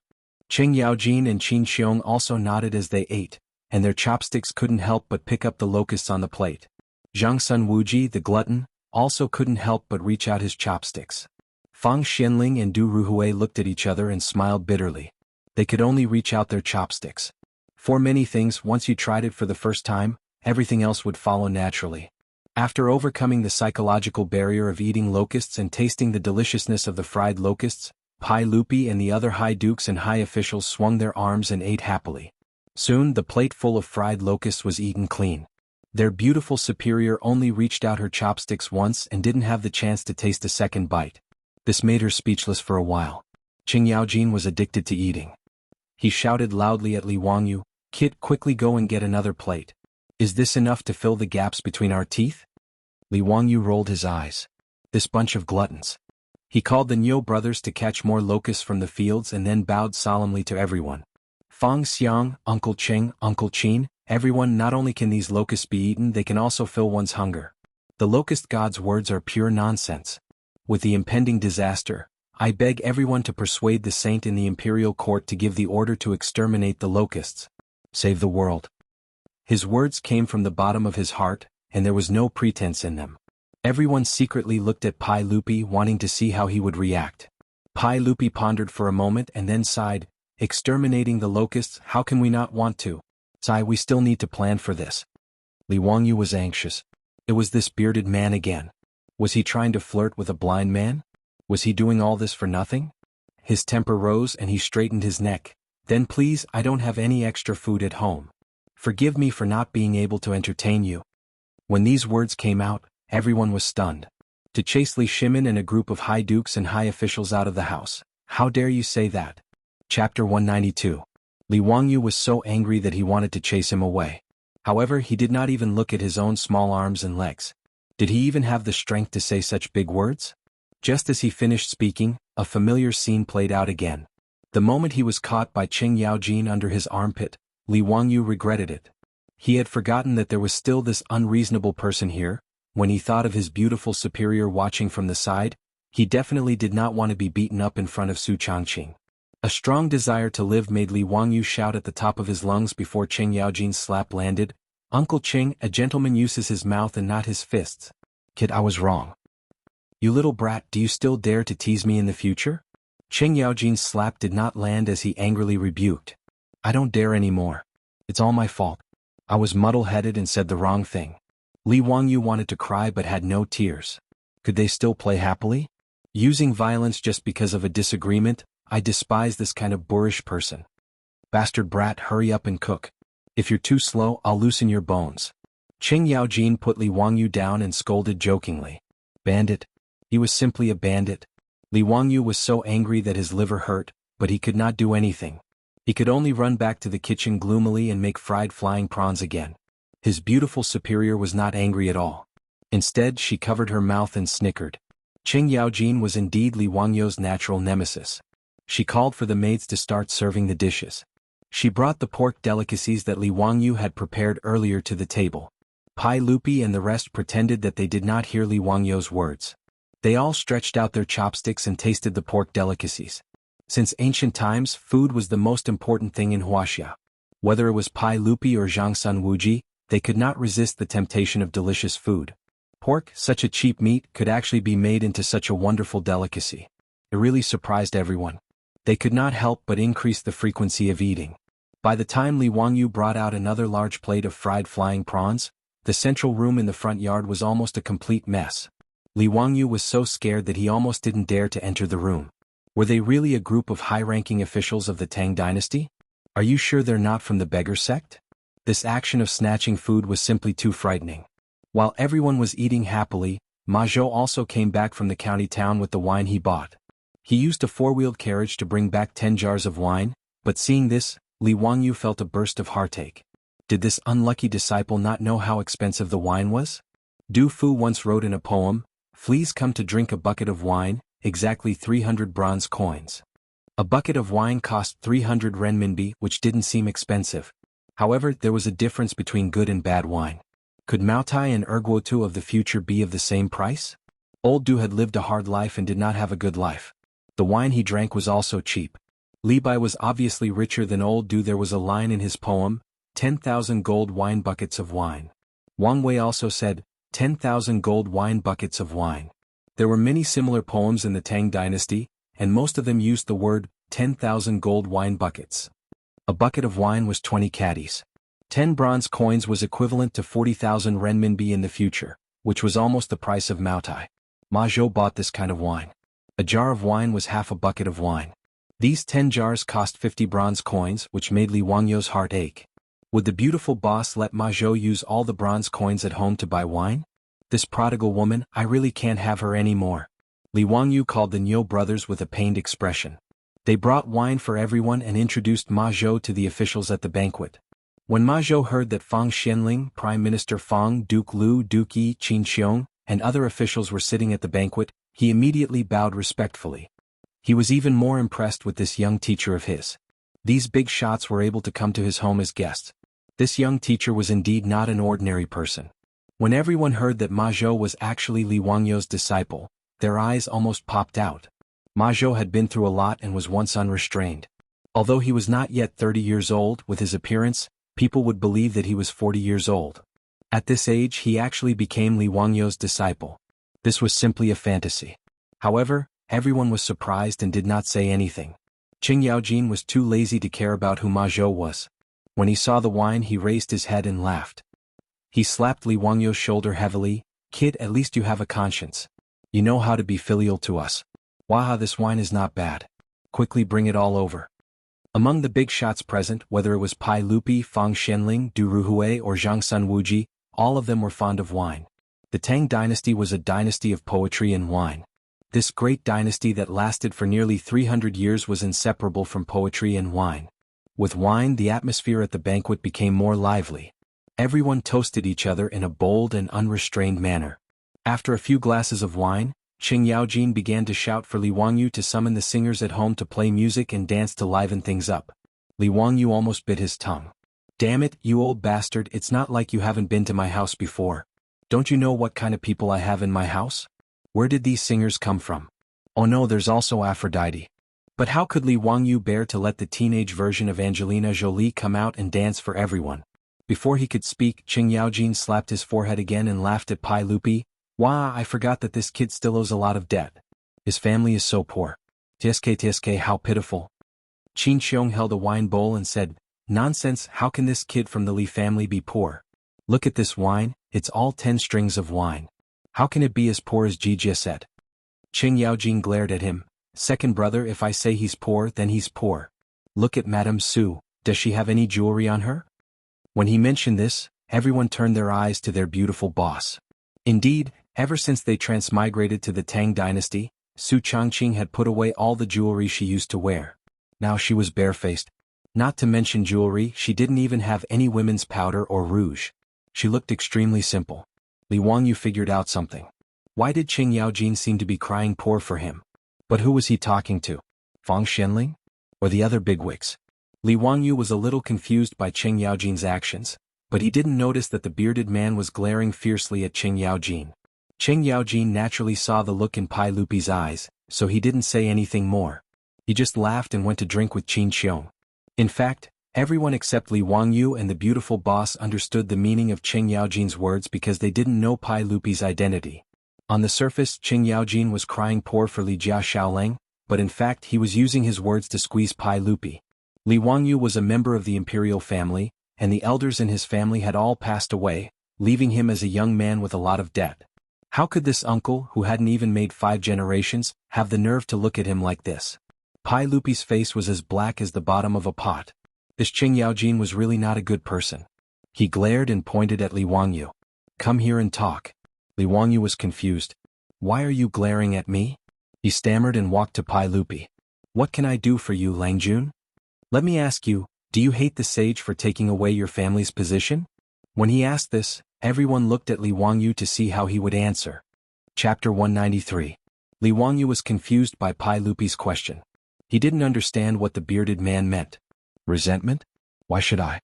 Qing Yaojin and Qin Xiong also nodded as they ate, and their chopsticks couldn't help but pick up the locusts on the plate. Zhangsun Wuji, the glutton, also couldn't help but reach out his chopsticks. Fang Xianling and Du Ruhui looked at each other and smiled bitterly. They could only reach out their chopsticks. For many things, once you tried it for the first time, everything else would follow naturally. After overcoming the psychological barrier of eating locusts and tasting the deliciousness of the fried locusts, Pai Lupi and the other high dukes and high officials swung their arms and ate happily. Soon the plate full of fried locusts was eaten clean. Their beautiful superior only reached out her chopsticks once and didn't have the chance to taste a second bite. This made her speechless for a while. Qing Yaojin was addicted to eating. He shouted loudly at Li Wangyu, "Kid, quickly go and get another plate. Is this enough to fill the gaps between our teeth?" Li Wangyu rolled his eyes. This bunch of gluttons. He called the Niu brothers to catch more locusts from the fields and then bowed solemnly to everyone. Fang Xiang, Uncle Cheng, Uncle Qin, everyone, not only can these locusts be eaten, they can also fill one's hunger. The locust god's words are pure nonsense. With the impending disaster, I beg everyone to persuade the saint in the imperial court to give the order to exterminate the locusts. Save the world. His words came from the bottom of his heart, and there was no pretense in them. Everyone secretly looked at Pai Lupi, wanting to see how he would react. Pai Lupi pondered for a moment and then sighed, exterminating the locusts, how can we not want to? Sigh, we still need to plan for this. Li Wangyu was anxious. It was this bearded man again. Was he trying to flirt with a blind man? Was he doing all this for nothing? His temper rose and he straightened his neck. Then please, I don't have any extra food at home. Forgive me for not being able to entertain you. When these words came out, everyone was stunned. To chase Li Shimin and a group of high dukes and high officials out of the house. How dare you say that? Chapter 192. Li Wangyu was so angry that he wanted to chase him away. However, he did not even look at his own small arms and legs. Did he even have the strength to say such big words? Just as he finished speaking, a familiar scene played out again. The moment he was caught by Qing Yaojin under his armpit, Li Wangyu regretted it. He had forgotten that there was still this unreasonable person here. When he thought of his beautiful superior watching from the side, he definitely did not want to be beaten up in front of Su Changqing. A strong desire to live made Li Wangyu shout at the top of his lungs before Qing Yaojin's slap landed. Uncle Qing, a gentleman uses his mouth and not his fists. Kid, I was wrong. You little brat, do you still dare to tease me in the future? Qing Yaojin's slap did not land as he angrily rebuked. I don't dare anymore. It's all my fault. I was muddle-headed and said the wrong thing. Li Wangyu wanted to cry but had no tears. Could they still play happily? Using violence just because of a disagreement? I despise this kind of boorish person. Bastard brat, hurry up and cook. If you're too slow, I'll loosen your bones. Qing Yaojin put Li Wangyu down and scolded jokingly. Bandit. He was simply a bandit. Li Wangyu was so angry that his liver hurt, but he could not do anything. He could only run back to the kitchen gloomily and make fried flying prawns again. His beautiful superior was not angry at all. Instead, she covered her mouth and snickered. Qing Yaojin was indeed Li Wangyu's natural nemesis. She called for the maids to start serving the dishes. She brought the pork delicacies that Li Wangyu had prepared earlier to the table. Pai Lupi and the rest pretended that they did not hear Li Wangyu's words. They all stretched out their chopsticks and tasted the pork delicacies. Since ancient times, food was the most important thing in Wuxia. Whether it was Pai Lupi or Zhangsun Wuji, they could not resist the temptation of delicious food. Pork, such a cheap meat, could actually be made into such a wonderful delicacy. It really surprised everyone. They could not help but increase the frequency of eating. By the time Li Wangyu brought out another large plate of fried flying prawns, the central room in the front yard was almost a complete mess. Li Wangyu was so scared that he almost didn't dare to enter the room. Were they really a group of high-ranking officials of the Tang dynasty? Are you sure they're not from the beggar sect? This action of snatching food was simply too frightening. While everyone was eating happily, Ma Zhou also came back from the county town with the wine he bought. He used a four-wheeled carriage to bring back 10 jars of wine, but seeing this, Li Wangyu felt a burst of heartache. Did this unlucky disciple not know how expensive the wine was? Du Fu once wrote in a poem, "Fleas come to drink a bucket of wine, exactly 300 bronze coins." A bucket of wine cost 300 renminbi, which didn't seem expensive. However, there was a difference between good and bad wine. Could Maotai and Erguotu of the future be of the same price? Old Du had lived a hard life and did not have a good life. The wine he drank was also cheap. Li Bai was obviously richer than old Du. There was a line in his poem, 10,000 gold wine buckets of wine. Wang Wei also said, 10,000 gold wine buckets of wine. There were many similar poems in the Tang dynasty, and most of them used the word 10,000 gold wine buckets. A bucket of wine was 20 caddies. 10 bronze coins was equivalent to 40,000 renminbi in the future, which was almost the price of Maotai. Ma Zhou bought this kind of wine. A jar of wine was half a bucket of wine. These 10 jars cost 50 bronze coins, which made Li Wangyu's heart ache. Would the beautiful boss let Ma Zhou use all the bronze coins at home to buy wine? This prodigal woman, I really can't have her anymore. Li Wangyu called the Niu brothers with a pained expression. They brought wine for everyone and introduced Ma Zhou to the officials at the banquet. When Ma Zhou heard that Fang Xianling, Prime Minister Fang, Duke Lu, Duke Yi, Qin Xiong, and other officials were sitting at the banquet, he immediately bowed respectfully. He was even more impressed with this young teacher of his. These big shots were able to come to his home as guests. This young teacher was indeed not an ordinary person. When everyone heard that Ma Zhou was actually Li Wangyou's disciple, their eyes almost popped out. Ma Zhou had been through a lot and was once unrestrained. Although he was not yet 30 years old, with his appearance, people would believe that he was 40 years old. At this age he actually became Li Wangyou's disciple. This was simply a fantasy. However, everyone was surprised and did not say anything. Qing Yaojin was too lazy to care about who Ma Zhou was. When he saw the wine he raised his head and laughed. He slapped Li Wangyou's shoulder heavily. "Kid, at least you have a conscience. You know how to be filial to us. Waha, this wine is not bad. Quickly bring it all over." Among the big shots present, whether it was Pai Lupi, Fang Xianling, Du Ruhui or Zhang Sun Wuji, all of them were fond of wine. The Tang dynasty was a dynasty of poetry and wine. This great dynasty that lasted for nearly 300 years was inseparable from poetry and wine. With wine, the atmosphere at the banquet became more lively. Everyone toasted each other in a bold and unrestrained manner. After a few glasses of wine, Qing Yaojin began to shout for Li Wangyou to summon the singers at home to play music and dance to liven things up. Li Wangyou almost bit his tongue. "Damn it, you old bastard, it's not like you haven't been to my house before. Don't you know what kind of people I have in my house? Where did these singers come from? Oh no, there's also Aphrodite." But how could Li Wangyou bear to let the teenage version of Angelina Jolie come out and dance for everyone? Before he could speak, Qing Yaojin slapped his forehead again and laughed at Pai Lupi. "Wah, I forgot that this kid still owes a lot of debt. His family is so poor. Tsk, how pitiful." Qin Xiong held a wine bowl and said, "Nonsense, how can this kid from the Li family be poor? Look at this wine, it's all 10 strings of wine. How can it be as poor as Jijia said?" Qing Yaojin glared at him. "Second brother, if I say he's poor, then he's poor. Look at Madame Su, does she have any jewelry on her?" When he mentioned this, everyone turned their eyes to their beautiful boss. Indeed, ever since they transmigrated to the Tang dynasty, Su Changqing had put away all the jewelry she used to wear. Now she was barefaced. Not to mention jewelry, she didn't even have any women's powder or rouge. She looked extremely simple. Li Wangyou figured out something. Why did Qing Yaojin seem to be crying poor for him? But who was he talking to? Fang Xianling? Or the other bigwigs? Li Wangyou was a little confused by Qing Yaojin's actions, but he didn't notice that the bearded man was glaring fiercely at Qing Yaojin. Qing Yaojin naturally saw the look in Pai Lupi's eyes, so he didn't say anything more. He just laughed and went to drink with Qin Xiong. In fact, everyone except Li Wangyou and the beautiful boss understood the meaning of Qing Yaojin's words because they didn't know Pai Lupi's identity. On the surface, Qing Yaojin was crying poor for Li Jia Xiaoleng, but in fact he was using his words to squeeze Pai Lupi. Li Wangyou was a member of the imperial family, and the elders in his family had all passed away, leaving him as a young man with a lot of debt. How could this uncle, who hadn't even made 5 generations, have the nerve to look at him like this? Pai Lupi's face was as black as the bottom of a pot. This Qing Yaojin was really not a good person. He glared and pointed at Li Wangyou. "Come here and talk." Li Wangyou was confused. "Why are you glaring at me?" He stammered and walked to Pai Lupi. "What can I do for you, Langjun? Let me ask you, do you hate the sage for taking away your family's position?" When he asked this, everyone looked at Li Wangyou to see how he would answer. Chapter 193. Li Wangyou was confused by Pai Lupi's question. He didn't understand what the bearded man meant. Resentment? Why should I?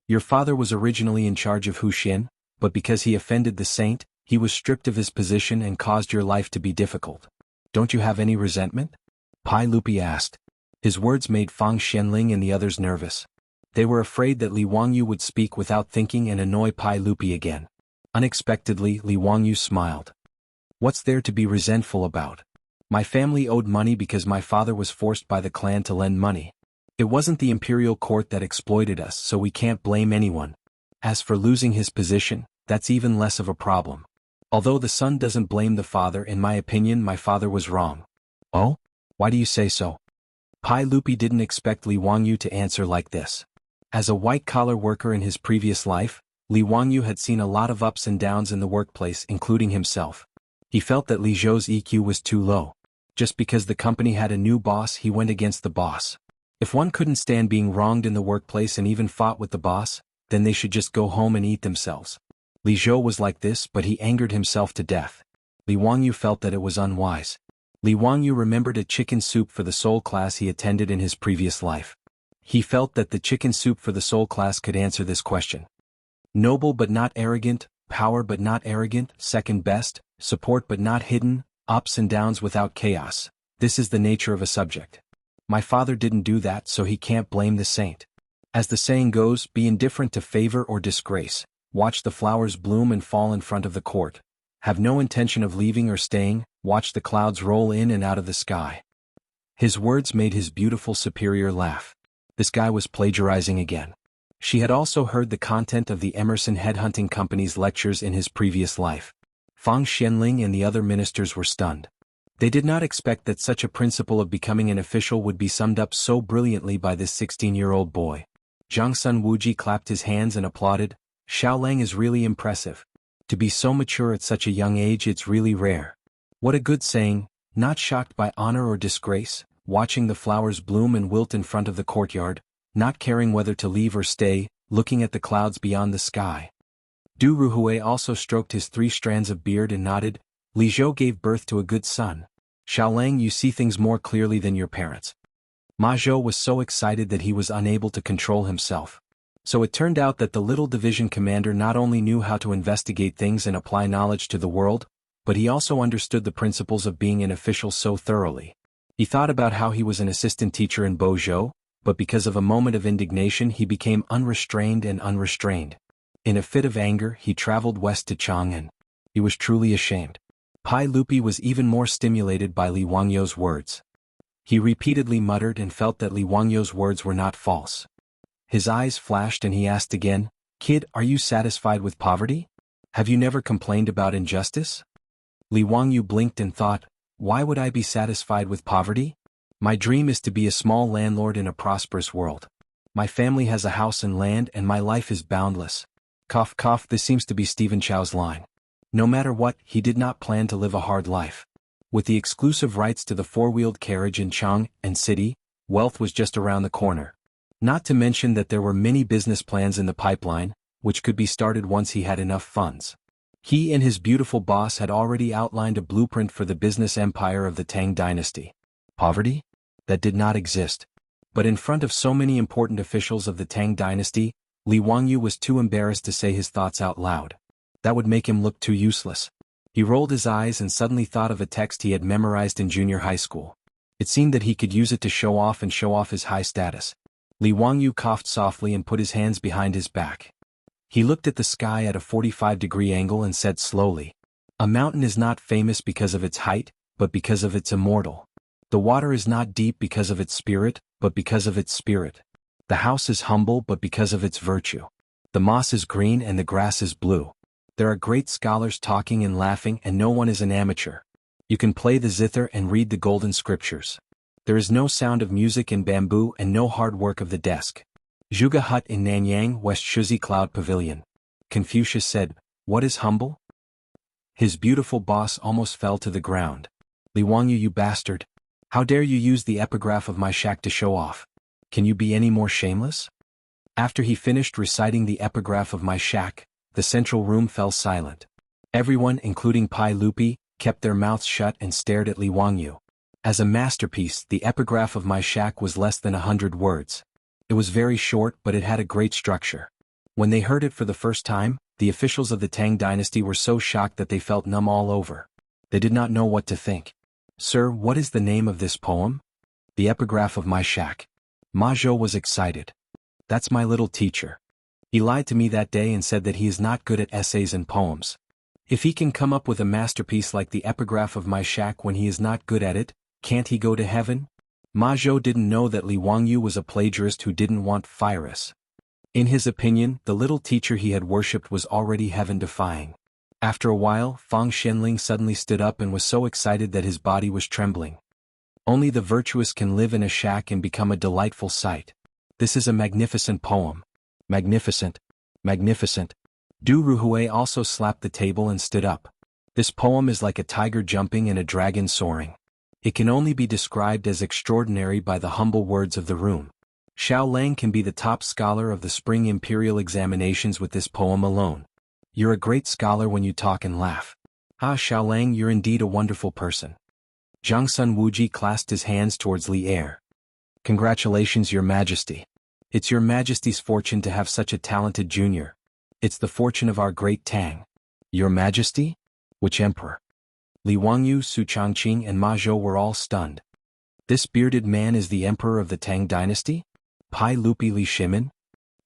Your father was originally in charge of Huxin, but because he offended the saint, he was stripped of his position and caused your life to be difficult. Don't you have any resentment? Pai Lupi asked. His words made Fang Xianling and the others nervous. They were afraid that Li Wangyou would speak without thinking and annoy Pai Lupi again. Unexpectedly, Li Wangyou smiled. What's there to be resentful about? My family owed money because my father was forced by the clan to lend money. It wasn't the imperial court that exploited us, so we can't blame anyone. As for losing his position, that's even less of a problem. Although the son doesn't blame the father, in my opinion my father was wrong. Oh? Why do you say so? Pai Lupi didn't expect Li Wangyou to answer like this. As a white-collar worker in his previous life, Li Wangyou had seen a lot of ups and downs in the workplace, including himself. He felt that Li Zhou's EQ was too low. Just because the company had a new boss, he went against the boss. If one couldn't stand being wronged in the workplace and even fought with the boss, then they should just go home and eat themselves. Li Zhou was like this, but he angered himself to death. Li Wangyu felt that it was unwise. Li Wangyu remembered a chicken soup for the soul class he attended in his previous life. He felt that the chicken soup for the soul class could answer this question. Noble but not arrogant, power but not arrogant, second best, support but not hidden, ups and downs without chaos. This is the nature of a subject. My father didn't do that, so he can't blame the saint. As the saying goes, be indifferent to favor or disgrace. Watch the flowers bloom and fall in front of the court. Have no intention of leaving or staying. Watch the clouds roll in and out of the sky. His words made his beautiful superior laugh. This guy was plagiarizing again. She had also heard the content of the Emerson Headhunting Company's lectures in his previous life. Fang Xianling and the other ministers were stunned. They did not expect that such a principle of becoming an official would be summed up so brilliantly by this 16-year-old boy. Zhangsun Wuji clapped his hands and applauded. Xiaolang is really impressive. To be so mature at such a young age, it's really rare. What a good saying, not shocked by honor or disgrace, watching the flowers bloom and wilt in front of the courtyard, not caring whether to leave or stay, looking at the clouds beyond the sky. Du Ruhui also stroked his 3 strands of beard and nodded. Li Zhou gave birth to a good son. Xiaolang, you see things more clearly than your parents. Ma Zhou was so excited that he was unable to control himself. So it turned out that the little division commander not only knew how to investigate things and apply knowledge to the world, but he also understood the principles of being an official so thoroughly. He thought about how he was an assistant teacher in Bozhou, but because of a moment of indignation he became unrestrained and unrestrained. In a fit of anger he traveled west to Chang'an. He was truly ashamed. Pai Lupi was even more stimulated by Li Wangyu's words. He repeatedly muttered and felt that Li Wangyu's words were not false. His eyes flashed and he asked again, "Kid, are you satisfied with poverty? Have you never complained about injustice?" Li Wangyu blinked and thought, why would I be satisfied with poverty? My dream is to be a small landlord in a prosperous world. My family has a house and land and my life is boundless. Cough cough, this seems to be Stephen Chow's line. No matter what, he did not plan to live a hard life. With the exclusive rights to the 4-wheeled carriage in Chang'an City, wealth was just around the corner. Not to mention that there were many business plans in the pipeline, which could be started once he had enough funds. He and his beautiful boss had already outlined a blueprint for the business empire of the Tang dynasty. Poverty? That did not exist. But in front of so many important officials of the Tang dynasty, Li Wangyu was too embarrassed to say his thoughts out loud. That would make him look too useless. He rolled his eyes and suddenly thought of a text he had memorized in junior high school. It seemed that he could use it to show off his high status. Li Wangyu coughed softly and put his hands behind his back. He looked at the sky at a 45-degree angle and said slowly, "A mountain is not famous because of its height, but because of its immortal. The water is not deep because of its spirit, but because of its spirit. The house is humble but because of its virtue. The moss is green and the grass is blue. There are great scholars talking and laughing and no one is an amateur. You can play the zither and read the golden scriptures. There is no sound of music in bamboo and no hard work of the desk. Zhuge Hut in Nanyang West Shuzi Cloud Pavilion." Confucius said, "What is humble?" His beautiful boss almost fell to the ground. "Li Wangyu, you bastard. How dare you use the epigraph of my shack to show off? Can you be any more shameless?" After he finished reciting the epigraph of my shack, the central room fell silent. Everyone, including Pai Lupi, kept their mouths shut and stared at Li Wangyu. As a masterpiece, the epigraph of my shack was less than 100 words. It was very short, but it had a great structure. When they heard it for the first time, the officials of the Tang dynasty were so shocked that they felt numb all over. They did not know what to think. "Sir, what is the name of this poem?" "The epigraph of my shack." Ma Zhou was excited. "That's my little teacher. He lied to me that day and said that he is not good at essays and poems. If he can come up with a masterpiece like the epigraph of my shack when he is not good at it, can't he go to heaven?" Ma Zhou didn't know that Li Wangyu was a plagiarist who didn't want virus. In his opinion, the little teacher he had worshipped was already heaven-defying. After a while, Fang Xianling suddenly stood up and was so excited that his body was trembling. "Only the virtuous can live in a shack and become a delightful sight. This is a magnificent poem. Magnificent. Magnificent." Du Ruhui also slapped the table and stood up. "This poem is like a tiger jumping and a dragon soaring. It can only be described as extraordinary by the humble words of the room. Xiao Lang can be the top scholar of the spring imperial examinations with this poem alone. You're a great scholar when you talk and laugh. Ah, Xiaolang, you're indeed a wonderful person. Zhangsun Wuji clasped his hands towards Li Er. Congratulations, Your Majesty. It's Your Majesty's fortune to have such a talented junior. It's the fortune of our great Tang. Your Majesty? Which emperor? Li Wangyu, Su Changqing and Ma Zhou were all stunned. This bearded man is the emperor of the Tang dynasty? Pai Lupi Li Shimin?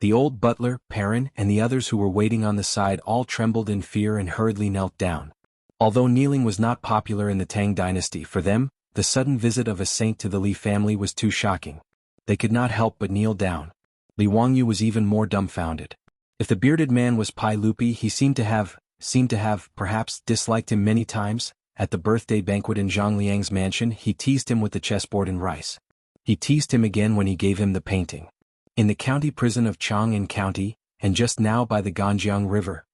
The old butler, Perrin, and the others who were waiting on the side all trembled in fear and hurriedly knelt down. Although kneeling was not popular in the Tang dynasty, for them, the sudden visit of a saint to the Li family was too shocking. They could not help but kneel down. Li Wangyu was even more dumbfounded. If the bearded man was Pai Lupi, he seemed to have, perhaps, disliked him many times. At the birthday banquet in Zhang Liang's mansion, he teased him with the chessboard and rice. He teased him again when he gave him the painting. In the county prison of Chang'an County, and just now by the Ganjiang River.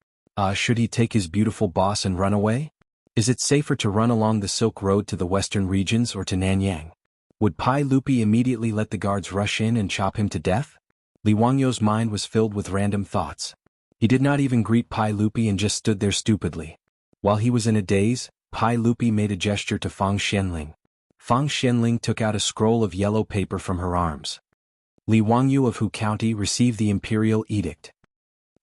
Should he take his beautiful boss and run away? Is it safer to run along the Silk Road to the western regions or to Nanyang? Would Pai Lupi immediately let the guards rush in and chop him to death? Li Wangyu's mind was filled with random thoughts. He did not even greet Pai Lupi and just stood there stupidly. While he was in a daze, Pai Lupi made a gesture to Fang Xianling. Fang Xianling took out a scroll of yellow paper from her arms. Li Wangyu of Hu County received the Imperial Edict.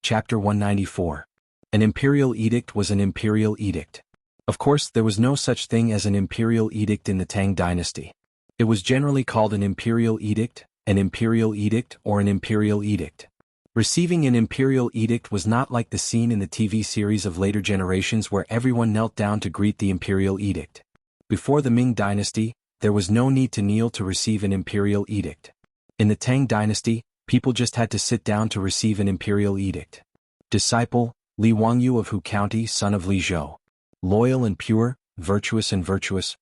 Chapter 194. An Imperial Edict was an Imperial Edict. Of course, there was no such thing as an Imperial Edict in the Tang dynasty. It was generally called an Imperial Edict, or an Imperial Edict. Receiving an Imperial Edict was not like the scene in the TV series of later generations where everyone knelt down to greet the Imperial Edict. Before the Ming dynasty, there was no need to kneel to receive an Imperial Edict. In the Tang dynasty, people just had to sit down to receive an Imperial Edict. Disciple, Li Wangyu of Hu County, son of Li Zhou. Loyal and pure, virtuous and virtuous.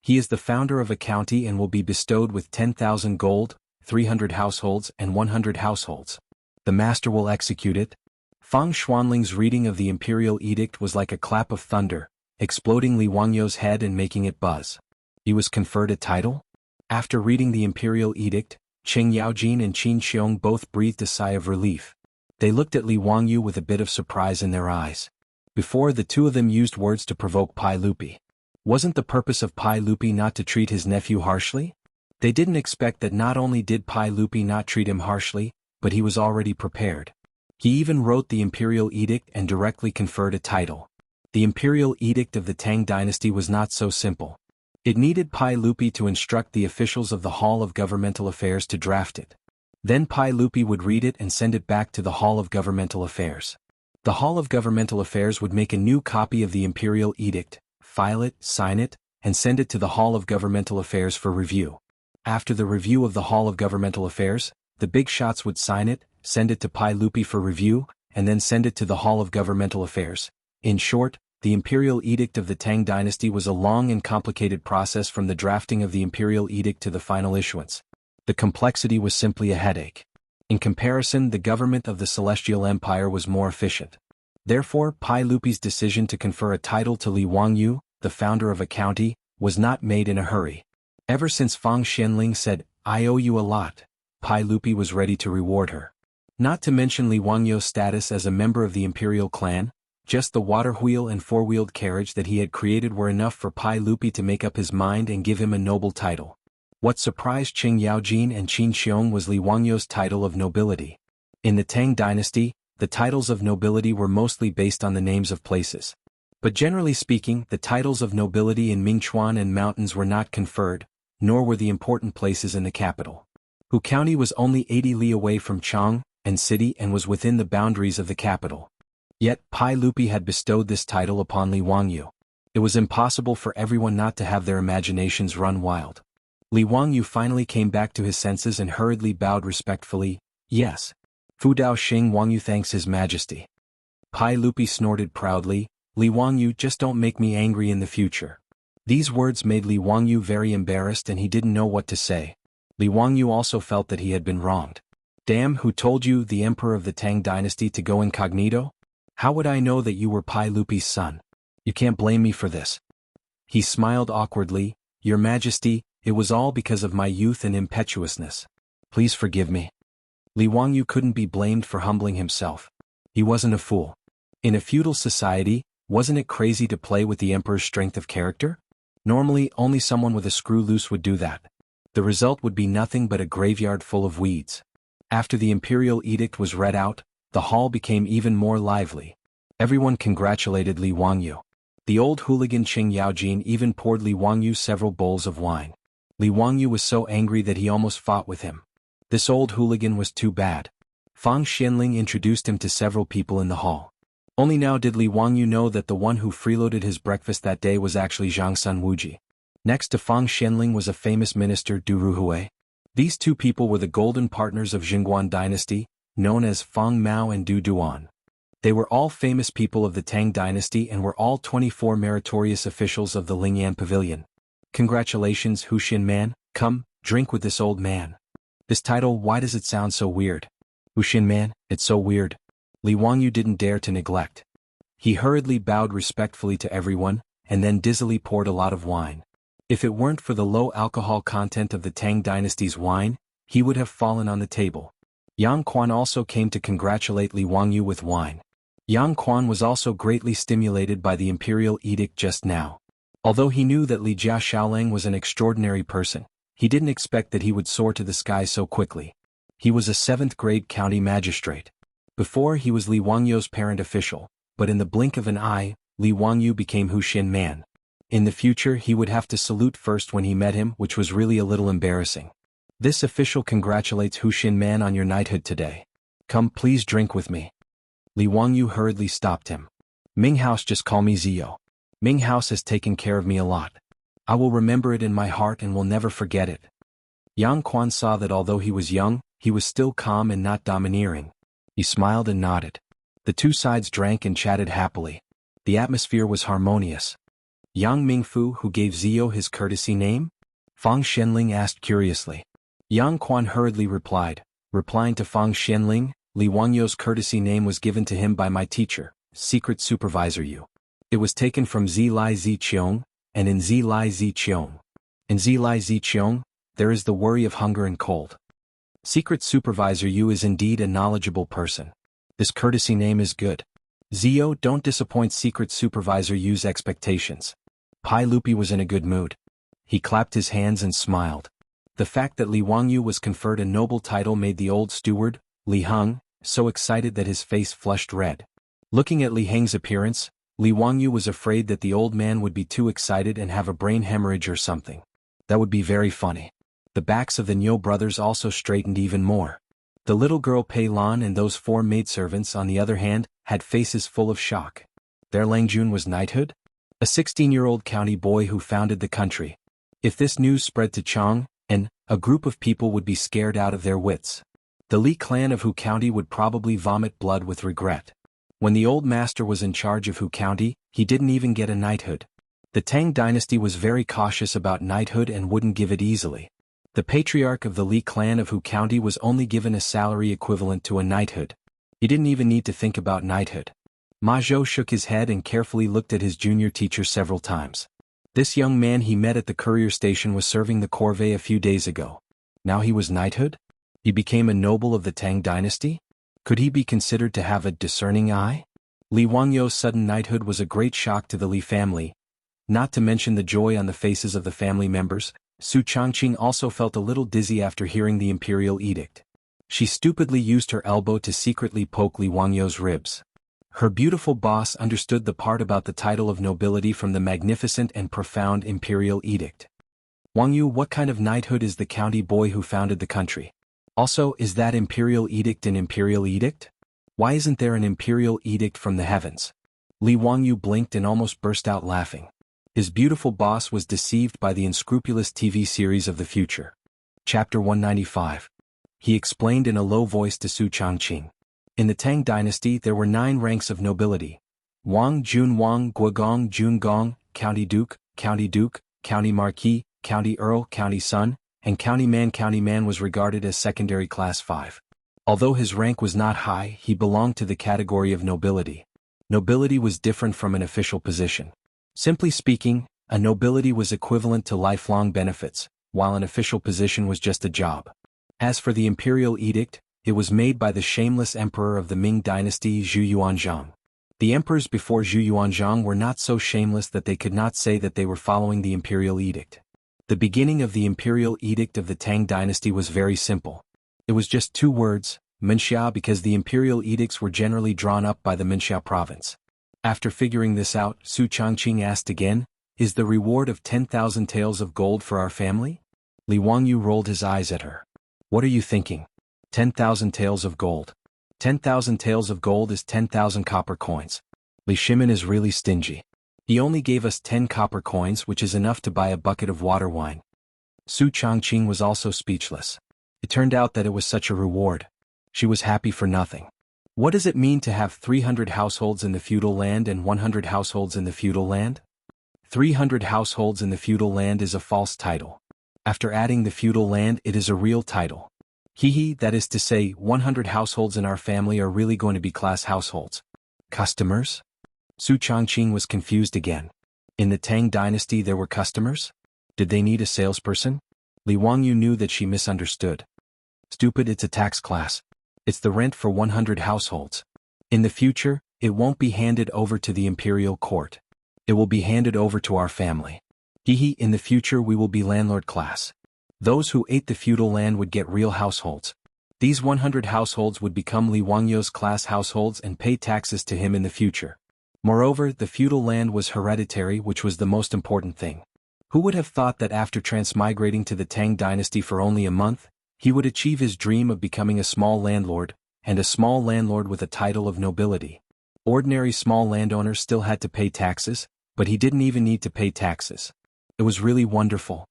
He is the founder of a county and will be bestowed with 10,000 gold, 300 households and 100 households. The master will execute it. Fang Xuanling's reading of the Imperial Edict was like a clap of thunder, exploding Li Wangyu's head and making it buzz. He was conferred a title? After reading the Imperial Edict, Cheng Yaojin and Qin Xiong both breathed a sigh of relief. They looked at Li Wangyu with a bit of surprise in their eyes. Before, the two of them used words to provoke Pai Lupi. Wasn't the purpose of Pai Lupi not to treat his nephew harshly? They didn't expect that not only did Pai Lupi not treat him harshly, but he was already prepared. He even wrote the Imperial Edict and directly conferred a title. The Imperial Edict of the Tang dynasty was not so simple. It needed Pai Lupi to instruct the officials of the Hall of Governmental Affairs to draft it. Then Pai Lupi would read it and send it back to the Hall of Governmental Affairs. The Hall of Governmental Affairs would make a new copy of the Imperial Edict, file it, sign it, and send it to the Hall of Governmental Affairs for review. After the review of the Hall of Governmental Affairs, the big shots would sign it, send it to Pai Lupi for review, and then send it to the Hall of Governmental Affairs. In short, the Imperial Edict of the Tang dynasty was a long and complicated process from the drafting of the Imperial Edict to the final issuance. The complexity was simply a headache. In comparison, the government of the Celestial Empire was more efficient. Therefore, Pai Lupi's decision to confer a title to Li Wangyu, the founder of a county, was not made in a hurry. Ever since Fang Xianling said, "I owe you a lot," Pai Lupi was ready to reward her. Not to mention Li Wangyu's status as a member of the imperial clan, just the water wheel and four-wheeled carriage that he had created were enough for Pai Lupi to make up his mind and give him a noble title. What surprised Cheng Yaojin and Qin Xiong was Li Wangyu's title of nobility. In the Tang dynasty, the titles of nobility were mostly based on the names of places. But generally speaking, the titles of nobility in Mingchuan and mountains were not conferred, nor were the important places in the capital. Hu County was only 80 li away from Chang'an City and was within the boundaries of the capital. Yet, Pai Lupi had bestowed this title upon Li Wangyu. It was impossible for everyone not to have their imaginations run wild. Li Wangyu finally came back to his senses and hurriedly bowed respectfully, "Yes. Fu Dao Xing Wangyu thanks His Majesty." Pai Lupi snorted proudly, "Li Wangyu, just don't make me angry in the future." These words made Li Wangyu very embarrassed and he didn't know what to say. Li Wangyu also felt that he had been wronged. "Damn, who told you, the emperor of the Tang dynasty, to go incognito? How would I know that you were Pai Lupi's son? You can't blame me for this." He smiled awkwardly, "Your Majesty, it was all because of my youth and impetuousness. Please forgive me." Li Wangyu couldn't be blamed for humbling himself. He wasn't a fool. In a feudal society, wasn't it crazy to play with the emperor's strength of character? Normally, only someone with a screw loose would do that. The result would be nothing but a graveyard full of weeds. After the imperial edict was read out, the hall became even more lively. Everyone congratulated Li Wangyu. The old hooligan Qing Yaojin even poured Li Wangyu several bowls of wine. Li Wangyu was so angry that he almost fought with him. This old hooligan was too bad. Fang Xianling introduced him to several people in the hall. Only now did Li Wangyu know that the one who freeloaded his breakfast that day was actually Zhangsun Wuji. Next to Fang Xianling was a famous minister, Du Ruhui. These two people were the golden partners of Jingguan dynasty, known as Fang Mao and Du Duan. They were all famous people of the Tang dynasty and were all 24 meritorious officials of the Lingyan Pavilion. Congratulations, Huxian man, come, drink with this old man. This title, why does it sound so weird? Huxian man, it's so weird. Li Wangyu didn't dare to neglect. He hurriedly bowed respectfully to everyone, and then dizzily poured a lot of wine. If it weren't for the low alcohol content of the Tang dynasty's wine, he would have fallen on the table. Yang Quan also came to congratulate Li Wangyu with wine. Yang Quan was also greatly stimulated by the imperial edict just now. Although he knew that Li Jia Xiaoleng was an extraordinary person, he didn't expect that he would soar to the sky so quickly. He was a 7th-grade county magistrate. Before he was Li Wangyu's parent official, but in the blink of an eye, Li Wangyu became Huxian man. In the future he would have to salute first when he met him, which was really a little embarrassing. This official congratulates Huxian man on your knighthood today. Come, please drink with me. Li Wangyu hurriedly stopped him. Ming House, just call me Zio. Ming House has taken care of me a lot. I will remember it in my heart and will never forget it. Yang Quan saw that although he was young, he was still calm and not domineering. He smiled and nodded. The two sides drank and chatted happily. The atmosphere was harmonious. Yang Mingfu, who gave Zio his courtesy name? Fang Xianling asked curiously. Yang Quan hurriedly replied. Replying to Fang Xianling, Li Wangyu's courtesy name was given to him by my teacher, secret supervisor Yu. It was taken from Zilai Ziqiong, and in Zilai Ziqiong. In Zilai Ziqiong, there is the worry of hunger and cold. Secret Supervisor Yu is indeed a knowledgeable person. This courtesy name is good. Zio, don't disappoint Secret Supervisor Yu's expectations. Pai Lupi was in a good mood. He clapped his hands and smiled. The fact that Li Wangyu was conferred a noble title made the old steward, Li Heng, so excited that his face flushed red. Looking at Li Heng's appearance, Li Wangyu was afraid that the old man would be too excited and have a brain hemorrhage or something. That would be very funny. The backs of the Niu brothers also straightened even more. The little girl Pei Lan and those 4 maidservants, on the other hand, had faces full of shock. Their Langjun was knighthood? A 16-year-old county boy who founded the country. If this news spread to Chang, a group of people would be scared out of their wits. The Li clan of Hu County would probably vomit blood with regret. When the old master was in charge of Hu County, he didn't even get a knighthood. The Tang dynasty was very cautious about knighthood and wouldn't give it easily. The patriarch of the Li clan of Hu County was only given a salary equivalent to a knighthood. He didn't even need to think about knighthood. Ma Zhou shook his head and carefully looked at his junior teacher several times. This young man he met at the courier station was serving the corvée a few days ago. Now he was knighthood? He became a noble of the Tang dynasty? Could he be considered to have a discerning eye? Li Wangyu's sudden knighthood was a great shock to the Li family, not to mention the joy on the faces of the family members. Su Changqing also felt a little dizzy after hearing the imperial edict. She stupidly used her elbow to secretly poke Li Wangyu's ribs. Her beautiful boss understood the part about the title of nobility from the magnificent and profound imperial edict. Wangyu, what kind of knighthood is the county boy who founded the country? Also, is that imperial edict an imperial edict? Why isn't there an imperial edict from the heavens? Li Wangyu blinked and almost burst out laughing. His beautiful boss was deceived by the unscrupulous TV series of the future. Chapter 195. He explained in a low voice to Su Changqing. In the Tang dynasty there were 9 ranks of nobility. Wang Jun Wang Guogong Jun Gong, County Duke, County Marquis, County Earl, County Son, and County Man. County Man was regarded as secondary class 5. Although his rank was not high, he belonged to the category of nobility. Nobility was different from an official position. Simply speaking, a nobility was equivalent to lifelong benefits, while an official position was just a job. As for the imperial edict, it was made by the shameless emperor of the Ming dynasty Zhu Yuanzhang. The emperors before Zhu Yuanzhang were not so shameless that they could not say that they were following the imperial edict. The beginning of the imperial edict of the Tang dynasty was very simple. It was just 2 words, Menxia, because the imperial edicts were generally drawn up by the Menxia province. After figuring this out, Su Changqing asked again, "Is the reward of 10,000 taels of gold for our family?" Li Wangyu rolled his eyes at her. "What are you thinking? 10,000 taels of gold. 10,000 taels of gold is 10,000 copper coins. Li Shimin is really stingy. He only gave us 10 copper coins, which is enough to buy a bucket of water wine." Su Changqing was also speechless. It turned out that it was such a reward. She was happy for nothing. What does it mean to have 300 households in the feudal land and 100 households in the feudal land? 300 households in the feudal land is a false title. After adding the feudal land, it is a real title. That is to say, 100 households in our family are really going to be class households. Customers? Su Changqing was confused again. In the Tang dynasty there were customers? Did they need a salesperson? Li Wangyu knew that she misunderstood. Stupid, it's a tax class. It's the rent for 100 households. In the future, it won't be handed over to the imperial court. It will be handed over to our family. In the future we will be landlord class. Those who ate the feudal land would get real households. These 100 households would become Li Wangyu's class households and pay taxes to him in the future. Moreover, the feudal land was hereditary, which was the most important thing. Who would have thought that after transmigrating to the Tang dynasty for only a month, he would achieve his dream of becoming a small landlord, and a small landlord with a title of nobility. Ordinary small landowners still had to pay taxes, but he didn't even need to pay taxes. It was really wonderful.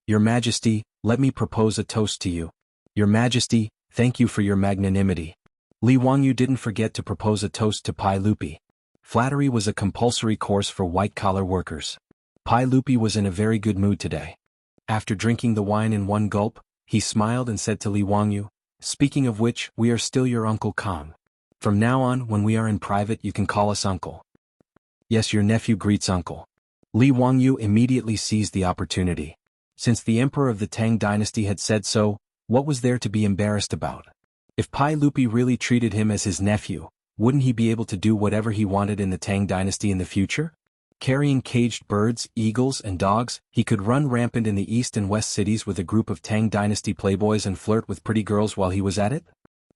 Your Majesty, let me propose a toast to you. Your Majesty, thank you for your magnanimity. Li Wangyu didn't forget to propose a toast to Pai Lupi. Flattery was a compulsory course for white-collar workers. Pai Lupi was in a very good mood today. After drinking the wine in one gulp, he smiled and said to Li Wangyu, "Speaking of which, we are still your Uncle Kang. From now on, when we are in private, you can call us Uncle." "Yes, your nephew greets Uncle." Li Wangyu immediately seized the opportunity. Since the emperor of the Tang dynasty had said so, what was there to be embarrassed about? If Pai Lupi really treated him as his nephew, wouldn't he be able to do whatever he wanted in the Tang dynasty in the future? Carrying caged birds, eagles, and dogs, he could run rampant in the east and west cities with a group of Tang dynasty playboys and flirt with pretty girls while he was at it?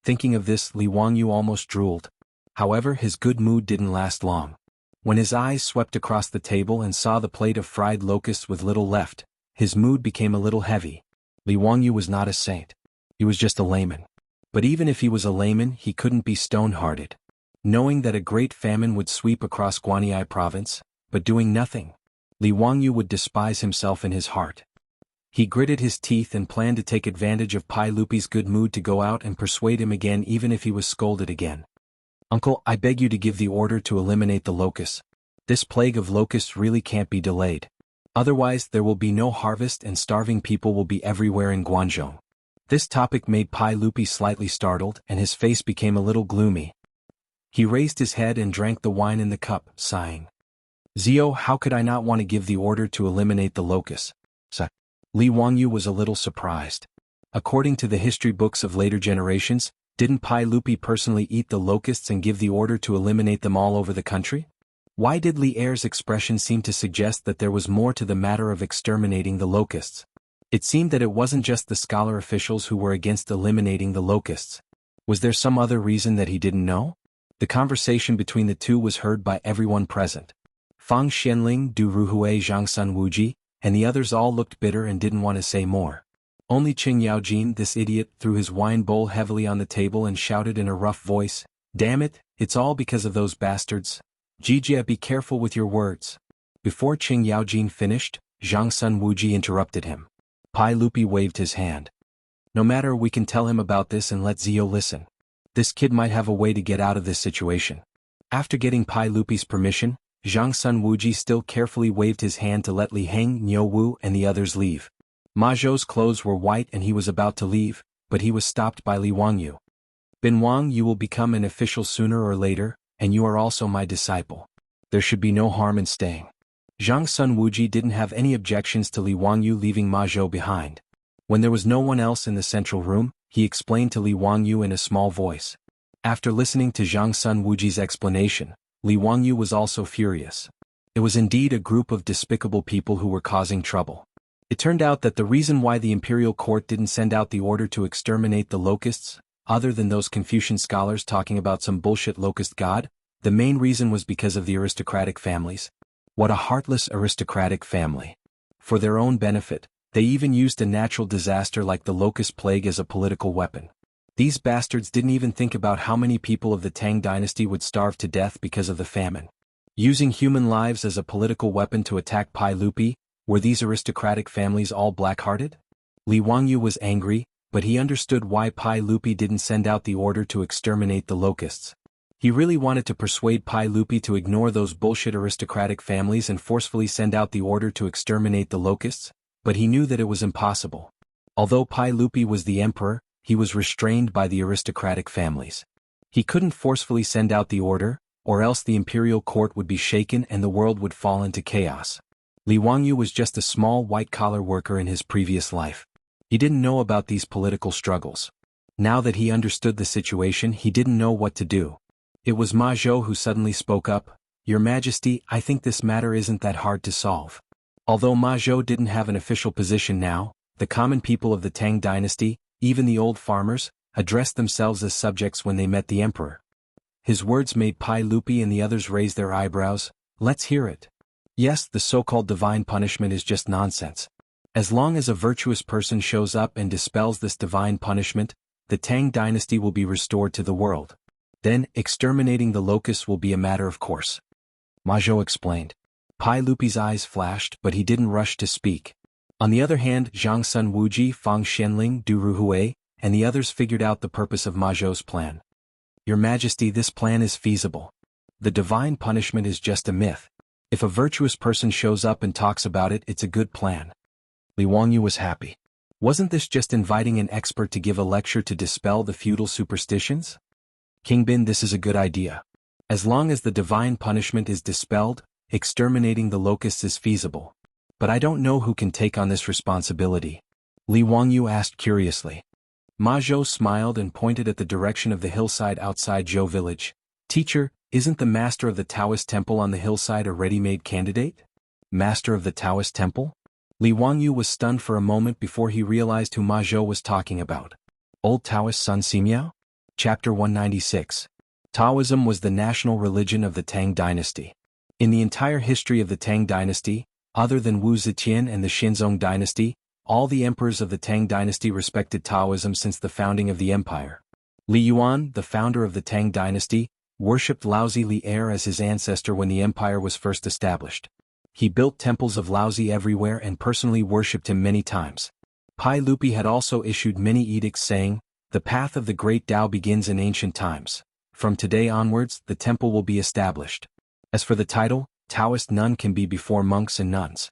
Thinking of this, Li Wangyu almost drooled. However, his good mood didn't last long. When his eyes swept across the table and saw the plate of fried locusts with little left, his mood became a little heavy. Li Wangyu was not a saint. He was just a layman. But even if he was a layman, he couldn't be stone-hearted. Knowing that a great famine would sweep across Guanyi province, but doing nothing, Li Wangyu would despise himself in his heart. He gritted his teeth and planned to take advantage of Pai Lupi's good mood to go out and persuade him again even if he was scolded again. "Uncle, I beg you to give the order to eliminate the locusts. This plague of locusts really can't be delayed. Otherwise there will be no harvest and starving people will be everywhere in Guangzhou." This topic made Pai Lupi slightly startled and his face became a little gloomy. He raised his head and drank the wine in the cup, sighing. "Zio, how could I not want to give the order to eliminate the locusts?" Li Wangyu was a little surprised. According to the history books of later generations, didn't Pai Lupi personally eat the locusts and give the order to eliminate them all over the country? Why did Li Er's expression seem to suggest that there was more to the matter of exterminating the locusts? It seemed that it wasn't just the scholar officials who were against eliminating the locusts. Was there some other reason that he didn't know? The conversation between the two was heard by everyone present. Fang Xianling, Du Ruhui, Zhang Sun Wuji, and the others all looked bitter and didn't want to say more. Only Qing Yaojin, this idiot, threw his wine bowl heavily on the table and shouted in a rough voice, "Damn it, it's all because of those bastards. Jijia, be careful with your words." Before Qing Yaojin finished, Zhang Sun Wuji interrupted him. Pai Lupi waved his hand. "No matter, we can tell him about this and let Zio listen. This kid might have a way to get out of this situation." After getting Pai Lupi's permission, Zhang Sun Wuji still carefully waved his hand to let Li Heng, Niu Wu and the others leave. Ma Zhou's clothes were white and he was about to leave, but he was stopped by Li Wangyu. "Bin Wang, you will become an official sooner or later, and you are also my disciple. There should be no harm in staying." Zhang Sun Wuji didn't have any objections to Li Wangyu leaving Ma Zhou behind. When there was no one else in the central room, he explained to Li Wangyu in a small voice. After listening to Zhang Sun Wuji's explanation, Li Wangyu was also furious. It was indeed a group of despicable people who were causing trouble. It turned out that the reason why the imperial court didn't send out the order to exterminate the locusts, other than those Confucian scholars talking about some bullshit locust god, the main reason was because of the aristocratic families. What a heartless aristocratic family. For their own benefit, they even used a natural disaster like the locust plague as a political weapon. These bastards didn't even think about how many people of the Tang dynasty would starve to death because of the famine. Using human lives as a political weapon to attack Pai Lupi, were these aristocratic families all black-hearted? Li Wangyu was angry, but he understood why Pai Lupi didn't send out the order to exterminate the locusts. He really wanted to persuade Pai Lupi to ignore those bullshit aristocratic families and forcefully send out the order to exterminate the locusts, but he knew that it was impossible. Although Pai Lupi was the emperor, he was restrained by the aristocratic families. He couldn't forcefully send out the order, or else the imperial court would be shaken and the world would fall into chaos. Li Wangyu was just a small white-collar worker in his previous life. He didn't know about these political struggles. Now that he understood the situation, he didn't know what to do. It was Ma Zhou who suddenly spoke up, "Your Majesty, I think this matter isn't that hard to solve." Although Ma Zhou didn't have an official position now, the common people of the Tang dynasty, even the old farmers, addressed themselves as subjects when they met the emperor. His words made Pai Lupi and the others raise their eyebrows. Let's hear it. Yes, the so-called divine punishment is just nonsense. As long as a virtuous person shows up and dispels this divine punishment, the Tang dynasty will be restored to the world. Then, exterminating the locusts will be a matter of course. Ma Zhou explained. Pai Lupi's eyes flashed, but he didn't rush to speak. On the other hand, Zhang Sun Wuji, Fang Xianling, Du Ruhui, and the others figured out the purpose of Ma Zhou's plan. Your Majesty, this plan is feasible. The divine punishment is just a myth. If a virtuous person shows up and talks about it, it's a good plan. Li Wangyu was happy. Wasn't this just inviting an expert to give a lecture to dispel the feudal superstitions? King Bin, this is a good idea. As long as the divine punishment is dispelled, exterminating the locusts is feasible. But I don't know who can take on this responsibility. Li Wangyu asked curiously. Ma Zhou smiled and pointed at the direction of the hillside outside Zhou village. Teacher, isn't the master of the Taoist temple on the hillside a ready-made candidate? Master of the Taoist temple? Li Wangyu was stunned for a moment before he realized who Ma Zhou was talking about. Old Taoist Sun Simiao? Chapter 196. Taoism was the national religion of the Tang dynasty. In the entire history of the Tang dynasty, other than Wu Zetian and the Xinzong dynasty, all the emperors of the Tang dynasty respected Taoism since the founding of the empire. Li Yuan, the founder of the Tang dynasty, worshipped Laozi Li Er as his ancestor when the empire was first established. He built temples of Laozi everywhere and personally worshipped him many times. Pai Lupi had also issued many edicts saying, "The path of the great Tao begins in ancient times. From today onwards, the temple will be established." As for the title, Taoist nun can be before monks and nuns.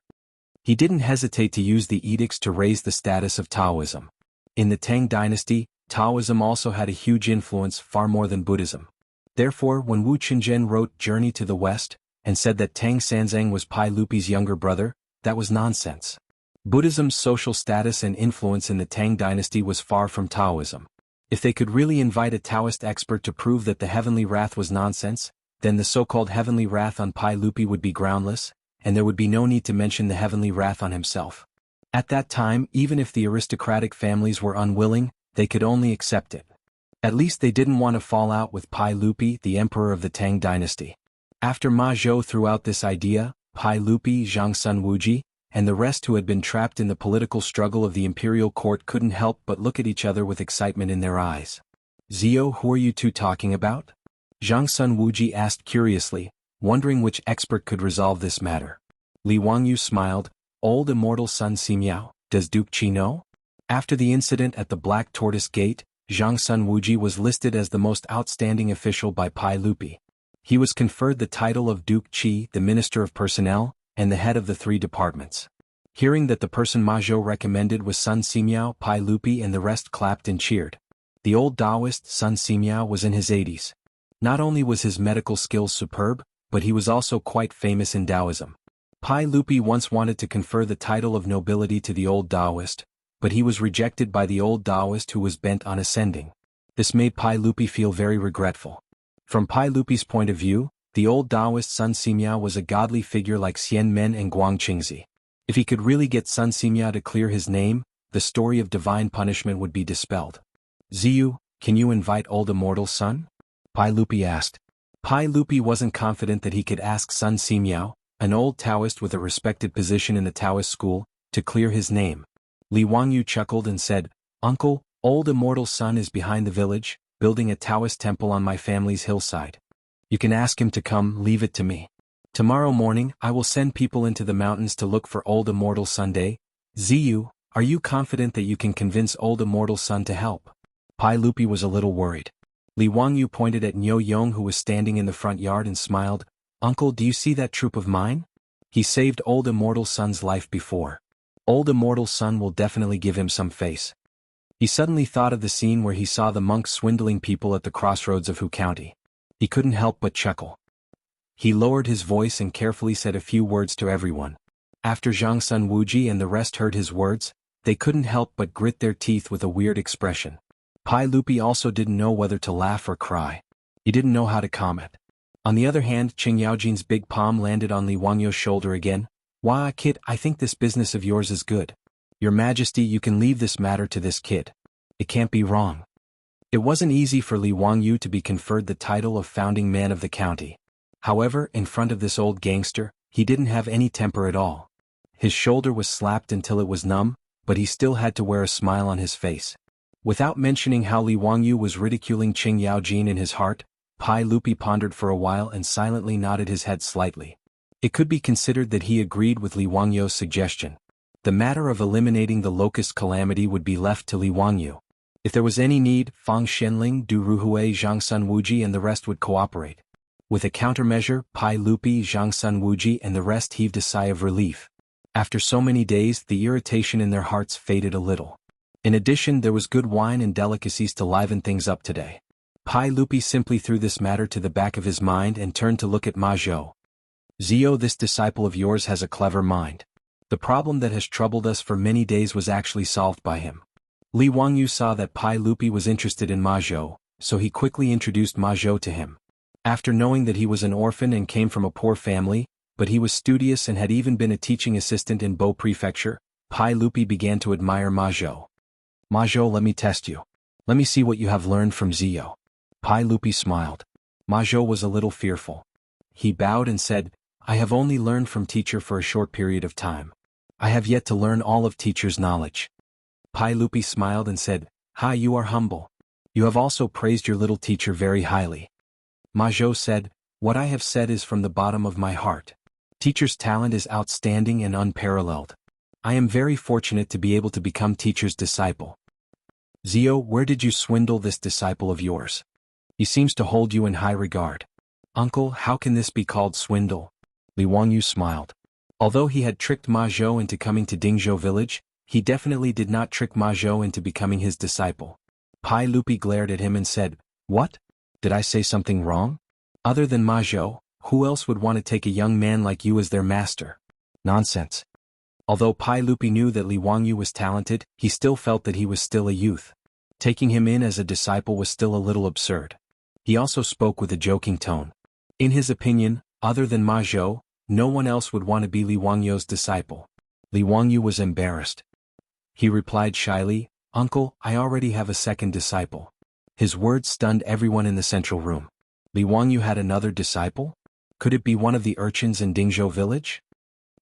He didn't hesitate to use the edicts to raise the status of Taoism. In the Tang dynasty, Taoism also had a huge influence, far more than Buddhism. Therefore, when Wu Qinzhen wrote Journey to the West, and said that Tang Sanzang was Pai Lupi's younger brother, that was nonsense. Buddhism's social status and influence in the Tang dynasty was far from Taoism. If they could really invite a Taoist expert to prove that the heavenly wrath was nonsense, then the so-called heavenly wrath on Pai Lupi would be groundless, and there would be no need to mention the heavenly wrath on himself. At that time, even if the aristocratic families were unwilling, they could only accept it. At least they didn't want to fall out with Pai Lupi, the emperor of the Tang dynasty. After Ma Zhou threw out this idea, Pai Lupi, Zhang Sun Wuji, and the rest who had been trapped in the political struggle of the imperial court couldn't help but look at each other with excitement in their eyes. "Zio, who are you two talking about?" Zhang Sun Wuji asked curiously, wondering which expert could resolve this matter. Li Wangyu smiled. "Old Immortal Sun Simiao, does Duke Qi know?" After the incident at the Black Tortoise Gate, Zhang Sun Wuji was listed as the most outstanding official by Pai Lupi. He was conferred the title of Duke Qi, the Minister of Personnel, and the head of the 3 departments. Hearing that the person Ma Zhou recommended was Sun Simiao, Pai Lupi and the rest clapped and cheered. The old Taoist, Sun Simiao, was in his 80s. Not only was his medical skills superb, but he was also quite famous in Taoism. Pai Lupi once wanted to confer the title of nobility to the old Taoist, but he was rejected by the old Taoist who was bent on ascending. This made Pai Lupi feel very regretful. From Pai Lupi's point of view, The old Taoist Sun Simiao was a godly figure like Xian Men and Guang Qingzi. If he could really get Sun Simiao to clear his name, the story of divine punishment would be dispelled. Ziyu, can you invite old Immortal Sun? Pai Lupi asked. Pai Lupi wasn't confident that he could ask Sun Simiao, an old Taoist with a respected position in the Taoist school, to clear his name. Li Wangyu chuckled and said, Uncle, old Immortal Sun is behind the village, building a Taoist temple on my family's hillside. You can ask him to come, leave it to me. Tomorrow morning I will send people into the mountains to look for old Immortal Sunday. Ziyu, are you confident that you can convince old Immortal Sun to help? Pai Lupi was a little worried. Li Wangyu pointed at Niu Yong who was standing in the front yard and smiled. Uncle, do you see that troop of mine? He saved old Immortal Sun's life before. Old Immortal Sun will definitely give him some face. He suddenly thought of the scene where he saw the monks swindling people at the crossroads of Hu County. He couldn't help but chuckle. He lowered his voice and carefully said a few words to everyone. After Zhang Sun Wuji and the rest heard his words, they couldn't help but grit their teeth with a weird expression. Pai Lupi also didn't know whether to laugh or cry. He didn't know how to comment. On the other hand, Qing Yaojin's big palm landed on Li Wangyu's shoulder again. Wah, kid, I think this business of yours is good. Your Majesty, you can leave this matter to this kid. It can't be wrong. It wasn't easy for Li Wangyu to be conferred the title of founding man of the county. However, in front of this old gangster, he didn't have any temper at all. His shoulder was slapped until it was numb, but he still had to wear a smile on his face. Without mentioning how Li Wangyu was ridiculing Qing Yaojin in his heart, Pai Lupi pondered for a while and silently nodded his head slightly. It could be considered that he agreed with Li Wangyu's suggestion. The matter of eliminating the locust calamity would be left to Li Wangyu. If there was any need, Fang Xianling, Du Ruhui, Zhang Sun Wuji and the rest would cooperate. With a countermeasure, Pai Lupi, Zhang Sun Wuji and the rest heaved a sigh of relief. After so many days, the irritation in their hearts faded a little. In addition, there was good wine and delicacies to liven things up today. Pai Lupi simply threw this matter to the back of his mind and turned to look at Ma Zhou. Zio, this disciple of yours has a clever mind. The problem that has troubled us for many days was actually solved by him. Li Wangyu saw that Pai Lupi was interested in Ma Zhou, so he quickly introduced Ma Zhou to him. After knowing that he was an orphan and came from a poor family, but he was studious and had even been a teaching assistant in Bo Prefecture, Pai Lupi began to admire Ma Zhou. Ma Zhou, let me test you. Let me see what you have learned from Zio. Pai Lupi smiled. Ma Zhou was a little fearful. He bowed and said, I have only learned from teacher for a short period of time. I have yet to learn all of teacher's knowledge. Pai Lupi smiled and said, Ha, you are humble. You have also praised your little teacher very highly. Ma Zhou said, What I have said is from the bottom of my heart. Teacher's talent is outstanding and unparalleled. I am very fortunate to be able to become teacher's disciple. Zio, where did you swindle this disciple of yours? He seems to hold you in high regard. Uncle, how can this be called swindle? Li Wangyu smiled. Although he had tricked Ma Zhou into coming to Dingzhou village, he definitely did not trick Ma Zhou into becoming his disciple. Pai Lupi glared at him and said, What? Did I say something wrong? Other than Ma Zhou, who else would want to take a young man like you as their master? Nonsense. Although Pai Lupi knew that Li Wangyu was talented, he still felt that he was still a youth. Taking him in as a disciple was still a little absurd. He also spoke with a joking tone. In his opinion, other than Ma Zhou, no one else would want to be Li Wangyu's disciple. Li Wangyu was embarrassed. He replied shyly, Uncle, I already have a second disciple. His words stunned everyone in the central room. Li Wangyu had another disciple? Could it be one of the urchins in Dingzhou village?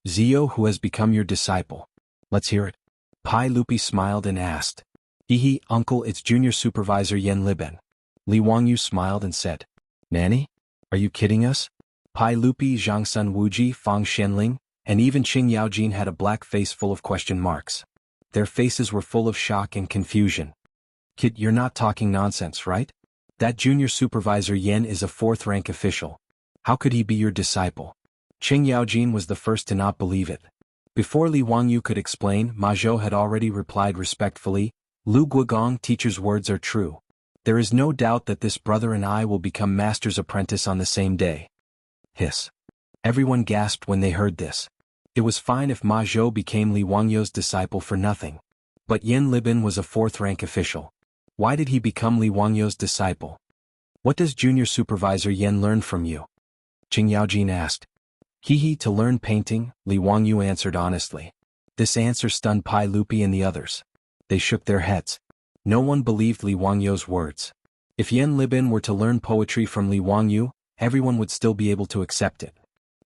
Zio, who has become your disciple? Let's hear it. Pai Lupi smiled and asked. Hehe, Uncle, it's Junior Supervisor Yen Liben. Li Wangyu smiled and said. Nanny? Are you kidding us? Pai Lupi, Zhang Sun Wuji, Fang Xianling, and even Qing Yaojin had a black face full of question marks. Their faces were full of shock and confusion. Kid, you're not talking nonsense, right? That Junior Supervisor Yen is a fourth-rank official. How could he be your disciple? Qing Yaojin was the first to not believe it. Before Li Wangyu could explain, Ma Zhou had already replied respectfully, Lu Guogong, teacher's words are true. There is no doubt that this brother and I will become master's apprentice on the same day. Hiss. Everyone gasped when they heard this. It was fine if Ma Zhou became Li Wangyu's disciple for nothing. But Yen Liben was a fourth-rank official. Why did he become Li Wangyu's disciple? What does Junior Supervisor Yen learn from you? Qing Yaojin asked. He to learn painting, Li Wangyu answered honestly. This answer stunned Pai Lupi and the others. They shook their heads. No one believed Li Wangyu's words. If Yan Libin were to learn poetry from Li Wangyu, everyone would still be able to accept it.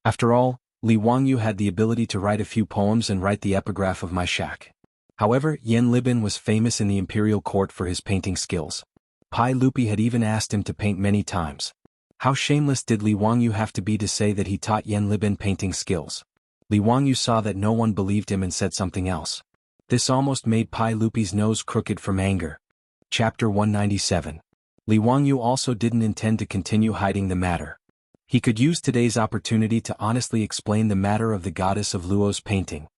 After all, Li Wangyu had the ability to write a few poems and write the epigraph of my shack. However, Yan Libin was famous in the imperial court for his painting skills. Pai Lupi had even asked him to paint many times. How shameless did Li Wangyu have to be to say that he taught Yan Libin painting skills? Li Wangyu saw that no one believed him and said something else. This almost made Pai Lupi's nose crooked from anger. Chapter 197. Li Wangyu also didn't intend to continue hiding the matter. He could use today's opportunity to honestly explain the matter of the goddess of Luo's painting.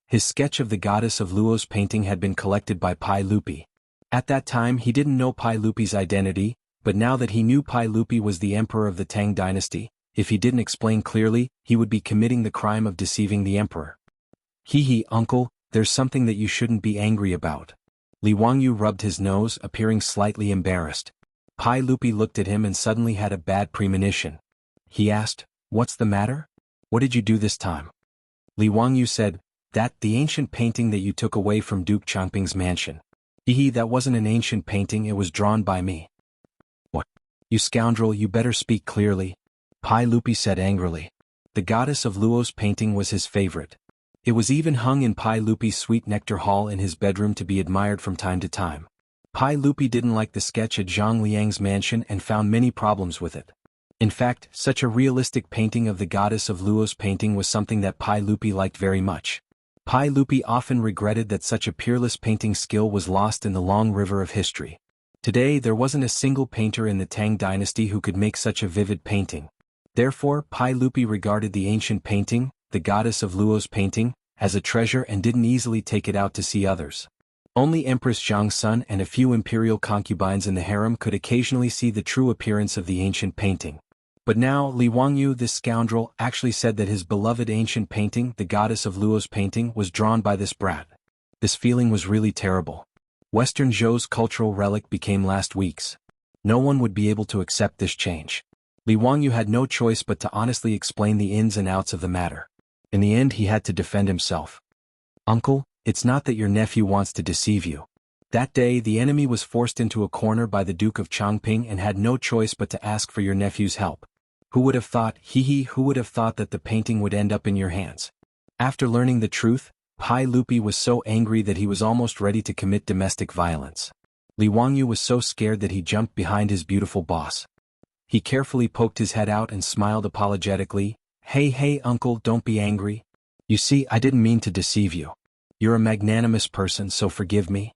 His sketch of the goddess of Luo's painting had been collected by Pai Lupi. At that time he didn't know Pai Lupi's identity, but now that he knew Pai Lupi was the emperor of the Tang dynasty, if he didn't explain clearly, he would be committing the crime of deceiving the emperor. Uncle, there's something that you shouldn't be angry about. Li Wangyu rubbed his nose, appearing slightly embarrassed. Pai Lupi looked at him and suddenly had a bad premonition. He asked, "What's the matter? What did you do this time?" Li Wangyu said, the ancient painting that you took away from Duke Changping's mansion. That wasn't an ancient painting, it was drawn by me." "What? You scoundrel, you better speak clearly," Pai Lupi said angrily. The goddess of Luo's painting was his favorite. It was even hung in Pai Lupi's sweet nectar hall in his bedroom to be admired from time to time. Pai Lupi didn't like the sketch at Zhang Liang's mansion and found many problems with it. In fact, such a realistic painting of the goddess of Luo's painting was something that Pai Lupi liked very much. Pai Lupi often regretted that such a peerless painting skill was lost in the long river of history. Today there wasn't a single painter in the Tang dynasty who could make such a vivid painting. Therefore, Pai Lupi regarded the ancient painting, the goddess of Luo's painting, as a treasure and didn't easily take it out to see others. Only Empress Jiangsun and a few imperial concubines in the harem could occasionally see the true appearance of the ancient painting. But now, Li Wangyu, this scoundrel, actually said that his beloved ancient painting, the goddess of Luo's painting, was drawn by this brat. This feeling was really terrible. Western Zhou's cultural relic became last week's. No one would be able to accept this change. Li Wangyu had no choice but to honestly explain the ins and outs of the matter. In the end he had to defend himself. "Uncle, it's not that your nephew wants to deceive you. That day the enemy was forced into a corner by the Duke of Changping and had no choice but to ask for your nephew's help. Who would have thought, who would have thought that the painting would end up in your hands?" After learning the truth, Pai Lupi was so angry that he was almost ready to commit domestic violence. Li Wangyu was so scared that he jumped behind his beautiful boss. He carefully poked his head out and smiled apologetically. Hey uncle, don't be angry. You see, I didn't mean to deceive you. You're a magnanimous person, so forgive me."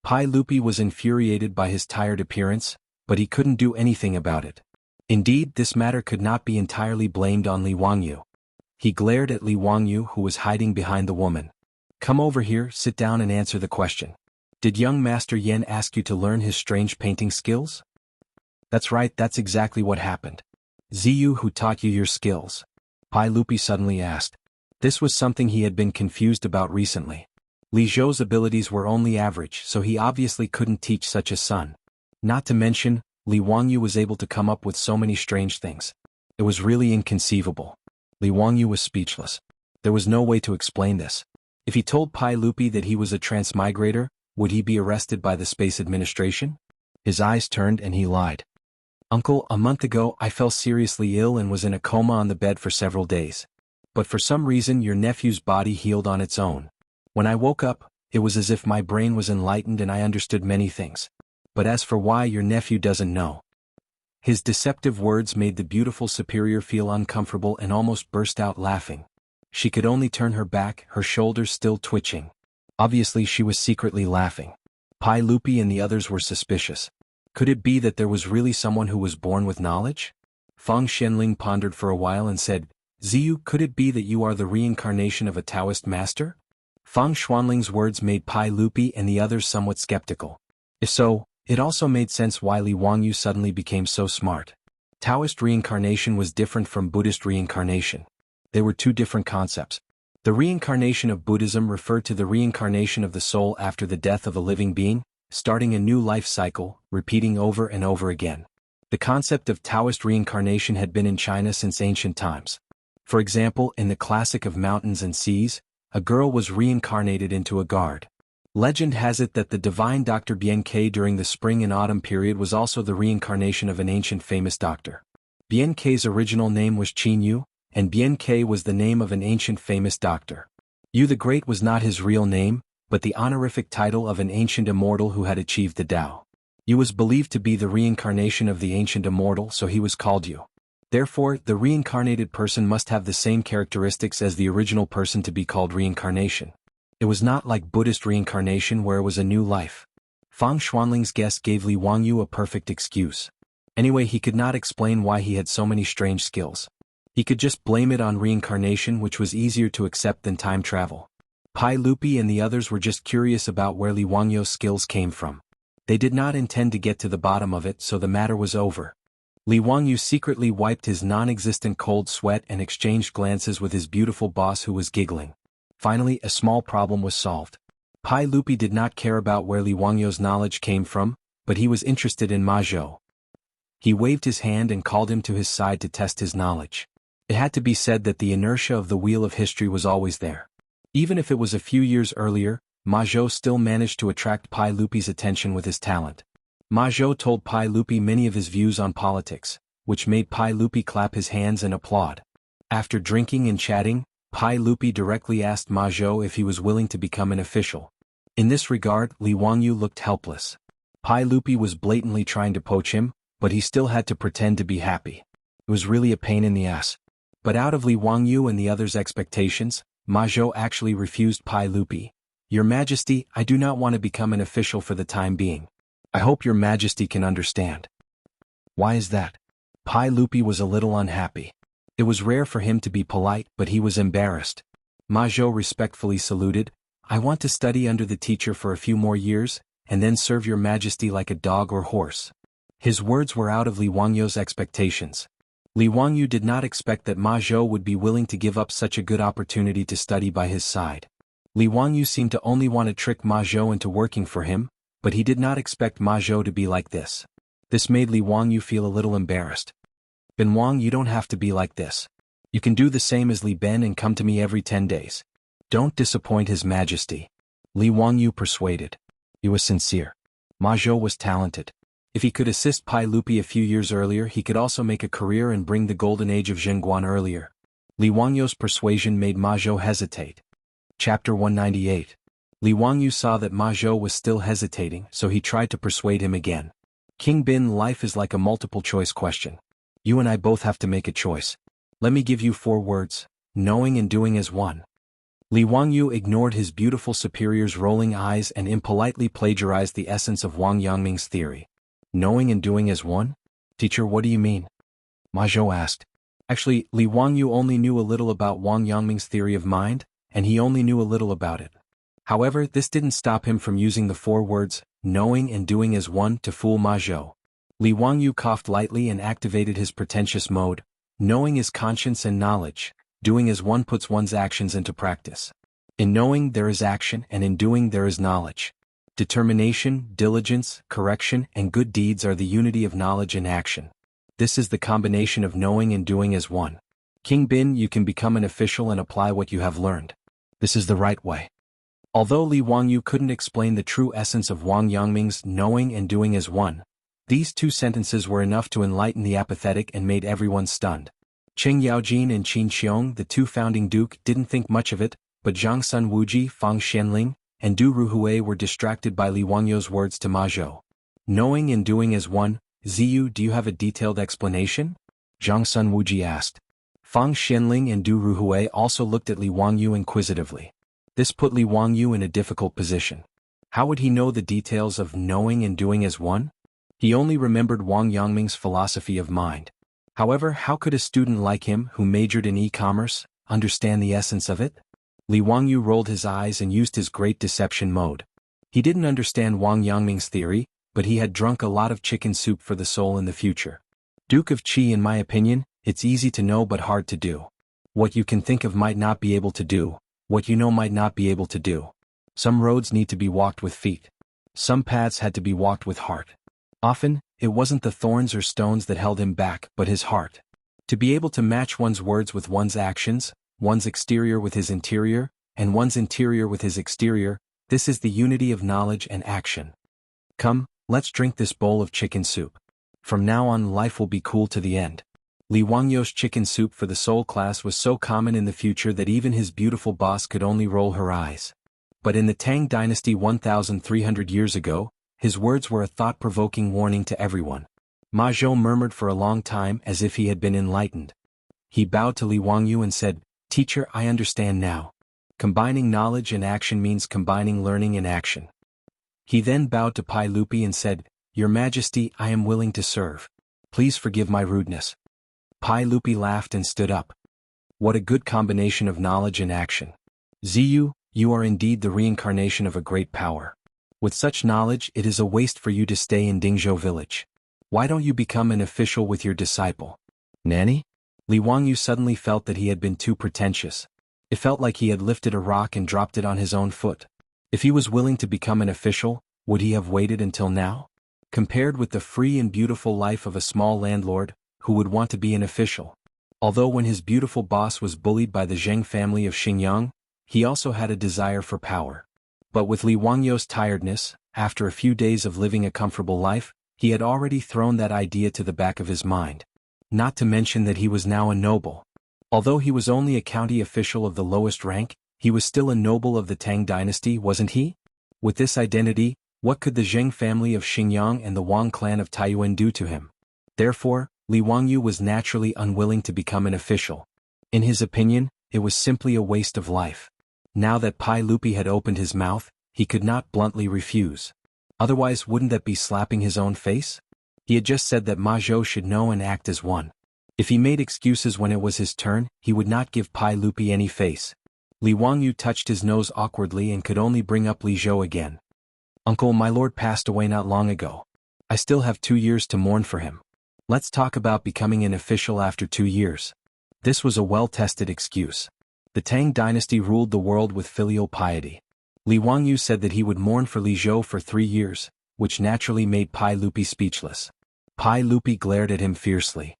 Pai Lupi was infuriated by his tired appearance, but he couldn't do anything about it. Indeed, this matter could not be entirely blamed on Li Wangyu. He glared at Li Wangyu, who was hiding behind the woman. "Come over here, sit down and answer the question. Did young Master Yan ask you to learn his strange painting skills?" "That's right, that's exactly what happened." "Ziyu who taught you your skills?" Pai Lupi suddenly asked. This was something he had been confused about recently. Li Zhou's abilities were only average, so he obviously couldn't teach such a son. Not to mention, Li Wangyu was able to come up with so many strange things. It was really inconceivable. Li Wangyu was speechless. There was no way to explain this. If he told Pai Lupi that he was a transmigrator, would he be arrested by the Space Administration? His eyes turned and he lied. "Uncle, a month ago I fell seriously ill and was in a coma on the bed for several days. But for some reason your nephew's body healed on its own. When I woke up, it was as if my brain was enlightened and I understood many things. But as for why your nephew doesn't know." His deceptive words made the beautiful superior feel uncomfortable and almost burst out laughing. She could only turn her back, her shoulders still twitching. Obviously she was secretly laughing. Pai Lupi and the others were suspicious. Could it be that there was really someone who was born with knowledge? Feng Xianling pondered for a while and said, "Ziyu, could it be that you are the reincarnation of a Taoist master?" Feng Xuanling's words made Pai Lupi and the others somewhat skeptical. If so, it also made sense why Li Wangyu suddenly became so smart. Taoist reincarnation was different from Buddhist reincarnation. They were two different concepts. The reincarnation of Buddhism referred to the reincarnation of the soul after the death of a living being, starting a new life cycle, repeating over and over again. The concept of Taoist reincarnation had been in China since ancient times. For example, in the classic of Mountains and Seas, a girl was reincarnated into a guard. Legend has it that the divine Dr. Bien Ke during the spring and autumn period was also the reincarnation of an ancient famous doctor. Bien Ke's original name was Qin Yu, and Bien Ke was the name of an ancient famous doctor. Yu the Great was not his real name, but the honorific title of an ancient immortal who had achieved the Tao. Yu was believed to be the reincarnation of the ancient immortal, so he was called Yu. Therefore, the reincarnated person must have the same characteristics as the original person to be called reincarnation. It was not like Buddhist reincarnation where it was a new life. Fang Xuanling's guest gave Li Wangyu a perfect excuse. Anyway, he could not explain why he had so many strange skills. He could just blame it on reincarnation, which was easier to accept than time travel. Pai Lupi and the others were just curious about where Li Wangyu's skills came from. They did not intend to get to the bottom of it, so the matter was over. Li Wangyu secretly wiped his non-existent cold sweat and exchanged glances with his beautiful boss who was giggling. Finally, a small problem was solved. Pai Lupi did not care about where Li Wangyu's knowledge came from, but he was interested in Ma Zhou. He waved his hand and called him to his side to test his knowledge. It had to be said that the inertia of the wheel of history was always there. Even if it was a few years earlier, Ma Zhou still managed to attract Pai Lupi's attention with his talent. Ma Zhou told Pai Lupi many of his views on politics, which made Pai Lupi clap his hands and applaud. After drinking and chatting, Pai Lupi directly asked Ma Zhou if he was willing to become an official. In this regard, Li Wangyu looked helpless. Pai Lupi was blatantly trying to poach him, but he still had to pretend to be happy. It was really a pain in the ass. But out of Li Wangyu and the others' expectations, Ma Zhou actually refused Pai Lupi. "Your Majesty, I do not want to become an official for the time being. I hope your Majesty can understand." "Why is that?" Pai Lupi was a little unhappy. It was rare for him to be polite, but he was embarrassed. Ma Zhou respectfully saluted. "I want to study under the teacher for a few more years, and then serve your Majesty like a dog or horse." His words were out of Li Wangyu's expectations. Li Wangyu did not expect that Ma Zhou would be willing to give up such a good opportunity to study by his side. Li Wangyu seemed to only want to trick Ma Zhou into working for him, but he did not expect Ma Zhou to be like this. This made Li Wangyu feel a little embarrassed. "Ben Wang, you don't have to be like this. You can do the same as Li Ben and come to me every 10 days. Don't disappoint His Majesty." Li Wangyu persuaded. He was sincere. Ma Zhou was talented. If he could assist Pai Lupi a few years earlier, he could also make a career and bring the golden age of Zhenguan earlier. Li Wangyu's persuasion made Ma Zhou hesitate. Chapter 198. Li Wangyu saw that Ma Zhou was still hesitating, so he tried to persuade him again. "King Bin, life is like a multiple-choice question. You and I both have to make a choice. Let me give you 4 words: knowing and doing as one." Li Wangyu ignored his beautiful superior's rolling eyes and impolitely plagiarized the essence of Wang Yangming's theory. "Knowing and doing as one? Teacher, what do you mean?" Ma Zhou asked. Actually, Li Wangyu only knew a little about Wang Yangming's theory of mind, and he only knew a little about it. However, this didn't stop him from using the 4 words, knowing and doing as one, to fool Ma Zhou. Li Wangyu coughed lightly and activated his pretentious mode. "Knowing is conscience and knowledge. Doing as one puts one's actions into practice. In knowing there is action, and in doing there is knowledge. Determination, diligence, correction, and good deeds are the unity of knowledge and action. This is the combination of knowing and doing as one. King Bin, you can become an official and apply what you have learned. This is the right way." Although Li Wangyu couldn't explain the true essence of Wang Yangming's knowing and doing as one, these 2 sentences were enough to enlighten the apathetic and made everyone stunned. Qing Yaojin and Qin Xiong, the 2 founding duke, didn't think much of it, but Zhang Sun Wuji, Fang Xianling, and Du Ruhui were distracted by Li Wangyu's words to Ma Zhou. "Knowing and doing as one, Ziyu, do you have a detailed explanation?" Zhang Sun Wuji asked. Fang Xianling and Du Ruhui also looked at Li Wangyu inquisitively. This put Li Wangyu in a difficult position. How would he know the details of knowing and doing as one? He only remembered Wang Yangming's philosophy of mind. However, how could a student like him, who majored in e-commerce, understand the essence of it? Li Wangyu rolled his eyes and used his great deception mode. He didn't understand Wang Yangming's theory, but he had drunk a lot of chicken soup for the soul in the future. "Duke of Qi, in my opinion, it's easy to know but hard to do. What you can think of might not be able to do. What you know might not be able to do. Some roads need to be walked with feet. Some paths had to be walked with heart. Often, it wasn't the thorns or stones that held him back but his heart. To be able to match one's words with one's actions, one's exterior with his interior, and one's interior with his exterior, this is the unity of knowledge and action. Come, let's drink this bowl of chicken soup. From now on life will be cool to the end. Li Wangyou's chicken soup for the soul class was so common in the future that even his beautiful boss could only roll her eyes. But in the Tang dynasty 1,300 years ago, his words were a thought-provoking warning to everyone. Ma Zhou murmured for a long time as if he had been enlightened. He bowed to Li Wangyou and said, "Teacher, I understand now. Combining knowledge and action means combining learning and action." He then bowed to Pai Lupi and said, "Your Majesty, I am willing to serve. Please forgive my rudeness." Pai Lupi laughed and stood up. What a good combination of knowledge and action. Ziyu, you are indeed the reincarnation of a great power. With such knowledge it is a waste for you to stay in Dingzhou village. Why don't you become an official with your disciple? Nanny? Li Wangyou suddenly felt that he had been too pretentious. It felt like he had lifted a rock and dropped it on his own foot. If he was willing to become an official, would he have waited until now? Compared with the free and beautiful life of a small landlord, who would want to be an official? Although when his beautiful boss was bullied by the Zheng family of Xingyang, he also had a desire for power. But with Li Wangyou's tiredness, after a few days of living a comfortable life, he had already thrown that idea to the back of his mind. Not to mention that he was now a noble. Although he was only a county official of the lowest rank, he was still a noble of the Tang dynasty, wasn't he? With this identity, what could the Zheng family of Xingyang and the Wang clan of Taiyuan do to him? Therefore, Li Wangyou was naturally unwilling to become an official. In his opinion, it was simply a waste of life. Now that Pai Lupi had opened his mouth, he could not bluntly refuse. Otherwise wouldn't that be slapping his own face? He had just said that Ma Zhou should know and act as one. If he made excuses when it was his turn, he would not give Pai Lupi any face. Li Wangyou touched his nose awkwardly and could only bring up Li Zhou again. "Uncle, my lord passed away not long ago. I still have 2 years to mourn for him. Let's talk about becoming an official after 2 years." This was a well-tested excuse. The Tang dynasty ruled the world with filial piety. Li Wangyou said that he would mourn for Li Zhou for 3 years, which naturally made Pai Lupi speechless. Pai Lupi glared at him fiercely.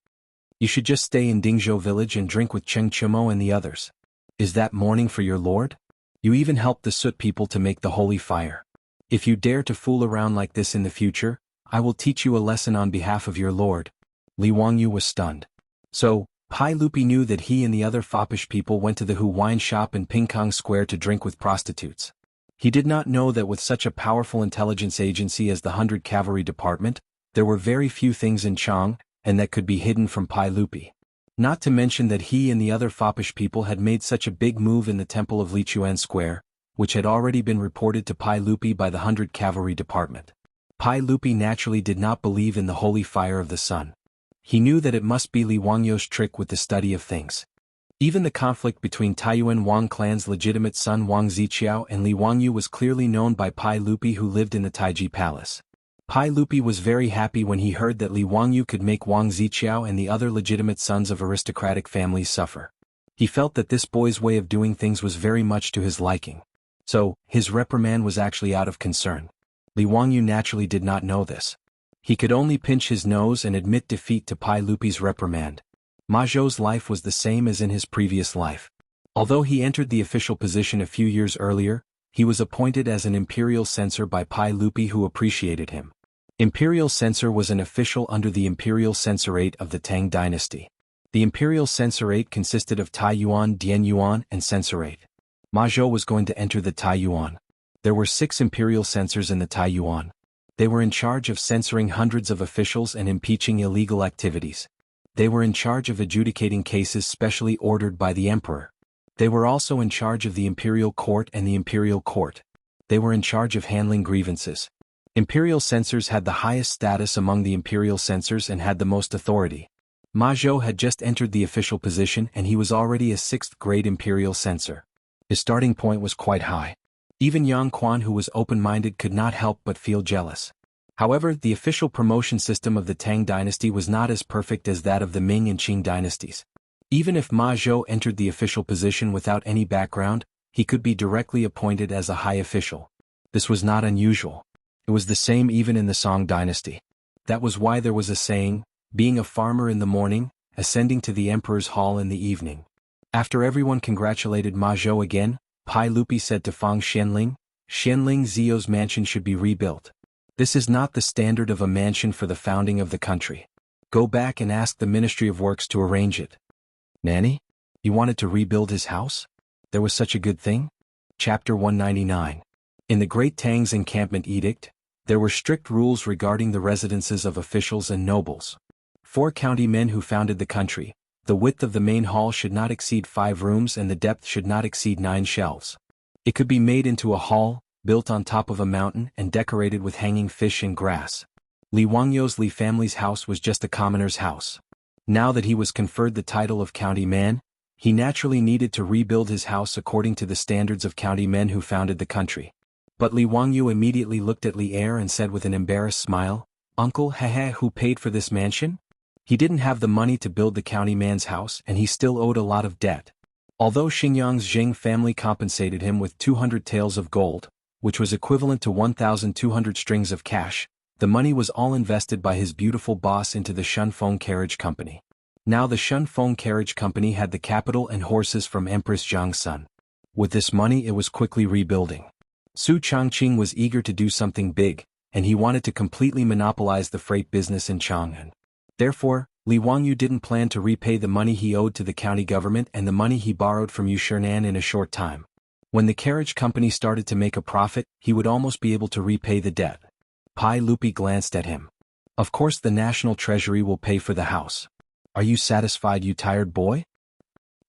"You should just stay in Dingzhou village and drink with Cheng Chumo and the others. Is that mourning for your lord? You even helped the Soot people to make the holy fire. If you dare to fool around like this in the future, I will teach you a lesson on behalf of your lord." Li Wangyou was stunned. So, Pai Lupi knew that he and the other foppish people went to the Hu wine shop in Pingkong Square to drink with prostitutes. He did not know that with such a powerful intelligence agency as the 100 Cavalry Department, there were very few things in Chang, and that could be hidden from Pai Lupi. Not to mention that he and the other foppish people had made such a big move in the temple of Lichuan Square, which had already been reported to Pai Lupi by the 100 Cavalry Department. Pai Lupi naturally did not believe in the holy fire of the sun. He knew that it must be Li Wangyou's trick with the study of things. Even the conflict between Taiyuan Wang clan's legitimate son Wang Ziqiao and Li Wangyou was clearly known by Pai Lupi, who lived in the Taiji Palace. Pai Lupi was very happy when he heard that Li Wangyou could make Wang Ziqiao and the other legitimate sons of aristocratic families suffer. He felt that this boy's way of doing things was very much to his liking. So, his reprimand was actually out of concern. Li Wangyou naturally did not know this. He could only pinch his nose and admit defeat to Pai Lupi's reprimand. Ma Zhou's life was the same as in his previous life. Although he entered the official position a few years earlier, he was appointed as an imperial censor by Pai Lupi, who appreciated him. Imperial censor was an official under the imperial censorate of the Tang dynasty. The imperial censorate consisted of Taiyuan, Dianyuan, and censorate. Ma Zhou was going to enter the Taiyuan. There were 6 imperial censors in the Taiyuan. They were in charge of censoring hundreds of officials and impeaching illegal activities. They were in charge of adjudicating cases specially ordered by the emperor. They were also in charge of the imperial court and the imperial court. They were in charge of handling grievances. Imperial censors had the highest status among the imperial censors and had the most authority. Ma Zhou had just entered the official position and he was already a 6th-grade imperial censor. His starting point was quite high. Even Yang Quan, who was open-minded, could not help but feel jealous. However, the official promotion system of the Tang dynasty was not as perfect as that of the Ming and Qing dynasties. Even if Ma Zhou entered the official position without any background, he could be directly appointed as a high official. This was not unusual. It was the same even in the Song dynasty. That was why there was a saying, being a farmer in the morning, ascending to the emperor's hall in the evening. After everyone congratulated Ma Zhou again, Pai Lupi said to Fang Xianling, Xianling Zio's mansion should be rebuilt. This is not the standard of a mansion for the founding of the country. Go back and ask the Ministry of Works to arrange it. Nanny? He wanted to rebuild his house? There was such a good thing? Chapter 199. In the Great Tang's encampment edict, there were strict rules regarding the residences of officials and nobles. 4 county men who founded the country, the width of the main hall should not exceed 5 rooms and the depth should not exceed 9 shelves. It could be made into a hall, built on top of a mountain and decorated with hanging fish and grass. Li Wangyou's Li family's house was just a commoner's house. Now that he was conferred the title of county man, he naturally needed to rebuild his house according to the standards of county men who founded the country. But Li Wangyou immediately looked at Li Er and said with an embarrassed smile, Uncle, who paid for this mansion? He didn't have the money to build the county man's house and he still owed a lot of debt. Although Xinjiang's Zheng family compensated him with 200 taels of gold, which was equivalent to 1,200 strings of cash, the money was all invested by his beautiful boss into the Shunfeng Carriage Company. Now the Shunfeng Carriage Company had the capital and horses from Empress Jiang's son. With this money it was quickly rebuilding. Su Changqing was eager to do something big, and he wanted to completely monopolize the freight business in Chang'an. Therefore, Li Wangyou didn't plan to repay the money he owed to the county government and the money he borrowed from Yushernan in a short time. When the carriage company started to make a profit, he would almost be able to repay the debt. Pai Lupi glanced at him. Of course the national treasury will pay for the house. Are you satisfied, you tired boy?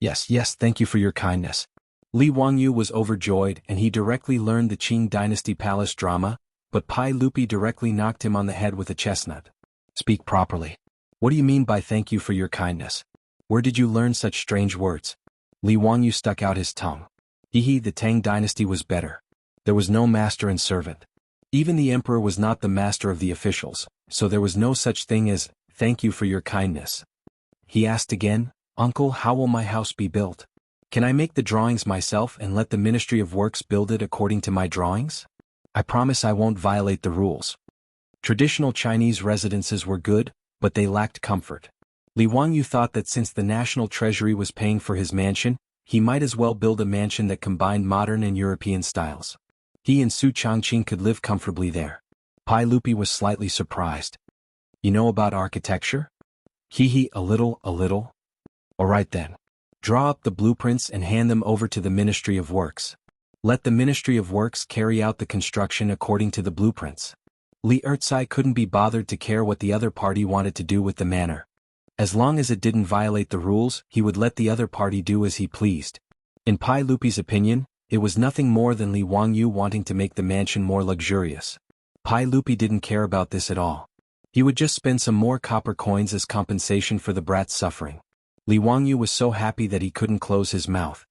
Yes, thank you for your kindness. Li Wangyou was overjoyed and he directly learned the Qing dynasty palace drama, but Pai Lupi directly knocked him on the head with a chestnut. Speak properly. What do you mean by thank you for your kindness? Where did you learn such strange words? Li Wangyou stuck out his tongue. The Tang dynasty was better. There was no master and servant. Even the emperor was not the master of the officials, so there was no such thing as, thank you for your kindness. He asked again, Uncle, how will my house be built? Can I make the drawings myself and let the Ministry of Works build it according to my drawings? I promise I won't violate the rules. Traditional Chinese residences were good, but they lacked comfort. Li Wangyou thought that since the national treasury was paying for his mansion, he might as well build a mansion that combined modern and European styles. He and Su Changqing could live comfortably there. Pai Lupi was slightly surprised. You know about architecture? A little. Alright then. Draw up the blueprints and hand them over to the Ministry of Works. Let the Ministry of Works carry out the construction according to the blueprints. Li Ertsai couldn't be bothered to care what the other party wanted to do with the manor. As long as it didn't violate the rules, he would let the other party do as he pleased. In Pai Lupi's opinion, it was nothing more than Li Wangyou wanting to make the mansion more luxurious. Pai Lupi didn't care about this at all. He would just spend some more copper coins as compensation for the brat's suffering. Li Wangyou was so happy that he couldn't close his mouth.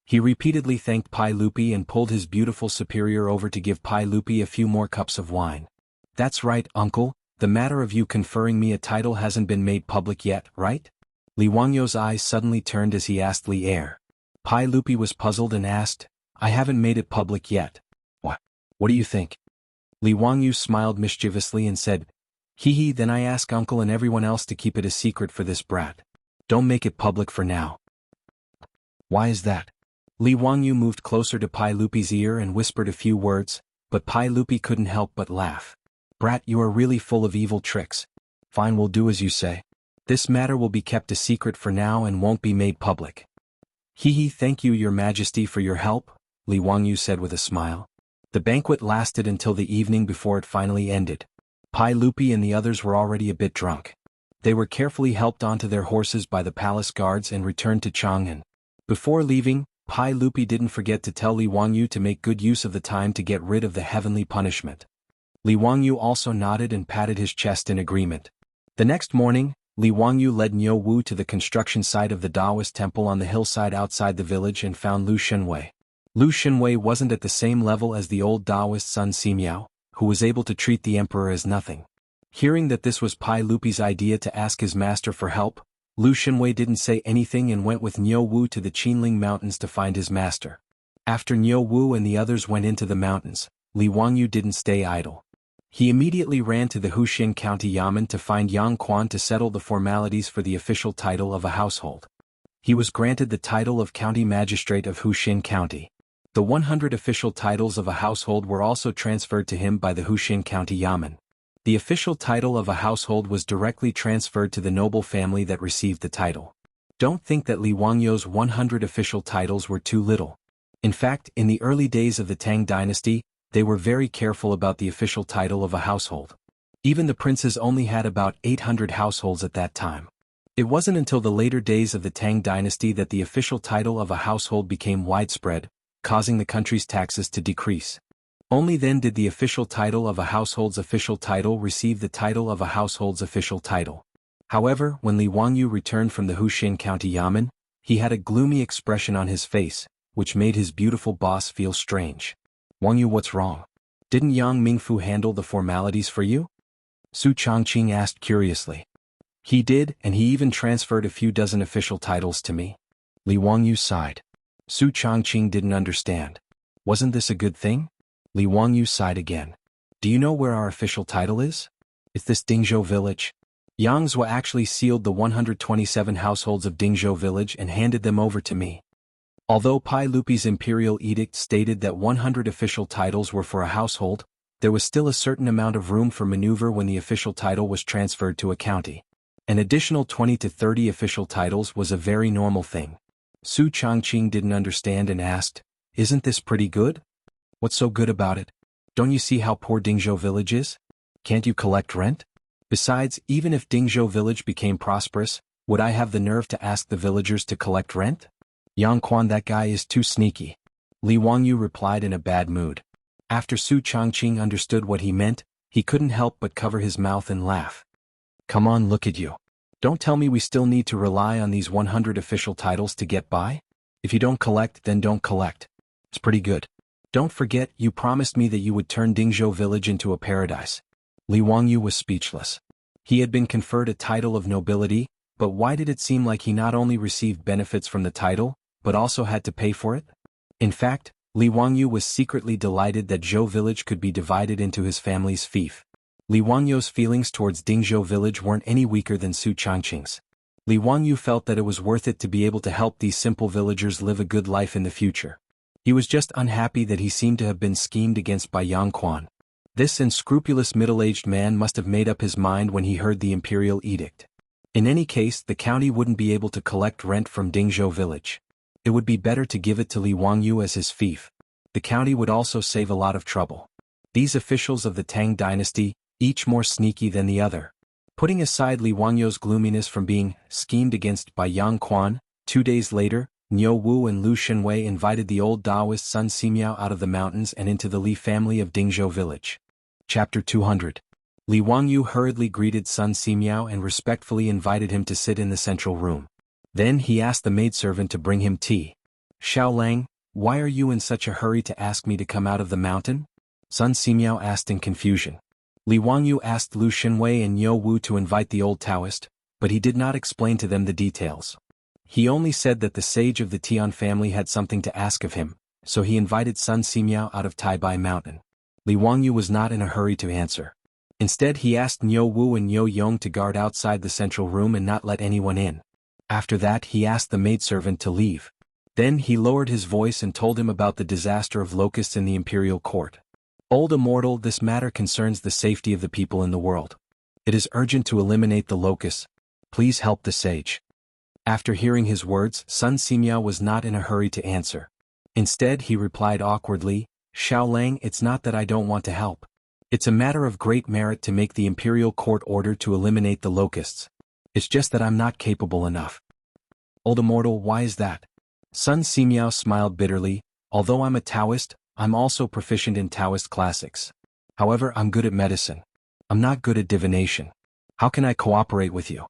He repeatedly thanked Pai Lupi and pulled his beautiful superior over to give Pai Lupi a few more cups of wine. That's right, uncle, the matter of you conferring me a title hasn't been made public yet, right? Li Wangyou's eyes suddenly turned as he asked Li Er. Pai Lupi was puzzled and asked, I haven't made it public yet. What do you think? Li Wangyou smiled mischievously and said, then I ask uncle and everyone else to keep it a secret for this brat. Don't make it public for now. Why is that? Li Wangyou moved closer to Pai Lupi's ear and whispered a few words, but Pai Lupi couldn't help but laugh. Brat, you are really full of evil tricks. Fine, we'll do as you say. This matter will be kept a secret for now and won't be made public. Thank you, your majesty, for your help, Li Wangyou said with a smile. The banquet lasted until the evening before it finally ended. Pai Lupi and the others were already a bit drunk. They were carefully helped onto their horses by the palace guards and returned to Chang'an. Before leaving, Pai Lupi didn't forget to tell Li Wangyou to make good use of the time to get rid of the heavenly punishment. Li Wangyou also nodded and patted his chest in agreement. The next morning, Li Wangyou led Niu Wu to the construction site of the Taoist temple on the hillside outside the village and found Lu Shenwei. Lu Shenwei wasn't at the same level as the old Taoist Sun Simiao, who was able to treat the emperor as nothing. Hearing that this was Pai Lupi's idea to ask his master for help, Lu Shenwei didn't say anything and went with Niu Wu to the Qinling Mountains to find his master. After Niu Wu and the others went into the mountains, Li Wangyou didn't stay idle. He immediately ran to the Huxin County Yamen to find Yang Quan to settle the formalities for the official title of a household. He was granted the title of County Magistrate of Huxin County. The 100 official titles of a household were also transferred to him by the Huxin County Yamen. The official title of a household was directly transferred to the noble family that received the title. Don't think that Li Wangyou's 100 official titles were too little. In fact, in the early days of the Tang dynasty, they were very careful about the official title of a household. Even the princes only had about 800 households at that time. It wasn't until the later days of the Tang dynasty that the official title of a household became widespread, causing the country's taxes to decrease. Only then did the official title of a household's official title receive the title of a household's official title. However, when Li Wangyou returned from the Huxin County Yamen, he had a gloomy expression on his face, which made his beautiful boss feel strange. Wangyou, what's wrong? Didn't Yang Mingfu handle the formalities for you? Su Changqing asked curiously. He did, and he even transferred a few dozen official titles to me. Li Wangyou sighed. Su Changqing didn't understand. Wasn't this a good thing? Li Wangyou sighed again. Do you know where our official title is? It's this Dingzhou village. Yang Zhou actually sealed the 127 households of Dingzhou village and handed them over to me. Although Pai Lupi's imperial edict stated that 100 official titles were for a household, there was still a certain amount of room for maneuver when the official title was transferred to a county. An additional 20 to 30 official titles was a very normal thing. Su Changqing didn't understand and asked, Isn't this pretty good? What's so good about it? Don't you see how poor Dingzhou village is? Can't you collect rent? Besides, even if Dingzhou village became prosperous, would I have the nerve to ask the villagers to collect rent? Yang Quan, that guy is too sneaky. Li Wangyou replied in a bad mood. After Su Changqing understood what he meant, he couldn't help but cover his mouth and laugh. Come on, look at you. Don't tell me we still need to rely on these 100 official titles to get by? If you don't collect, then don't collect. It's pretty good. Don't forget, you promised me that you would turn Dingzhou village into a paradise. Li Wangyou was speechless. He had been conferred a title of nobility, but why did it seem like he not only received benefits from the title, but also had to pay for it? In fact, Li Wangyou was secretly delighted that Zhou village could be divided into his family's fief. Li Wangyou's feelings towards Dingzhou village weren't any weaker than Su Changqing's. Li Wangyou felt that it was worth it to be able to help these simple villagers live a good life in the future. He was just unhappy that he seemed to have been schemed against by Yang Quan. This unscrupulous middle-aged man must have made up his mind when he heard the imperial edict. In any case, the county wouldn't be able to collect rent from Dingzhou village. It would be better to give it to Li Wangyou as his fief. The county would also save a lot of trouble. These officials of the Tang dynasty, each more sneaky than the other. Putting aside Li Wangyou's gloominess from being schemed against by Yang Quan, 2 days later, Niu Wu and Lu Shenwei invited the old Taoist Sun Simiao out of the mountains and into the Li family of Dingzhou village. Chapter 200. Li Wangyou hurriedly greeted Sun Simiao and respectfully invited him to sit in the central room. Then he asked the maidservant to bring him tea. Xiao Lang, why are you in such a hurry to ask me to come out of the mountain? Sun Simiao asked in confusion. Li Wangyou asked Lu Shenwei and Niu Wu to invite the old Taoist, but he did not explain to them the details. He only said that the sage of the Tian family had something to ask of him, so he invited Sun Simiao out of Taibai Mountain. Li Wangyou was not in a hurry to answer. Instead, he asked Niu Wu and Niu Yong to guard outside the central room and not let anyone in. After that, he asked the maidservant to leave. Then he lowered his voice and told him about the disaster of locusts in the imperial court. Old Immortal, this matter concerns the safety of the people in the world. It is urgent to eliminate the locusts. Please help the sage. After hearing his words, Sun Simiao was not in a hurry to answer. Instead, he replied awkwardly, Xiao Lang, it's not that I don't want to help. It's a matter of great merit to make the imperial court order to eliminate the locusts. It's just that I'm not capable enough. Old Immortal, why is that? Sun Simiao smiled bitterly. Although I'm a Taoist, I'm also proficient in Taoist classics. However, I'm good at medicine. I'm not good at divination. How can I cooperate with you?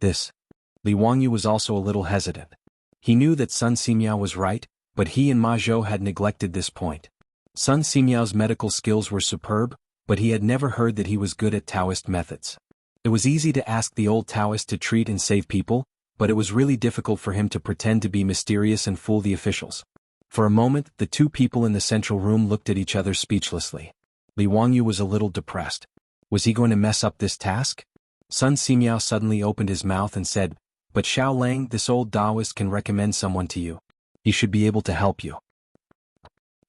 Li Wangyou was also a little hesitant. He knew that Sun Simiao was right, but he and Ma Zhou had neglected this point. Sun Simiao's medical skills were superb, but he had never heard that he was good at Taoist methods. It was easy to ask the old Taoist to treat and save people, but it was really difficult for him to pretend to be mysterious and fool the officials. For a moment, the two people in the central room looked at each other speechlessly. Li Wangyu was a little depressed. Was he going to mess up this task? Sun Simiao suddenly opened his mouth and said, "But Xiao Lang, this old Taoist can recommend someone to you. He should be able to help you."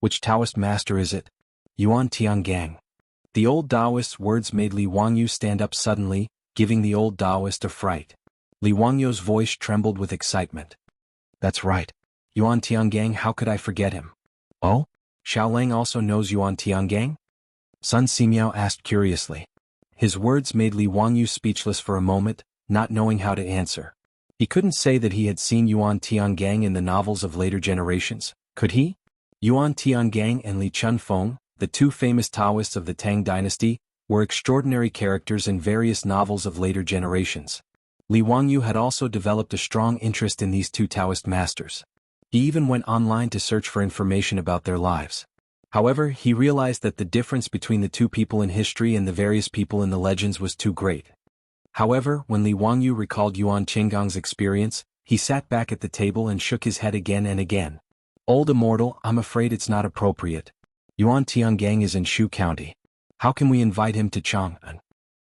"Which Taoist master is it?" "Yuan Tiangang." The old Taoist's words made Li Wangyu stand up suddenly, giving the old Taoist a fright. Li Wangyu's voice trembled with excitement. "That's right. Yuan Tiangang, how could I forget him?" "Oh? Xiao Lang also knows Yuan Tiangang?" Sun Simiao asked curiously. His words made Li Wangyu speechless for a moment, not knowing how to answer. He couldn't say that he had seen Yuan Tiangang in the novels of later generations, could he? Yuan Tiangang and Li Chunfeng, the two famous Taoists of the Tang dynasty, were extraordinary characters in various novels of later generations. Li Wangyu had also developed a strong interest in these two Taoist masters. He even went online to search for information about their lives. However, he realized that the difference between the two people in history and the various people in the legends was too great. However, when Li Wangyu recalled Yuan Qinggong's experience, he sat back at the table and shook his head again and again. "Old Immortal, I'm afraid it's not appropriate. Yuan Tiangang is in Shu County. How can we invite him to Chang'an?"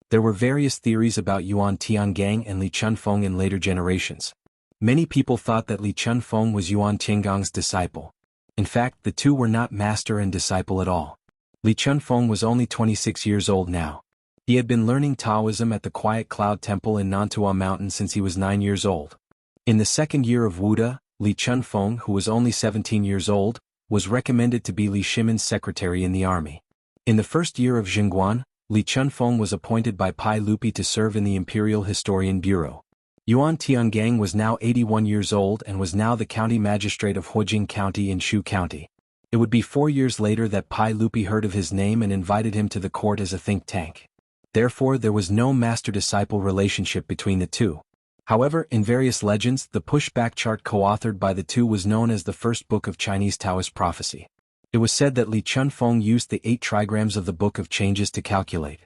There were various theories about Yuan Tiangang and Li Chunfeng in later generations. Many people thought that Li Chunfeng was Yuan Qinggong's disciple. In fact, the two were not master and disciple at all. Li Chunfeng was only 26 years old now. He had been learning Taoism at the Quiet Cloud Temple in Nantua Mountain since he was 9 years old. In the second year of Wuda, Li Chunfeng, who was only 17 years old, was recommended to be Li Shimin's secretary in the army. In the first year of Jingguan, Li Chunfeng was appointed by Pai Lupi to serve in the Imperial Historian Bureau. Yuan Tiangang was now 81 years old and was now the county magistrate of Huijing County in Shu County. It would be 4 years later that Pai Lupi heard of his name and invited him to the court as a think tank. Therefore, there was no master-disciple relationship between the two. However, in various legends, the pushback chart co-authored by the two was known as the first book of Chinese Taoist prophecy. It was said that Li Chunfeng used the 8 trigrams of the Book of Changes to calculate.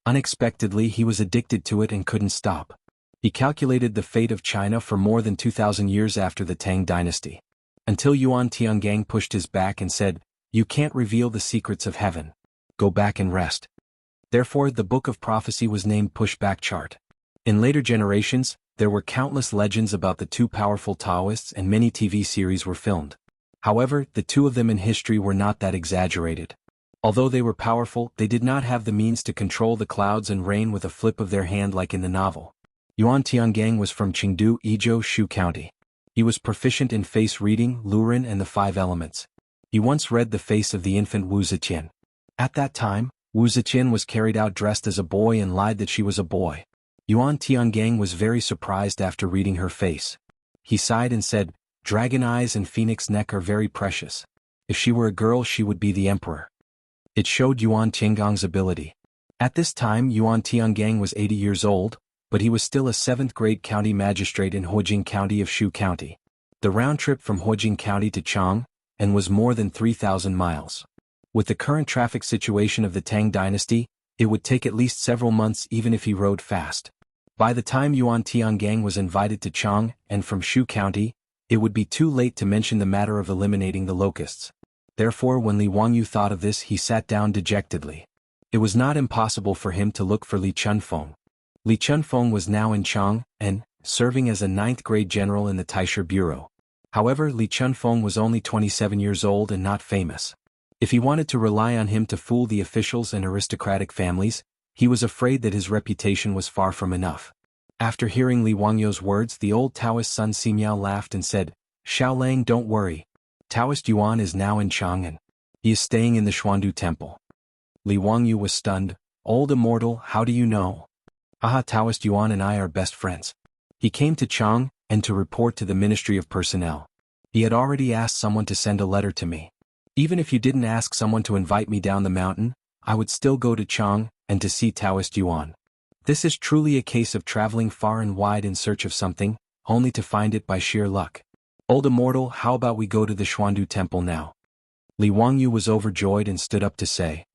Unexpectedly, he was addicted to it and couldn't stop. He calculated the fate of China for more than 2,000 years after the Tang dynasty. Until Yuan Tiangang pushed his back and said, "You can't reveal the secrets of heaven. Go back and rest." Therefore, the Book of Prophecy was named Pushback Chart. In later generations, there were countless legends about the two powerful Taoists and many TV series were filmed. However, the two of them in history were not that exaggerated. Although they were powerful, they did not have the means to control the clouds and rain with a flip of their hand like in the novel. Yuan Tiangang was from Qingdu, Izhou, Shu County. He was proficient in face reading, Lurin and the 5 elements. He once read the face of the infant Wu Ziqian. At that time, Wu Ziqian was carried out dressed as a boy and lied that she was a boy. Yuan Tiangang was very surprised after reading her face. He sighed and said, "Dragon eyes and phoenix neck are very precious. If she were a girl, she would be the emperor." It showed Yuan Qinggong's ability. At this time, Yuan Tiangang was 80 years old, but he was still a 7th-grade county magistrate in Huijing County of Shu County. The round trip from Huijing County to Chang'an was more than 3,000 miles. With the current traffic situation of the Tang dynasty, it would take at least several months even if he rode fast. By the time Yuan Tiangang was invited to Chang'an from Shu County, it would be too late to mention the matter of eliminating the locusts. Therefore, when Li Wangyu thought of this, he sat down dejectedly. It was not impossible for him to look for Li Chunfeng. Li Chunfeng was now in Chang'an, serving as a 9th-grade general in the Taisha Bureau. However, Li Chunfeng was only 27 years old and not famous. If he wanted to rely on him to fool the officials and aristocratic families, he was afraid that his reputation was far from enough. After hearing Li Wangyu's words, the old Taoist Sun Simiao laughed and said, "Xiao Lang, don't worry. Taoist Yuan is now in Chang'an. He is staying in the Xuandu Temple." Li Wangyu was stunned. "Old Immortal, how do you know?" "Aha, Taoist Yuan and I are best friends. He came to Chang'an to report to the Ministry of Personnel. He had already asked someone to send a letter to me. Even if you didn't ask someone to invite me down the mountain, I would still go to Chang'an to see Taoist Yuan. This is truly a case of traveling far and wide in search of something, only to find it by sheer luck. Old Immortal, how about we go to the Xuandu Temple now?" Li Wangyu was overjoyed and stood up to say,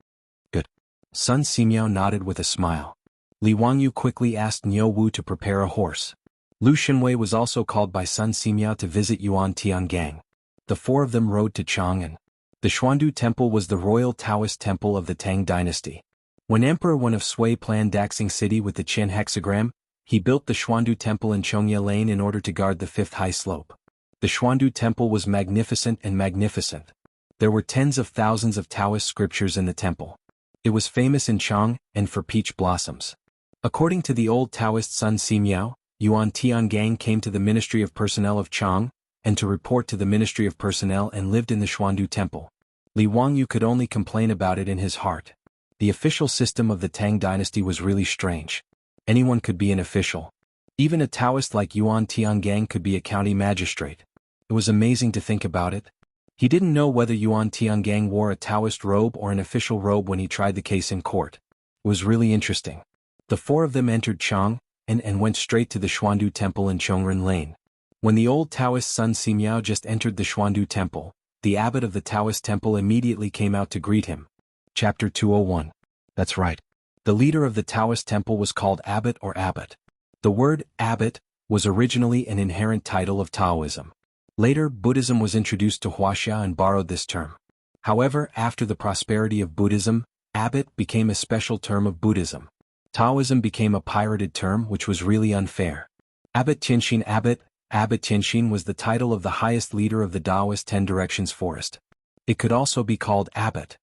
"Good." Sun Simiao nodded with a smile. Li Wangyu quickly asked Niu Wu to prepare a horse. Lu Xinwei was also called by Sun Simiao to visit Yuan Tiangang. The 4 of them rode to Chang'an. The Xuandu Temple was the royal Taoist temple of the Tang dynasty. When Emperor Wen of Sui planned Daxing City with the Qin hexagram, he built the Xuandu Temple in Chongya Lane in order to guard the fifth high slope. The Xuandu Temple was magnificent and magnificent. There were tens of thousands of Taoist scriptures in the temple. It was famous in Chang and for peach blossoms. According to the old Taoist Sun Simiao, Yuan Tiangang came to the Ministry of Personnel of Chang, and to report to the Ministry of Personnel and lived in the Xuandu Temple. Li Wangyu could only complain about it in his heart. The official system of the Tang dynasty was really strange. Anyone could be an official. Even a Taoist like Yuan Tiangang could be a county magistrate. It was amazing to think about it. He didn't know whether Yuan Tiangang wore a Taoist robe or an official robe when he tried the case in court. It was really interesting. The four of them entered Chang, and went straight to the Xuandu Temple in Chongren Lane. When the old Taoist Sun Simiao just entered the Xuandu Temple, the abbot of the Taoist temple immediately came out to greet him. Chapter 201. That's right. The leader of the Taoist temple was called abbot or abbot. The word abbot was originally an inherent title of Taoism. Later, Buddhism was introduced to Wuxia and borrowed this term. However, after the prosperity of Buddhism, abbot became a special term of Buddhism. Taoism became a pirated term which was really unfair. Abbot Tianxin was the title of the highest leader of the Taoist Ten Directions forest. It could also be called abbot.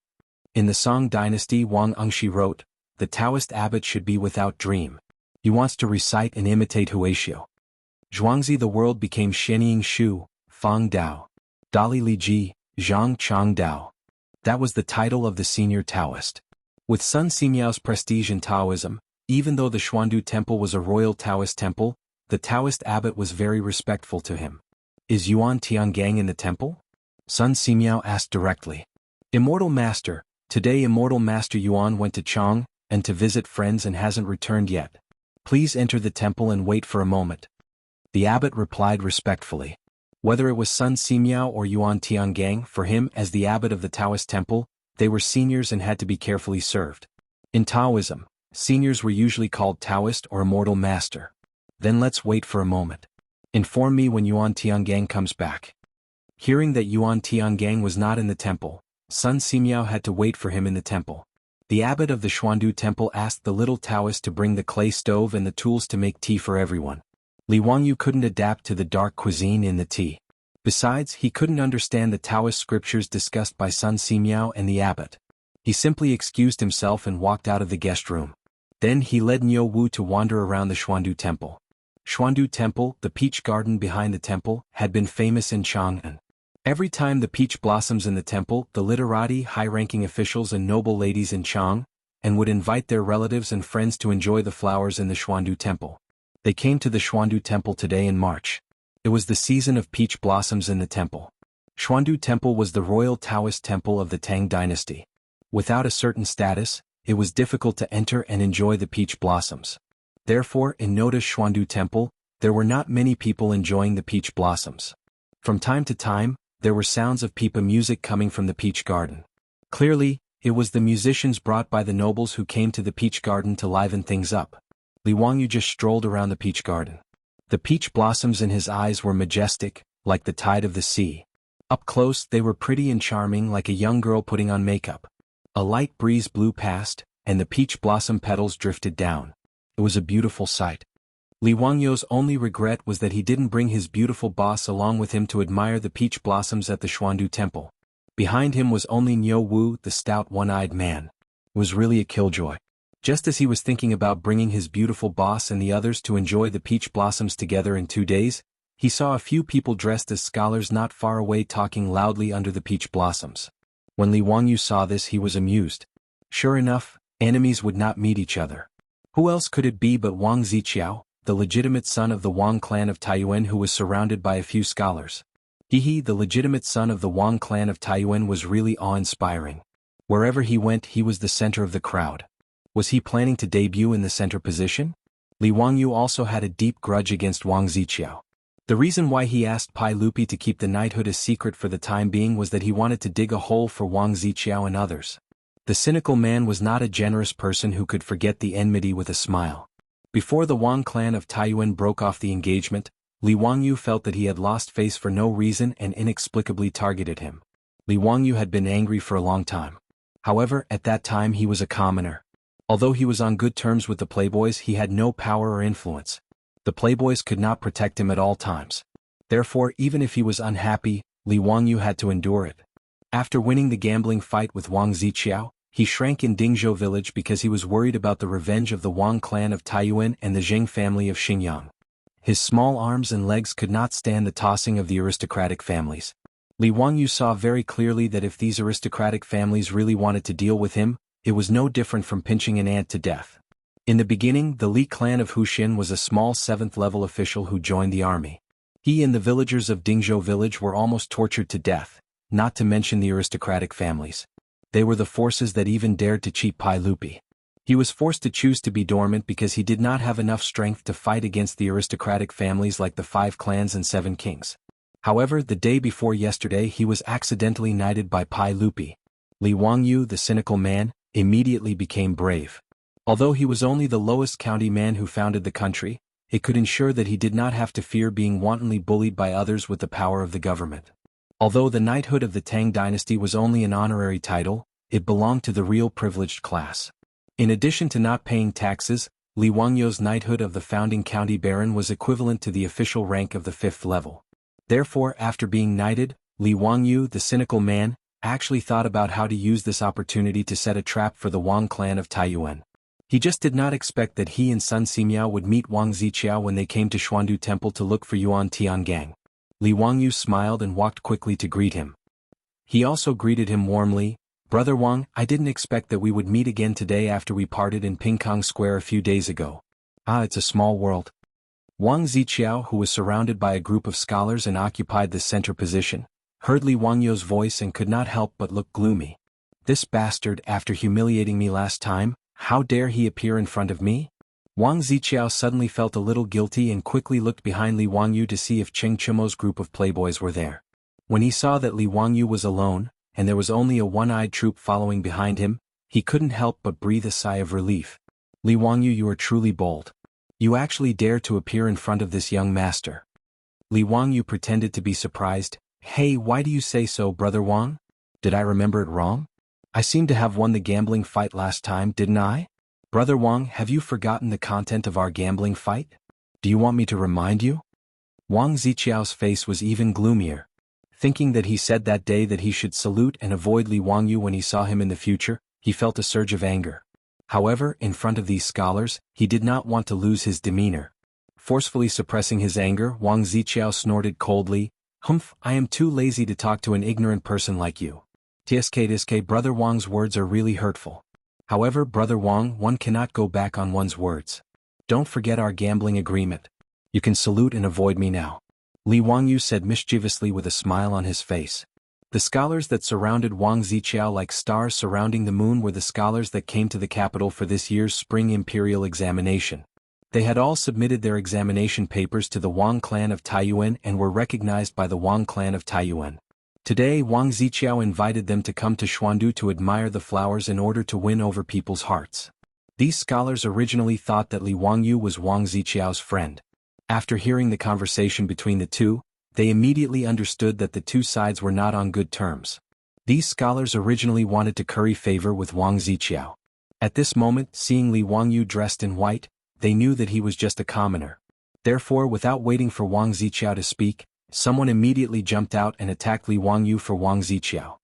In the Song dynasty, Wang Engshi wrote, "The Taoist abbot should be without dream. He wants to recite and imitate Huaxiu." Zhuangzi the world became Shenying Shu, Fang Dao. Dali Li Ji, Zhang Chang Dao. That was the title of the senior Taoist. With Sun Simiao's prestige in Taoism, even though the Xuandu Temple was a royal Taoist temple, the Taoist abbot was very respectful to him. "Is Yuan Tiangang in the temple?" Sun Simiao asked directly. "Immortal Master, today Immortal Master Yuan went to Chang, and to visit friends and hasn't returned yet. Please enter the temple and wait for a moment." The abbot replied respectfully. Whether it was Sun Simiao or Yuan Tiangang, for him as the abbot of the Taoist temple, they were seniors and had to be carefully served. In Taoism, seniors were usually called Taoist or Immortal Master. "Then let's wait for a moment. Inform me when Yuan Tiangang comes back." Hearing that Yuan Tiangang was not in the temple, Sun Simiao had to wait for him in the temple. The abbot of the Xuandu temple asked the little Taoist to bring the clay stove and the tools to make tea for everyone. Li Wangyu couldn't adapt to the dark cuisine in the tea. Besides, he couldn't understand the Taoist scriptures discussed by Sun Simiao and the abbot. He simply excused himself and walked out of the guest room. Then he led Niu Wu to wander around the Xuandu temple. Xuandu Temple, the peach garden behind the temple, had been famous in Chang'an. Every time the peach blossoms in the temple, the literati, high-ranking officials and noble ladies in Chang, and would invite their relatives and friends to enjoy the flowers in the Xuandu Temple. They came to the Xuandu Temple today in March. It was the season of peach blossoms in the temple. Xuandu Temple was the royal Taoist temple of the Tang dynasty. Without a certain status, it was difficult to enter and enjoy the peach blossoms. Therefore, in Noda's Xuandu Temple, there were not many people enjoying the peach blossoms. From time to time, there were sounds of pipa music coming from the peach garden. Clearly, it was the musicians brought by the nobles who came to the peach garden to liven things up. Li Wangyu just strolled around the peach garden. The peach blossoms in his eyes were majestic, like the tide of the sea. Up close, they were pretty and charming like a young girl putting on makeup. A light breeze blew past, and the peach blossom petals drifted down. It was a beautiful sight. Li Wangyu's only regret was that he didn't bring his beautiful boss along with him to admire the peach blossoms at the Xuandu Temple. Behind him was only Niu Wu, the stout one-eyed man. It was really a killjoy. Just as he was thinking about bringing his beautiful boss and the others to enjoy the peach blossoms together in 2 days, he saw a few people dressed as scholars not far away talking loudly under the peach blossoms. When Li Wangyu saw this, he was amused. Sure enough, enemies would not meet each other. Who else could it be but Wang Ziqiao, the legitimate son of the Wang clan of Taiyuan, who was surrounded by a few scholars? The legitimate son of the Wang clan of Taiyuan was really awe-inspiring. Wherever he went, he was the center of the crowd. Was he planning to debut in the center position? Li Wangyu also had a deep grudge against Wang Ziqiao. The reason why he asked Pai Lupi to keep the knighthood a secret for the time being was that he wanted to dig a hole for Wang Ziqiao and others. The cynical man was not a generous person who could forget the enmity with a smile. Before the Wang clan of Taiyuan broke off the engagement, Li Wangyu felt that he had lost face for no reason and inexplicably targeted him. Li Wangyu had been angry for a long time. However, at that time he was a commoner. Although he was on good terms with the playboys, he had no power or influence. The playboys could not protect him at all times. Therefore, even if he was unhappy, Li Wangyu had to endure it. After winning the gambling fight with Wang Ziqiao, he shrank in Dingzhou village because he was worried about the revenge of the Wang clan of Taiyuan and the Zheng family of Xinjiang. His small arms and legs could not stand the tossing of the aristocratic families. Li Wangyu saw very clearly that if these aristocratic families really wanted to deal with him, it was no different from pinching an ant to death. In the beginning, the Li clan of Huxin was a small 7th-level official who joined the army. He and the villagers of Dingzhou village were almost tortured to death, not to mention the aristocratic families. They were the forces that even dared to cheat Pai Lupi. He was forced to choose to be dormant because he did not have enough strength to fight against the aristocratic families like the 5 clans and 7 kings. However, the day before yesterday he was accidentally knighted by Pai Lupi. Li Wangyu, the cynical man, immediately became brave. Although he was only the lowest county man who founded the country, it could ensure that he did not have to fear being wantonly bullied by others with the power of the government. Although the knighthood of the Tang dynasty was only an honorary title, it belonged to the real privileged class. In addition to not paying taxes, Li Wangyu's knighthood of the founding county baron was equivalent to the official rank of the 5th level. Therefore, after being knighted, Li Wangyu, the cynical man, actually thought about how to use this opportunity to set a trap for the Wang clan of Taiyuan. He just did not expect that he and Sun Simiao would meet Wang Ziqiao when they came to Xuandu Temple to look for Yuan Tiangang. Li Wangyu smiled and walked quickly to greet him. He also greeted him warmly. "Brother Wang, I didn't expect that we would meet again today after we parted in Pingkong Square a few days ago. Ah, it's a small world." Wang Ziqiao, who was surrounded by a group of scholars and occupied the center position, heard Li Wangyu's voice and could not help but look gloomy. This bastard, after humiliating me last time, how dare he appear in front of me? Wang Ziqiao suddenly felt a little guilty and quickly looked behind Li Wangyu to see if Cheng Chumo's group of playboys were there. When he saw that Li Wangyu was alone, and there was only a one-eyed troop following behind him, he couldn't help but breathe a sigh of relief. "Li Wangyu, you are truly bold. You actually dare to appear in front of this young master." Li Wangyu pretended to be surprised. "Hey, why do you say so, Brother Wang? Did I remember it wrong? I seem to have won the gambling fight last time, didn't I? Brother Wang, have you forgotten the content of our gambling fight? Do you want me to remind you?" Wang Ziqiao's face was even gloomier. Thinking that he said that day that he should salute and avoid Li Wangyu when he saw him in the future, he felt a surge of anger. However, in front of these scholars, he did not want to lose his demeanor. Forcefully suppressing his anger, Wang Ziqiao snorted coldly, "Humph, I am too lazy to talk to an ignorant person like you." Tsk, Brother Wang's words are really hurtful. However, Brother Wang, one cannot go back on one's words. Don't forget our gambling agreement. You can salute and avoid me now. Li Wangyu said mischievously with a smile on his face. The scholars that surrounded Wang Ziqiao like stars surrounding the moon were the scholars that came to the capital for this year's spring imperial examination. They had all submitted their examination papers to the Wang clan of Taiyuan and were recognized by the Wang clan of Taiyuan. Today, Wang Ziqiao invited them to come to Xuandu to admire the flowers in order to win over people's hearts. These scholars originally thought that Li Wangyu was Wang Ziqiao's friend. After hearing the conversation between the two, they immediately understood that the two sides were not on good terms. These scholars originally wanted to curry favor with Wang Ziqiao. At this moment, seeing Li Wangyu dressed in white, they knew that he was just a commoner. Therefore, without waiting for Wang Ziqiao to speak, someone immediately jumped out and attacked Li Wangyu for Wang Ziqiao.